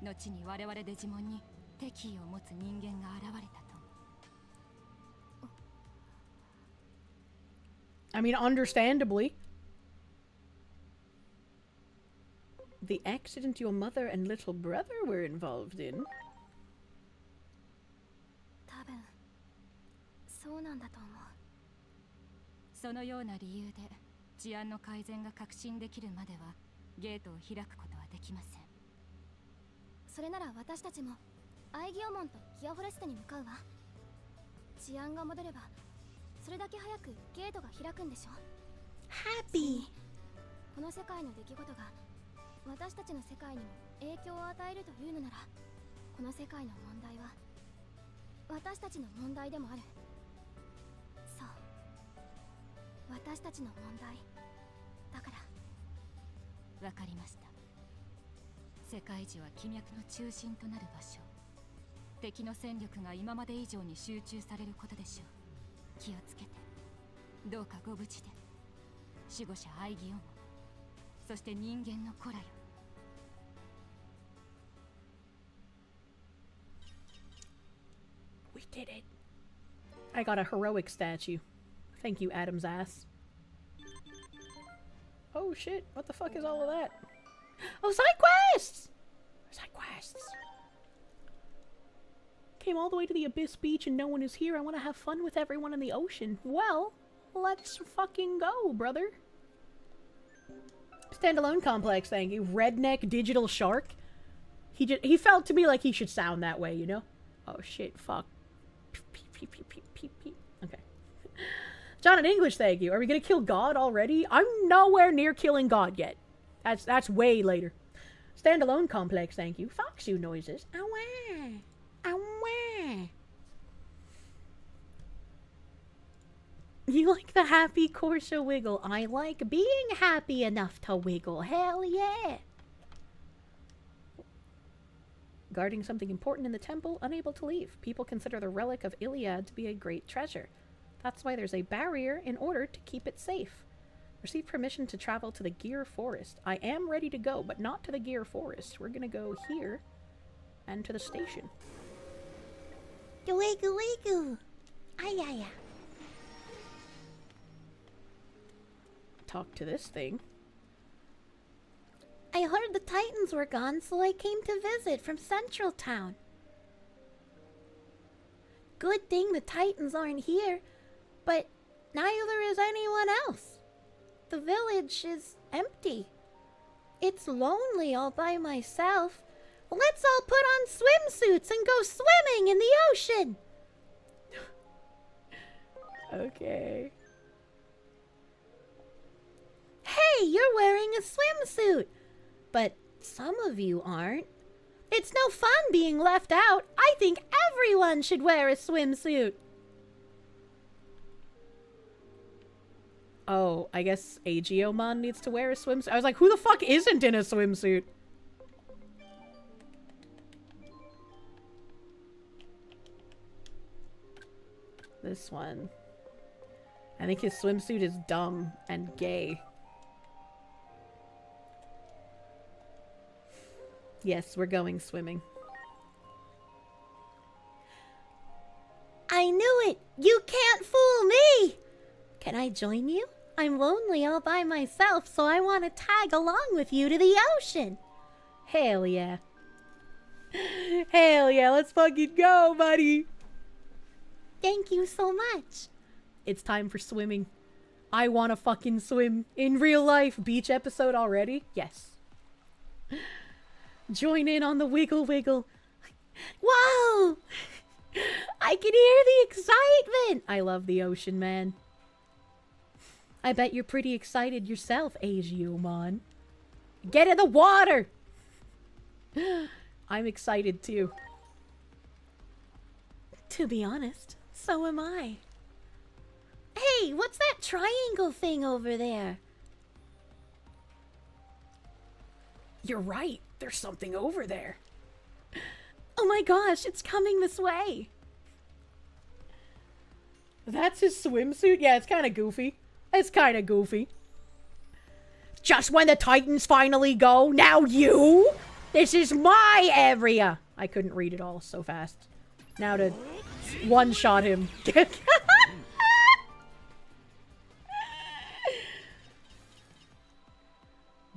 G: 明。後に我々デジモンに敵意を持つ人間が現れたと。
A: I mean, understandably. The accident your mother and little brother were involved in?
H: 多分そうなんだと思う。
G: そのような理由で治安の改善が確信できるまではゲートを開くことはできません。
H: それなら私たちもアイギオモンとギアフォレストに向かうわ。治安が戻ればそれだけ早くゲートが開くんでしょ。
A: Happy!
H: この世界の出来事が私たちの世界にも影響を与えるというのなら、この世界の問題は私たちの問題でもある。そう、私たちの問題だから。
G: わかりました。世界中は気脈の中心となる場所。敵の戦力が今まで以上に集中されることでしょう。気をつけて。どうかご無事で。守護者アイギオモン、そして人間の子らよ。
A: We did it. I got a heroic statue. Thank you, Adam's ass. Oh shit, what the fuck is all of that? Oh, side quests! Side quests. Came all the way to the Abyss Beach and no one is here. I want to have fun with everyone in the ocean. Well, let's fucking go, brother. Standalone complex, thank you. Redneck digital shark. He felt to me like he should sound that way, you know? Oh shit, fuck. Okay. John in English, thank you. Are we gonna kill God already? I'm nowhere near killing God yet. That's way later. Standalone complex, thank you. Foxu noises. Away. Away. You like the happy Kirsche wiggle. I like being happy enough to wiggle. Hell yeah. Guarding something important in the temple, unable to leave. People consider the relic of Iliad to be a great treasure. That's why there's a barrier in order to keep it safe. Receive permission to travel to the Gear Forest. I am ready to go, but not to the Gear Forest. We're gonna go here and to the station. Wiggle wiggle. Ay ay ay. Talk to this thing. I heard the Titans were gone, so I came to visit from Central Town. Good thing the Titans aren't here, but neither is anyone else. The village is empty. It's lonely all by myself. Let's all put on swimsuits and go swimming in the ocean. Okay. Hey, you're wearing a swimsuit. But some of you aren't. It's no fun being left out. I think everyone should wear a swimsuit. Oh, I guess Agiomon needs to wear a swimsuit. I was like, who the fuck isn't in a swimsuit? This one. I think his swimsuit is dumb and gay. Yes, we're going swimming. I knew it! You can't fool me! Can I join you? I'm lonely all by myself, so I want to tag along with you to the ocean. Hell yeah. Hell yeah, let's fucking go, buddy. Thank you so much. It's time for swimming. I want to fucking swim. In real life, beach episode already? Yes. Join in on the wiggle wiggle. Whoa! I can hear the excitement! I love the ocean, man. I bet you're pretty excited yourself, Agiomon. Get in the water! I'm excited too. To be honest, so am I. Hey, what's that triangle thing over there? You're right. There's something over there. Oh my gosh, it's coming this way. That's his swimsuit? Yeah, it's kind of goofy. It's kind of goofy. Just when the Titans finally go, now you? This is my area. I couldn't read it all so fast. Now to one-shot him.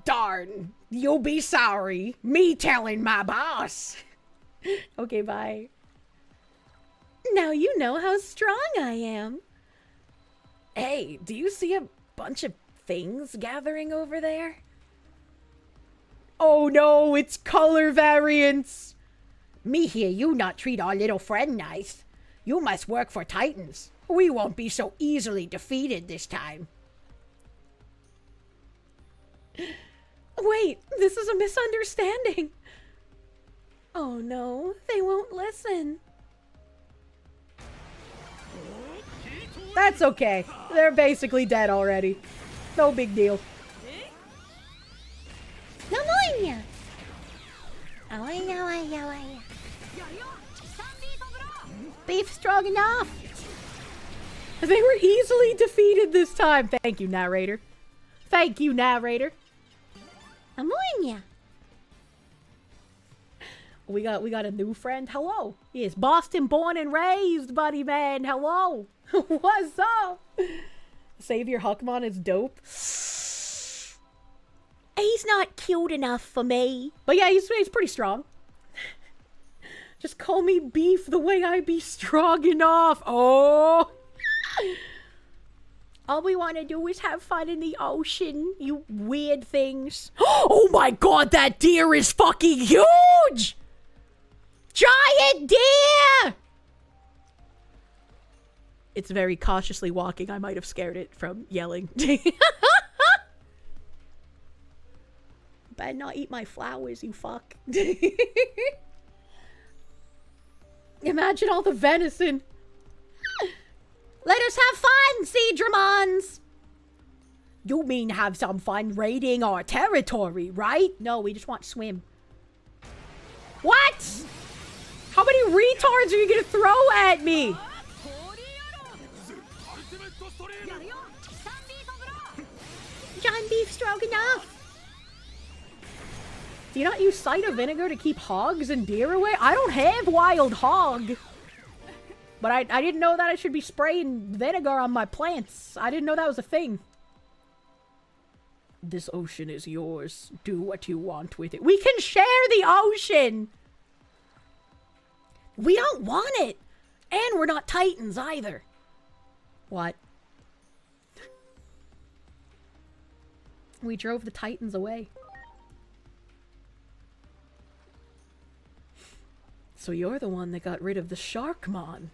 A: Darn, you'll be sorry. Me telling my boss. Okay, bye. Now you know how strong I am. Hey, do you see a bunch of things gathering over there? Oh no, it's color variants. Me hear you not treat our little friend nice. You must work for Titans. We won't be so easily defeated this time. Wait, this is a misunderstanding. Oh no, they won't listen. That's okay. They're basically dead already. No big deal. Beef stroganoff. They were easily defeated this time. Thank you, narrator. Thank you, narrator. We got a new friend. Hello. Yes, Boston born and raised, buddy man. Hello. What's up? Savior Huckmon is dope. He's not cute enough for me. But yeah, he's pretty strong. Just call me Beef the way I be strong enough. Oh. All we want to do is have fun in the ocean, you weird things. Oh my god, that deer is fucking huge! Giant deer! It's very cautiously walking. I might have scared it from yelling. Better not eat my flowers, you fuck. Imagine all the venison. Let us have fun, Seedramons! You mean have some fun raiding our territory, right? No, we just want to swim. What? How many retards are you gonna throw at me? John Beef Stroganoff. Do you not use cider vinegar to keep hogs and deer away? I don't have wild hog. But I didn't know that I should be spraying vinegar on my plants. I didn't know that was a thing. This ocean is yours. Do what you want with it. We can share the ocean! We don't want it! And we're not Titans either. What? We drove the Titans away. So you're the one that got rid of the Sharkmon.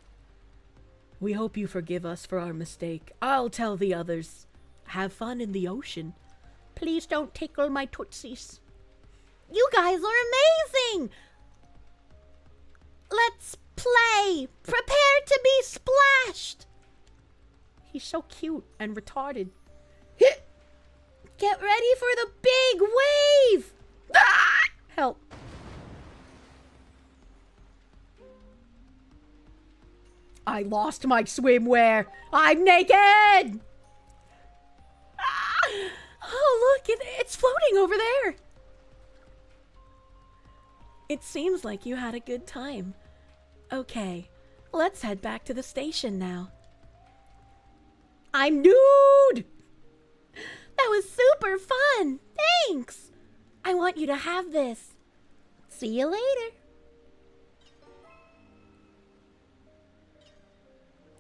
A: We hope you forgive us for our mistake. I'll tell the others. Have fun in the ocean. Please don't tickle my tootsies. You guys are amazing! Let's play! Prepare to be splashed! He's so cute and retarded. Get ready for the big wave! Ah! Help. I lost my swimwear. I'm naked! Ah! Oh, look, it's floating over there. It seems like you had a good time. Okay, let's head back to the station now. I'm nude! That was super fun! Thanks! I want you to have this. See you later.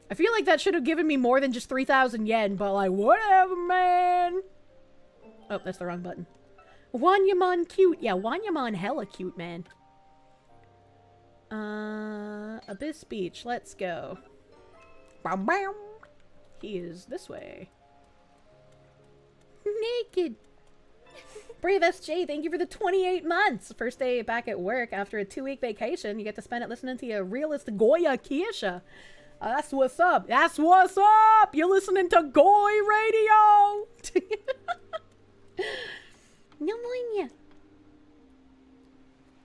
A: I feel like that should have given me more than just 3,000 yen, but like, whatever, man. Oh, that's the wrong button. Wanyamon cute. Yeah, Wanyamon hella cute, man. Abyss Beach. Let's go. Bam, bam. He is this way. Naked. Brave SJ, thank you for the 28 months. First day back at work after a 2-week vacation. You get to spend it listening to your realist Goya Kirsche. That's what's up. That's what's up. You're listening to Goy Radio. No more.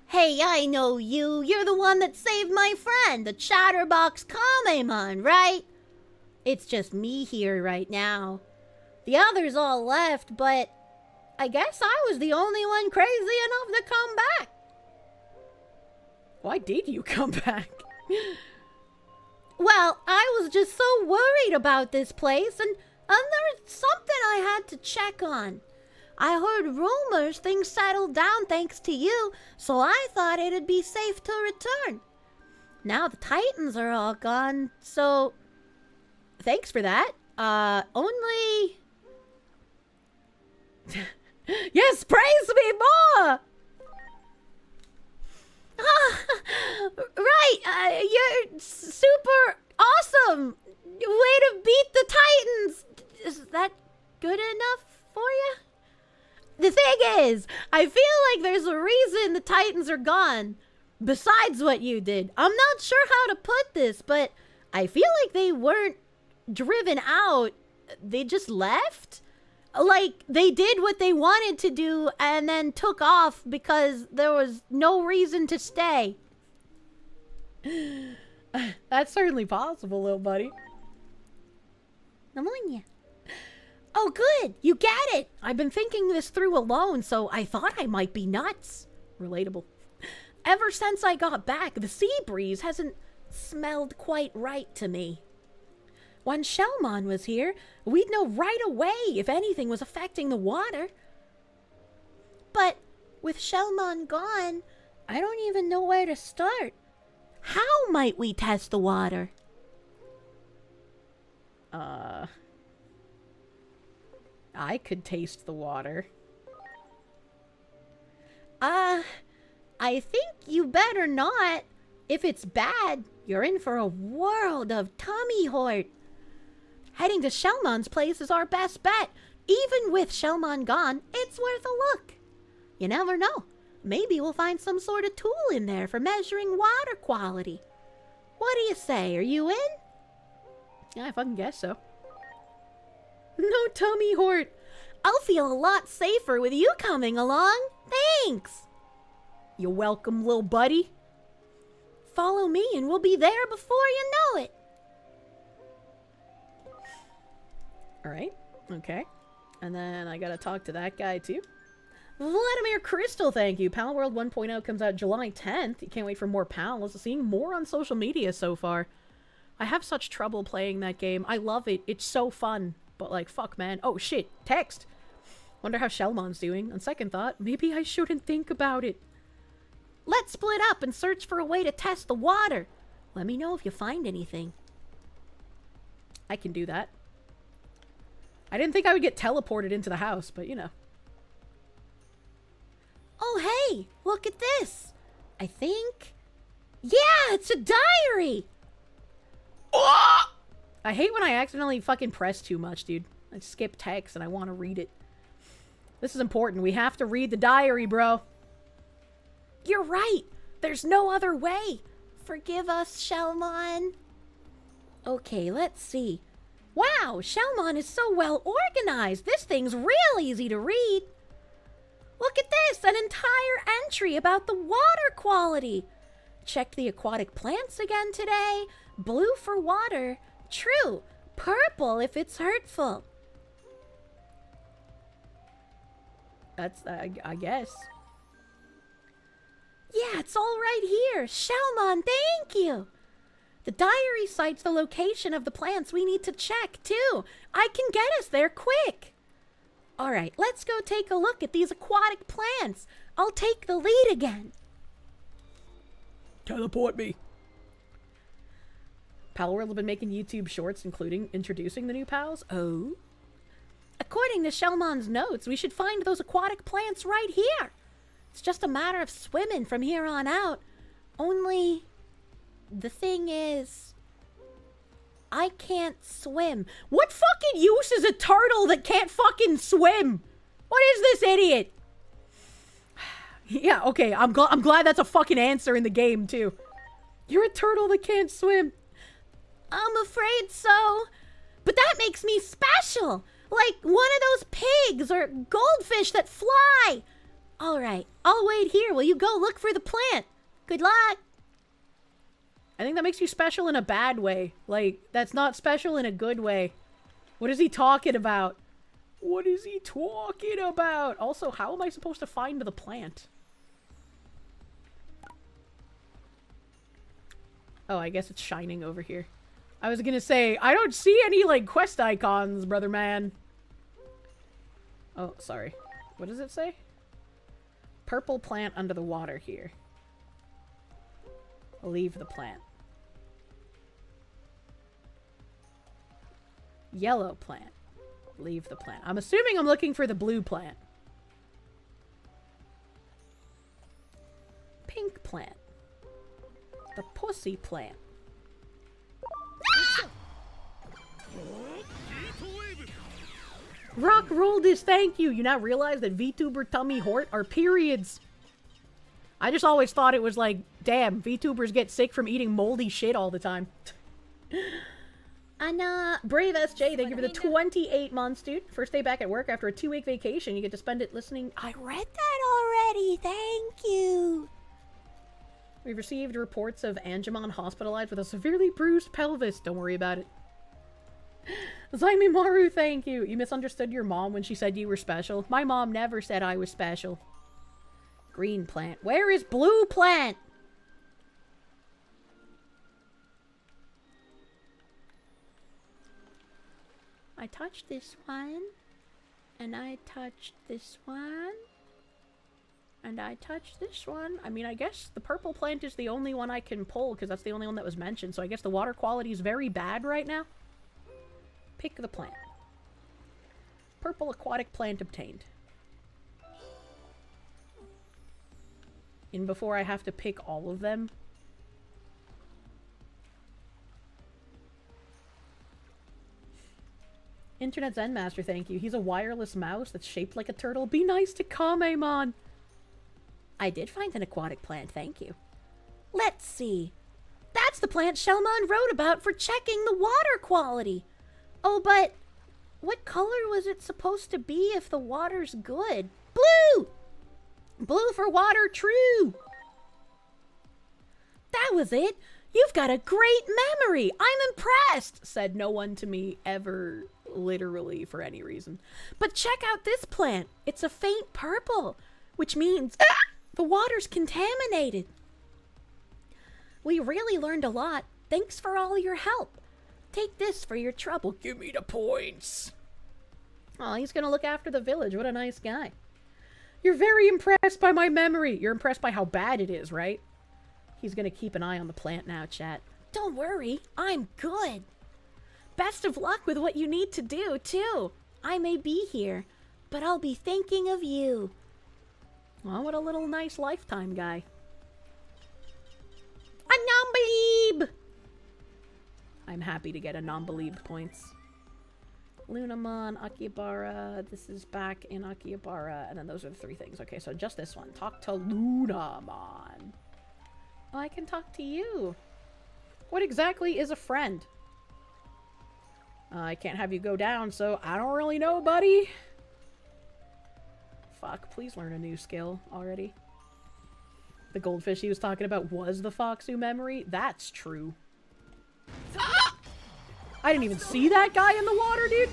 A: Hey, I know you. You're the one that saved my friend, the Chatterbox Kamemon, right? It's just me here right now. The others all left, but I guess I was the only one crazy enough to come back. Why did you come back? Well, I was just so worried about this place, and there was something I had to check on. I heard rumors things settled down thanks to you, so I thought it'd be safe to return. Now the Titans are all gone, so thanks for that. Only... Yes, praise me more! Right, you're super awesome! Way to beat the Titans! Is that good enough for you? The thing is, I feel like there's a reason the Titans are gone, besides what you did. I'm not sure how to put this, but I feel like they weren't driven out. They just left? Like, they did what they wanted to do and then took off because there was no reason to stay. That's certainly possible, little buddy. I'm on you. Oh, good. You get it. I've been thinking this through alone, so I thought I might be nuts. Relatable. Ever since I got back, the sea breeze hasn't smelled quite right to me. When Shellmon was here, we'd know right away if anything was affecting the water. But with Shellmon gone, I don't even know where to start. How might we test the water? I could taste the water. I think you better not. If it's bad, you're in for a world of tummy hurt. Heading to Shellmon's place is our best bet. Even with Shellmon gone, it's worth a look. You never know. Maybe we'll find some sort of tool in there for measuring water quality. What do you say? Are you in? Yeah, I fucking guess so. No tummy hurt. I'll feel a lot safer with you coming along. Thanks. You're welcome, little buddy. Follow me and we'll be there before you know it. Alright, okay. And then I gotta talk to that guy too. Vladimir Crystal, thank you. Pal World 1.0 comes out July 10th. You can't wait for more pals. Seeing more on social media so far. I have such trouble playing that game. I love it. It's so fun. But like, fuck, man. Oh, shit. Text. Wonder how Shelmon's doing. On second thought, maybe I shouldn't think about it. Let's split up and search for a way to test the water. Let me know if you find anything. I can do that. I didn't think I would get teleported into the house, but you know. Oh, hey, look at this. I think... Yeah, it's a diary! Oh! I hate when I accidentally fucking press too much, dude. I skip text and I want to read it. This is important. We have to read the diary, bro. You're right. There's no other way. Forgive us, Shelmon. Okay, let's see. Wow, Shelmon is so well organized. This thing's real easy to read. Look at this, an entire entry about the water quality. Checked the aquatic plants again today. Blue for water. True. Purple if it's hurtful. That's, I guess. Yeah, it's all right here. Shelmon, thank you. The diary cites the location of the plants we need to check, too. I can get us there quick. All right, let's go take a look at these aquatic plants. I'll take the lead again. Teleport me. Palworld have been making YouTube shorts, including introducing the new pals. Oh. According to Shelmon's notes, we should find those aquatic plants right here. It's just a matter of swimming from here on out. Only... the thing is... I can't swim. What fucking use is a turtle that can't fucking swim? What is this idiot? Yeah, okay, I'm glad that's a fucking answer in the game, too. You're a turtle that can't swim. I'm afraid so. But that makes me special. Like one of those pigs or goldfish that fly. All right, I'll wait here while you go look for the plant. Good luck. I think that makes you special in a bad way. Like, that's not special in a good way. What is he talking about? What is he talking about? Also, how am I supposed to find the plant? Oh, I guess it's shining over here. I was gonna say, I don't see any, like, quest icons, brother man. Oh, sorry. What does it say? Purple plant under the water here. Leave the plant. Yellow plant. Leave the plant. I'm assuming I'm looking for the blue plant. Pink plant. The pussy plant. Rock rolled his thank you. You now realize that VTuber tummy hort are periods. I just always thought it was like, damn, VTubers get sick from eating moldy shit all the time. Anna, Brave SJ, thank you for the 28 months, dude. First day back at work after a 2-week vacation. You get to spend it listening. I read that already. Thank you. We've received reports of Angemon hospitalized with a severely bruised pelvis. Don't worry about it. Zaimi Maru, thank you. You misunderstood your mom when she said you were special. My mom never said I was special. Green plant. Where is blue plant? I touched this one. And I touched this one. And I touched this one. I mean, I guess the purple plant is the only one I can pull because that's the only one that was mentioned. So I guess the water quality is very bad right now. Pick the plant. Purple aquatic plant obtained. And before I have to pick all of them. Internet Zen Master, thank you. He's a wireless mouse that's shaped like a turtle. Be nice to Kamemon. I did find an aquatic plant, thank you. Let's see. That's the plant Shelmon wrote about for checking the water quality. Oh, but what color was it supposed to be if the water's good? Blue! Blue for water, true. That was it. You've got a great memory. I'm impressed, said no one to me ever, literally, for any reason. But check out this plant. It's a faint purple, which means the water's contaminated. We really learned a lot. Thanks for all your help. Take this for your trouble. Give me the points. Oh, he's gonna look after the village. What a nice guy. You're very impressed by my memory. You're impressed by how bad it is, right? He's gonna keep an eye on the plant now, chat. Don't worry, I'm good. Best of luck with what you need to do, too. I may be here, but I'll be thinking of you. Well, what a little nice lifetime guy. A non-believe! I'm happy to get a non-believe points. Lunamon, Akihabara, this is back in Akihabara, and then those are the 3 things. Okay, so just this one. Talk to Lunamon. Oh, I can talk to you. What exactly is a friend? I can't have you go down, so I don't really know, buddy. Fuck, please learn a new skill already. The goldfish he was talking about was the Foxu memory? That's true. Ah! I didn't even see that guy in the water, dude.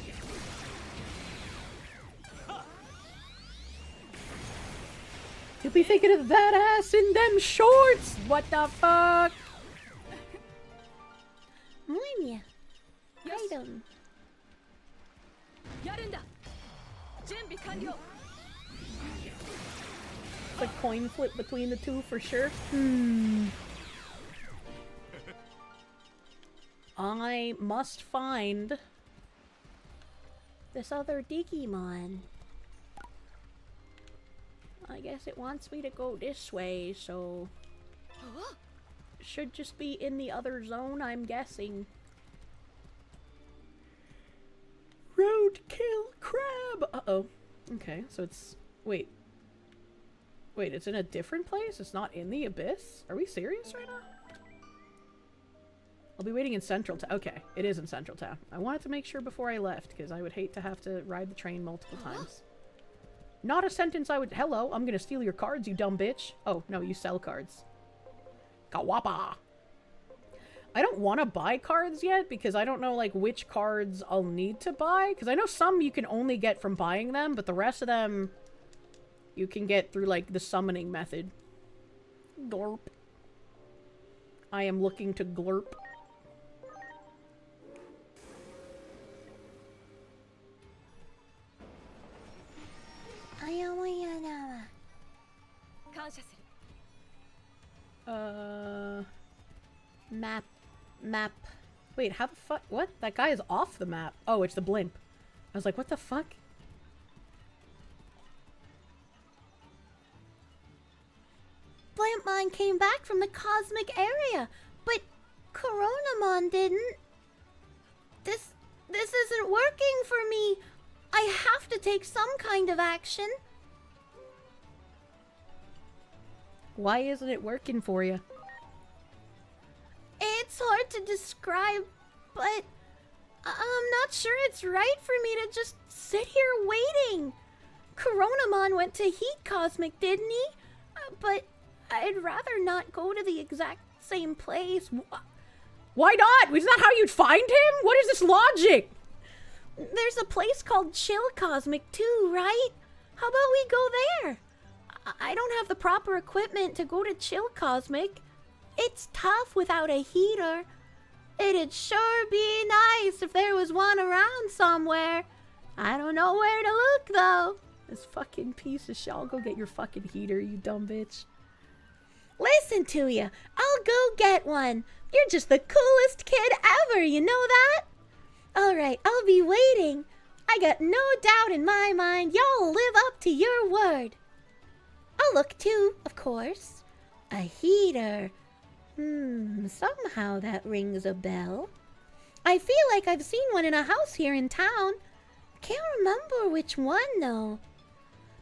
A: You'll be thinking of that ass in them shorts. What the fuck? Muenya. Item. It's a coin flip between the two for sure. I must find this other Digimon. I guess it wants me to go this way, so should just be in the other zone, I'm guessing. Roadkill crab! Uh-oh. Okay, so it's... Wait, it's in a different place? It's not in the abyss? Are we serious right now? I'll be waiting in Central Town. Okay, it is in Central Town. I wanted to make sure before I left, because I would hate to have to ride the train multiple times. Not a sentence I would... Hello, I'm gonna steal your cards, you dumb bitch. Oh, no, you sell cards. Kawapa! I don't want to buy cards yet, because I don't know, like, which cards I'll need to buy. Because I know some you can only get from buying them, but the rest of them you can get through, like, the summoning method. Glurp. I am looking to glurp. Map. Wait, how the fuck? What? That guy is off the map. Oh, it's the blimp. I was like, what the fuck? Blimpmon came back from the cosmic area, but Coronamon didn't. This isn't working for me. I have to take some kind of action. Why isn't it working for you? It's hard to describe, but I'm not sure it's right for me to just sit here waiting. Coronamon went to Heat Cosmic, didn't he? But I'd rather not go to the exact same place. Why not? Isn't that how you'd find him? What is this logic? There's a place called Chill Cosmic too, right? How about we go there? I don't have the proper equipment to go to Chill Cosmic. It's tough without a heater. It'd sure be nice if there was one around somewhere. I don't know where to look, though. This fucking piece of shit. I'll go get your fucking heater, you dumb bitch. Listen to ya. I'll go get one. You're just the coolest kid ever, you know that? Alright, I'll be waiting. I got no doubt in my mind y'all live up to your word. I'll look too, of course. A heater. Somehow that rings a bell. I feel like I've seen one in a house here in town. Can't remember which one, though.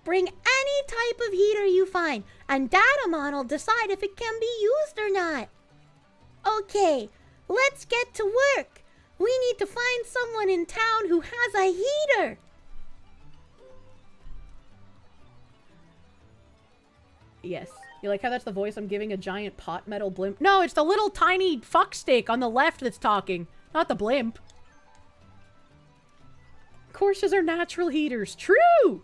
A: Bring any type of heater you find, and Datamon will decide if it can be used or not. Okay, let's get to work. We need to find someone in town who has a heater. Yes. You like how that's the voice I'm giving a giant pot metal blimp? No, it's the little tiny fuckstick on the left that's talking, not the blimp. Kirsches are natural heaters. True!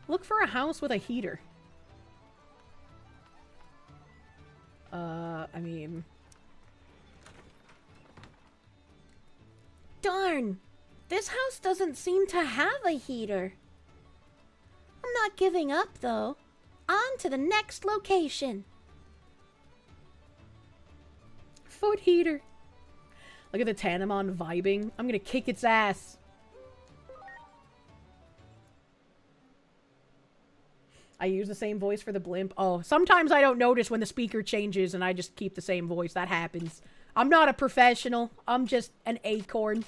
A: Look for a house with a heater. I mean... Darn! This house doesn't seem to have a heater. I'm not giving up, though. On to the next location. Foot heater. Look at the Tanamon vibing. I'm gonna kick its ass. I use the same voice for the blimp. Oh, sometimes I don't notice when the speaker changes and I just keep the same voice. That happens. I'm not a professional. I'm just an acorn.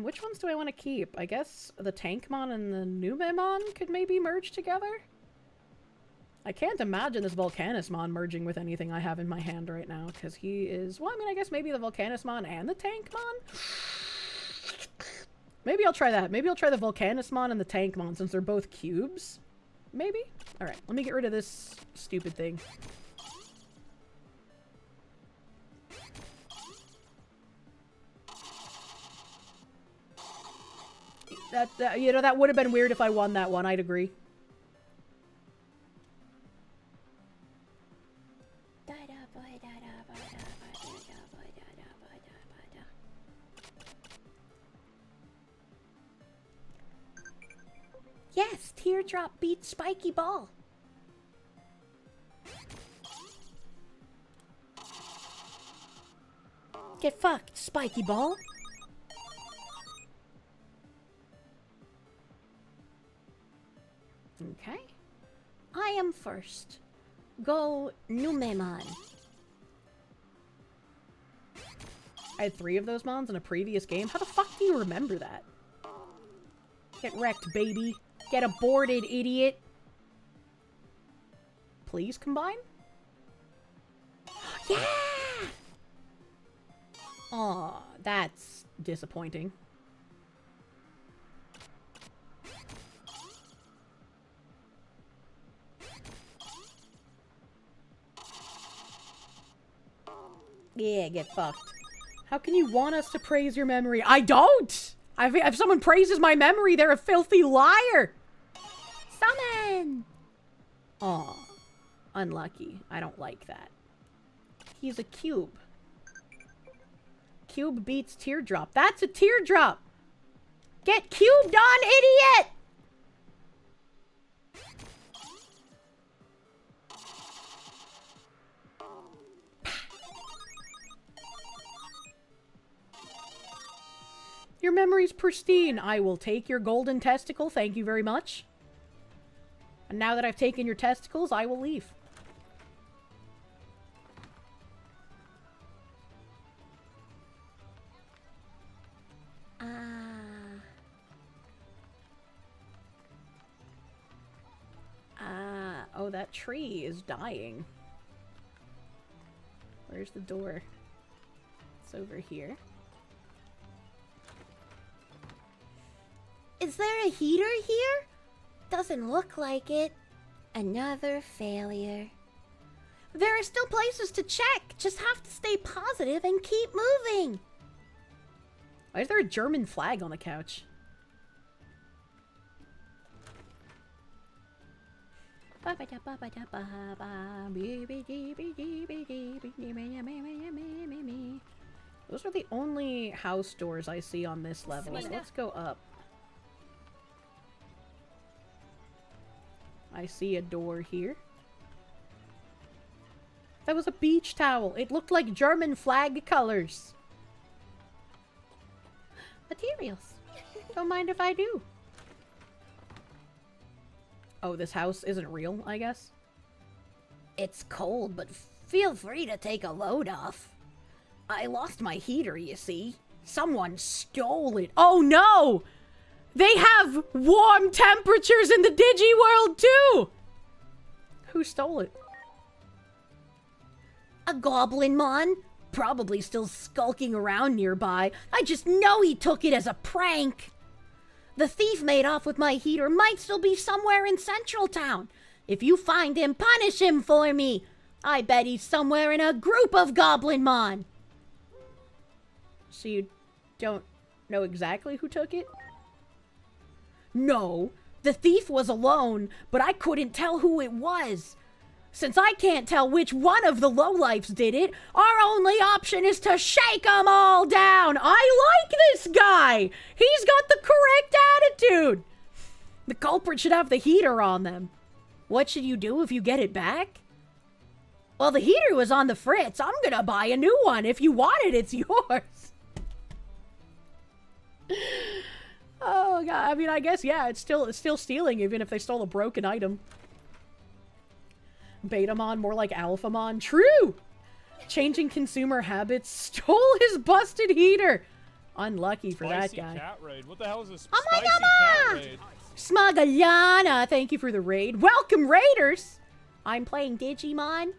A: Which ones do I want to keep? I guess the Tankmon and the Numemon could maybe merge together? I can't imagine this Volcanismon merging with anything I have in my hand right now, because he is... Well, I mean, I guess maybe the Volcanismon and the Tankmon? Maybe I'll try that. Maybe I'll try the Volcanismon and the Tankmon, since they're both cubes? Maybe? Alright, let me get rid of this stupid thing. You know, that would have been weird if I won that one, I'd agree. Yes, Teardrop beats Spiky Ball. Get fucked, Spiky Ball. Okay. I am first. Go Numemon. I had 3 of those mons in a previous game. How the fuck do you remember that? Get wrecked, baby. Get aborted, idiot. Please combine? Yeah! Aw, that's disappointing. Yeah, get fucked. How can you want us to praise your memory? I don't! If someone praises my memory, they're a filthy liar! Summon! Aw. Unlucky. I don't like that. He's a cube. Cube beats Teardrop. That's a Teardrop! Get cubed on, idiot! Your memory's pristine. I will take your golden testicle. Thank you very much. And now that I've taken your testicles, I will leave. Oh, that tree is dying. Where's the door? It's over here. Is there a heater here? Doesn't look like it. Another failure. There are still places to check. Just have to stay positive and keep moving. Why is there a German flag on the couch? Those are the only house doors I see on this level. So let's go up. I see a door here. That was a beach towel. It looked like German flag colors. Materials. Don't mind if I do. Oh, this house isn't real, I guess? It's cold, but feel free to take a load off. I lost my heater, you see. Someone stole it. Oh no! They have warm temperatures in the Digi world too! Who stole it? A Goblinmon. Probably still skulking around nearby. I just know he took it as a prank. The thief made off with my heater might still be somewhere in Central Town. If you find him, punish him for me. I bet he's somewhere in a group of Goblinmon. So you don't know exactly who took it? No, the thief was alone, but I couldn't tell who it was. Since I can't tell which one of the lowlifes did it, our only option is to shake them all down. I like this guy. He's got the correct attitude. The culprit should have the heater on them. What should you do if you get it back? Well, the heater was on the fritz. I'm gonna buy a new one. If you want it, it's yours. Oh, God. I mean, I guess, yeah, it's still stealing, even if they stole a broken item. Betamon, more like Alphamon. True! Changing consumer habits, stole his busted heater. Unlucky for that guy.
R: Cat raid. What the hell is this?
A: Oh my
R: Spicy cat raid.
A: Smugaliana, thank you for the raid. Welcome, Raiders! I'm playing Digimon.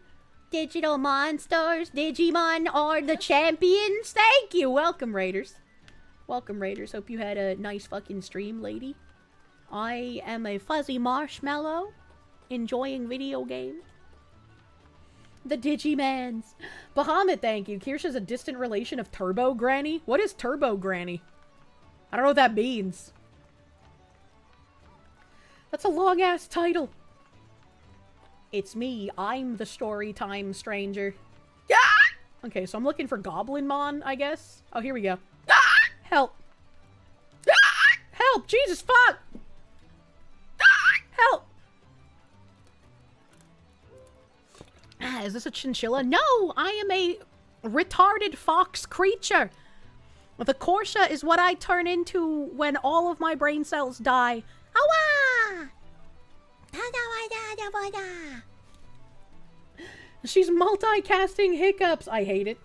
A: Digital Monsters. Digimon are the champions. Thank you. Welcome, Raiders. Welcome, Raiders. Hope you had a nice fucking stream, lady. I am a fuzzy marshmallow, enjoying video games. The Digimans. Bahamut, thank you. Kirsche is a distant relation of Turbo Granny. What is Turbo Granny? I don't know what that means. That's a long-ass title. It's me. I'm the storytime stranger. Yeah! Okay, so I'm looking for Goblinmon, I guess. Oh, here we go. Help. Help! Jesus, fuck! Help! Is this a chinchilla? No! I am a retarded fox creature. The Kirsche is what I turn into when all of my brain cells die. Awa! She's multicasting hiccups. I hate it.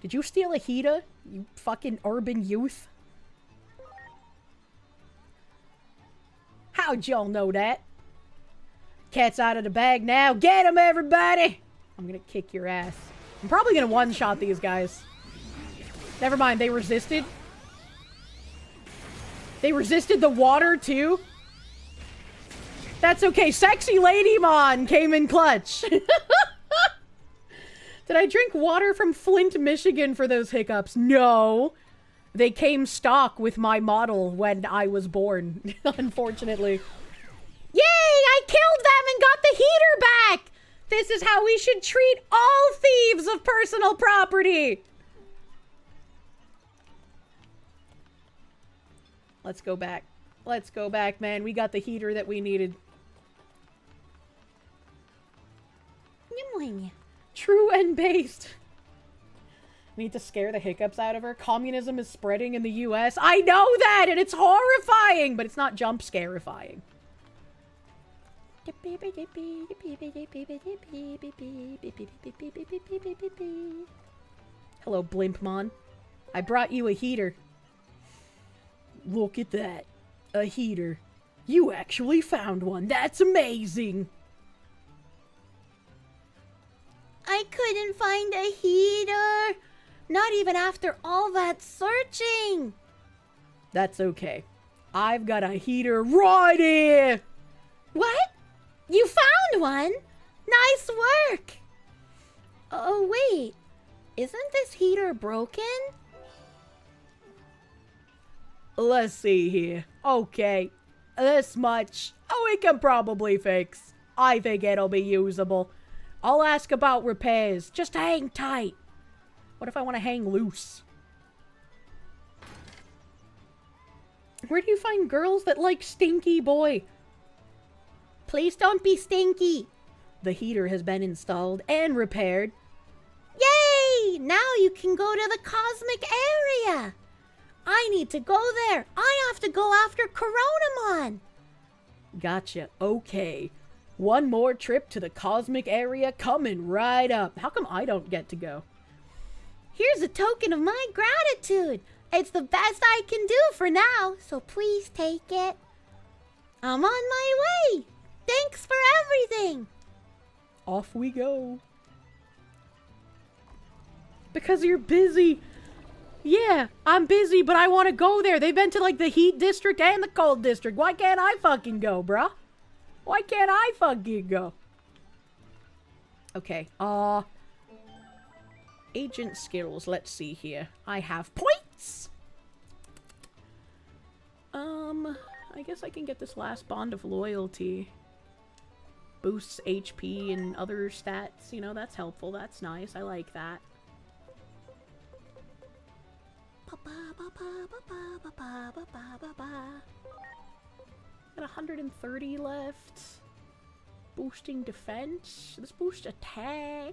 A: Did you steal a heater, you fucking urban youth? How'd y'all know that? Cat's out of the bag now. Get him, everybody! I'm gonna kick your ass. I'm probably gonna one-shot these guys. Never mind, they resisted. They resisted the water, too? That's okay. Sexy Ladymon came in clutch. Did I drink water from Flint, Michigan for those hiccups? No. They came stock with my model when I was born, unfortunately. Yay! I killed them and got the heater back! This is how we should treat all thieves of personal property! Let's go back. Let's go back, man. We got the heater that we needed. True and based. Need to scare the hiccups out of her. Communism is spreading in the US. I know that, and it's horrifying, but it's not jump scarifying. Hello, Blimpmon. I brought you a heater. Look at that. A heater. You actually found one. That's amazing. I couldn't find a heater. Not even after all that searching. That's okay. I've got a heater right here. What? You found one? Nice work. Oh, wait. Isn't this heater broken? Let's see here. Okay. This much. Oh, we can probably fix. I think it'll be usable. I'll ask about repairs. Just hang tight. What if I want to hang loose? Where do you find girls that like Stinky Boy? Please don't be stinky. The heater has been installed and repaired. Yay! Now you can go to the cosmic area. I need to go there. I have to go after Coronamon. Gotcha. Okay. One more trip to the cosmic area coming right up. How come I don't get to go? Here's a token of my gratitude. It's the best I can do for now, so please take it. I'm on my way. Thanks for everything. Off we go. Because you're busy. Yeah, I'm busy, but I want to go there. They've been to, like, the heat district and the cold district. Why can't I fucking go, bruh? Why can't I fucking go? Okay, agent skills, let's see here. I have points! I guess I can get this last bond of loyalty. boosts HP and other stats. You know, that's helpful. That's nice. I like that. Got 130 left. Boosting defense. Let's boost attack.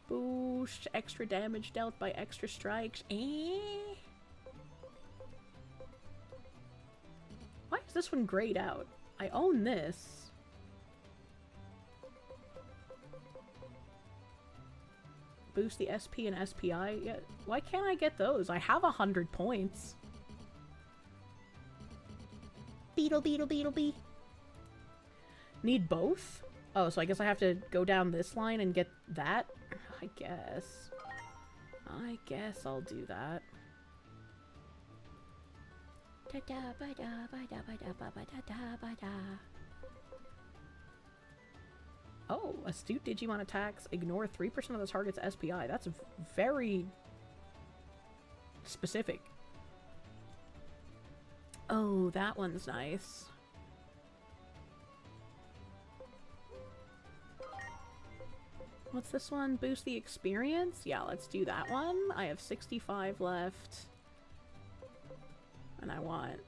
A: Boost extra damage dealt by extra strikes. Why is this one grayed out? I own this. Boost the SP and SPI. Yeah, why can't I get those? I have 100 points. Beetle, beetle, beetle, bee. Need both? Oh, so I guess I have to go down this line and get that? I guess I'll do that. Oh, astute Digimon attacks ignore 3% of the target's SPI. That's very specific. Oh, that one's nice. What's this one? Boost the experience? Yeah, let's do that one. I have 65 left. And I want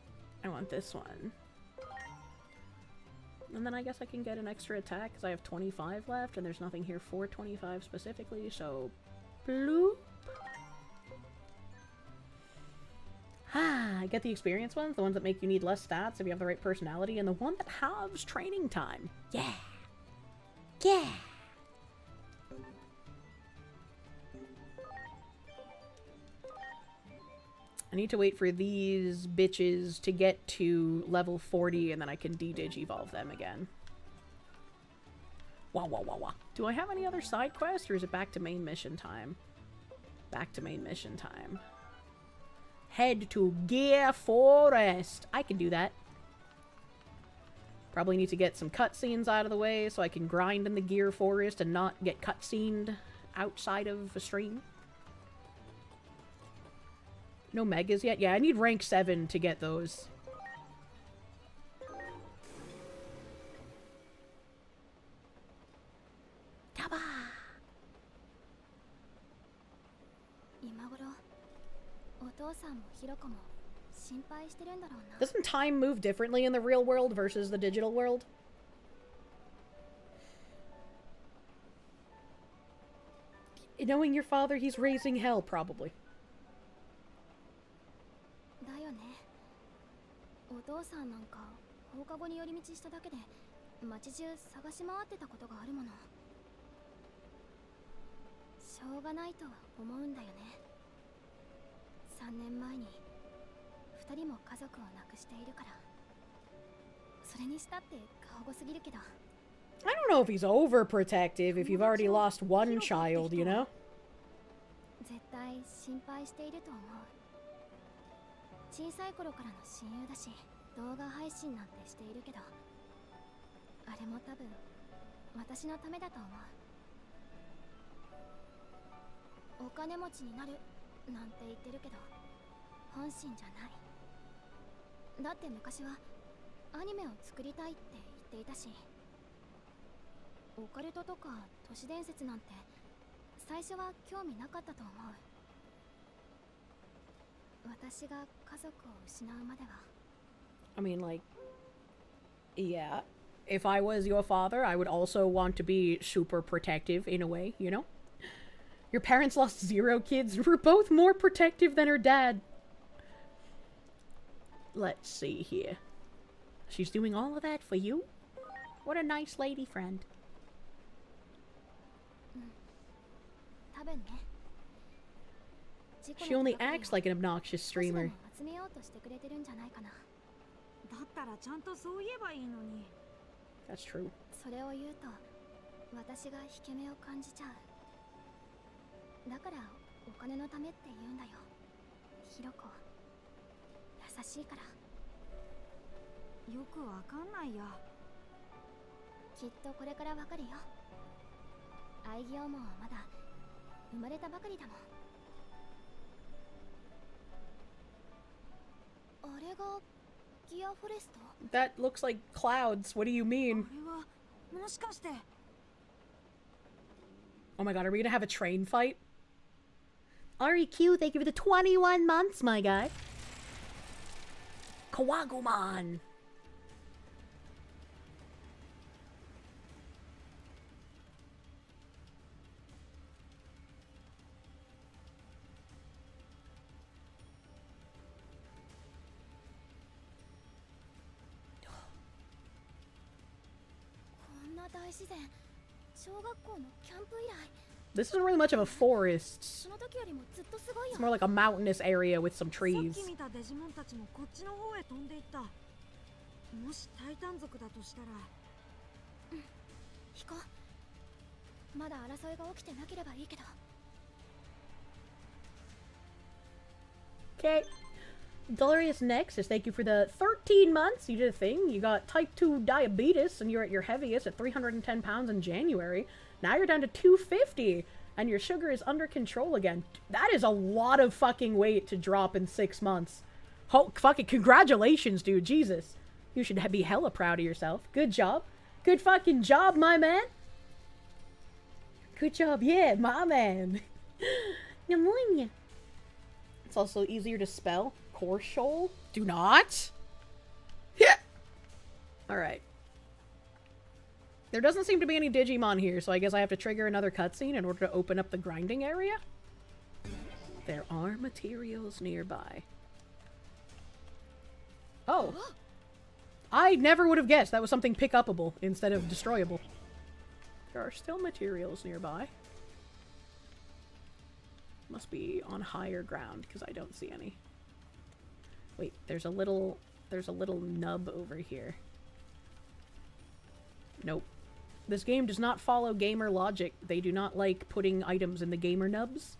A: this one. And then I guess I can get an extra attack because I have 25 left and there's nothing here for 25 specifically, so bloop. I get the experience ones, the ones that make you need less stats if you have the right personality, and the one that halves training time. Yeah. Yeah. I need to wait for these bitches to get to level 40 and then I can de-dig-evolve them again. Wah wah wah wah. Do I have any other side quests or is it back to main mission time? Back to main mission time. Head to Gear Forest. I can do that. Probably need to get some cutscenes out of the way so I can grind in the Gear Forest and not get cutscened outside of a stream. No megas yet? Yeah, I need rank 7 to get those. Taba! Doesn't time move differently in the real world versus the digital world? Knowing your father, he's raising hell, probably.
H: だよね。お父さんなんか放課後に寄り道しただけで街中探し回ってたことがあるもの。しょうがないとは思うんだよね。3年前に2人も家族を亡くしているから。それにしたって過保護すぎるけど。
A: I don't know if he's overprotective if you've already lost one child, you know?
H: 絶対心配していると思う。小さい頃からの親友だし、動画配信なんてしているけど、あれも多分私のためだと思う。お金持ちになるなんて言ってるけど、本心じゃない。だって昔はアニメを作りたいって言っていたし、オカルトとか都市伝説なんて最初は興味なかったと思う。私が家族を失うまでは。
A: I mean, like, yeah. If I was your father, I would also want to be super protective in a way, you know? Your parents lost 0 kids. We're both more protective than her dad. Let's see here. She's doing all of that for you? What a nice lady friend. She only acts like an obnoxious streamer. That's true.
H: それを言うと私が引け目を感じちゃう。だからお金のためって言うんだよ。ひろこ優しいから。よくわかんないや。きっとこれからわかるよ。愛義もまだ生まれたばかりだもん。あれがギアフォレスト？
A: That looks like clouds. What do you mean?
H: あれは
A: Oh my god, are we gonna have a train fight? REQ, thank you for the 21 months, my guy. Kawaguman. This isn't really much of a forest. It's more like a mountainous area with some trees. Okay. Delirious Nexus, thank you for the 13 months. You did a thing. You got type 2 diabetes, and you're at your heaviest at 310 pounds in January. Now you're down to 250, and your sugar is under control again. That is a lot of fucking weight to drop in 6 months. Fucking congratulations, dude. Jesus. You should be hella proud of yourself. Good job. Good fucking job, my man. Good job. Yeah, my man. It's also easier to spell. Kirsche? Do not? Yeah. Alright. There doesn't seem to be any Digimon here, so I guess I have to trigger another cutscene in order to open up the grinding area? There are materials nearby. Oh. I never would have guessed that was something pick-upable instead of destroyable. There are still materials nearby. Must be on higher ground, because I don't see any. Wait, there's a little nub over here. Nope. This game does not follow gamer logic. They do not like putting items in the gamer nubs.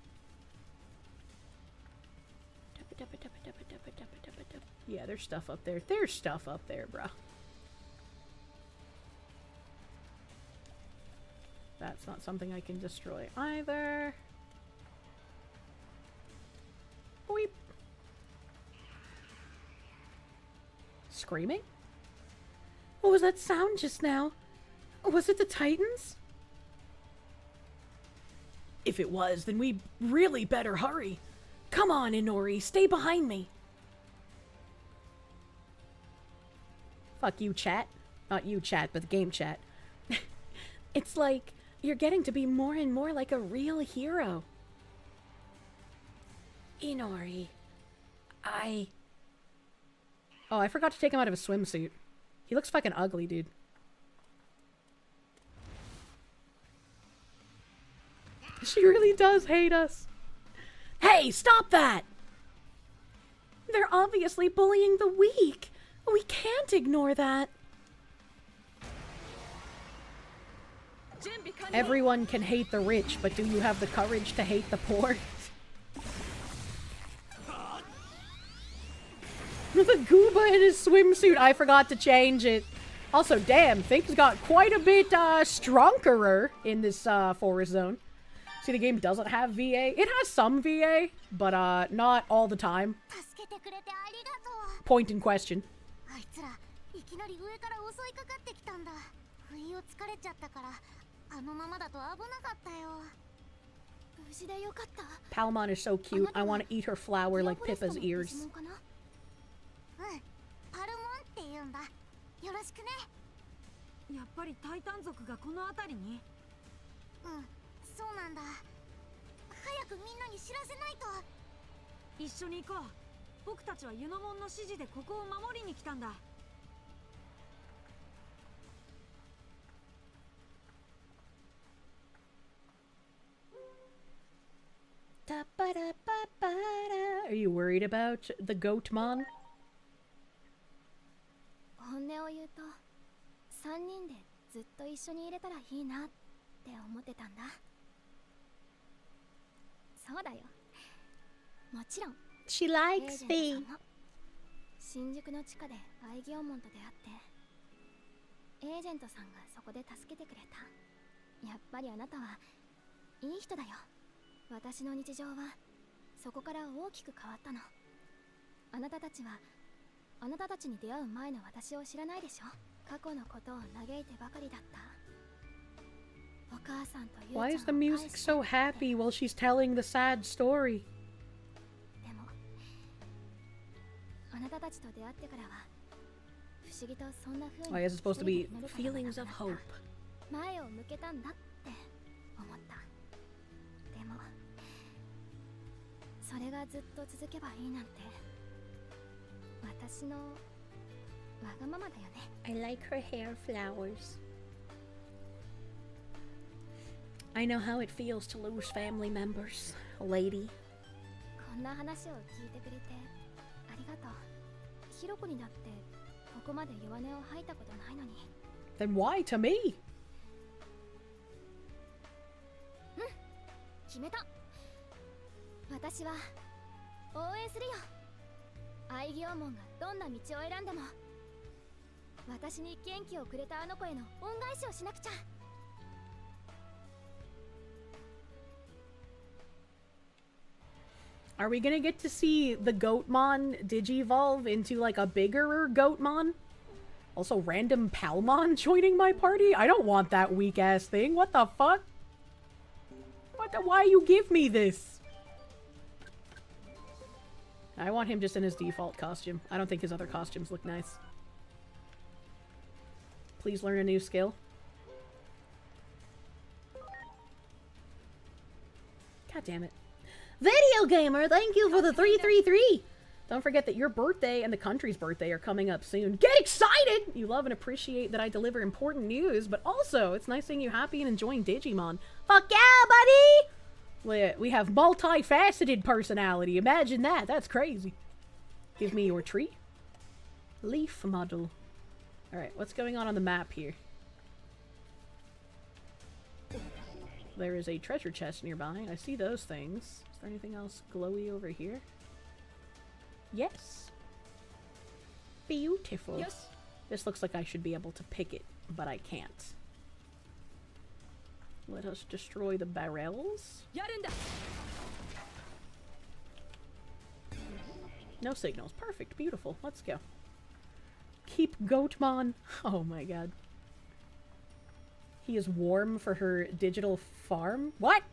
A: Yeah, there's stuff up there. There's stuff up there, bruh. That's not something I can destroy either. Boop. Screaming? What was that sound just now? Was it the Titans? If it was, then we really better hurry. Come on, Inori, stay behind me. Fuck you, chat. Not you, chat, but the game chat. It's like you're getting to be more and more like a real hero. Inori, Oh, I forgot to take him out of his swimsuit. He looks fucking ugly, dude. She really does hate us. Hey, stop that! They're obviously bullying the weak. We can't ignore that. Everyone can hate the rich, but do you have the courage to hate the poor? The Gooba in his swimsuit, I forgot to change it. Also, damn, things got quite a bit strongerer in this forest zone. See, the game doesn't have VA. It has some VA, but not all the time. Point in question. Palmon is so cute. I want to eat her flower like Pippa's ears. Are you worried about the Goatmon?
H: 本音を言うと、3人でずっと一緒にいれたらいいなって思ってたんだ。そうだよ。もちろん。
A: She likes me.
H: 新宿の地下で愛義門と出会って、エージェントさんがそこで助けてくれた。やっぱりあなたはいい人だよ。私の日常はそこから大きく変わったの。あなたたちはあなたたちに出会う前の私を知らないでしょ。過去のことを嘆いてばかりだった
A: Why is the music so happy while she's telling the sad story? Oh, I guess it's supposed to be feelings of hope. I like her hair flowers. I know how it feels to lose family members, lady. Then why to me? Are we gonna get to see the Goatmon Digivolve into like a bigger Goatmon? Also, random Palmon joining my party? I don't want that weak ass thing. What the fuck? Why you give me this? I want him just in his default costume. I don't think his other costumes look nice. Please learn a new skill. God damn it. Video Gamer, thank you for the 333! Don't forget that your birthday and the country's birthday are coming up soon. Get excited! You love and appreciate that I deliver important news, but also, it's nice seeing you happy and enjoying Digimon. Fuck yeah, buddy! We have multifaceted personality. Imagine that. That's crazy. Give me your tree. Leaf model. Alright, what's going on the map here? There is a treasure chest nearby. I see those things. Is there anything else glowy over here? Yes. Beautiful. Yes. This looks like I should be able to pick it, but I can't. Let us destroy the barrels. No signals. Perfect. Beautiful. Let's go. Keep Goatmon. Oh my god. He is warm for her digital farm? What?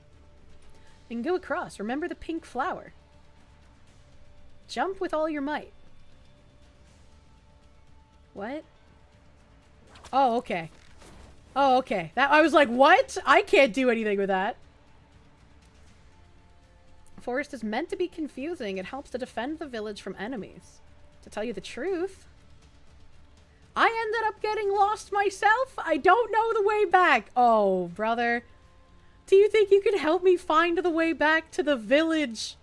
A: And go across. Remember the pink flower. Jump with all your might. What? Oh, okay. Oh, okay. That I was like, what? I can't do anything with that. Forest is meant to be confusing. It helps to defend the village from enemies. To tell you the truth, I ended up getting lost myself. I don't know the way back. Oh, brother. Do you think you could help me find the way back to the village?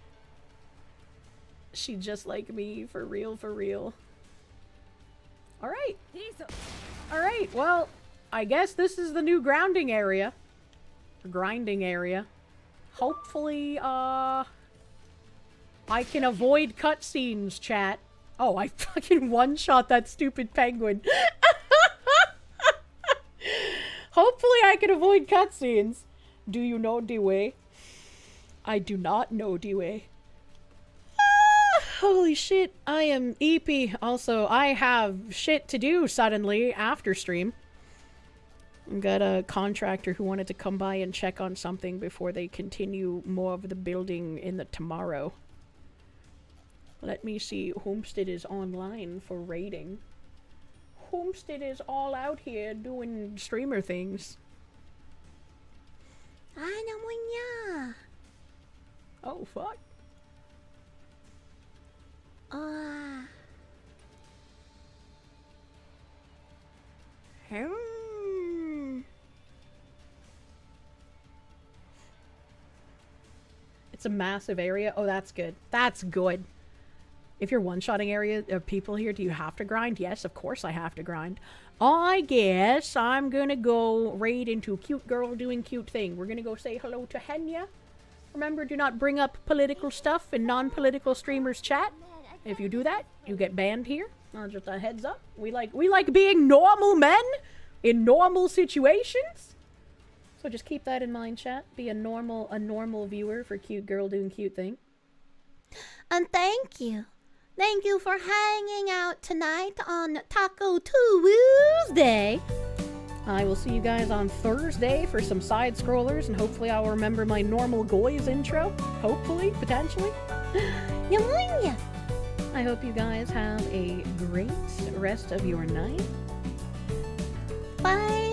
A: She just like me, for real, for real. Alright. Alright, well, I guess this is the new grounding area. Or grinding area. Hopefully, I can avoid cutscenes, chat. Oh, I fucking one-shot that stupid penguin. Hopefully I can avoid cutscenes. Do you know the way? I do not know the way. Holy shit, I am EP. Also, I have shit to do suddenly after stream. I've got a contractor who wanted to come by and check on something before they continue more of the building in the tomorrow. Let me see. Homestead is online for raiding. Homestead is all out here doing streamer things. Oh, fuck. It's a massive area. Oh, that's good. That's good. If you're one-shotting area of people here, do you have to grind? Yes, of course I have to grind. I guess I'm gonna go raid into cute girl doing cute thing. We're gonna go say hello to Henya. Remember, do not bring up political stuff in non-political streamers chat. If you do that, you get banned here. Just a heads up. We like being normal men in normal situations. So just keep that in mind, chat. Be a normal viewer for cute girl doing cute thing. And thank you. Thank you for hanging out tonight on Taco Tuesday. I will see you guys on Thursday for some side scrollers, and hopefully I'll remember my normal Goys intro. Hopefully, potentially. I hope you guys have a great rest of your night. Bye!